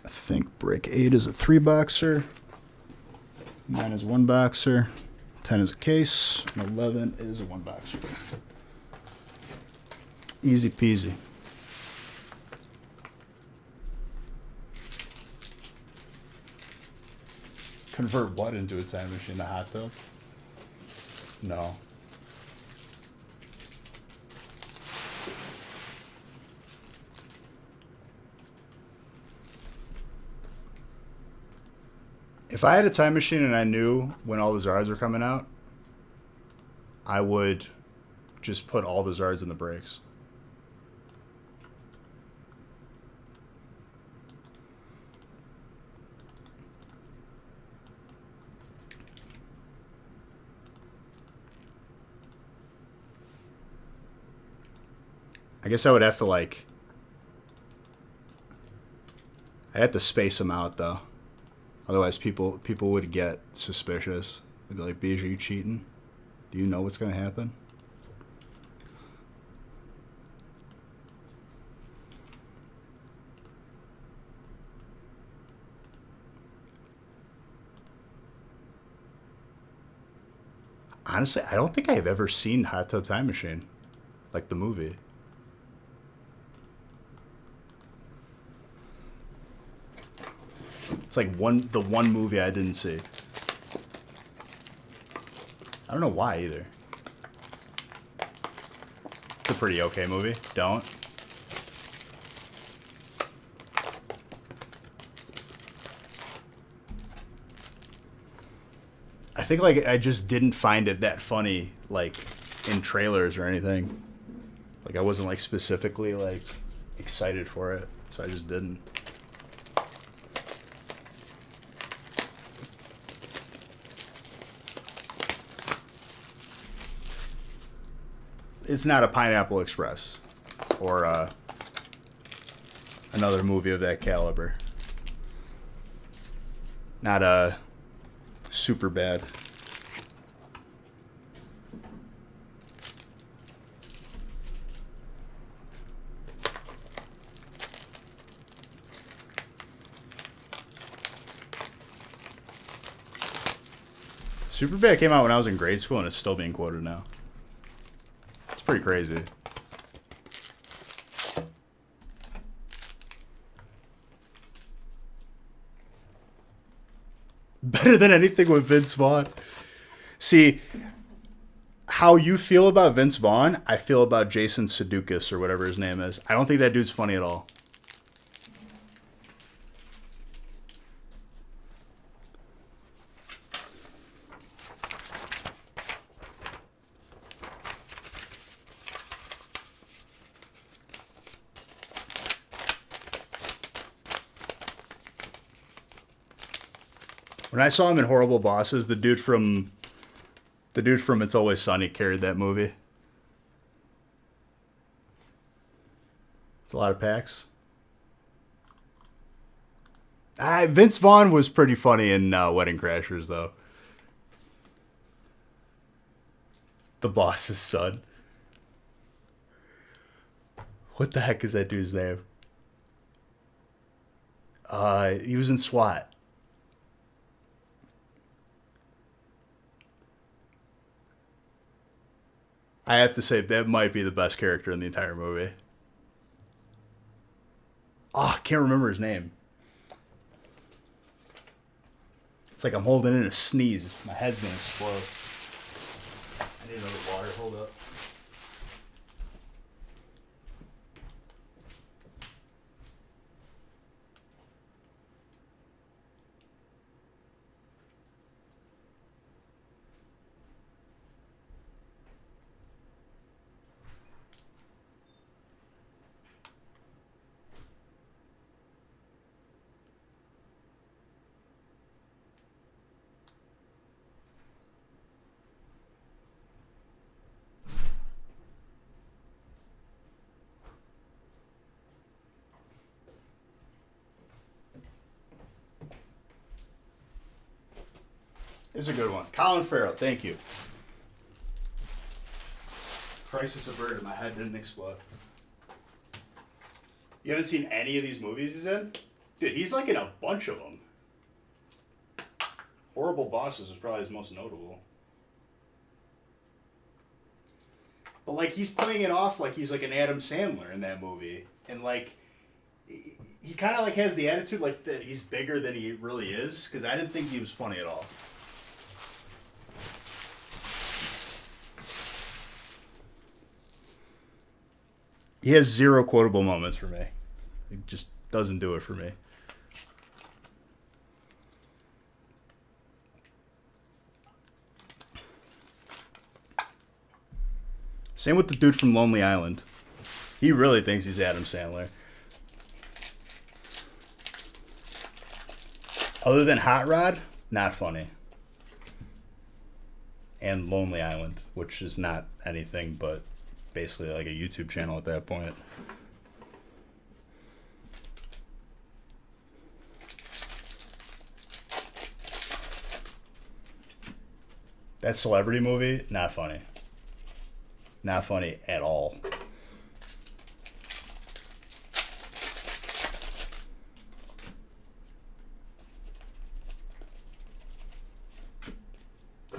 Speaker 1: I think break 8 is a 3-boxer. 9 is 1-boxer. 10 is a case. And 11 is a 1-boxer. Easy peasy. Convert what into a time machine? The hot tub? No. If I had a time machine and I knew when all the Zards were coming out, I would just put all the Zards in the brakes. I guess I would have to, like, I'd have to space them out though. Otherwise, people would get suspicious. They'd be like, "Beige, are you cheating? Do you know what's going to happen?" Honestly, I don't think I've ever seen Hot Tub Time Machine, like the movie. It's like the one movie I didn't see. I don't know why either. It's a pretty okay movie. Don't. I think, like, I just didn't find it that funny, like, in trailers or anything. Like, I wasn't, like, specifically, like, excited for it, so I just didn't. it's not a Pineapple Express or another movie of that caliber. Not a super bad. Superbad came out when I was in grade school and it's still being quoted now. It's pretty crazy. Better than anything with Vince Vaughn. See, how you feel about Vince Vaughn, I feel about Jason Sudeikis or whatever his name is. I don't think that dude's funny at all. When I saw him in Horrible Bosses, the dude from It's Always Sunny carried that movie. It's a lot of packs. Vince Vaughn was pretty funny in Wedding Crashers, though. The boss's son. What the heck is that dude's name? He was in SWAT. I have to say, that might be the best character in the entire movie. Oh, I can't remember his name. It's like I'm holding in a sneeze. My head's going to explode. I need another water. Hold up. It's a good one. Colin Farrell, thank you. Crisis averted, my head didn't explode. You haven't seen any of these movies he's in? Dude, he's like in a bunch of them. Horrible Bosses is probably his most notable. But like he's playing it off like he's like an Adam Sandler in that movie. And like he kind of like has the attitude like that he's bigger than he really is, because I didn't think he was funny at all. He has zero quotable moments for me. It just doesn't do it for me. Same with the dude from Lonely Island. He really thinks he's Adam Sandler. Other than Hot Rod, not funny. And Lonely Island, which is not anything but basically like a YouTube channel at that point. That Celebrity movie, not funny. Not funny at all.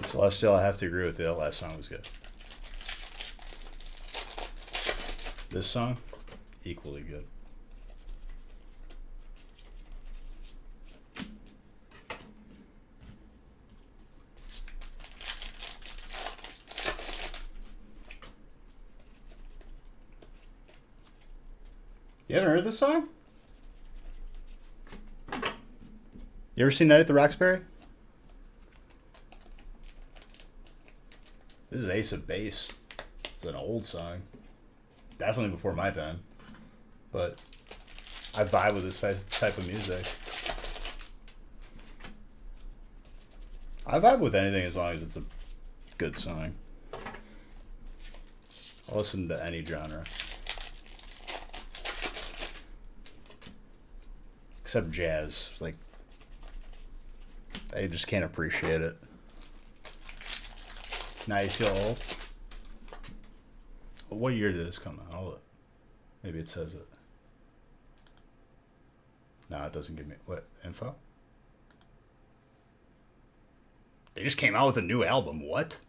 Speaker 1: Celestial, I have to agree with you. That last song was good. This song, equally good. You haven't heard this song? You ever seen Night at the Roxbury? This is Ace of Base. It's an old song. Definitely before my time. But I vibe with this type of music. I vibe with anything as long as it's a good song. I'll listen to any genre. Except jazz. Like, I just can't appreciate it. Now you feel old? What year did this come out? Maybe it says it. No, it doesn't give me... What? Info? They just came out with a new album. What?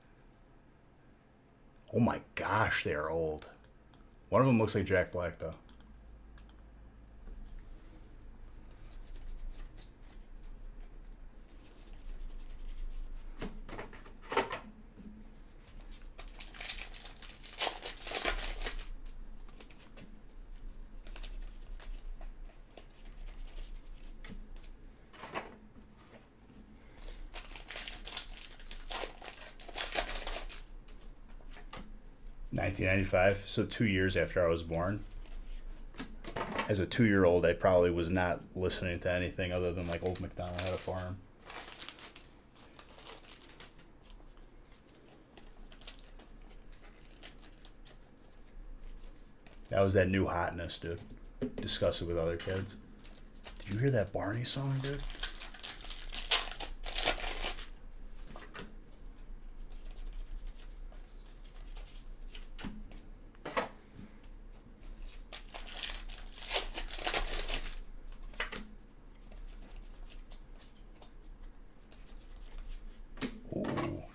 Speaker 1: Oh my gosh, they are old. One of them looks like Jack Black, though. $1995, so 2 years after I was born. As a 2-year-old, I probably was not listening to anything other than like Old MacDonald Had a Farm. That was that new hotness, dude. Discuss it with other kids. Did you hear that Barney song, dude?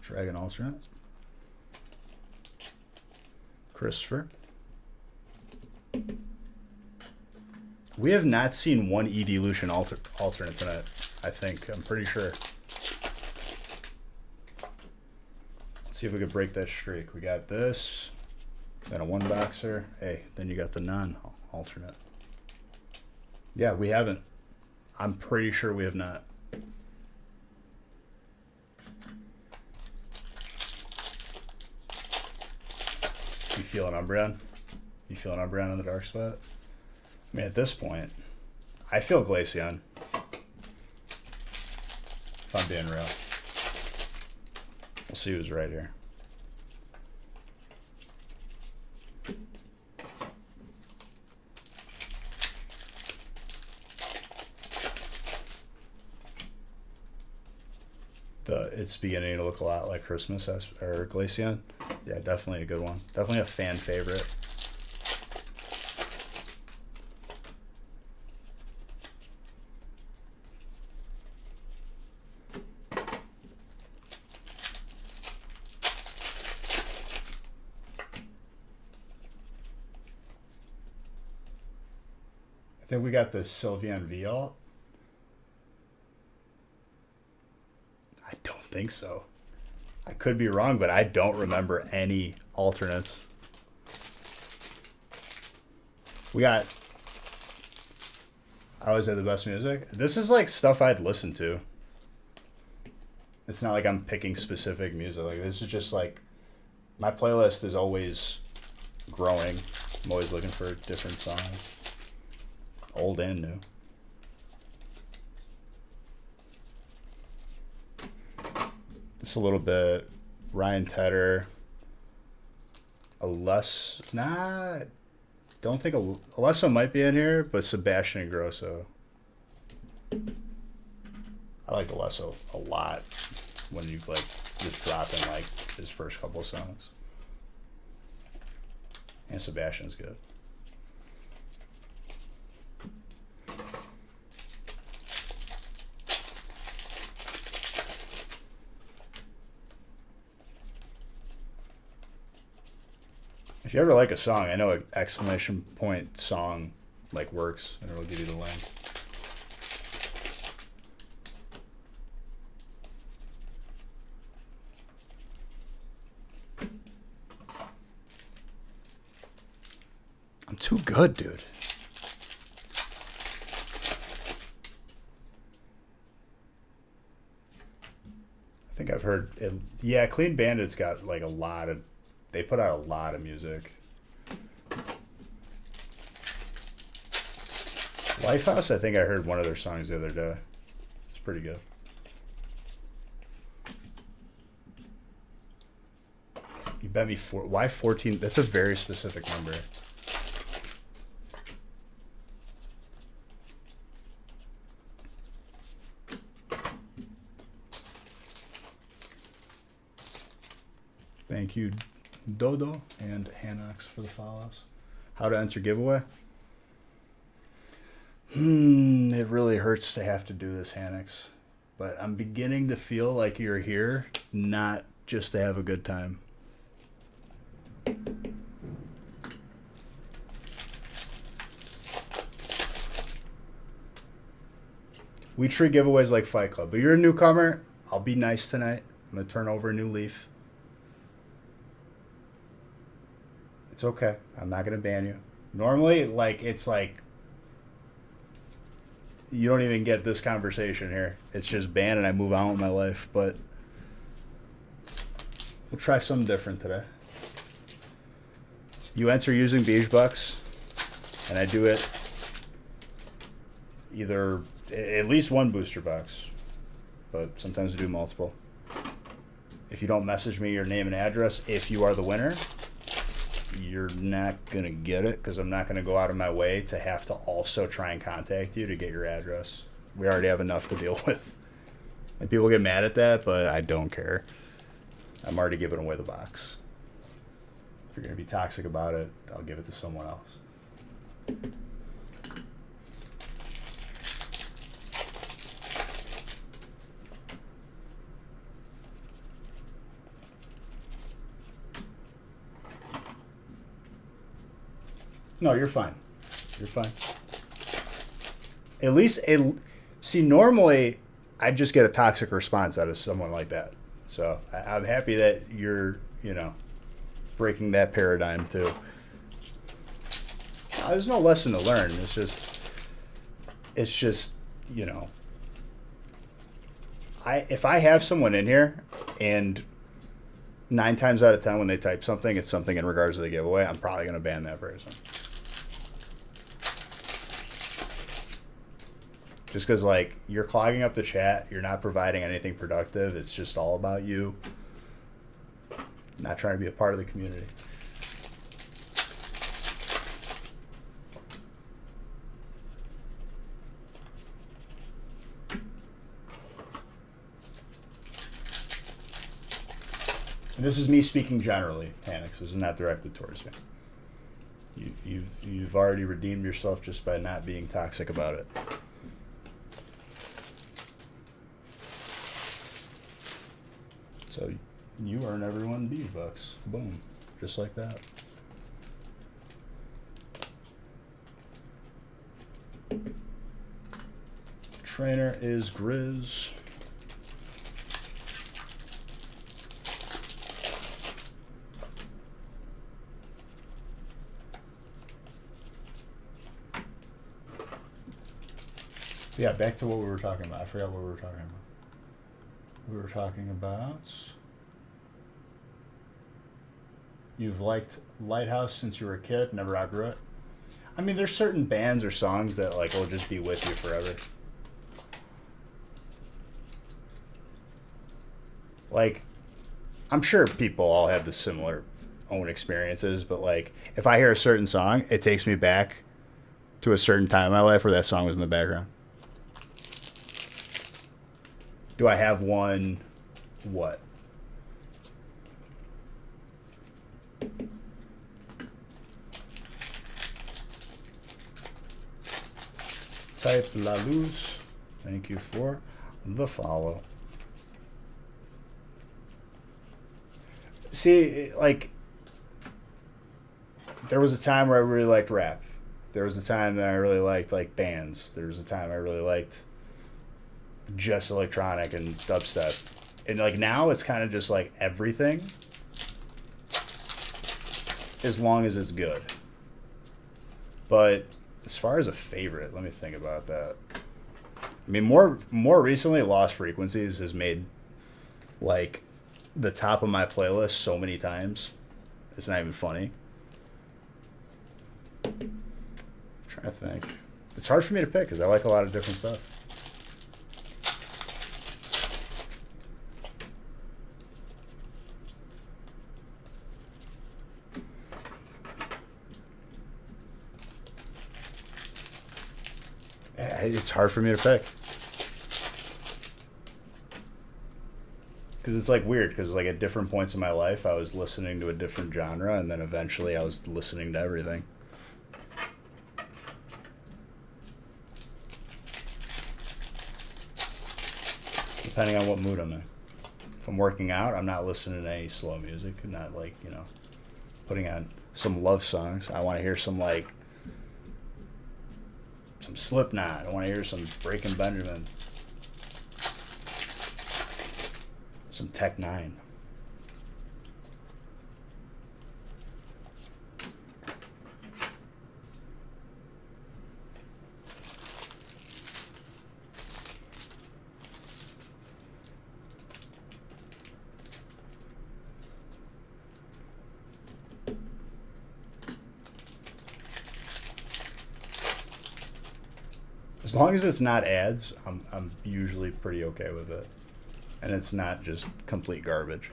Speaker 1: Dragon alternate. Christopher. We have not seen one Edelution alternate tonight, I think. I'm pretty sure. Let's see if we could break that streak. We got this, then a one boxer. Hey, then you got the non-alternate. Yeah, we haven't. I'm pretty sure we have not. You feel an Umbreon? You feel an Umbreon in the dark spot? I mean, at this point, I feel Glaceon. If I'm being real. We'll see who's right here. It's beginning to look a lot like Christmas or Glaceon. Yeah, definitely a good one. Definitely a fan favorite. I think we got the Sylveon V alt. I don't think so. I could be wrong, but I don't remember any alternates. We got... I always had the best music. This is like stuff I'd listen to. It's not like I'm picking specific music. Like, this is just like... My playlist is always growing. I'm always looking for different songs. Old and new. It's a little bit Ryan Tedder. Don't think Alesso might be in here, but Sebastian Ingrosso. I like Alesso a lot when you like just drop in like his first couple of songs. And Sebastian's good. If you ever like a song, I know an exclamation point song like works, and it'll give you the link. I'm too good, dude. I think I've heard it. Yeah, Clean Bandit's got like a lot of... They put out a lot of music. Lifehouse, I think I heard one of their songs the other day. It's pretty good. bet me why 14? That's a very specific number. Thank you, Dodo and Hanox for the follows. How to enter giveaway? It really hurts to have to do this, Hanox. But I'm beginning to feel like you're here, not just to have a good time. We treat giveaways like Fight Club. But you're a newcomer. I'll be nice tonight. I'm going to turn over a new leaf. It's okay. I'm not going to ban you. Normally, like, it's like, you don't even get this conversation here. It's just ban and I move on with my life. But we'll try something different today. You enter using Beige-Bucks, and I do it either at least one booster box, but sometimes I do multiple. If you don't message me your name and address, if you are the winner, you're not going to get it because I'm not going to go out of my way to have to also try and contact you to get your address. We already have enough to deal with. And people get mad at that, but I don't care. I'm already giving away the box. If you're going to be toxic about it, I'll give it to someone else. No, you're fine. You're fine. At least, see, normally I just get a toxic response out of someone like that. So I'm happy that you're, breaking that paradigm too. There's no lesson to learn. It's just, if I have someone in here and 9 times out of 10 when they type something, it's something in regards to the giveaway, I'm probably going to ban that person. Just because, you're clogging up the chat, you're not providing anything productive, it's just all about you. Not trying to be a part of the community. And this is me speaking generally, Panics. This is not directed towards you. You've already redeemed yourself just by not being toxic about it. So you earn everyone Beige-Bucks. Boom. Just like that. Trainer is Grizz. Yeah, back to what we were talking about. I forgot what we were talking about. We were talking about you've liked Lighthouse since you were a kid, never outgrew it. I mean, there's certain bands or songs that will just be with you forever. I'm sure people all have the similar own experiences, but if I hear a certain song, it takes me back to a certain time in my life where that song was in the background. Do I have one? What? Type La Luz. Thank you for the follow. See, there was a time where I really liked rap. There was a time that I really liked bands. There was a time I really liked just electronic and dubstep, and now it's kind of just everything, as long as it's good. But as far as a favorite, let me think about that. I mean, more recently, Lost Frequencies has made the top of my playlist so many times, it's not even funny. I'm trying to think. It's hard for me to pick because I like a lot of different stuff. It's hard for me to pick. Because it's like weird, because like at different points in my life I was listening to a different genre, and then eventually I was listening to everything. Depending on what mood I'm in. If I'm working out, I'm not listening to any slow music. I'm not like, putting on some love songs. I want to hear some like some Slipknot. I want to hear some Breaking Benjamin. Some Tech Nine. As long as it's not ads, I'm usually pretty okay with it. And it's not just complete garbage.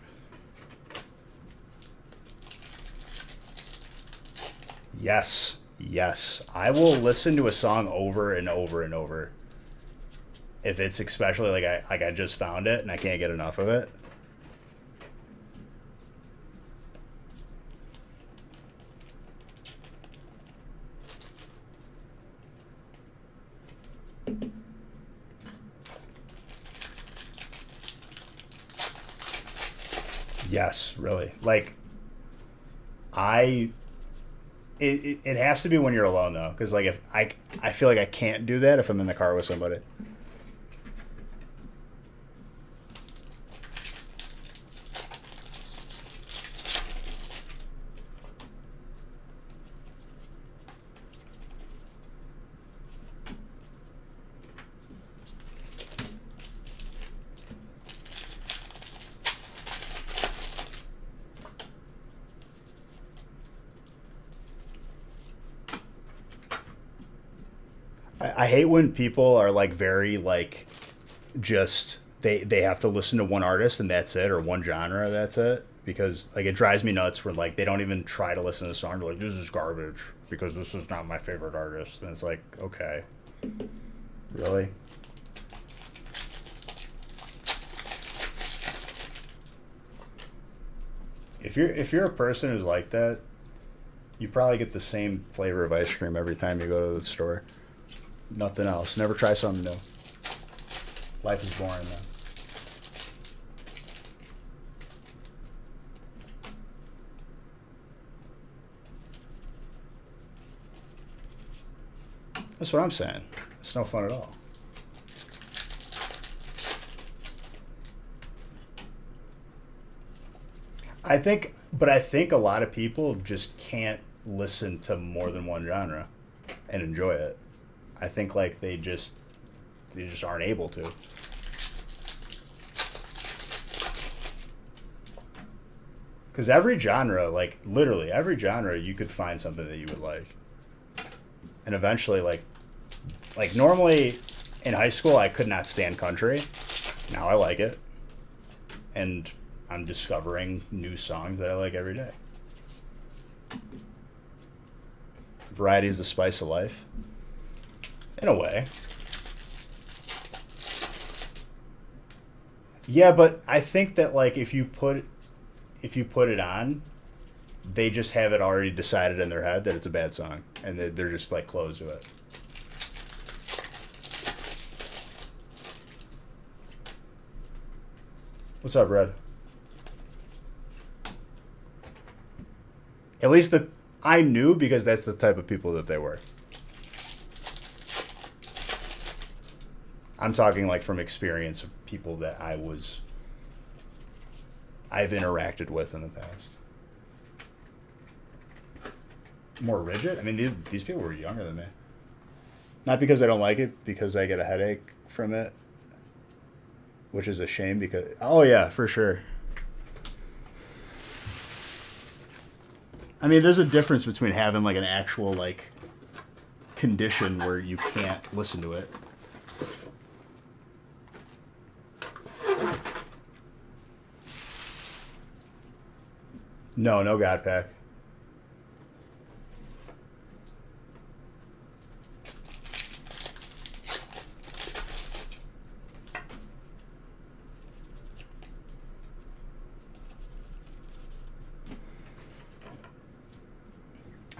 Speaker 1: Yes, yes. I will listen to a song over and over and over. If it's especially like I just found it and I can't get enough of it. Yes, really. Like I it has to be when you're alone though, because like if I feel like I can't do that if I'm in the car with somebody. I hate when people are like very like just they have to listen to one artist and that's it, or one genre, that's it, because like it drives me nuts when like they don't even try to listen to the song. They're like, this is garbage because this is not my favorite artist, and it's like, okay, really. If you're a person who's like that, you probably get the same flavor of ice cream every time you go to the store. Nothing else. Never try something new. Life is boring, man. That's what I'm saying. It's no fun at all. I think a lot of people just can't listen to more than one genre and enjoy it. I think like they just aren't able to. Because every genre, like literally every genre, you could find something that you would like, and eventually, like normally in high school, I could not stand country. Now I like it, and I'm discovering new songs that I like every day. Variety is the spice of life, in a way. Yeah, but I think that like if you put it on, they just have it already decided in their head that it's a bad song, and they're just like closed to it. What's up, Red? At least the I knew, because that's the type of people that they were. I'm talking like from experience of people that I've interacted with in the past. More rigid? I mean, these people were younger than me. Not because I don't like it, because I get a headache from it, which is a shame because, oh yeah, for sure. I mean, there's a difference between having like an actual like condition where you can't listen to it. No, no God Pack.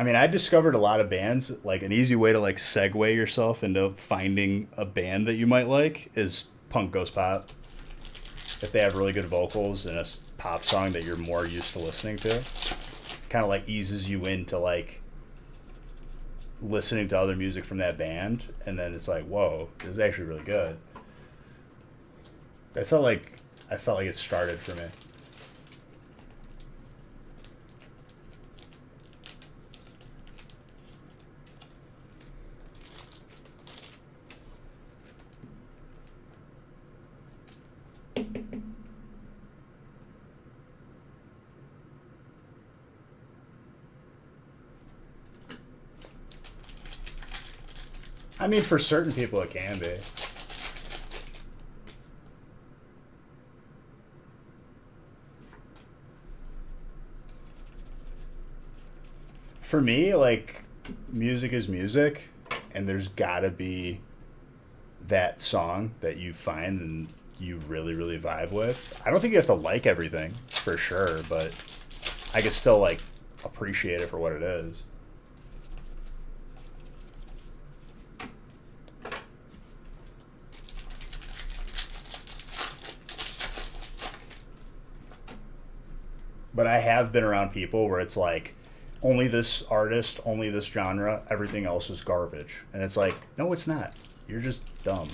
Speaker 1: I mean, I discovered a lot of bands. Like an easy way to like segue yourself into finding a band that you might like is punk goes pop. If they have really good vocals and a pop song that you're more used to listening to, kind of like eases you into like listening to other music from that band, and then it's like, whoa, this is actually really good. That's how like I felt like it started for me. I mean, for certain people, it can be. For me, like, music is music, and there's gotta be that song that you find and you really, really vibe with. I don't think you have to like everything, for sure, but I can still, like, appreciate it for what it is. But I have been around people where it's like, only this artist, only this genre, everything else is garbage. And it's like, no, it's not. You're just dumb.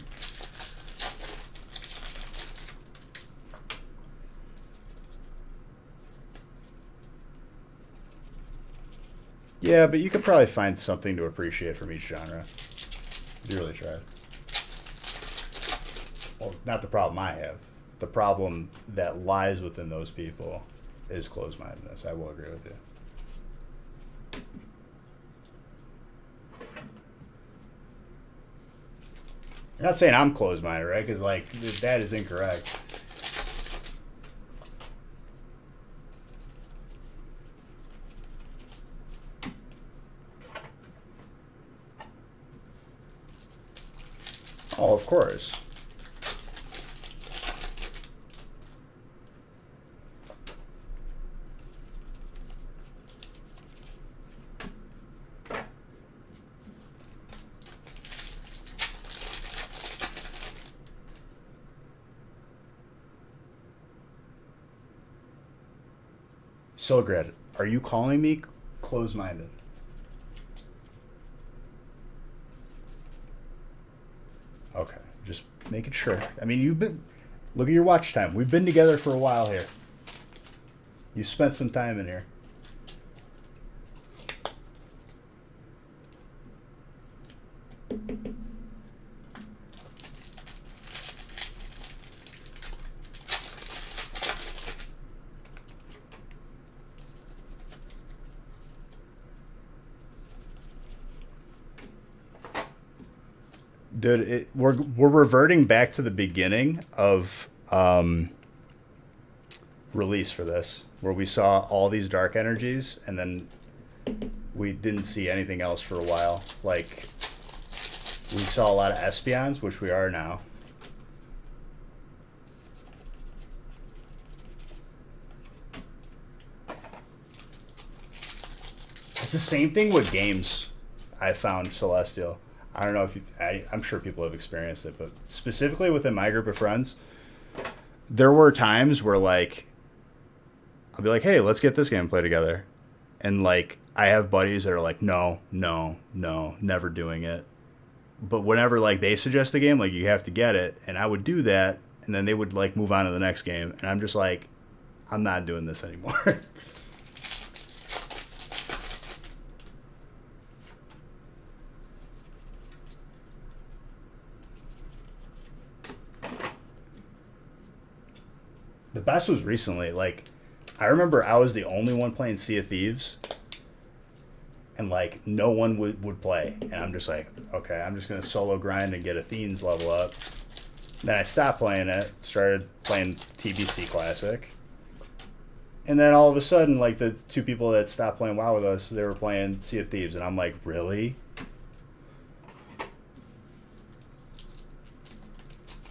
Speaker 1: Yeah, but you could probably find something to appreciate from each genre. If you really tried. Well, not the problem I have. The problem that lies within those people is closed mindedness. I will agree with you. You're not saying I'm closed minded, right? Because, like, that is incorrect. Oh, of course. Silgrid, are you calling me closed minded? Okay, just making sure. I mean, you've been. Look at your watch time. We've been together for a while here. You spent some time in here. Dude, we're reverting back to the beginning of release for this, where we saw all these dark energies, and then we didn't see anything else for a while. Like, we saw a lot of Espions, which we are now. It's the same thing with games. I found Celestial. I don't know if you, I'm sure people have experienced it, but specifically within my group of friends, there were times where like I'll be like, "Hey, let's get this game and play together," and like I have buddies that are like, "No, no, no, never doing it." But whenever like they suggest a game, like you have to get it, and I would do that, and then they would like move on to the next game, and I'm just like, I'm not doing this anymore. The best was recently. Like, I remember I was the only one playing Sea of Thieves, and like no one would play, and I'm just like, okay, I'm just gonna solo grind and get Athene's level up. Then I stopped playing it, started playing TBC Classic, and then all of a sudden, like the two people that stopped playing WoW with us, they were playing Sea of Thieves, and I'm like, really?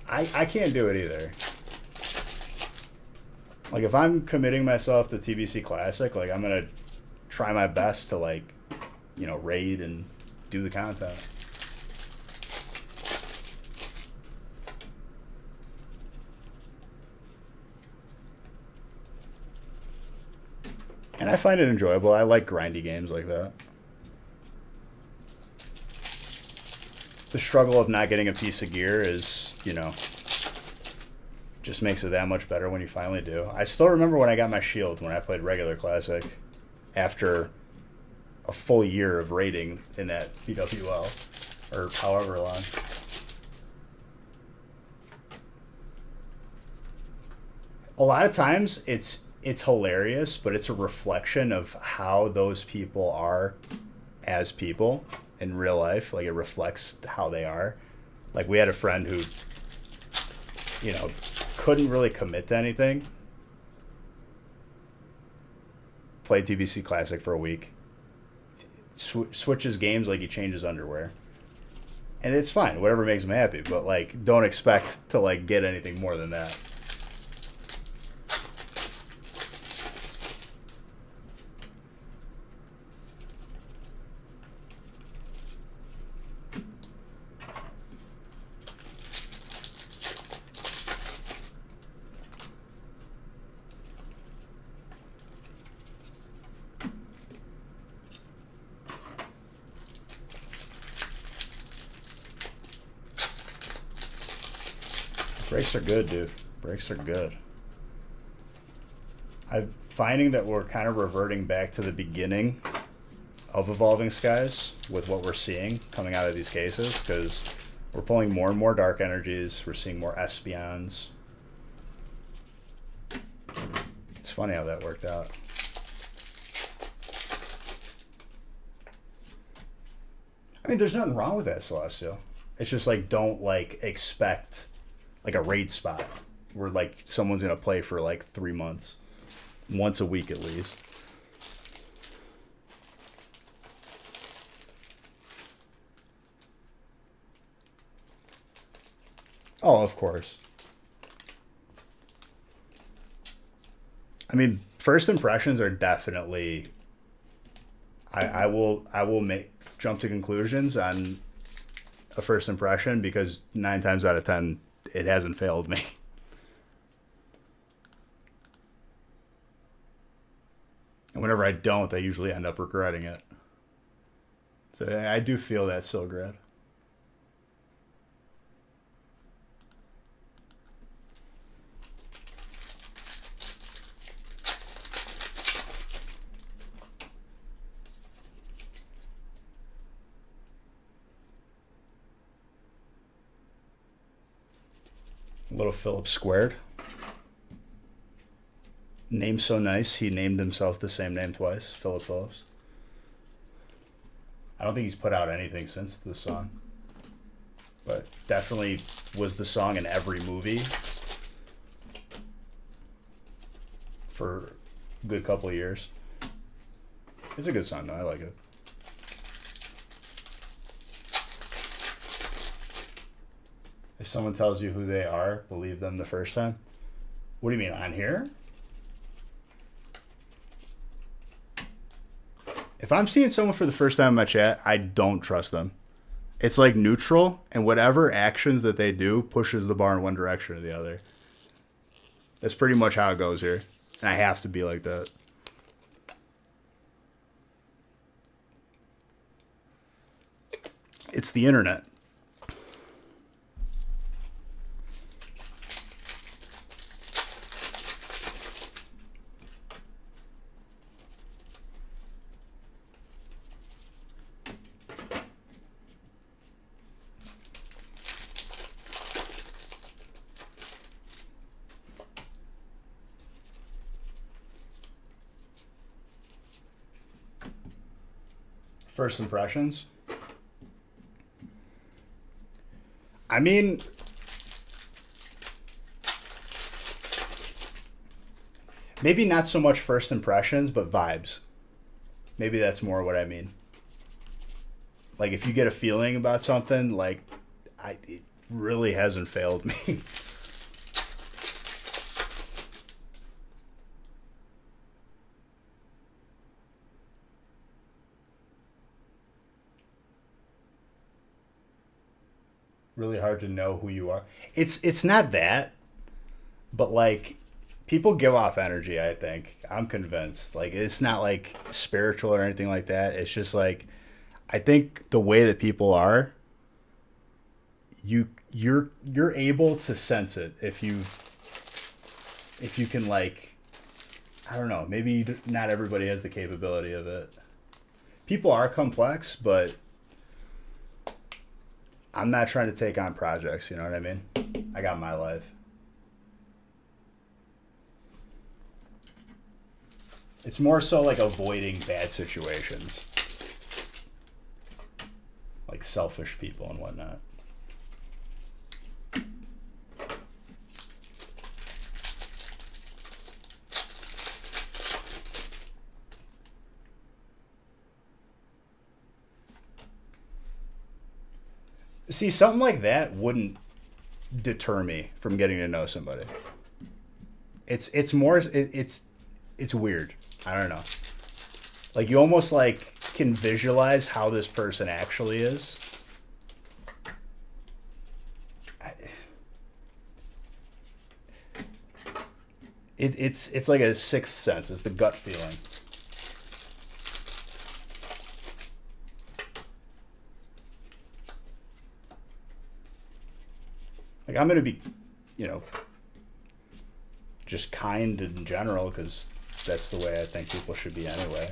Speaker 1: I can't do it either. Like if I'm committing myself to TBC Classic, like I'm gonna try my best to like raid and do the content. And I find it enjoyable. I like grindy games like that. The struggle of not getting a piece of gear is, just makes it that much better when you finally do. I still remember when I got my shield when I played regular classic after a full year of raiding in that PWL or however long. A lot of times it's hilarious, but it's a reflection of how those people are as people in real life. Like, it reflects how they are. Like, we had a friend who, couldn't really commit to anything. Played TBC Classic for a week. Switches games like he changes underwear. And it's fine, whatever makes him happy. But, like, don't expect to, like, get anything more than that. Brakes are good, dude. Brakes are good. I'm finding that we're kind of reverting back to the beginning of Evolving Skies with what we're seeing coming out of these cases, because we're pulling more and more dark energies. We're seeing more Espeons. It's funny how that worked out. I mean, there's nothing wrong with that, Celestial. It's just like, don't like expect like a raid spot where like someone's gonna play for like 3 months, once a week at least. Oh, of course. I mean, first impressions are definitely. I will make jump to conclusions on a first impression because 9 times out of 10 it hasn't failed me. And whenever I don't, I usually end up regretting it. So I do feel that, Silgrad. Little Philip squared. Name so nice, he named himself the same name twice. Philip Phillips. I don't think he's put out anything since the song. But definitely was the song in every movie for a good couple of years. It's a good song though, I like it. If someone tells you who they are, believe them the first time. What do you mean, on here? If I'm seeing someone for the first time in my chat, I don't trust them. It's like neutral, and whatever actions that they do pushes the bar in one direction or the other. That's pretty much how it goes here. And I have to be like that. It's the internet. First impressions? I mean, maybe not so much first impressions, but vibes. Maybe that's more what I mean. Like, if you get a feeling about something, like, it really hasn't failed me. really hard to know who you are. It's not that, but like people give off energy, I think. I'm convinced. Like it's not like spiritual or anything like that. It's just like I think the way that people are, you're able to sense it if you can like I don't know, maybe not everybody has the capability of it. People are complex, but I'm not trying to take on projects, you know what I mean? I got my life. It's more so like avoiding bad situations, like selfish people and whatnot. See, something like that wouldn't deter me from getting to know somebody. It's more it's weird. I don't know. Like you almost like can visualize how this person actually is. It's like a sixth sense. It's the gut feeling. Like I'm gonna be, you know, just kind in general because that's the way I think people should be anyway.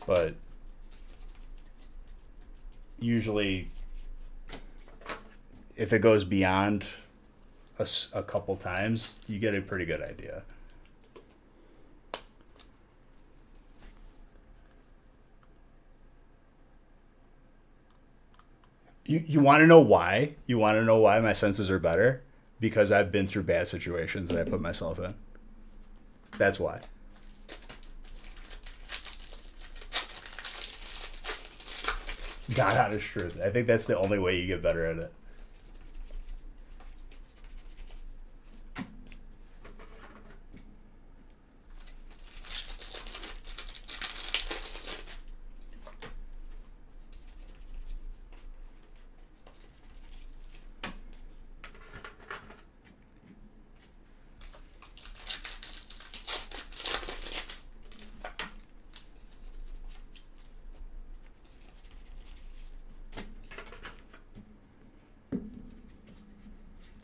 Speaker 1: But usually, if it goes beyond a couple times, you get a pretty good idea. You want to know why? You want to know why my senses are better? Because I've been through bad situations that I put myself in. That's why. God honest truth. I think that's the only way you get better at it.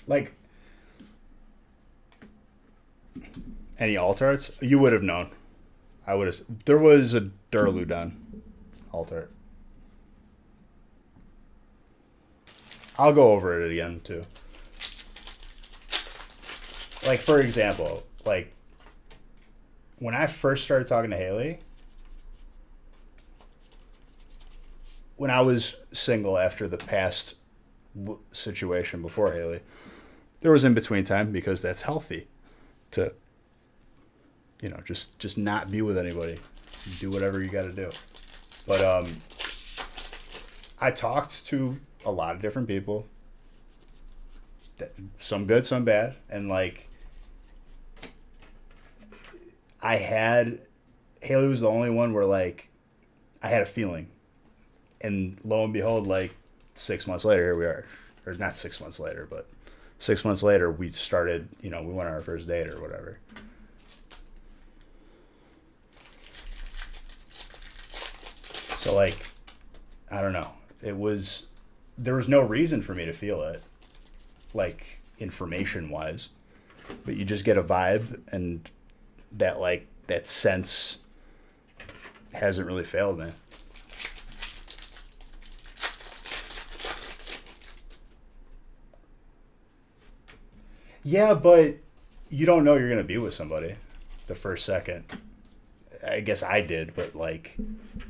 Speaker 1: Like any alt arts, you would have known. I would have. There was a Durludan alt art. I'll go over it again too. Like for example, like when I first started talking to Haley, when I was single after the past situation before Haley, there was in between time because that's healthy to, you know, just not be with anybody, do whatever you got to do. But I talked to a lot of different people, some good, some bad, and like I had Haley was the only one where like I had a feeling, and lo and behold, like 6 months later, here we are, or not 6 months later, but 6 months later, we started. You know, we went on our first date or whatever. So like, I don't know. There was no reason for me to feel it, like information wise, but you just get a vibe, and that sense hasn't really failed me. Yeah, but you don't know you're gonna be with somebody the first second. I guess I did, but like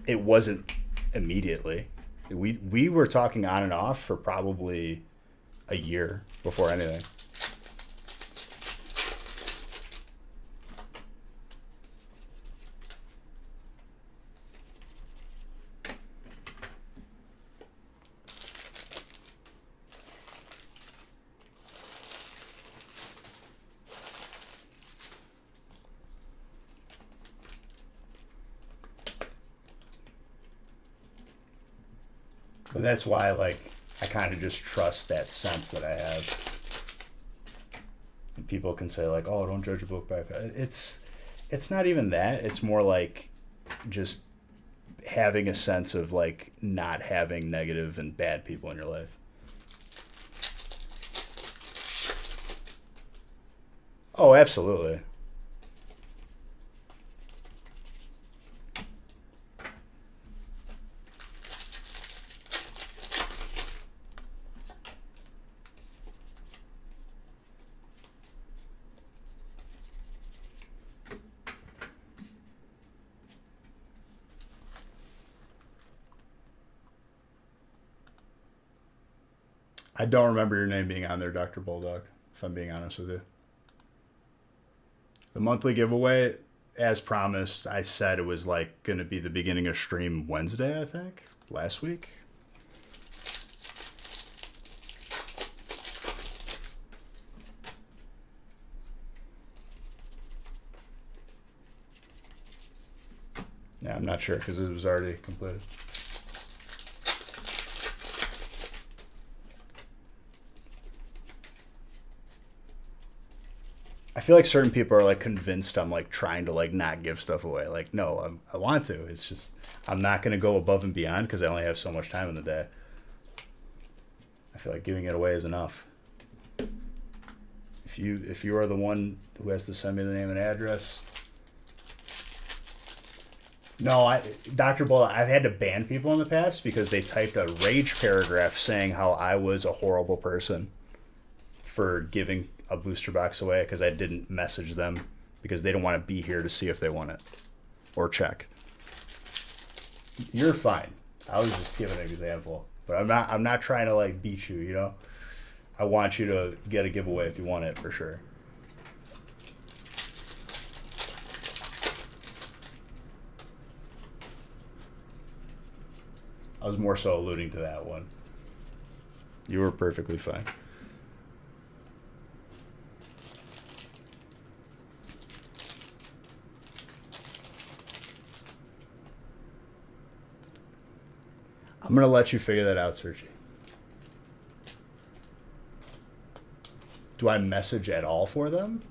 Speaker 1: it wasn't immediately. We were talking on and off for probably a year before anything. But that's why like I kind of just trust that sense that I have. And people can say like, "Oh, don't judge a book by it's not even that. It's more like just having a sense of like not having negative and bad people in your life." Oh, absolutely. I don't remember your name being on there, Dr. Bulldog, if I'm being honest with you. The monthly giveaway, as promised, I said it was like going to be the beginning of stream Wednesday, I think, last week. Yeah, I'm not sure because it was already completed. I feel like certain people are like convinced I'm like trying to like not give stuff away. Like, no, I want to. It's just I'm not going to go above and beyond because I only have so much time in the day. I feel like giving it away is enough. If you are the one who has to send me the name and address. No, Dr. Bull, I've had to ban people in the past because they typed a rage paragraph saying how I was a horrible person for giving a booster box away because I didn't message them because they don't want to be here to see if they want it or check. You're fine. I was just giving an example, but I'm not trying to like beat you, you know? I want you to get a giveaway if you want it for sure. I was more so alluding to that one. You were perfectly fine. I'm going to let you figure that out, Sergi. Do I message at all for them?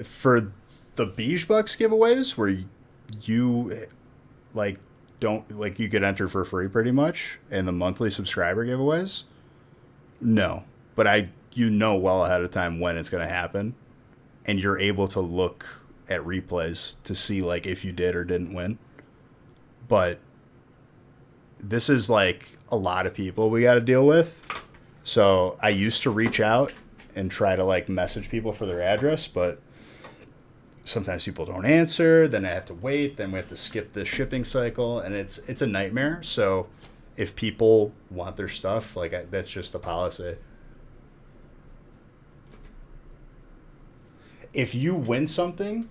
Speaker 1: For the Beige Bucks giveaways where you like don't like you could enter for free pretty much and the monthly subscriber giveaways? No. But you know well ahead of time when it's going to happen and you're able to look at replays to see like if you did or didn't win. But this is like a lot of people we got to deal with. So I used to reach out and try to like message people for their address, but sometimes people don't answer. Then I have to wait. Then we have to skip the shipping cycle, and it's a nightmare. So if people want their stuff, like that's just the policy. If you win something,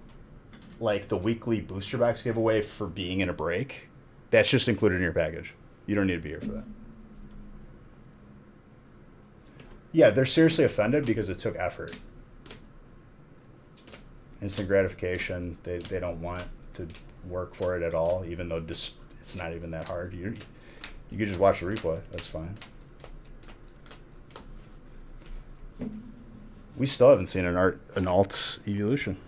Speaker 1: like the weekly booster box giveaway for being in a break, that's just included in your package. You don't need to be here for that. Yeah, they're seriously offended because it took effort. Instant gratification. They don't want to work for it at all, even though it's not even that hard. You could just watch the replay. That's fine. We still haven't seen an alt evolution.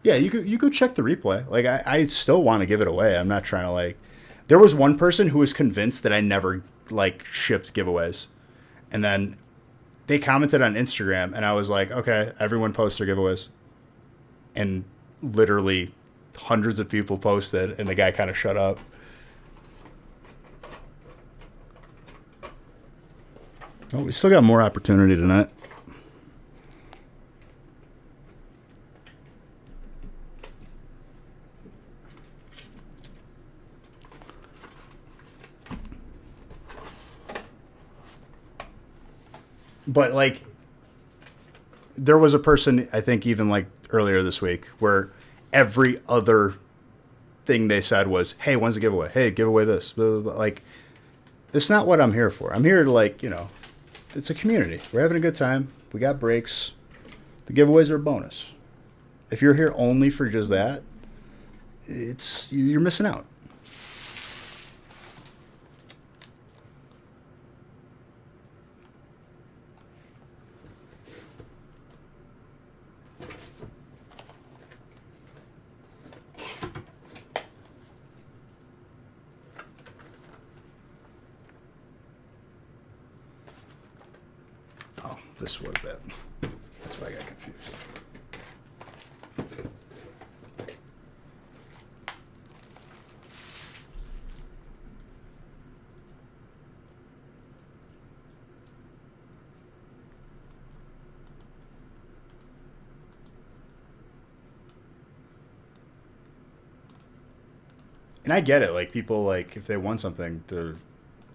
Speaker 1: Yeah, you go check the replay. Like I still want to give it away. I'm not trying to like. There was one person who was convinced that I never like shipped giveaways, and then they commented on Instagram, and I was like, okay, everyone posts their giveaways, and literally hundreds of people posted, and the guy kind of shut up. Oh, we still got more opportunity tonight. But like, there was a person, I think even like earlier this week, where every other thing they said was, hey, when's the giveaway? Hey, give away this. Blah, blah, blah. Like, it's not what I'm here for. I'm here to like, it's a community. We're having a good time. We got breaks. The giveaways are a bonus. If you're here only for just that, you're missing out. this was that. That's why I got confused. And I get it. Like, people, like, if they want something,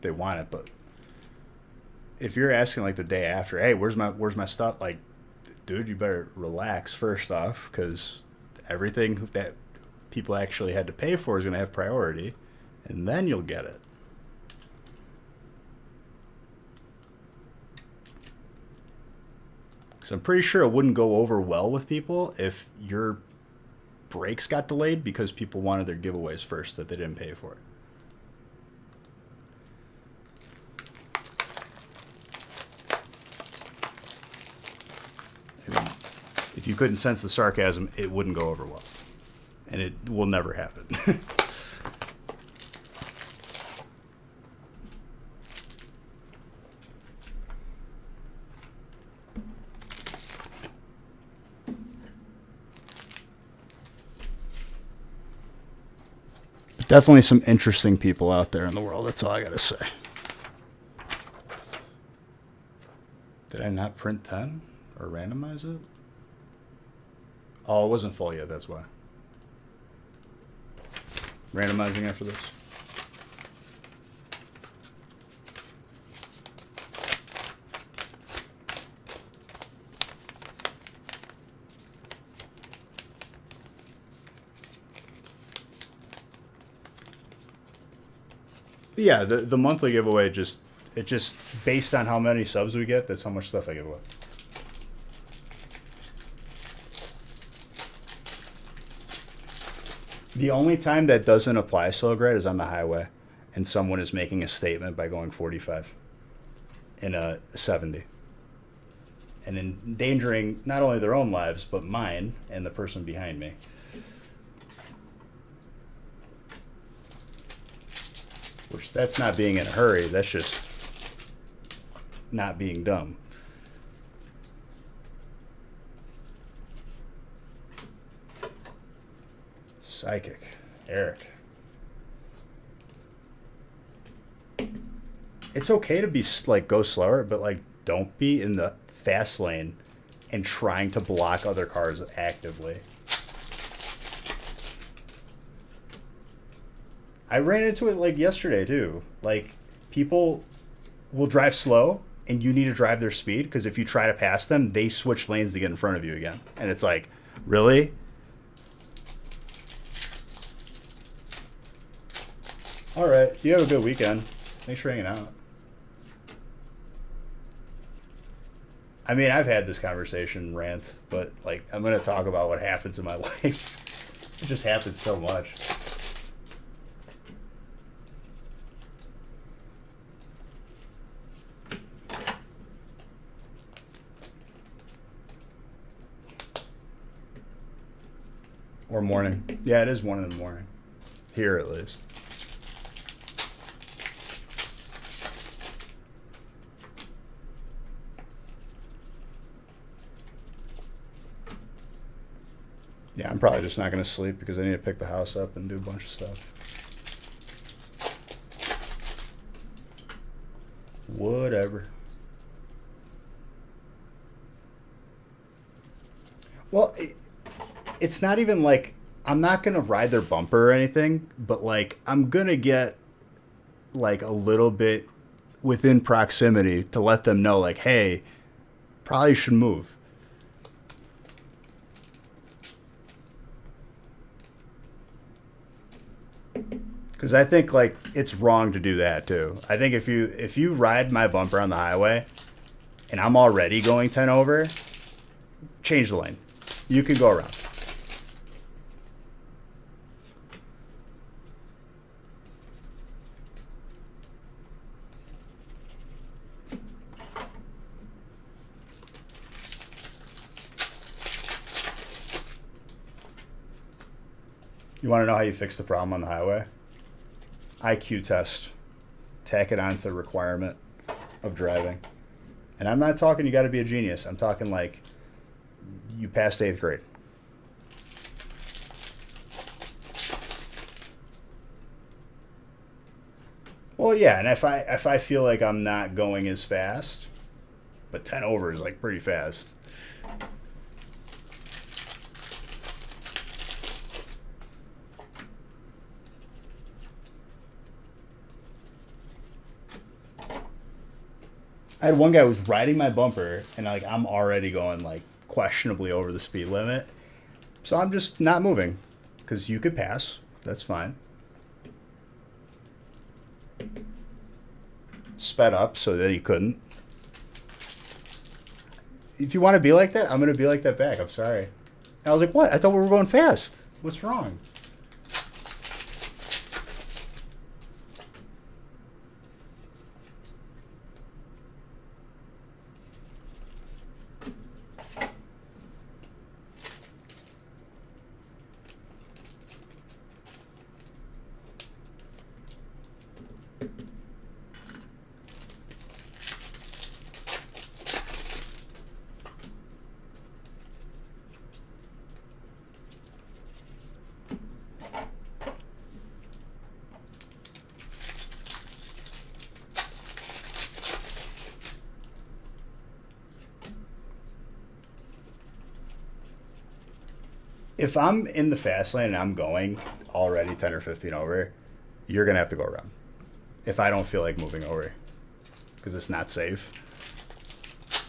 Speaker 1: they want it. But if you're asking, like, the day after, hey, where's my stuff? Like, dude, you better relax first off, because everything that people actually had to pay for is going to have priority, and then you'll get it. Because I'm pretty sure it wouldn't go over well with people if your breaks got delayed because people wanted their giveaways first that they didn't pay for. I mean, if you couldn't sense the sarcasm, it wouldn't go over well. And it will never happen. Definitely some interesting people out there in the world. That's all I got to say. Did I not print 10 or randomize it? Oh, it wasn't full yet. That's why. Randomizing after this. Yeah, the monthly giveaway just based on how many subs we get, that's how much stuff I give away. The only time that doesn't apply so great is on the highway, and someone is making a statement by going 45 in a 70, and endangering not only their own lives but mine and the person behind me. Which, that's not being in a hurry. That's just not being dumb. Psychic. Eric. It's okay to be, like, go slower, but, like, don't be in the fast lane and trying to block other cars actively. I ran into it, like, yesterday, too. Like, people will drive slow, and you need to drive their speed, because if you try to pass them, they switch lanes to get in front of you again. And it's like, really? All right. You have a good weekend. Thanks for hanging out. I mean, I've had this conversation rant, but, like, I'm going to talk about what happens in my life. It just happens so much. Or morning. Yeah, it is 1 in the morning. Here, at least. Yeah, I'm probably just not going to sleep because I need to pick the house up and do a bunch of stuff. Whatever. Well, it's not even like I'm not going to ride their bumper or anything, but, like, I'm going to get, like, a little bit within proximity to let them know, like, hey, probably should move. Because I think, like, it's wrong to do that, too. I think if you ride my bumper on the highway and I'm already going 10 over, change the lane. You can go around. You want to know how you fix the problem on the highway? IQ test. Tack it onto requirement of driving. And I'm not talking you got to be a genius. I'm talking like you passed 8th grade. Well, yeah, and if I feel like I'm not going as fast, but 10 over is like pretty fast. I had one guy who was riding my bumper, and like I'm already going like questionably over the speed limit, so I'm just not moving because you could pass. That's fine. Sped up so that he couldn't. If you want to be like that, I'm gonna be like that back. I'm sorry. And I was like, what? I thought we were going fast. What's wrong? If I'm in the fast lane and I'm going already 10 or 15 over, you're going to have to go around. If I don't feel like moving over, because it's not safe.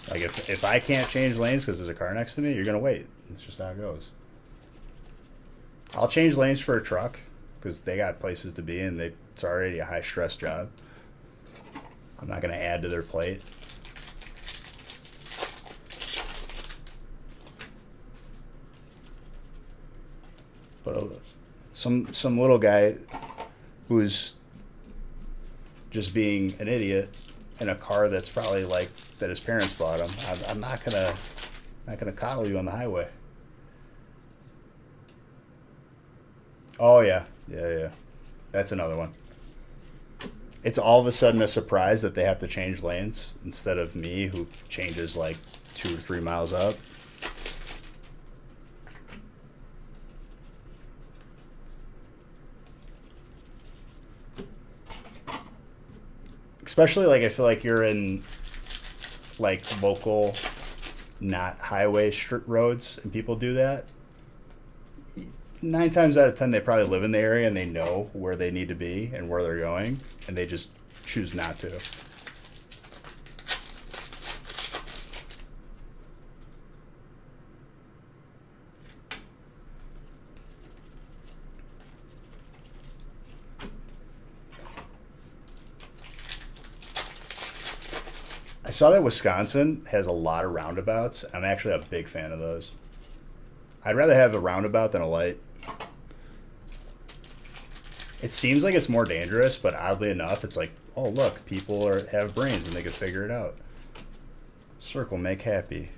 Speaker 1: Like if I can't change lanes because there's a car next to me, you're going to wait. It's just how it goes. I'll change lanes for a truck because they got places to be and it's already a high stress job. I'm not going to add to their plate. But some little guy who's just being an idiot in a car that's probably like that his parents bought him. I'm not gonna coddle you on the highway. Oh yeah, yeah. That's another one. It's all of a sudden a surprise that they have to change lanes instead of me who changes like 2 or 3 miles up. Especially like I feel like you're in like local, not highway roads, and people do that. 9 times out of 10, they probably live in the area and they know where they need to be and where they're going, and they just choose not to. I saw that Wisconsin has a lot of roundabouts. I'm actually a big fan of those. I'd rather have a roundabout than a light. It seems like it's more dangerous, but oddly enough, it's like, oh look, people have brains and they can figure it out. Circle, make happy.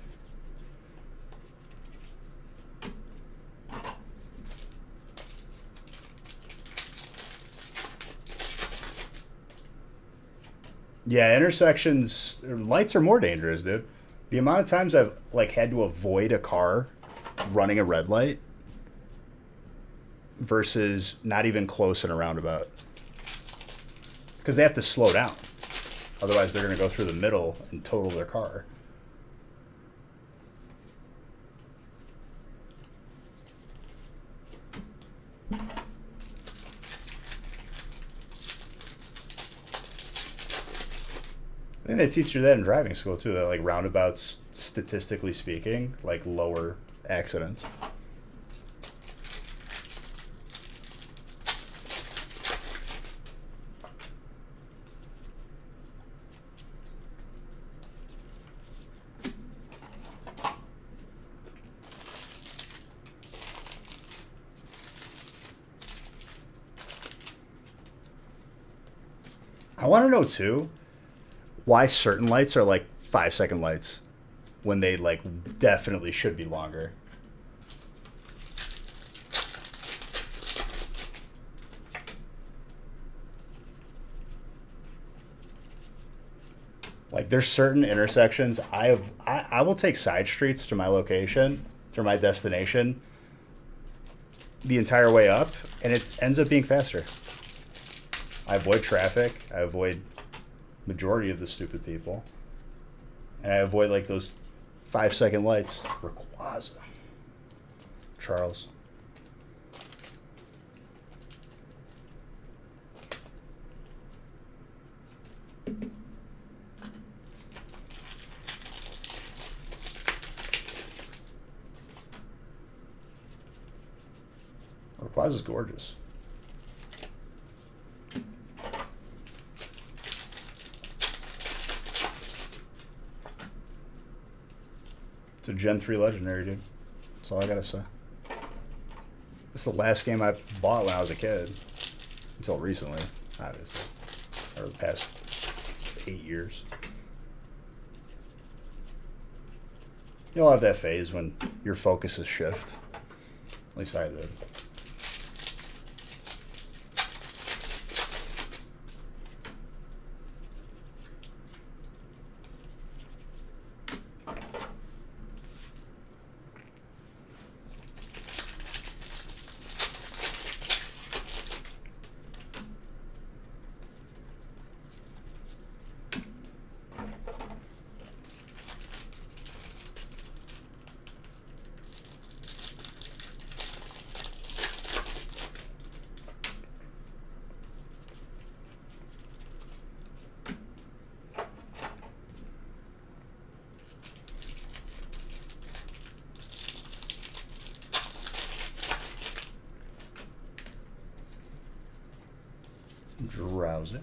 Speaker 1: Yeah, intersections, lights are more dangerous, dude. The amount of times I've like had to avoid a car running a red light versus not even close in a roundabout, because they have to slow down. Otherwise, they're going to go through the middle and total their car. I think they teach you that in driving school too. That like roundabouts, statistically speaking, like lower accidents. I want to know too why certain lights are like 5-second lights when they like definitely should be longer. Like there's certain intersections I will take side streets to my location, to my destination, the entire way up, and it ends up being faster. I avoid traffic. I avoid majority of the stupid people, and I avoid like those 5-second lights. Rayquaza. Charles. Rayquaza's gorgeous. It's a Gen 3 legendary, dude. That's all I gotta say. It's the last game I bought when I was a kid. Until recently, obviously. Or the past 8 years. You'll have that phase when your focuses shift. At least I did. Drowsy.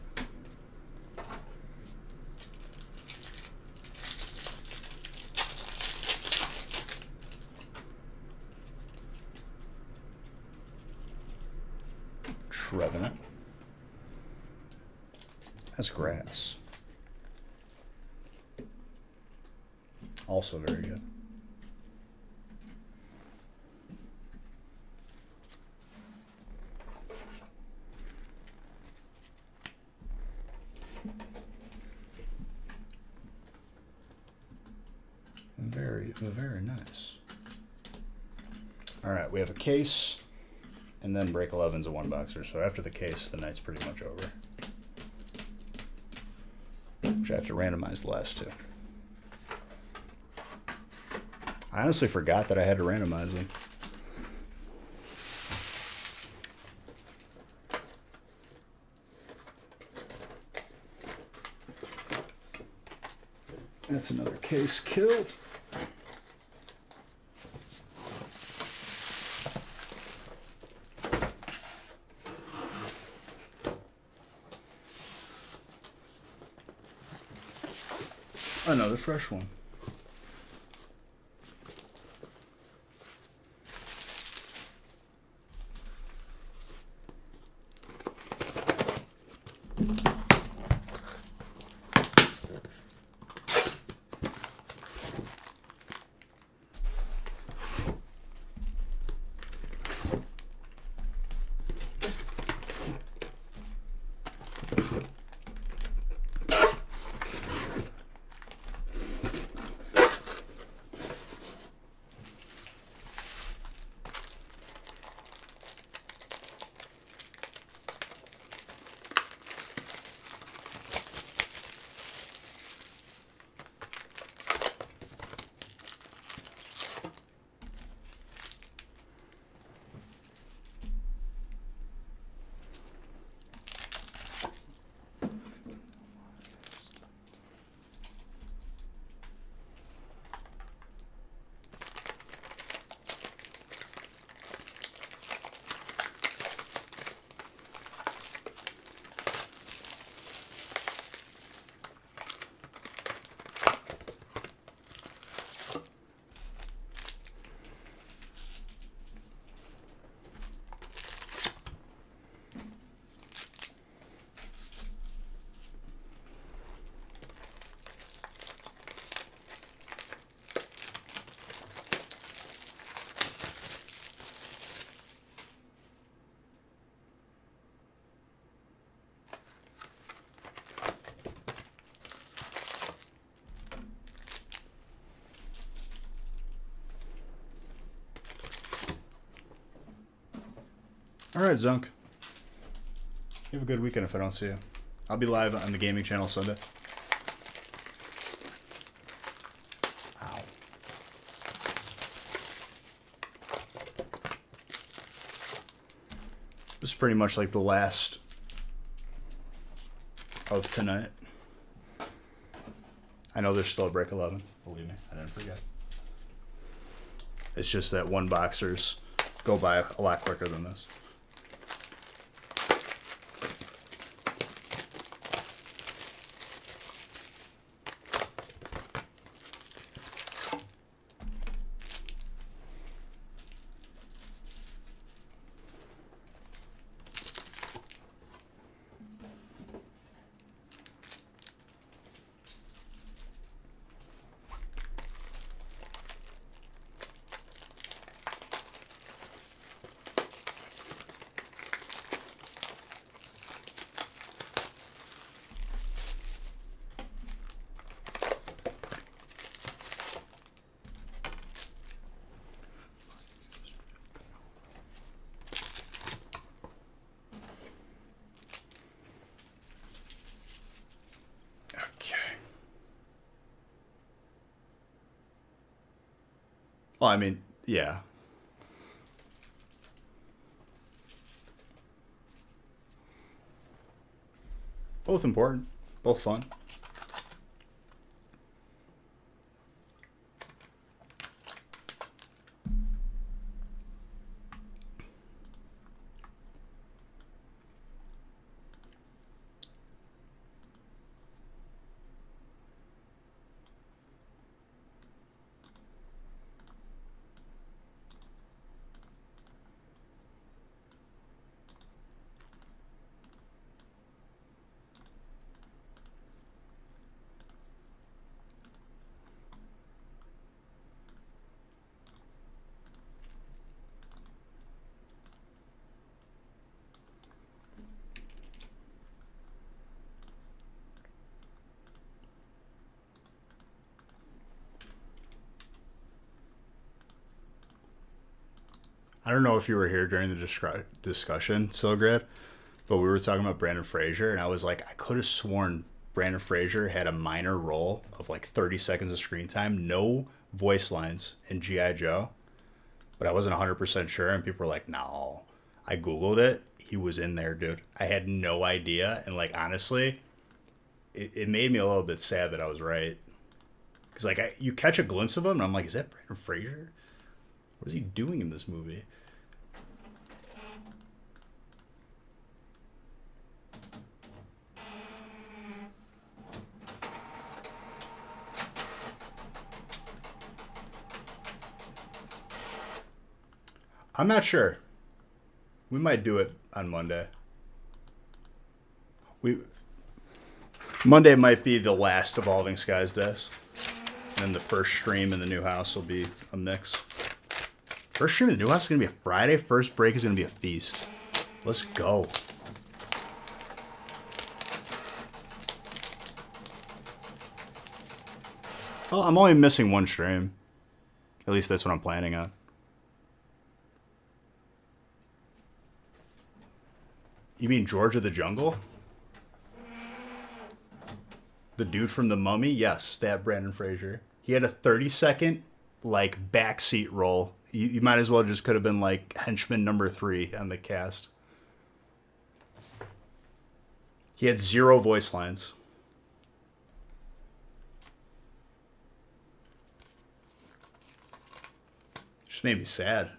Speaker 1: Trevenant. That's grass. Also very good. Very nice. All right, we have a case, and then break 11's a one boxer. So after the case, the night's pretty much over. Which I have to randomize the last two. I honestly forgot that I had to randomize them. That's another case killed. Another fresh one. All right, Zunk. You have a good weekend if I don't see you. I'll be live on the gaming channel Sunday. Ow. This is pretty much like the last of tonight. I know there's still a break 11. Believe me, I didn't forget. It's just that one boxers go by a lot quicker than this. Well, I mean, yeah. Both important. Both fun. I don't know if you were here during the discussion, Silgrad, but we were talking about Brandon Fraser, and I was like, I could have sworn Brandon Fraser had a minor role of like 30 seconds of screen time, no voice lines in G.I. Joe, but I wasn't 100% sure, and people were like, no. I Googled it. He was in there, dude. I had no idea, and like, honestly, it made me a little bit sad that I was right. Because like, you catch a glimpse of him, and I'm like, is that Brandon Fraser? What is he doing in this movie? I'm not sure. We might do it on Monday. Monday might be the last Evolving Skies days. And then the first stream in the new house will be a mix. First stream in the new house is going to be a Friday. First break is going to be a feast. Let's go. Well, I'm only missing one stream. At least that's what I'm planning on. You mean George of the Jungle? The dude from The Mummy? Yes, that Brandon Fraser. He had a 30-second, like, backseat role. You might as well just could have been, like, henchman number 3 on the cast. He had 0 voice lines. Just made me sad.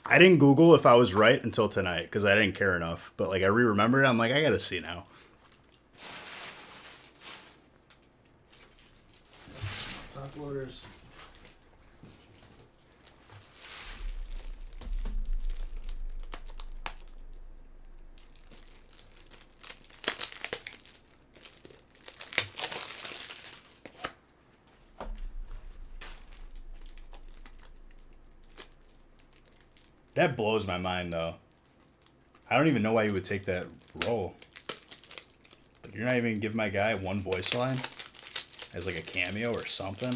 Speaker 1: I didn't Google if I was right until tonight because I didn't care enough. But like I re-remembered it, I'm like, I gotta see now. Top loaders. That blows my mind, though. I don't even know why you would take that role. Like, you're not even giving my guy one voice line as like a cameo or something.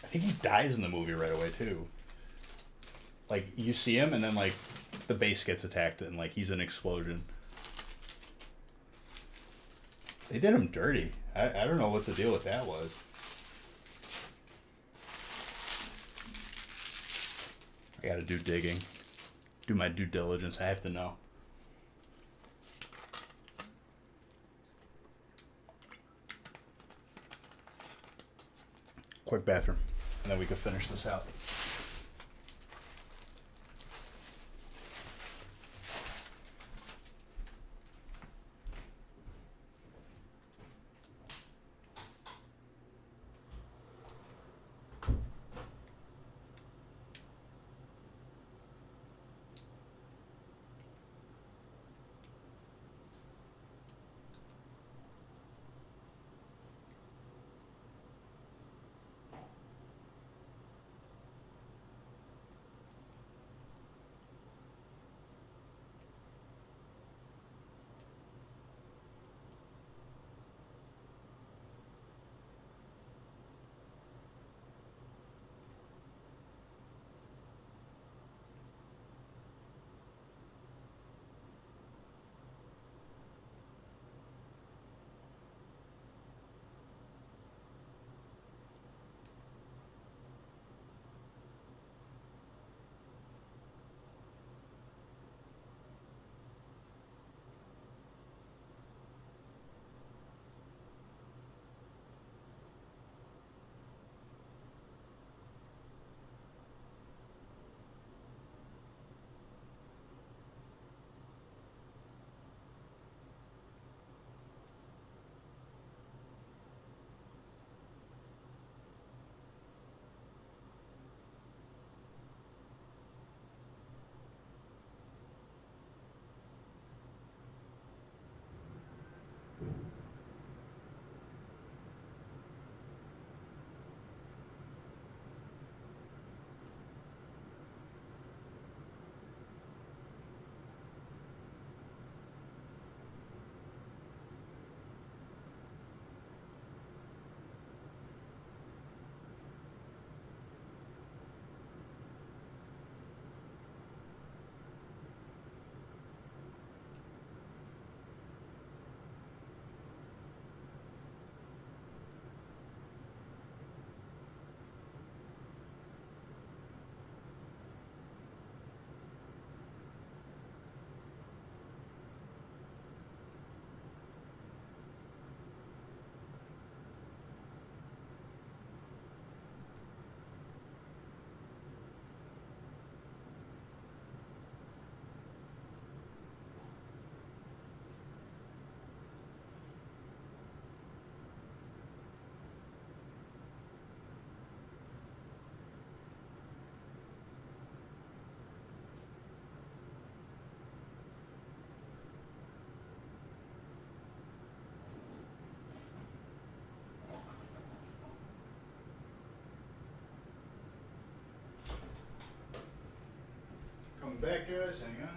Speaker 1: I think he dies in the movie right away too. Like you see him, and then like the base gets attacked, and like he's an explosion. They did him dirty. I don't know what the deal with that was. I gotta do digging. Do my due diligence. I have to know. Quick bathroom. And then we can finish this out. Coming back, guys. Hang on.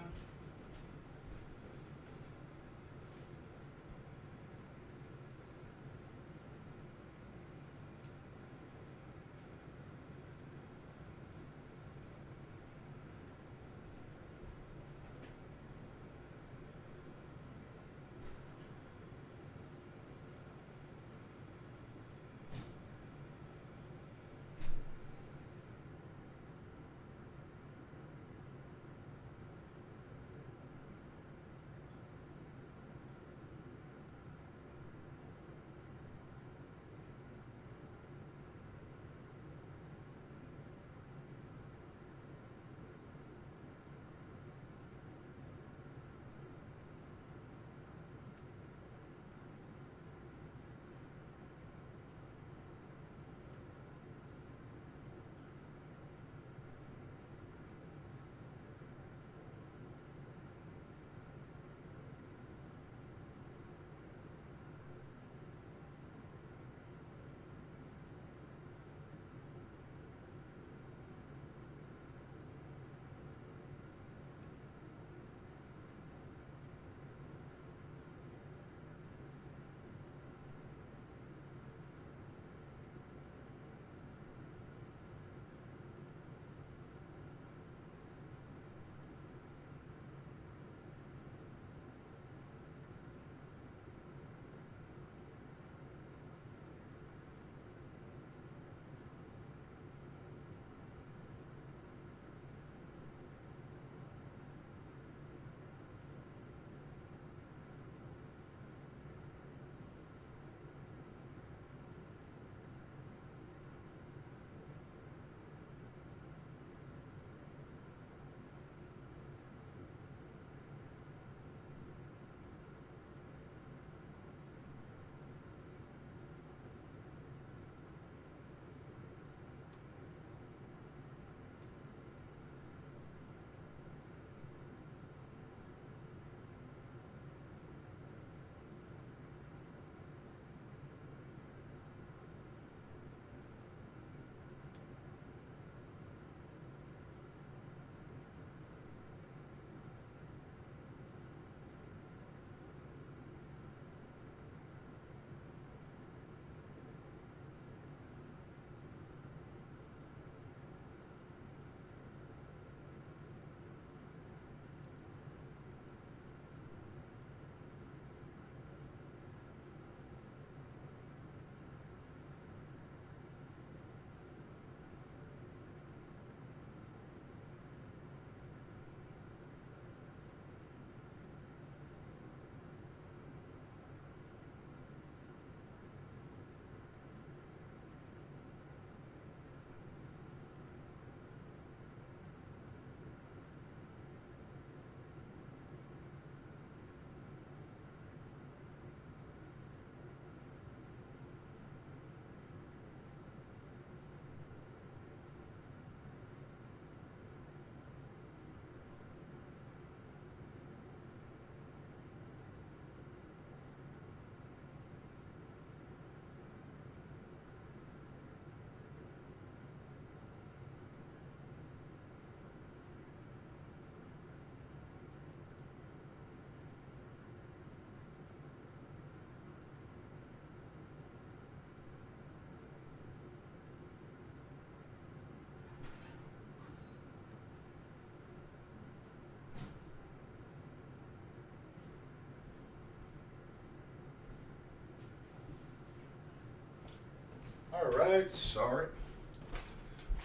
Speaker 1: All right, sorry.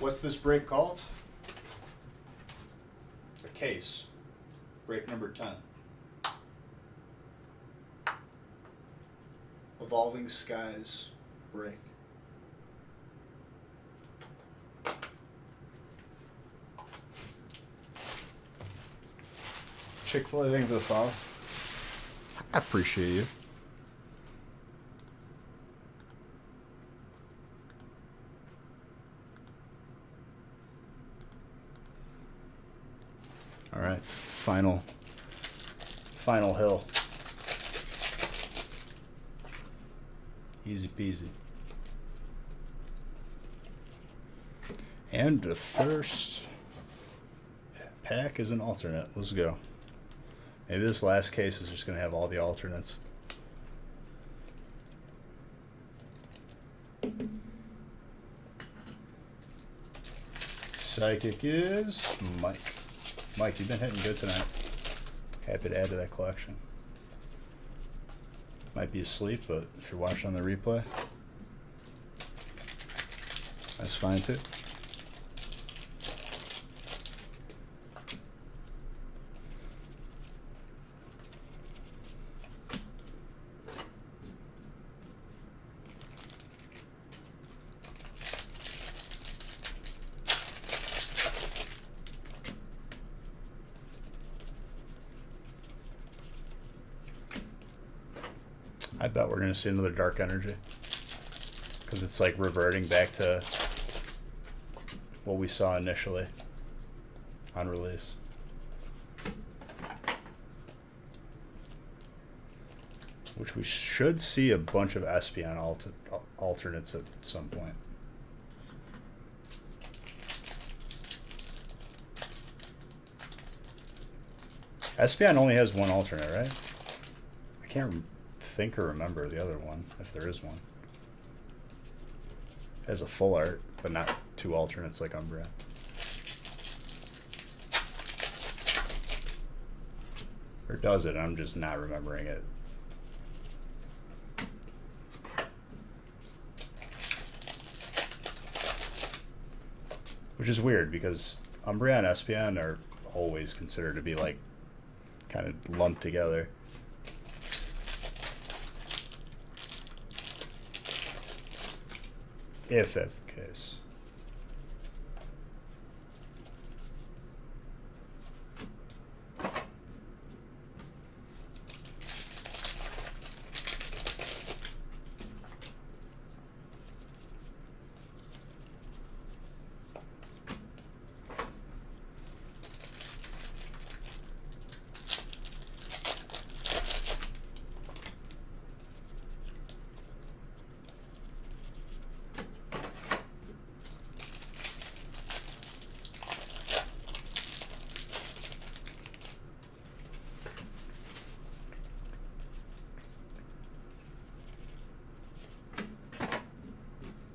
Speaker 1: What's this break called? A case. Break number 10. Evolving Skies break. Chick-fil-A, thank you for the follow. I appreciate you. All right, final hill. Easy peasy. And the first pack is an alternate. Let's go. Maybe this last case is just going to have all the alternates. Psychic is Mike. Mike, you've been hitting good tonight. Happy to add to that collection. Might be asleep, but if you're watching on the replay, that's fine too. I bet we're going to see another Dark Energy. Because it's like reverting back to what we saw initially on release. Which we should see a bunch of Espeon alternates at some point. Espeon only has one alternate, right? I can't think or remember the other one, if there is one. It has a full art, but not two alternates like Umbreon. Or does it? I'm just not remembering it. Which is weird, because Umbreon and Espeon are always considered to be like kind of lumped together. If that's the case.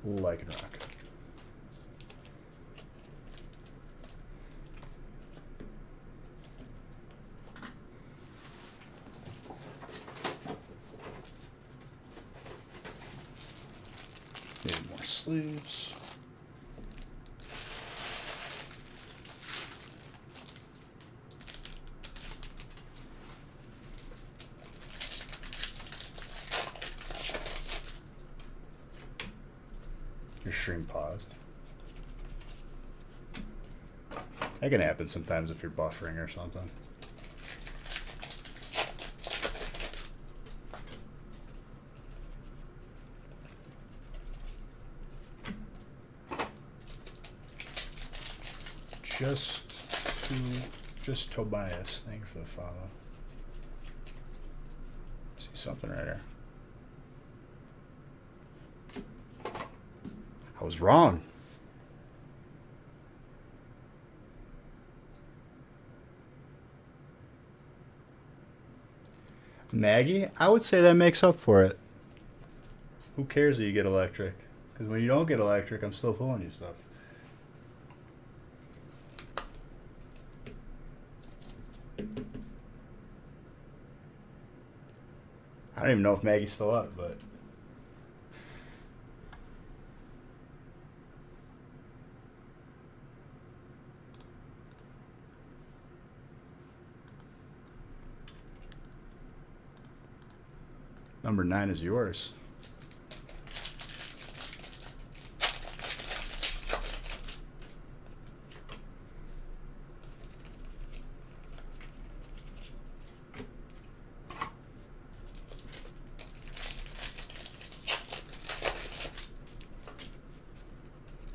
Speaker 1: Lycanroc. Maybe more sleeves. Your stream paused. That can happen sometimes if you're buffering or something. Just Tobias, thank you for the follow. See something right here. I was wrong. Maggie, I would say that makes up for it. Who cares that you get electric? Because when you don't get electric, I'm still pulling you stuff. I don't even know if Maggie's still up, but... Number 9 is yours.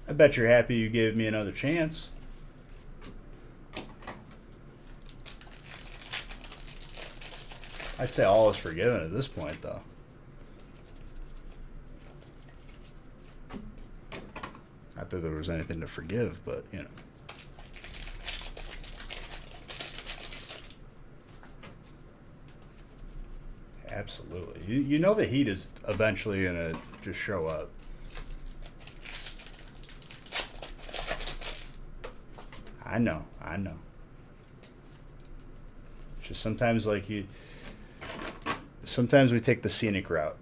Speaker 1: I bet you're happy you gave me another chance. I'd say all is forgiven at this point, though. Not that there was anything to forgive, but, you know. Absolutely. You know the heat is eventually going to just show up. I know. Just sometimes, like, sometimes we take the scenic route.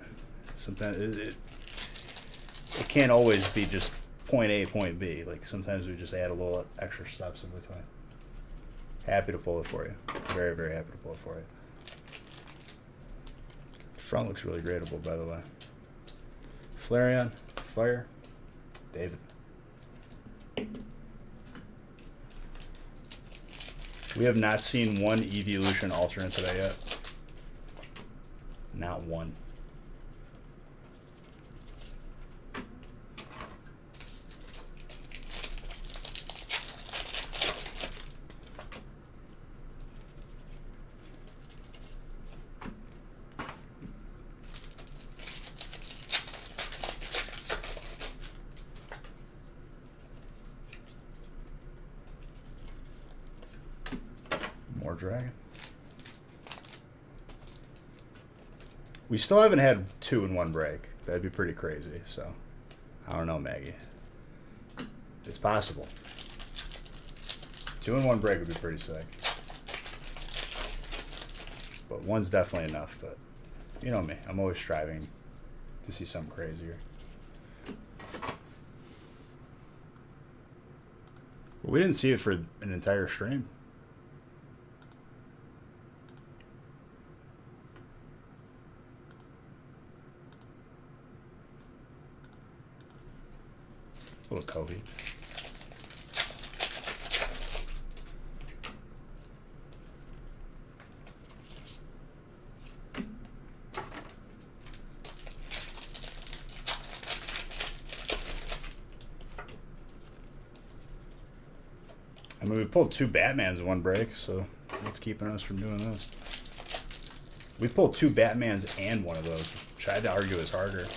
Speaker 1: Sometimes it can't always be just point A, point B. Like, sometimes we just add a little extra steps in between. Happy to pull it for you. Very, very happy to pull it for you. The front looks really gradable, by the way. Flareon, Fire, David. We have not seen one Evolution alternate today yet. Not one. More dragon. We still haven't had 2 in 1 break. That'd be pretty crazy. So, I don't know, Maggie. It's possible. 2 in 1 break would be pretty sick. But 1's definitely enough. But you know me. I'm always striving to see something crazier. But we didn't see it for an entire stream. Little Kobe. I mean, we pulled 2 Batmans in 1 break, so what's keeping us from doing this? We pulled 2 Batmans and 1 of those, which I had to argue is harder.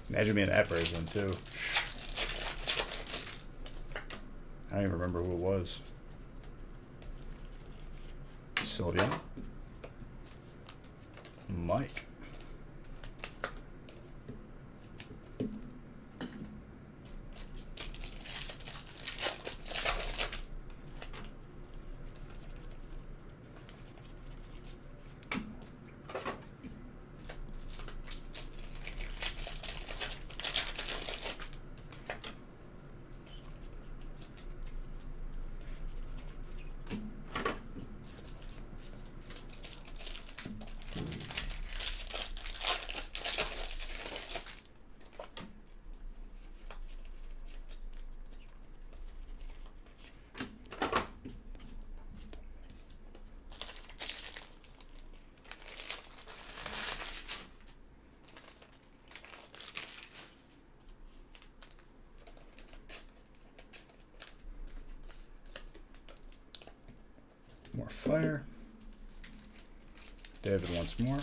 Speaker 1: Imagine being that person, too. I don't even remember who it was. Sylvia. Mike. More fire. David once more.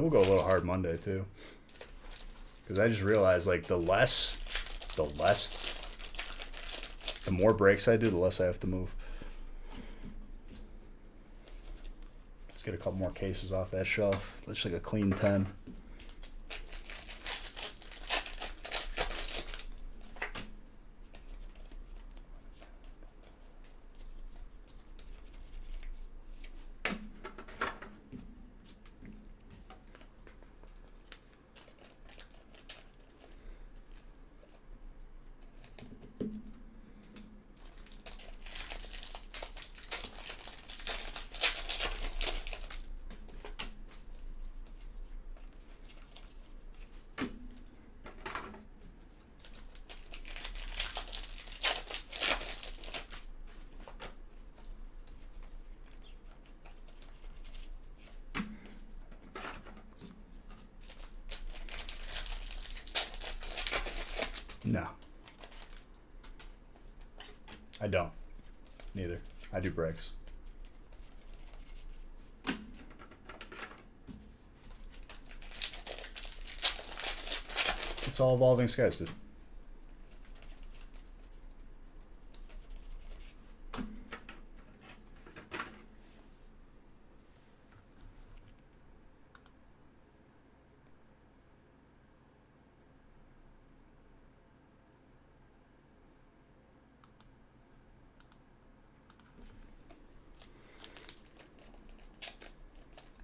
Speaker 1: we'll go a little hard Monday too. Because I just realized, like, the more breaks I do, the less I have to move. Let's get a couple more cases off that shelf. Looks like a clean 10. No. I don't. Neither. I do breaks. It's all evolving skies, dude.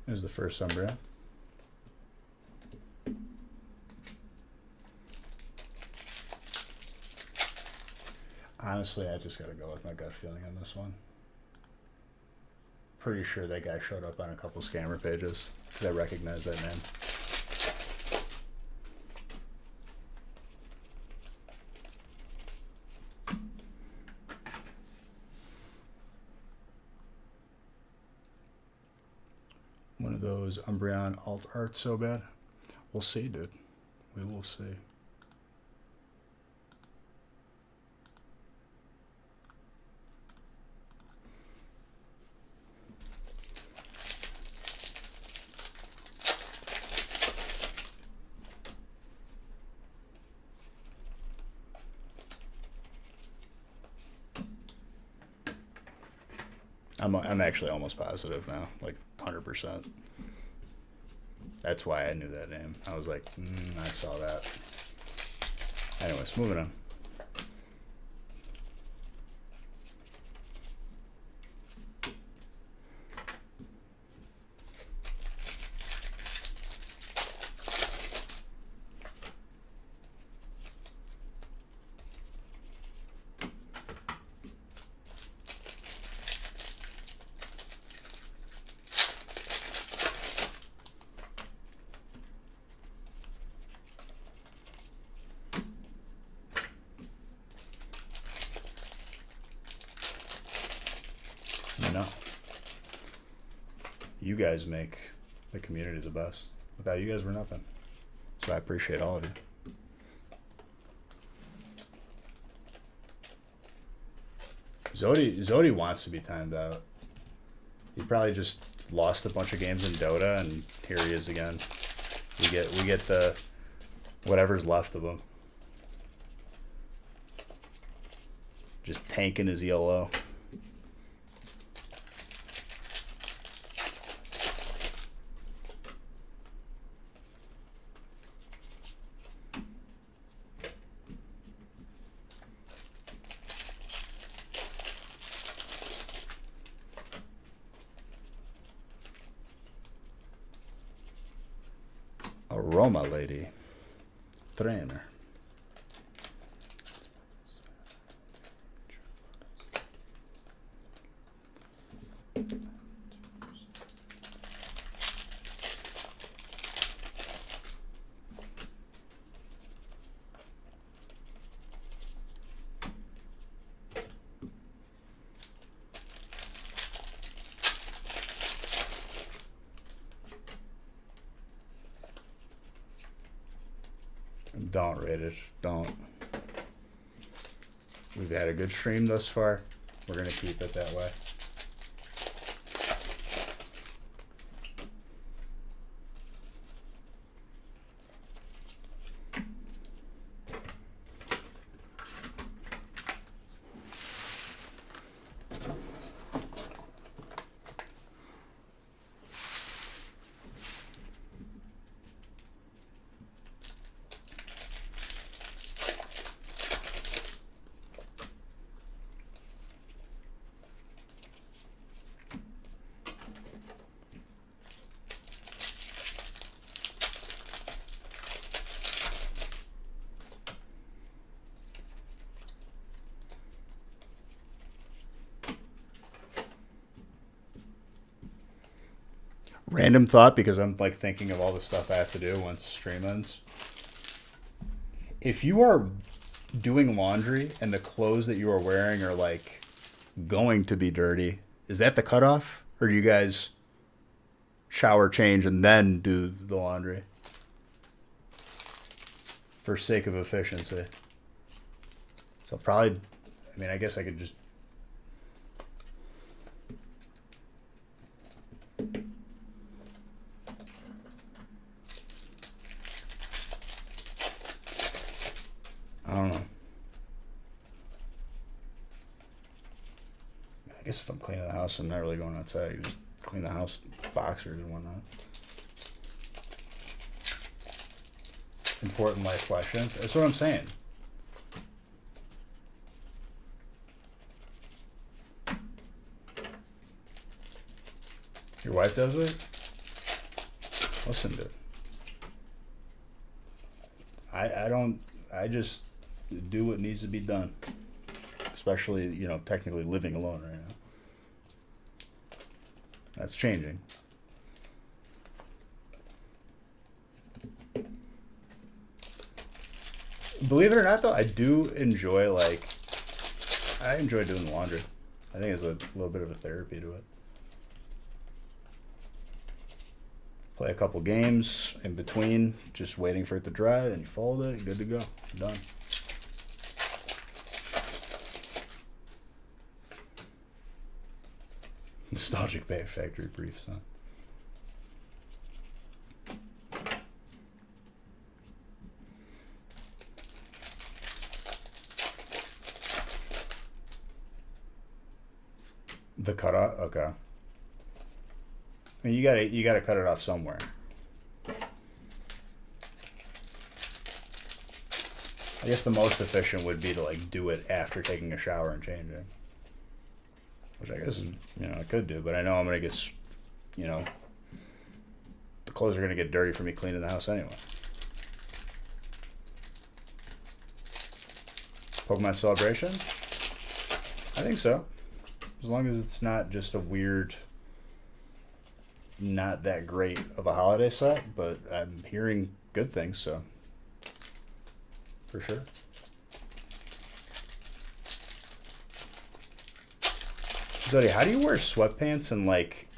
Speaker 1: Here's the first Umbrea. Honestly, I just gotta go with my gut feeling on this one. Pretty sure that guy showed up on a couple scammer pages because I recognize that name. One of those Umbreon alt art so bad. We'll see, dude. We will see. I'm actually almost positive now, like 100%. That's why I knew that name. I was like, I saw that. Anyways, moving on. You guys make the community the best. Without you guys, we're nothing. So I appreciate all of you. Zodi wants to be timed out. He probably just lost a bunch of games in Dota, and here he is again. We get the whatever's left of him. Just tanking his ELO. Aroma lady. Trainer. Don't rate it. Don't. We've had a good stream thus far. We're going to keep it that way. Random thought, because I'm like thinking of all the stuff I have to do once stream ends. If you are doing laundry and the clothes that you are wearing are like going to be dirty, is that the cutoff? Or do you guys shower, change, and then do the laundry? For sake of efficiency. So probably, I mean, I guess I could just. I don't know. I guess if I'm cleaning the house, I'm not really going outside. You just clean the house, boxers and whatnot. Important life questions. That's what I'm saying. Your wife does it? Listen, dude. I don't. I just do what needs to be done. Especially, you know, technically living alone right now. That's changing. Believe it or not, though, I do enjoy, like, I enjoy doing the laundry. I think it's a little bit of a therapy to it. Play a couple games in between, just waiting for it to dry, then you fold it, good to go, done. Nostalgic Factory briefs, huh? The cutoff, okay. I mean, you gotta cut it off somewhere. I guess the most efficient would be to like do it after taking a shower and changing, which I guess, you know, I could do, but I know I'm gonna get, you know, the clothes are gonna get dirty for me cleaning the house anyway. Pokemon Celebration? I think so. As long as it's not just a weird, not that great of a holiday set, but I'm hearing good things, so for sure. Zodi, how do you wear sweatpants in like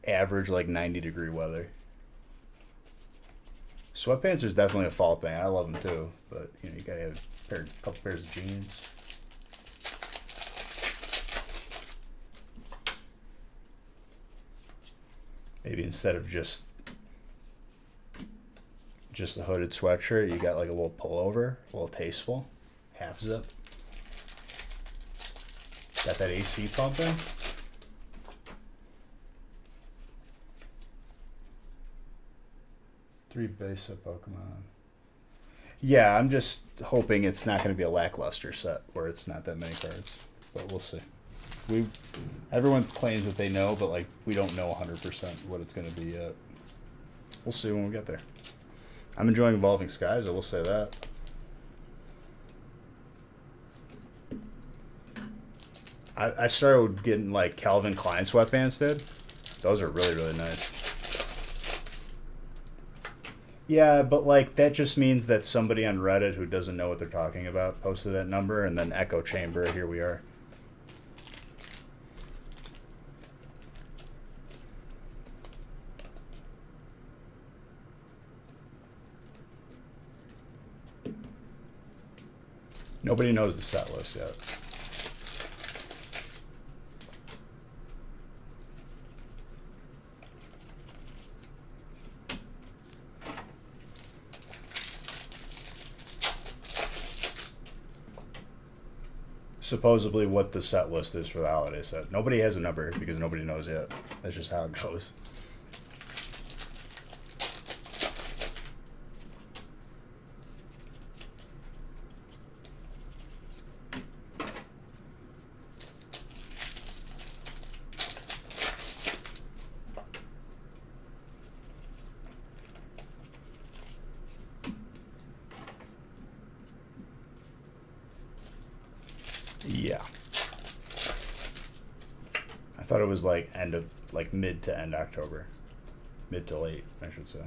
Speaker 1: average like 90-degree weather? Sweatpants is definitely a fall thing. I love them too, but you know, you gotta have a couple pairs of jeans. Maybe instead of just a hooded sweatshirt, you got like a little pullover, a little tasteful, half zip. Got that AC pumping. Three basic Pokemon. Yeah, I'm just hoping it's not going to be a lackluster set where it's not that many cards, but we'll see. Everyone claims that they know, but like we don't know 100% what it's going to be yet. We'll see when we get there. I'm enjoying Evolving Skies, I will say that. I started getting like Calvin Klein sweatpants, dude. Those are really, really nice. Yeah, but like that just means that somebody on Reddit who doesn't know what they're talking about posted that number, and then echo chamber, here we are. Nobody knows the set list yet. Supposedly what the set list is for the holiday set. Nobody has a number because nobody knows yet. That's just how it goes. Yeah. I thought it was like mid to end October. Mid to late, I should say.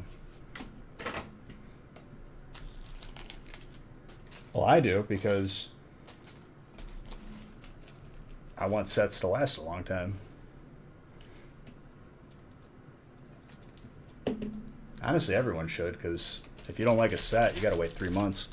Speaker 1: Well, I do, because I want sets to last a long time. Honestly, everyone should, because if you don't like a set, you gotta wait 3 months.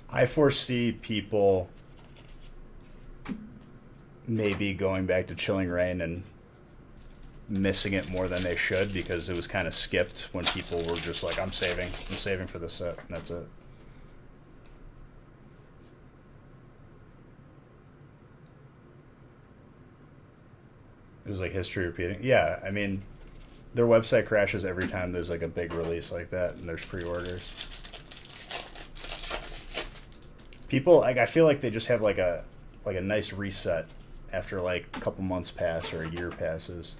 Speaker 1: I foresee people maybe going back to Chilling Reign and missing it more than they should, because it was kind of skipped when people were just like, I'm saving for the set, and that's it. It was like history repeating. Yeah, I mean, their website crashes every time there's like a big release like that and there's pre-orders. People, like, I feel like they just have like a nice reset after like a couple months pass or a year passes.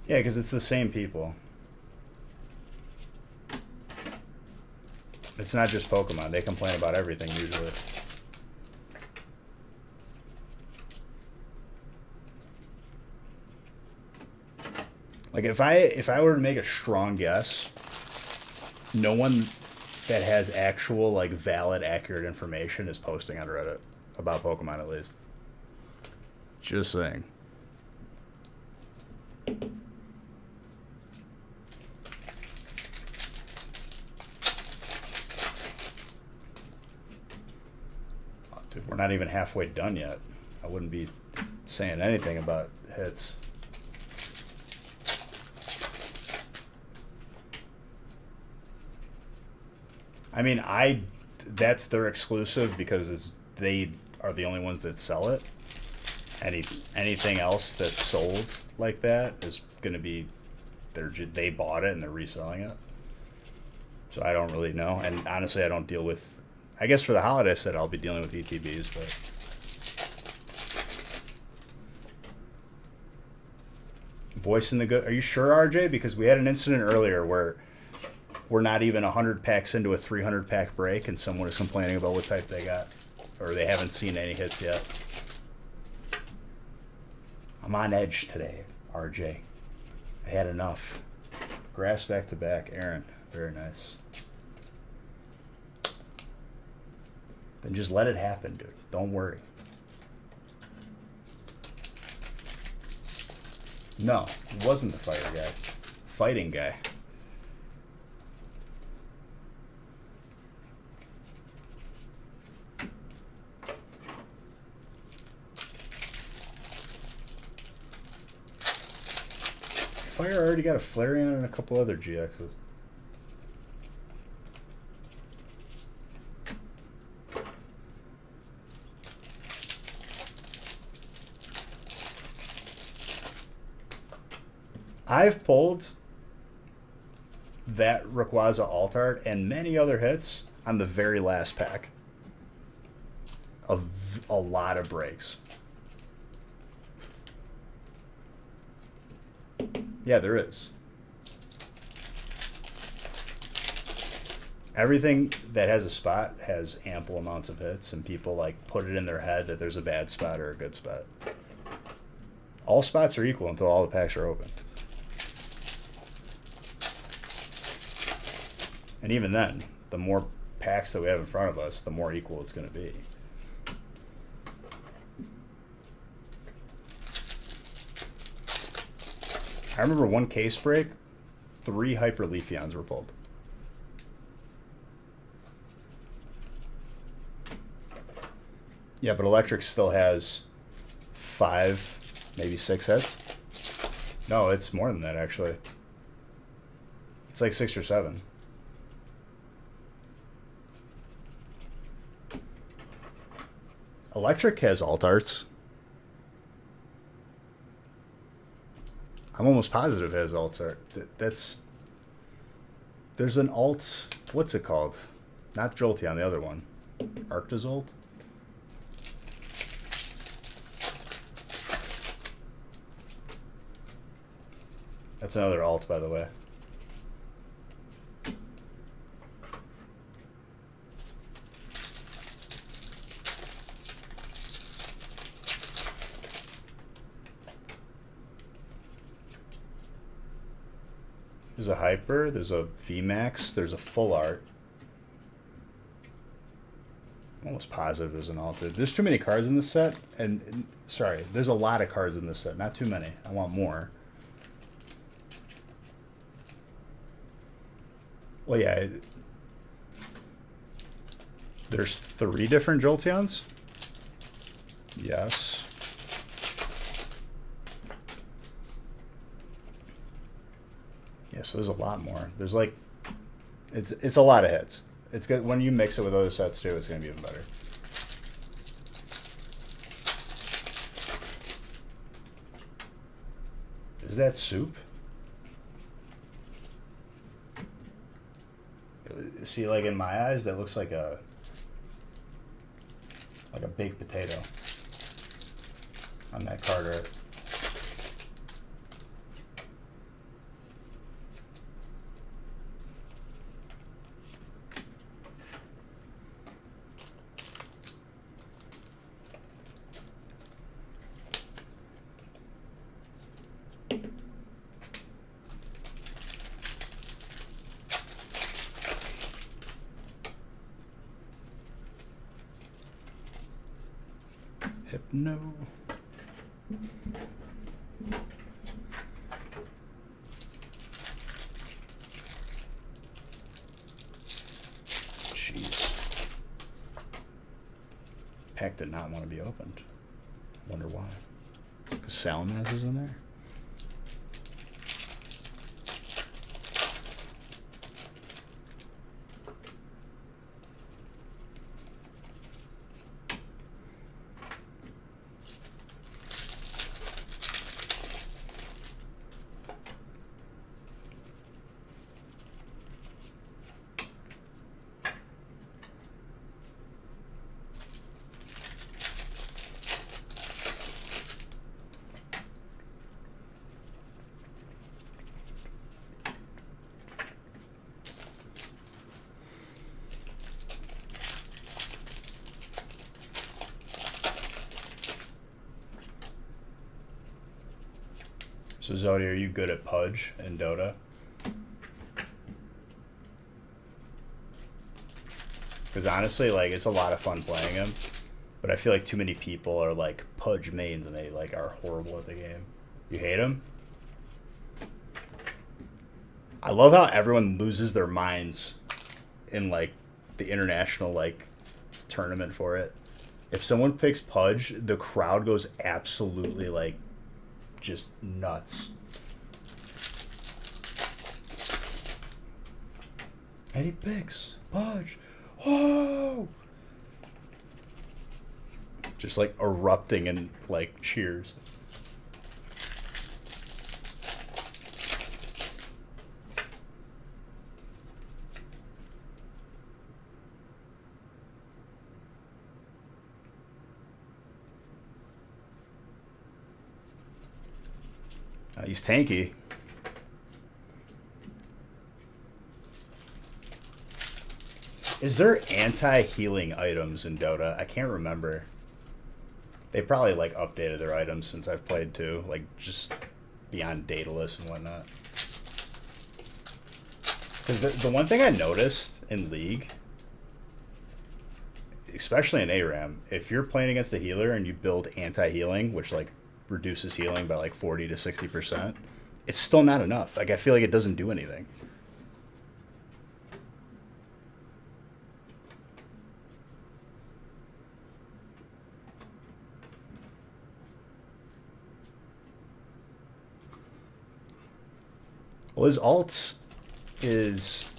Speaker 1: Yeah, because it's the same people. It's not just Pokemon. They complain about everything usually. Like, if I were to make a strong guess, no one that has actual, like, valid, accurate information is posting on Reddit about Pokemon, at least. Just saying. Oh, dude, we're not even halfway done yet. I wouldn't be saying anything about hits. I mean, that's their exclusive because they are the only ones that sell it. Anything else that's sold like that is going to be they bought it and they're reselling it. So I don't really know, and honestly, I don't deal with. I guess for the holiday set, I'll be dealing with ETBs, but voicing the good. Are you sure, RJ? Because we had an incident earlier where we're not even 100 packs into a 300 pack break, and someone is complaining about what type they got, or they haven't seen any hits yet. I'm on edge today, RJ. I had enough. Grass back to back, Aaron. Very nice. Then just let it happen, dude. Don't worry. No, it wasn't the fighter guy. Fighting guy. Fire already got a Flareon and a couple other GXs. I've pulled that Rayquaza Altart and many other hits on the very last pack of a lot of breaks. Yeah, there is. Everything that has a spot has ample amounts of hits, and people like put it in their head that there's a bad spot or a good spot. All spots are equal until all the packs are open. And even then, the more packs that we have in front of us, the more equal it's going to be. I remember one case break, 3 Hyper Leafeons were pulled. Yeah, but Electric still has 5, maybe 6 hits. No, it's more than that, actually. It's like 6 or 7. Electric has Altarts. I'm almost positive it has Altart. There's an alt. What's it called? Not Jolteon, the other one. Arctozolt? That's another alt, by the way. There's a hyper, there's a VMAX, there's a full art. I'm almost positive there's an alt. There's too many cards in this set, and sorry, there's a lot of cards in this set, not too many. I want more. Well, yeah, there's 3 different Jolteons. Yes. Yeah, so there's a lot more. There's like, it's a lot of hits. It's good when you mix it with other sets too. It's gonna be even better. Is that soup? See, like in my eyes, that looks like a baked potato on that card art. Hypno. Jeez. Pack did not want to be opened. Wonder why. Because Salamaz is in there? So Zodi, are you good at Pudge in Dota? Because honestly, like, it's a lot of fun playing him, but I feel like too many people are like Pudge mains and they like are horrible at the game. You hate him? I love how everyone loses their minds in like the international like tournament for it. If someone picks Pudge, the crowd goes absolutely like just nuts. And he picks Pudge. Whoa! Just like erupting in like cheers. He's tanky. Is there anti-healing items in Dota? I can't remember. They probably like updated their items since I've played too, like just beyond Daedalus and whatnot. Because the one thing I noticed in League, especially in ARAM, if you're playing against a healer and you build anti-healing, which like reduces healing by like 40 to 60%, it's still not enough. Like I feel like it doesn't do anything. Well, his alt is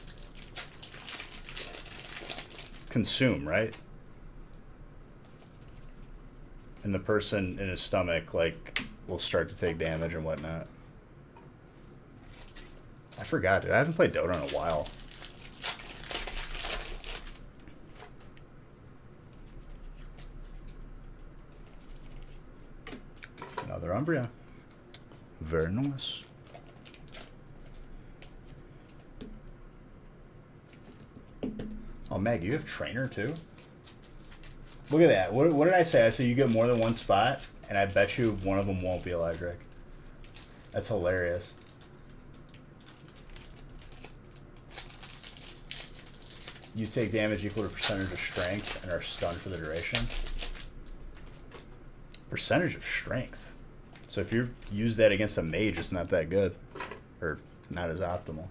Speaker 1: consume, right? And the person in his stomach, like, will start to take damage and whatnot. I forgot, dude. I haven't played Dota in a while. Another Umbria. Very nice. Oh, Meg, you have trainer too? Look at that. What did I say? I said you get more than one spot, and I bet you one of them won't be electric. That's hilarious. You take damage equal to percentage of strength and are stunned for the duration. Percentage of strength. So if you use that against a mage, it's not that good. Or not as optimal.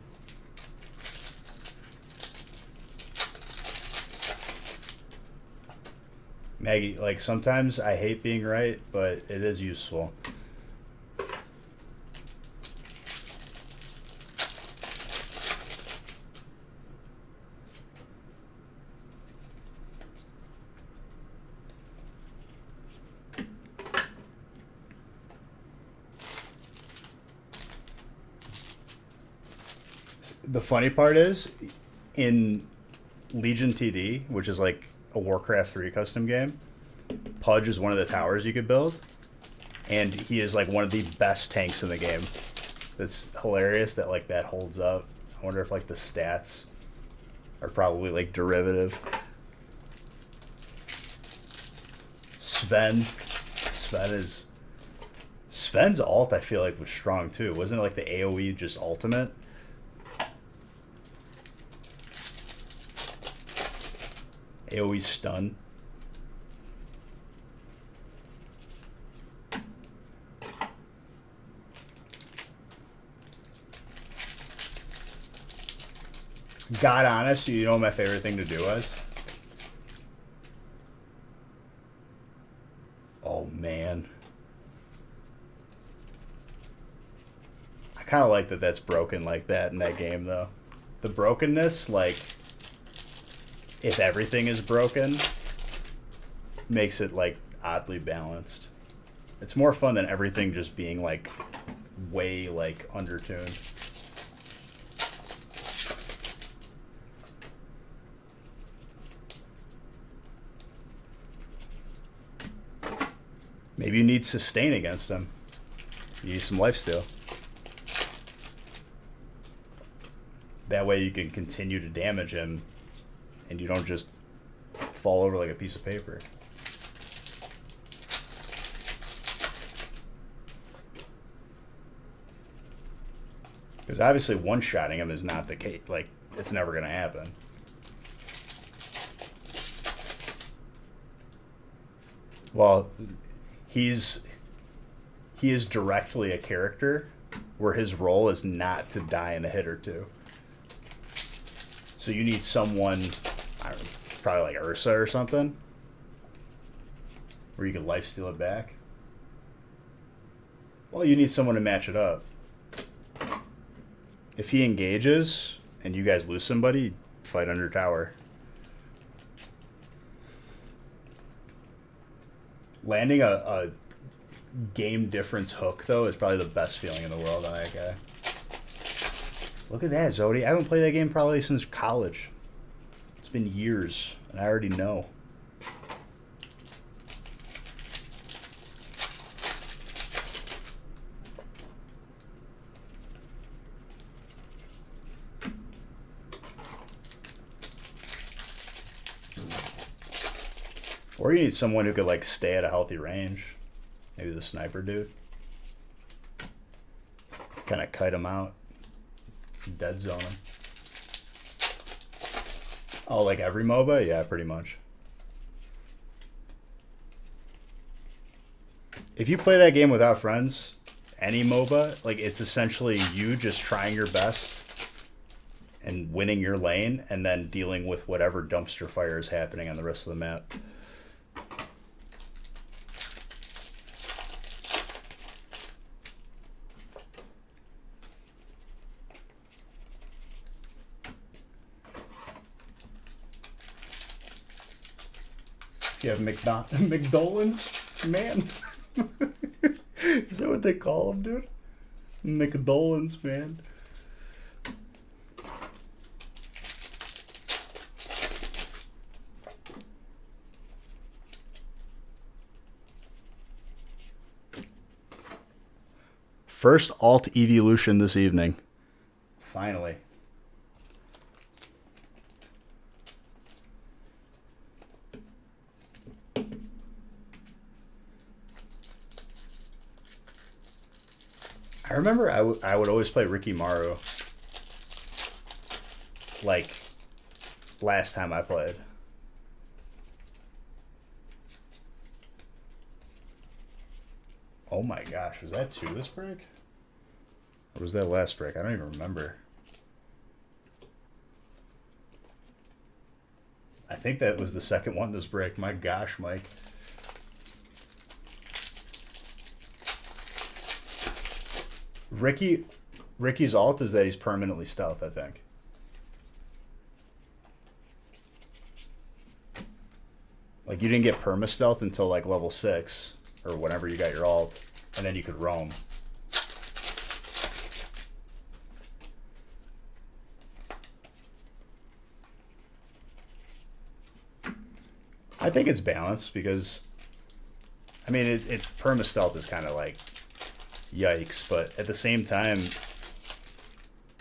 Speaker 1: Maggie, like, sometimes I hate being right, but it is useful. The funny part is, in Legion TD, which is like a Warcraft 3 custom game, Pudge is one of the towers you could build, and he is like one of the best tanks in the game. It's hilarious that like that holds up. I wonder if like the stats are probably like derivative. Sven's ult I feel like was strong too. Wasn't it like the AoE just ultimate? AoE stun. God honest, you know what my favorite thing to do was? Oh man. I kind of like that that's broken like that in that game though. The brokenness, like, if everything is broken, makes it like oddly balanced. It's more fun than everything just being like way like undertuned. Maybe you need sustain against him. You need some lifesteal. That way you can continue to damage him and you don't just fall over like a piece of paper. Because obviously one-shotting him is not the case. Like, it's never going to happen. Well, he is directly a character where his role is not to die in a hit or two. So you need someone, I don't know, probably like Ursa or something, where you can lifesteal it back. Well, you need someone to match it up. If he engages and you guys lose somebody, fight under tower. Landing a game difference hook, though, is probably the best feeling in the world on that guy. Look at that, Zodi. I haven't played that game probably since college. It's been years, and I already know. Or you need someone who could, like, stay at a healthy range. Maybe the sniper dude. Kind of kite him out. Dead zone him. Oh, like every MOBA? Yeah, pretty much. If you play that game without friends, any MOBA, like, it's essentially you just trying your best and winning your lane and then dealing with whatever dumpster fire is happening on the rest of the map. You have McDolans, man. Is that what they call them, dude? McDolans, man. First alt evolution this evening. Finally. I remember I would always play Ricky Maru. Like, last time I played. Oh my gosh, was that two this break? Or was that last break? I don't even remember. I think that was the second one this break. My gosh, Mike. Ricky's ult is that he's permanently stealth, I think. Like, you didn't get perma stealth until like level 6 or whenever you got your ult, and then you could roam. I think it's balanced because, I mean, it's perma stealth is kind of like yikes, but at the same time,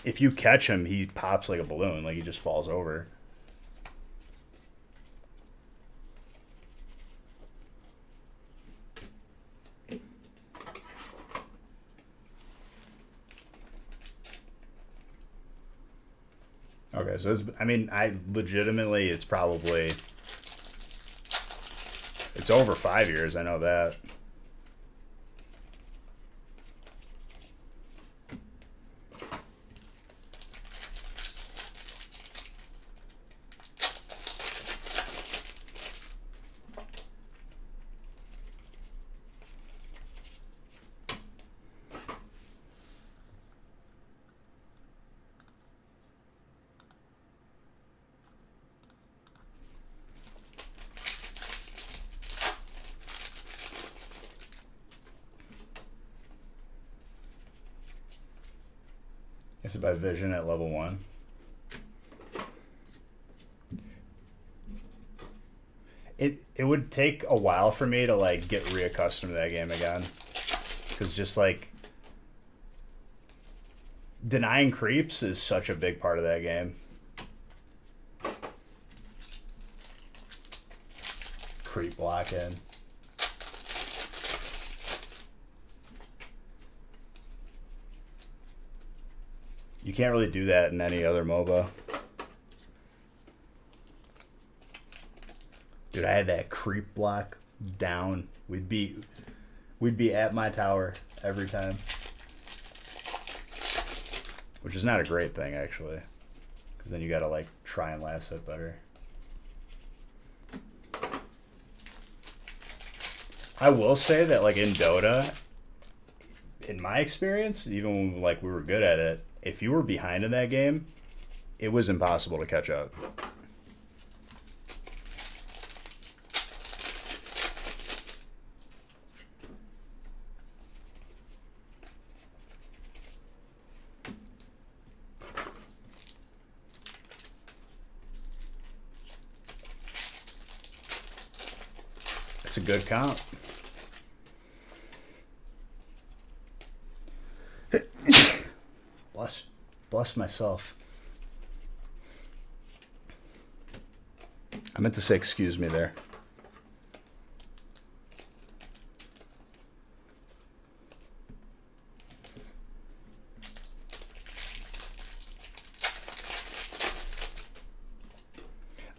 Speaker 1: if you catch him, he pops like a balloon, like he just falls over. Okay, so it's, I mean, I legitimately, it's probably, it's over 5 years, I know that. It's by vision at level 1. It would take a while for me to like get reaccustomed to that game again, because just like denying creeps is such a big part of that game. Creep blocking. You can't really do that in any other MOBA. Dude, I had that creep block down. We'd be at my tower every time. Which is not a great thing, actually. Because then you gotta, like, try and last hit better. I will say that, like, in Dota, in my experience, even when, like, we were good at it, if you were behind in that game, it was impossible to catch up. It's a good comp. Bless myself. I meant to say excuse me there.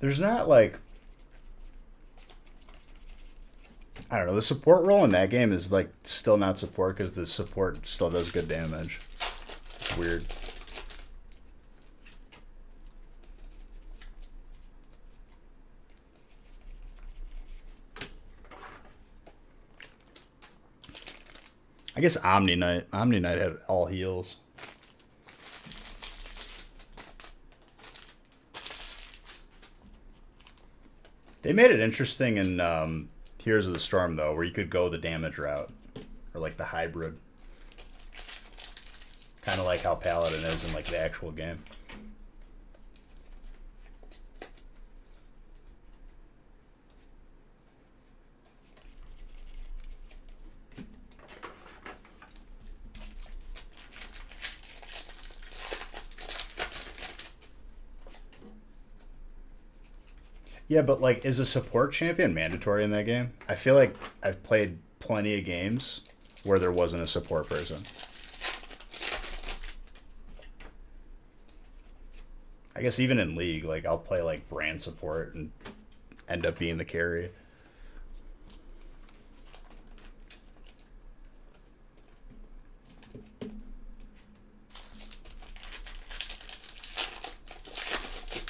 Speaker 1: There's not like, I don't know, the support role in that game is like still not support because the support still does good damage. It's weird. I guess Omni Knight had all heals. They made it interesting in Heroes of the Storm, though, where you could go the damage route. Or, like, the hybrid. Kind of like how Paladin is in, like, the actual game. Yeah, but like, is a support champion mandatory in that game? I feel like I've played plenty of games where there wasn't a support person. I guess even in League, like I'll play like brand support and end up being the carry.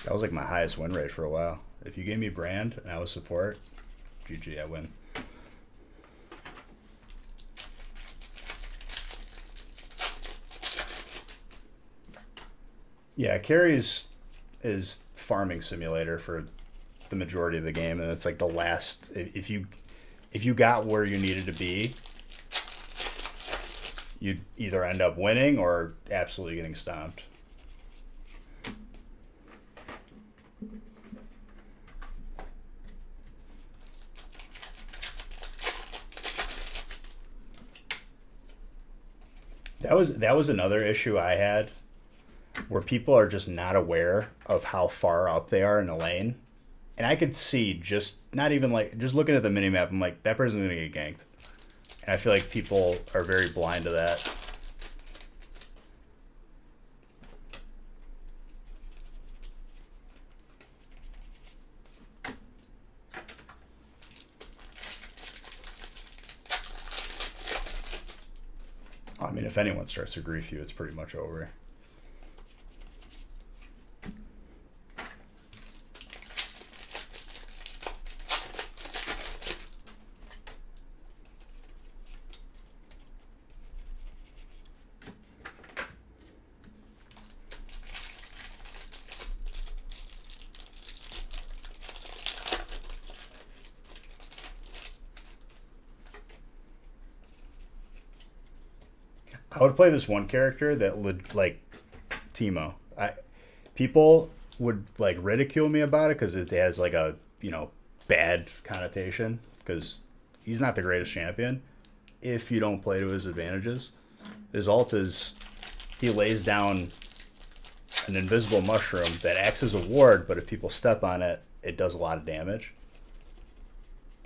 Speaker 1: That was like my highest win rate for a while. If you gave me brand and I was support, GG, I win. Yeah, carries is farming simulator for the majority of the game, and it's like the last. If you got where you needed to be, you'd either end up winning or absolutely getting stomped. That was another issue I had, where people are just not aware of how far up they are in a lane. And I could see, just not even like just looking at the minimap, I'm like, that person's gonna get ganked. And I feel like people are very blind to that. I mean, if anyone starts to grief you, it's pretty much over. I would play this one character that would like Teemo. People would like ridicule me about it because it has like a bad connotation because he's not the greatest champion. If you don't play to his advantages, his ult is he lays down an invisible mushroom that acts as a ward, but if people step on it, it does a lot of damage.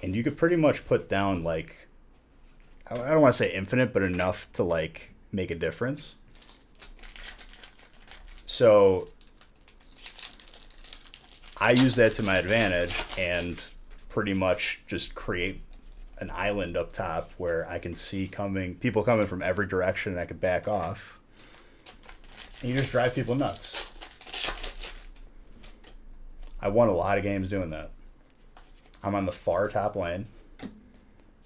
Speaker 1: And you could pretty much put down like I don't want to say infinite, but enough to like make a difference. So I use that to my advantage and pretty much just create an island up top where I can see people coming from every direction and I can back off. And you just drive people nuts. I won a lot of games doing that. I'm on the far top lane.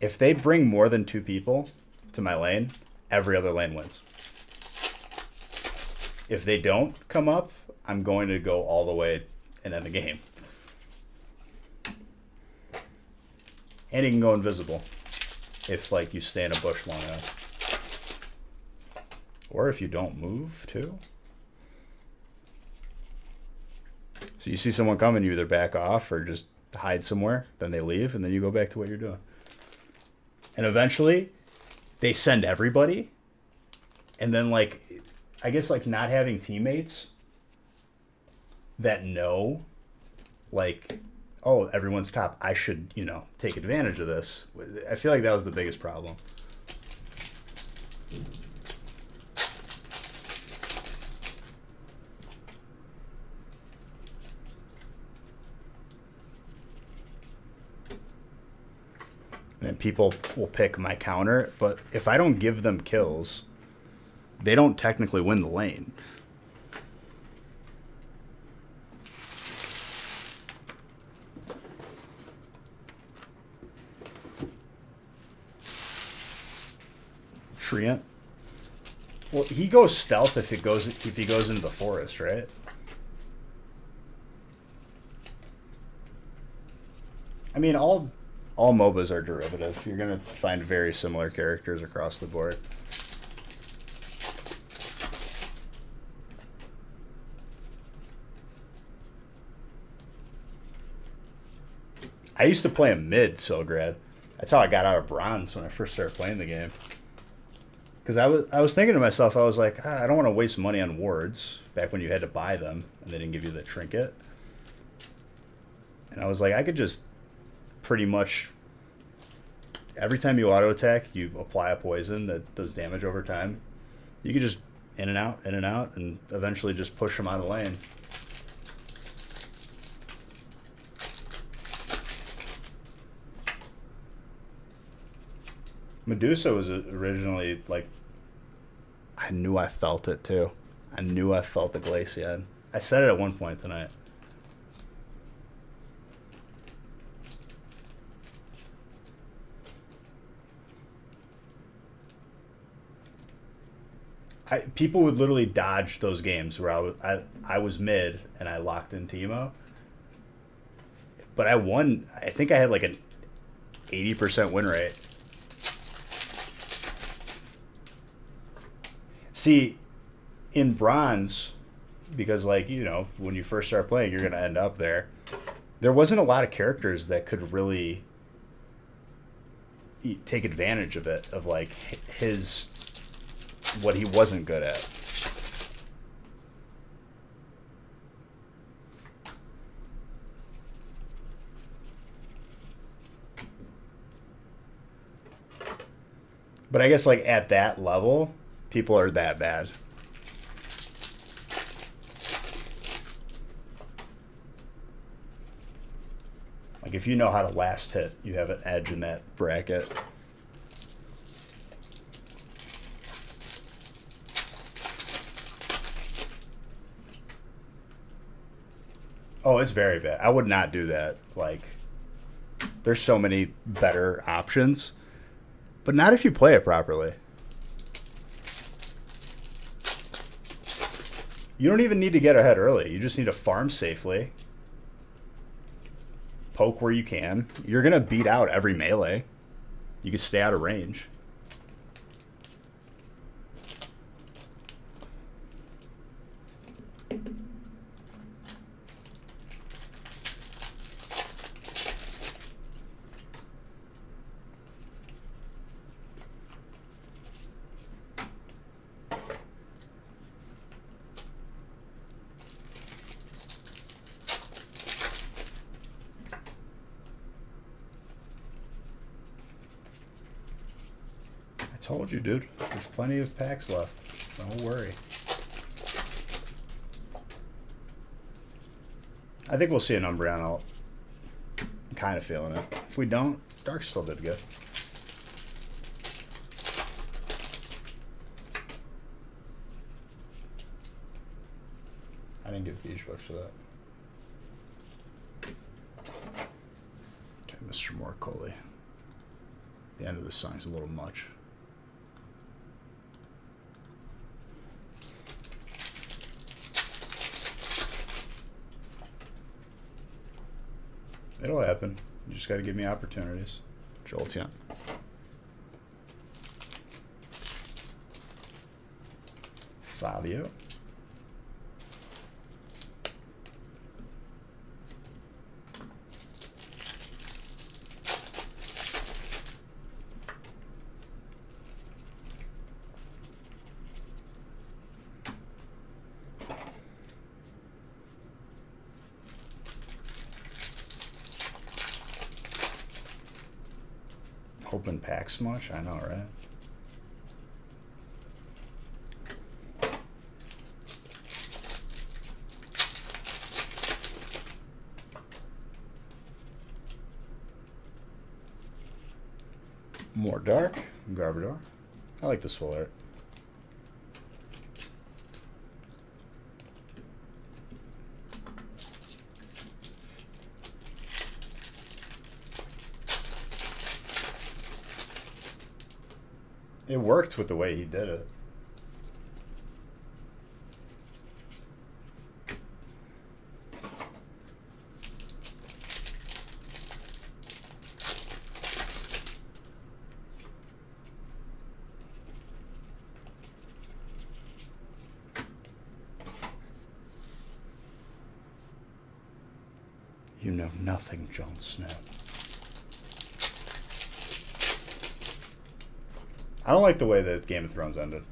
Speaker 1: If they bring more than 2 people to my lane, every other lane wins. If they don't come up, I'm going to go all the way and end the game. And you can go invisible if like you stay in a bush long enough. Or if you don't move too. So you see someone coming, you either back off or just hide somewhere, then they leave, and then you go back to what you're doing. And eventually, they send everybody, and then like, I guess like not having teammates that know, like, oh, everyone's top, I should, take advantage of this. I feel like that was the biggest problem. And then people will pick my counter, but if I don't give them kills, they don't technically win the lane. Treant. Well, he goes stealth if he goes into the forest, right? I mean, all MOBAs are derivative. You're gonna find very similar characters across the board. I used to play a mid Silgrad. That's how I got out of bronze when I first started playing the game. Because I was thinking to myself, I was like, I don't want to waste money on wards back when you had to buy them and they didn't give you the trinket. And I was like, I could just pretty much every time you auto attack, you apply a poison that does damage over time. You could just in and out, and eventually just push them out of the lane. Medusa was originally like, I knew I felt it too. I knew I felt the Glaciad. I said it at one point tonight. People would literally dodge those games where I was mid and I locked in Teemo, but I won. I think I had like an 80% win rate. See, in bronze, because like when you first start playing, you're gonna end up there. There wasn't a lot of characters that could really take advantage of it, of like his what he wasn't good at. But I guess like at that level, people are that bad. Like if you know how to last hit, you have an edge in that bracket. Oh, it's very bad. I would not do that. Like, there's so many better options, but not if you play it properly. You don't even need to get ahead early. You just need to farm safely, poke where you can. You're going to beat out every melee. You can stay out of range. Told you, dude. There's plenty of packs left. Don't worry. I think we'll see an Umbreon ult. I'm kind of feeling it. If we don't, Dark still did good. I didn't get Beach Bucks for that. Okay, Mr. Morcoli. The end of this song's a little much. It'll happen. You just got to give me opportunities. Jolteon. Fabio. Open packs much? I know, right? More dark. Garbodor. I like this full art. It worked with the way he did it. You know nothing, Jon Snow. I don't like the way that Game of Thrones ended.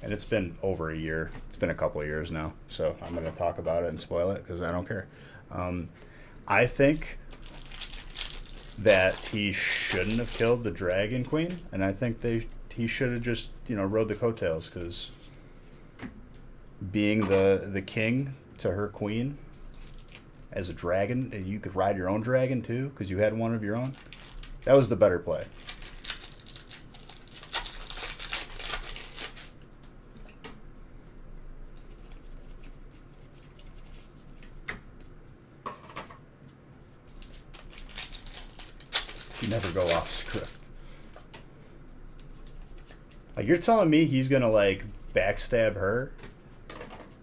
Speaker 1: And it's been over a year. It's been a couple of years now. So I'm going to talk about it and spoil it because I don't care. I think that he shouldn't have killed the Dragon Queen. And I think he should have just, rode the coattails because being the king to her queen as a dragon, and you could ride your own dragon too because you had one of your own, that was the better play. never go off script. Like, you're telling me he's gonna, like, backstab her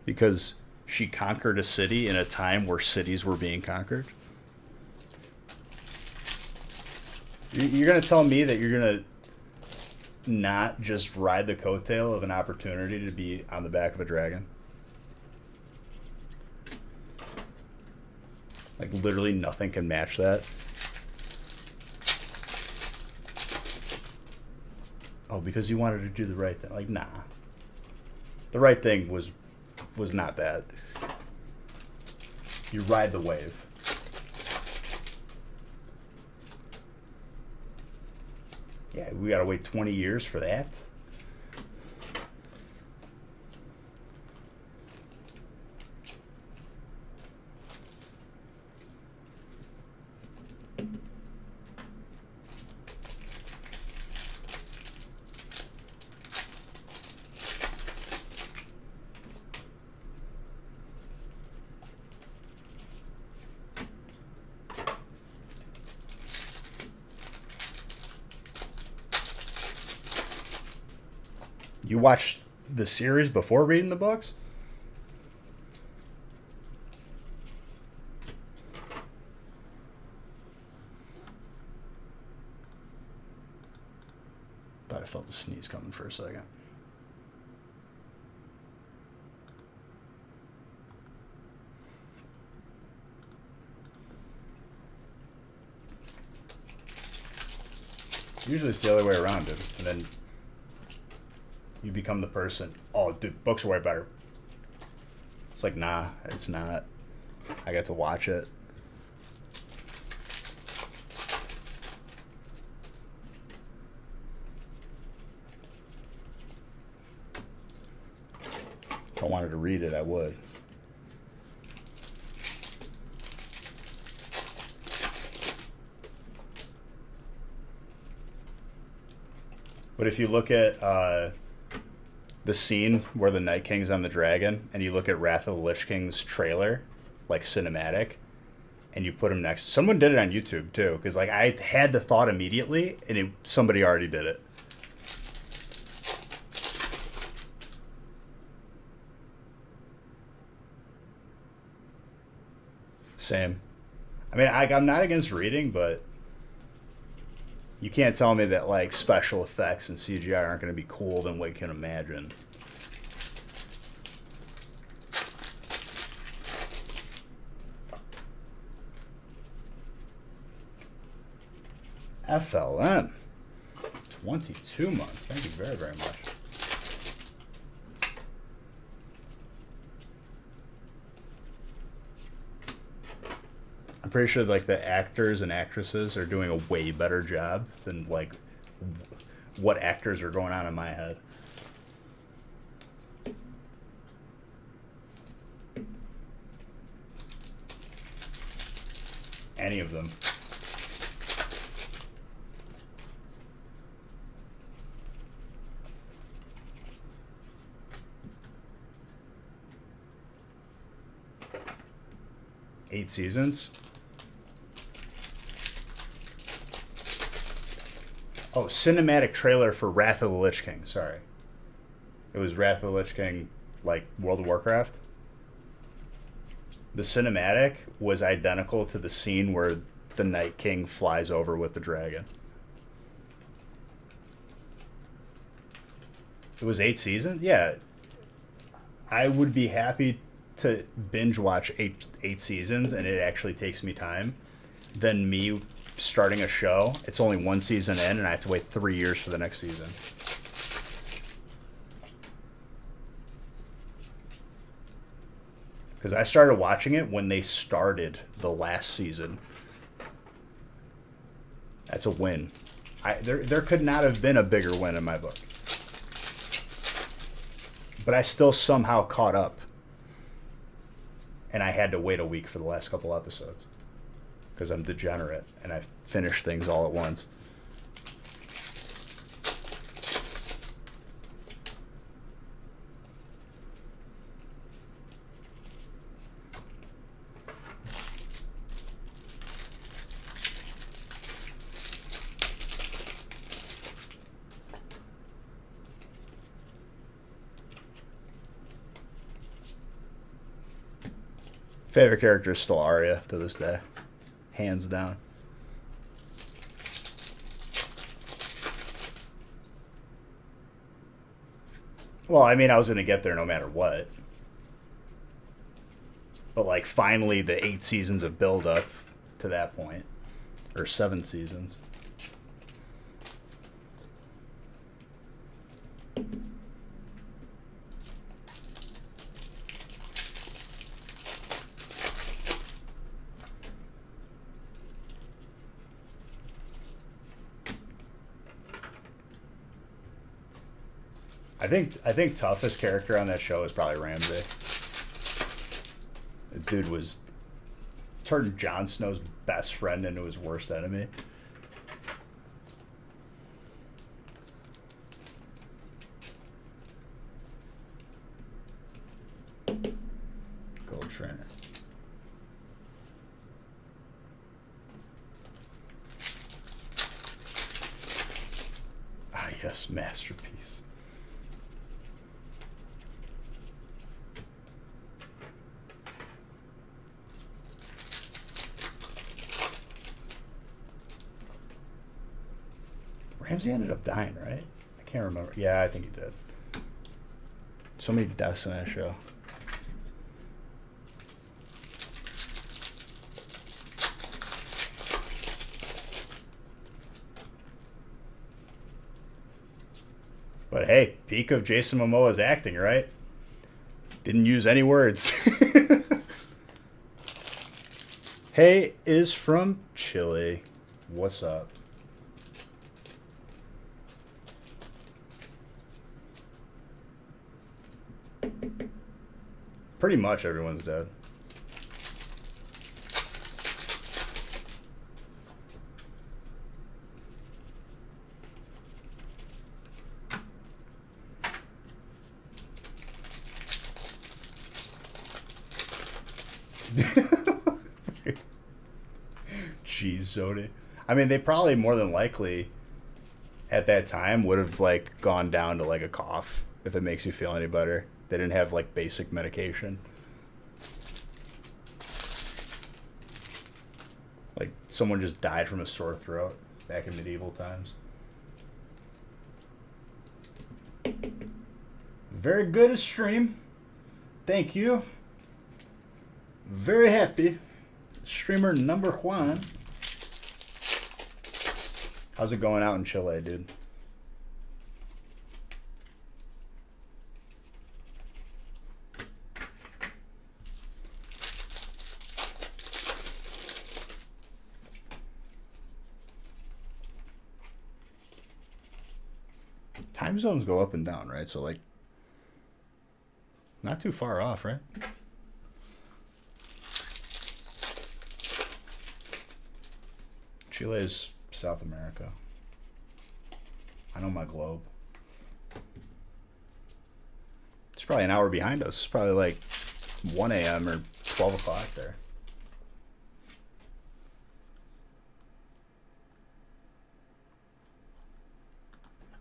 Speaker 1: because she conquered a city in a time where cities were being conquered? You're gonna tell me that you're gonna not just ride the coattail of an opportunity to be on the back of a dragon? Like, literally nothing can match that. Oh, because you wanted to do the right thing. Like, nah. The right thing was not that. You ride the wave. Yeah, we gotta wait 20 years for that. You watched the series before reading the books? Thought I felt the sneeze coming for a second. Usually it's the other way around, dude. And then you become the person. Oh, dude, books are way better. It's like, nah, it's not. I got to watch it. If I wanted to read it, I would. But if you look at the scene where the Night King's on the dragon, and you look at Wrath of the Lich King's trailer, like cinematic, and you put them next. Someone did it on YouTube too, because like I had the thought immediately, and somebody already did it. Same. I mean, I'm not against reading, but you can't tell me that like special effects and CGI aren't going to be cool than what you can imagine. FLM. 22 months. Thank you very, very much. I'm pretty sure like the actors and actresses are doing a way better job than like what actors are going on in my head. Any of them. Eight seasons. Oh, cinematic trailer for Wrath of the Lich King. Sorry. It was Wrath of the Lich King, like World of Warcraft. The cinematic was identical to the scene where the Night King flies over with the dragon. It was 8 seasons? Yeah. I would be happy to binge watch eight seasons, and it actually takes me time, than me starting a show. It's only 1 season in, and I have to wait 3 years for the next season. Because I started watching it when they started the last season. That's a win. There could not have been a bigger win in my book. But I still somehow caught up. And I had to wait a week for the last couple episodes. Because I'm degenerate, and I finish things all at once. Favorite character is still Arya to this day, hands down. Well, I mean, I was gonna get there no matter what. But like, finally, the 8 seasons of build up to that point, or 7 seasons. I think toughest character on that show is probably Ramsay. The dude was turned Jon Snow's best friend into his worst enemy. Gold trainer. Ah, yes, masterpiece. Ramsay ended up dying, right? I can't remember. Yeah, I think he did. So many deaths in that show. But hey, peak of Jason Momoa's acting, right? Didn't use any words. Hey is from Chile. What's up? Pretty much everyone's dead. Jeez, Zodi. I mean, they probably more than likely at that time would have like gone down to like a cough if it makes you feel any better. They didn't have like basic medication. Like someone just died from a sore throat back in medieval times. Very good stream. Thank you. Very happy. Streamer number one. How's it going out in Chile, dude? Time zones go up and down, right? So, like, not too far off, right? Chile is South America. I know my globe. It's probably an hour behind us. It's probably like 1 a.m. or 12 o'clock there.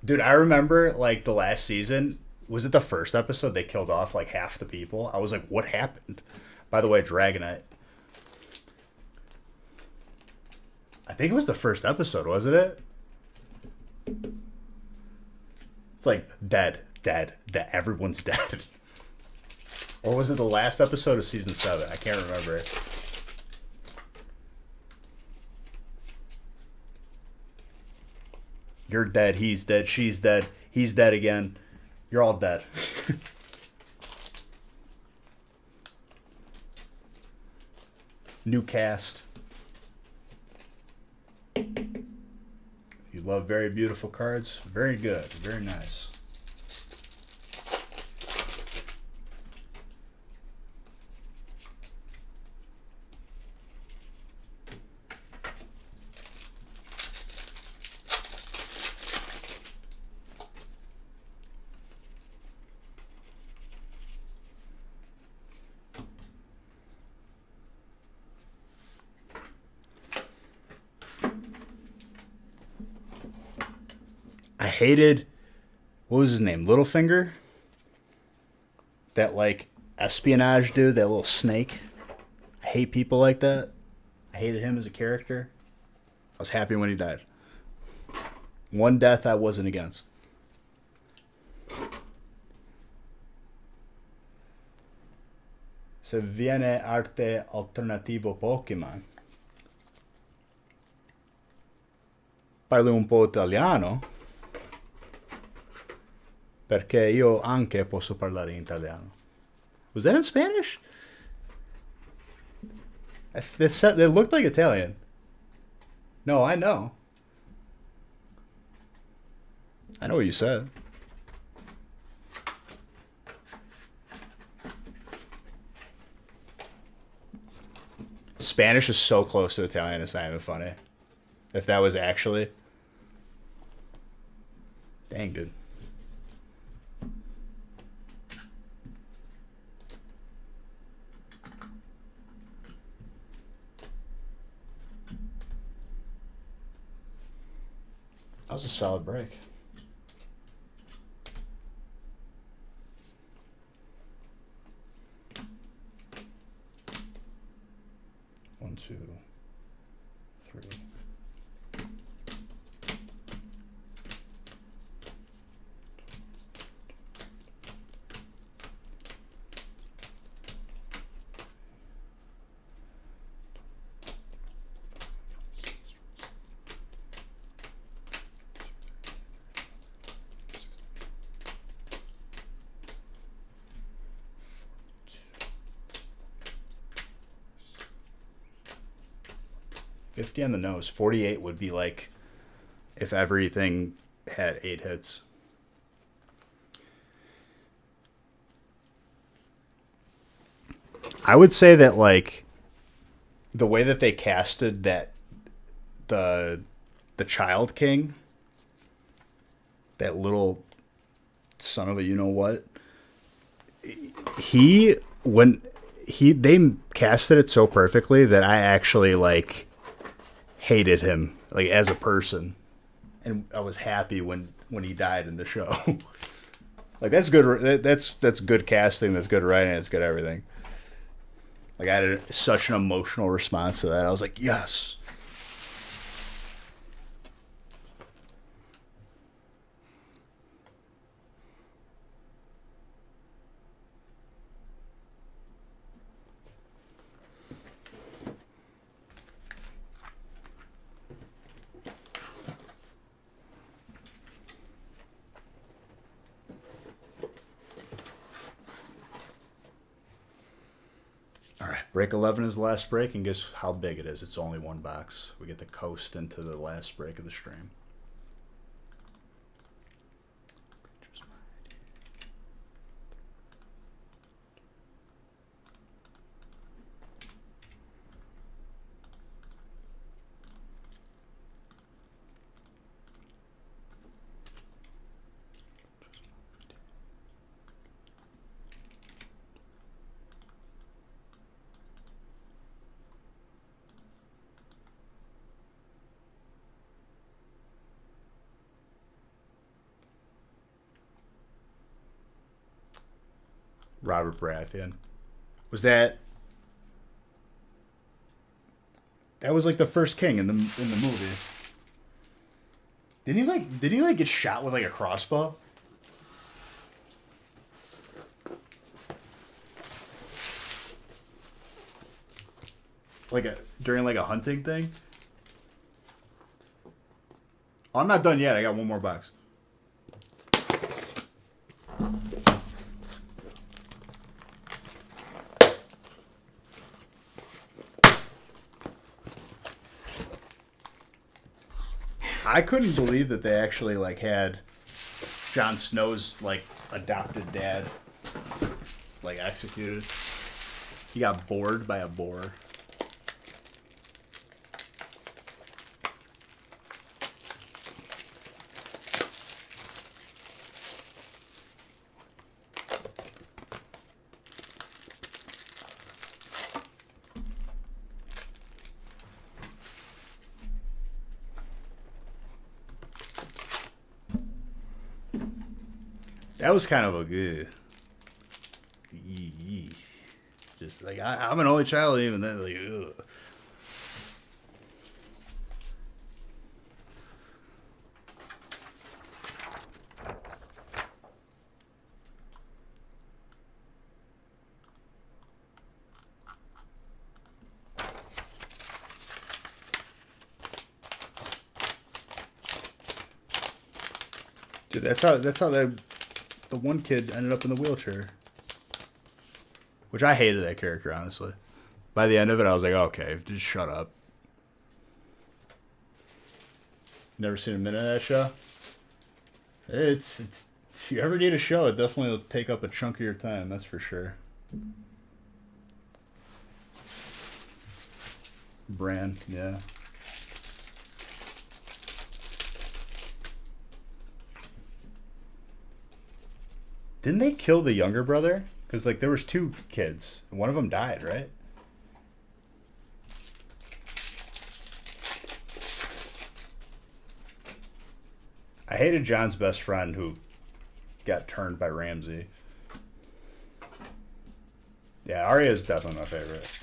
Speaker 1: Dude, I remember like the last season. Was it the first episode they killed off like half the people? I was like, what happened? By the way, Dragonite. I think it was the first episode, wasn't it? It's like dead. Everyone's dead. Or was it the last episode of season 7? I can't remember. You're dead. He's dead. She's dead. He's dead again. You're all dead. New cast. You love very beautiful cards. Very good. Very nice. I hated, what was his name? Littlefinger? That like espionage dude, that little snake. hate people like that. I hated him as a character. I was happy when he died. One death I wasn't against. Se viene arte alternativo Pokémon. Parli un po' italiano? Perché io anche posso parlare in italiano. Was that in Spanish? They looked like Italian. No, I know. I know what you said. Spanish is so close to Italian, it's not even funny. If that was actually. Dang, dude. That was a solid break. One, two, three. $50 on the nose. 48 would be like if everything had 8 hits. I would say that like the way that they casted that the Child King, that little son of a you know what, they casted it so perfectly that I actually like hated him like as a person, and I was happy when he died in the show. Like that's good. That's good casting. That's good writing. It's good everything. Like I had such an emotional response to that. I was like, yes. Break 11 is the last break, and guess how big it is? It's only one box. We get to coast into the last break of the stream. Robert Baratheon. Was that was like the first king in the movie? Didn't he get shot with like a crossbow? During like a hunting thing? Oh, I'm not done yet. I got one more box. I couldn't believe that they actually like had Jon Snow's like adopted dad like executed. He got bored by a boar. That was kind of a good. Just like I'm an only child, even then. Like, ugh. Dude, that's how the one kid ended up in the wheelchair. Which I hated that character, honestly. By the end of it, I was like, okay, just shut up. Never seen a minute of that show? It's if you ever need a show, it definitely will take up a chunk of your time, that's for sure. Bran, yeah. Didn't they kill the younger brother? Because, like, there was two kids. And one of them died, right? I hated John's best friend who got turned by Ramsay. Yeah, Arya is definitely my favorite.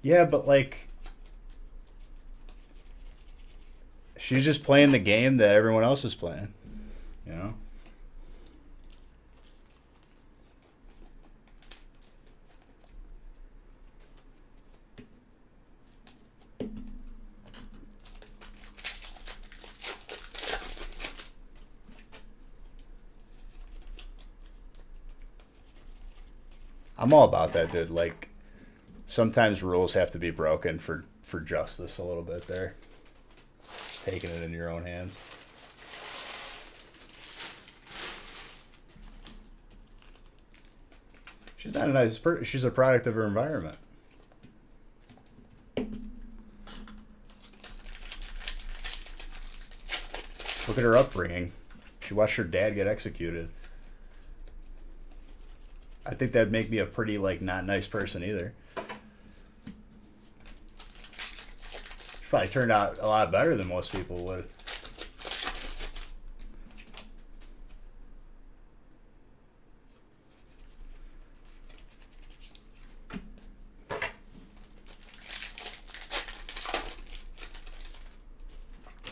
Speaker 1: Yeah, but, like, she's just playing the game that everyone else is playing, you know? I'm all about that, dude. Like, sometimes rules have to be broken for justice a little bit there. Just taking it in your own hands. She's not a nice person. She's a product of her environment. Look at her upbringing. She watched her dad get executed. I think that'd make me a pretty, like, not nice person either. She probably turned out a lot better than most people would.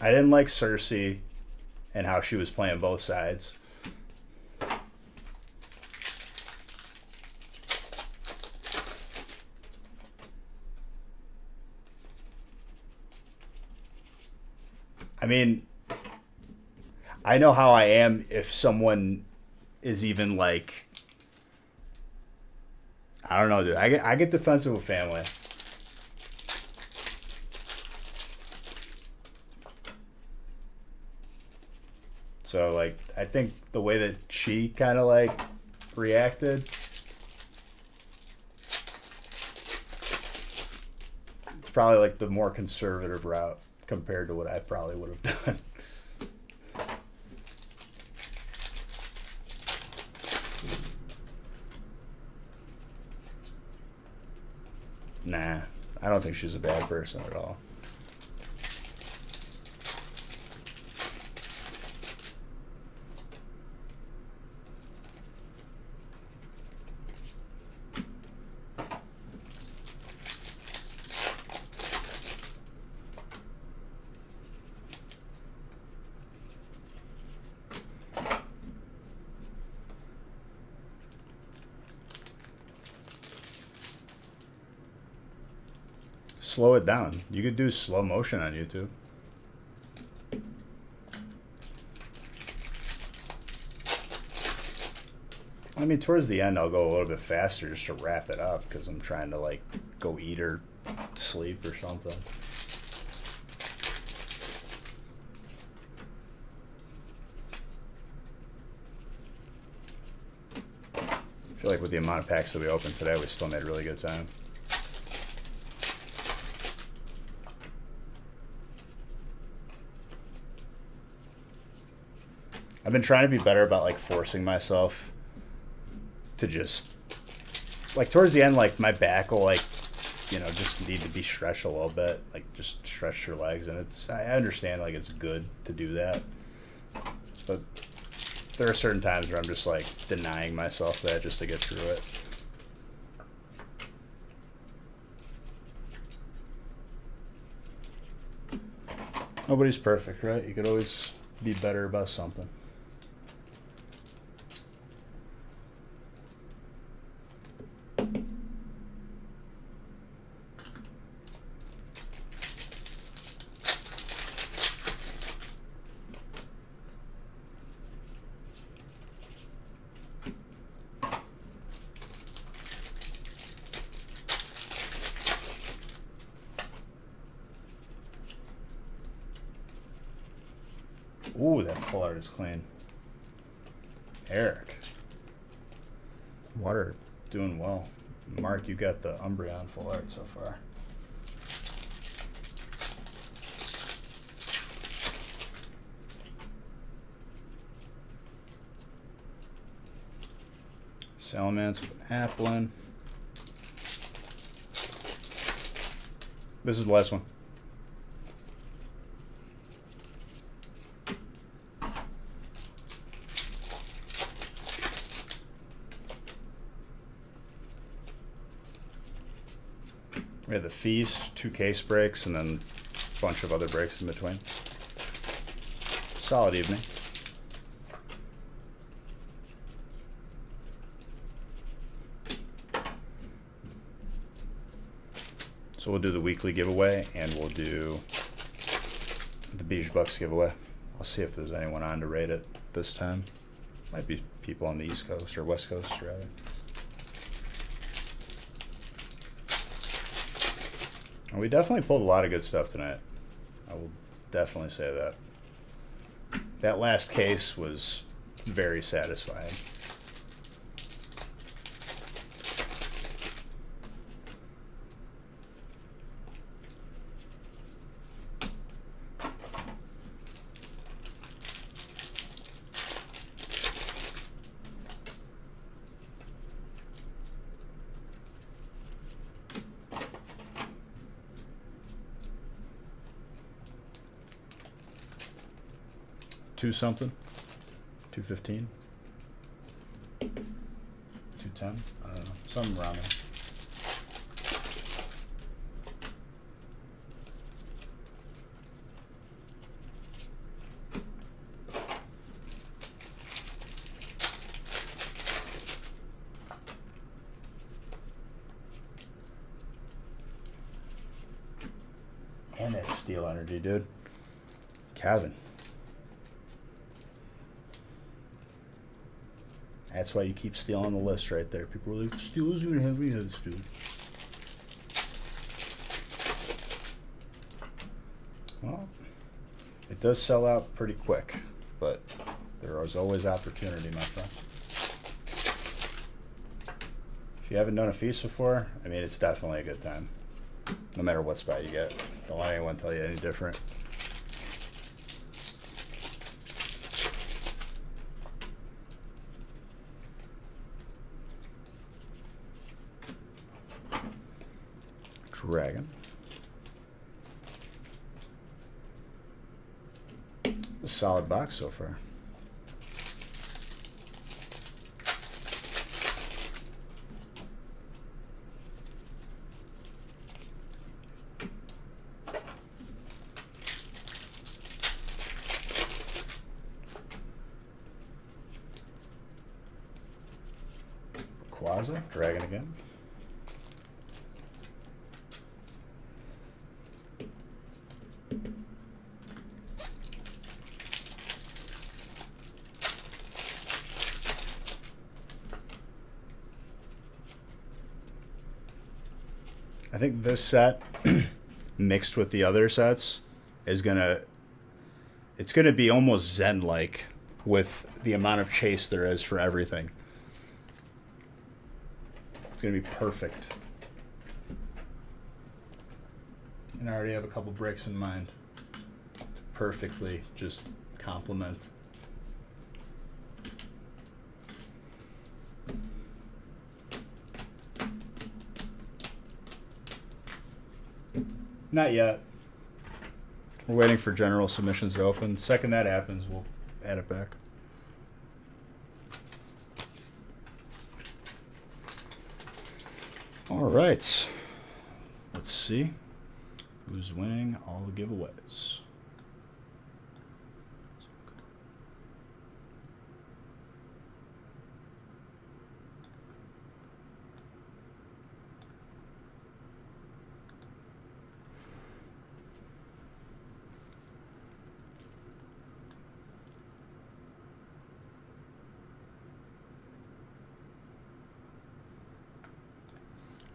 Speaker 1: I didn't like Cersei and how she was playing both sides. I mean, I know how I am if someone is even like, I don't know, dude. I get defensive with family. So, like, I think the way that she kind of, like, reacted, it's probably, like, the more conservative route compared to what I probably would have done. Nah, I don't think she's a bad person at all. Slow it down. You could do slow motion on YouTube. I mean, towards the end, I'll go a little bit faster just to wrap it up because I'm trying to, like, go eat or sleep or something. I feel like with the amount of packs that we opened today, we still made really good time. I've been trying to be better about, like, forcing myself to just, like, towards the end, like, my back will, like, you know, just need to be stretched a little bit, like, just stretch your legs, and I understand, like, it's good to do that, but there are certain times where I'm just like denying myself that just to get through it. Nobody's perfect, right? You could always be better about something. Ooh, that full art is clean. Eric. Water doing well. Mark, you got the Umbreon full art so far. Salamence with an Applin. This is the last one. We had the Feast, 2 case breaks, and then a bunch of other breaks in between. Solid evening. So we'll do the weekly giveaway, and we'll do the Beige Bucks giveaway. I'll see if there's anyone on to rate it this time. Might be people on the East Coast, or West Coast, rather. And we definitely pulled a lot of good stuff tonight. I will definitely say that. That last case was very satisfying. Two something, 215, 210. I don't know, something around there. And that Steel Energy, dude. Calvin. That's why you keep Steel on the list right there. People are like, Steel is going to have any hits, dude. Well, it does sell out pretty quick, but there is always opportunity, my friend. If you haven't done a feast before, I mean, it's definitely a good time. No matter what spot you get. Don't let anyone tell you any different. Dragon. A solid box so far. Quasar, Dragon again. I think this set mixed with the other sets is it's gonna be almost Zen-like with the amount of chase there is for everything. It's gonna be perfect. And I already have a couple breaks in mind to perfectly just complement. Not yet. We're waiting for general submissions to open. Second that happens, we'll add it back. right. Let's see who's winning all the giveaways.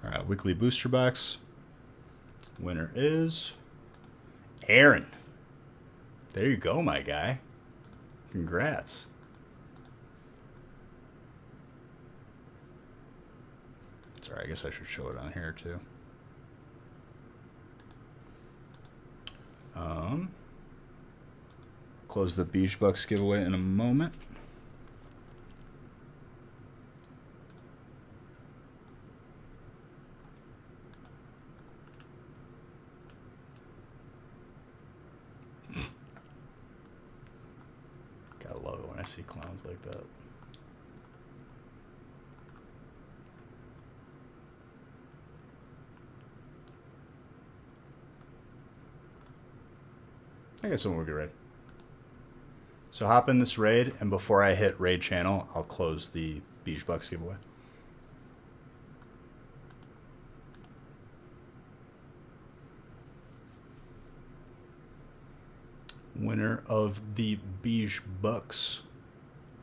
Speaker 1: All right, weekly booster box. Winner is Aaron. There you go, my guy. Congrats. Sorry, I guess I should show it on here too. Close the Beach Bucks giveaway in a moment. Gotta love it when I see clowns like that. I guess someone will get raid. So hop in this raid, and before I hit raid channel, I'll close the Beach Bucks giveaway. Winner of the Beach Bucks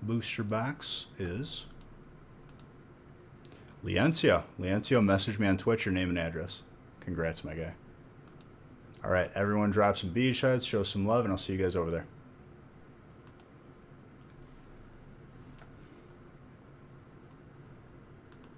Speaker 1: booster box is Leoncio. Leoncio, message me on Twitch your name and address. Congrats, my guy. All right, everyone drop some beach heads, show some love, and I'll see you guys over there.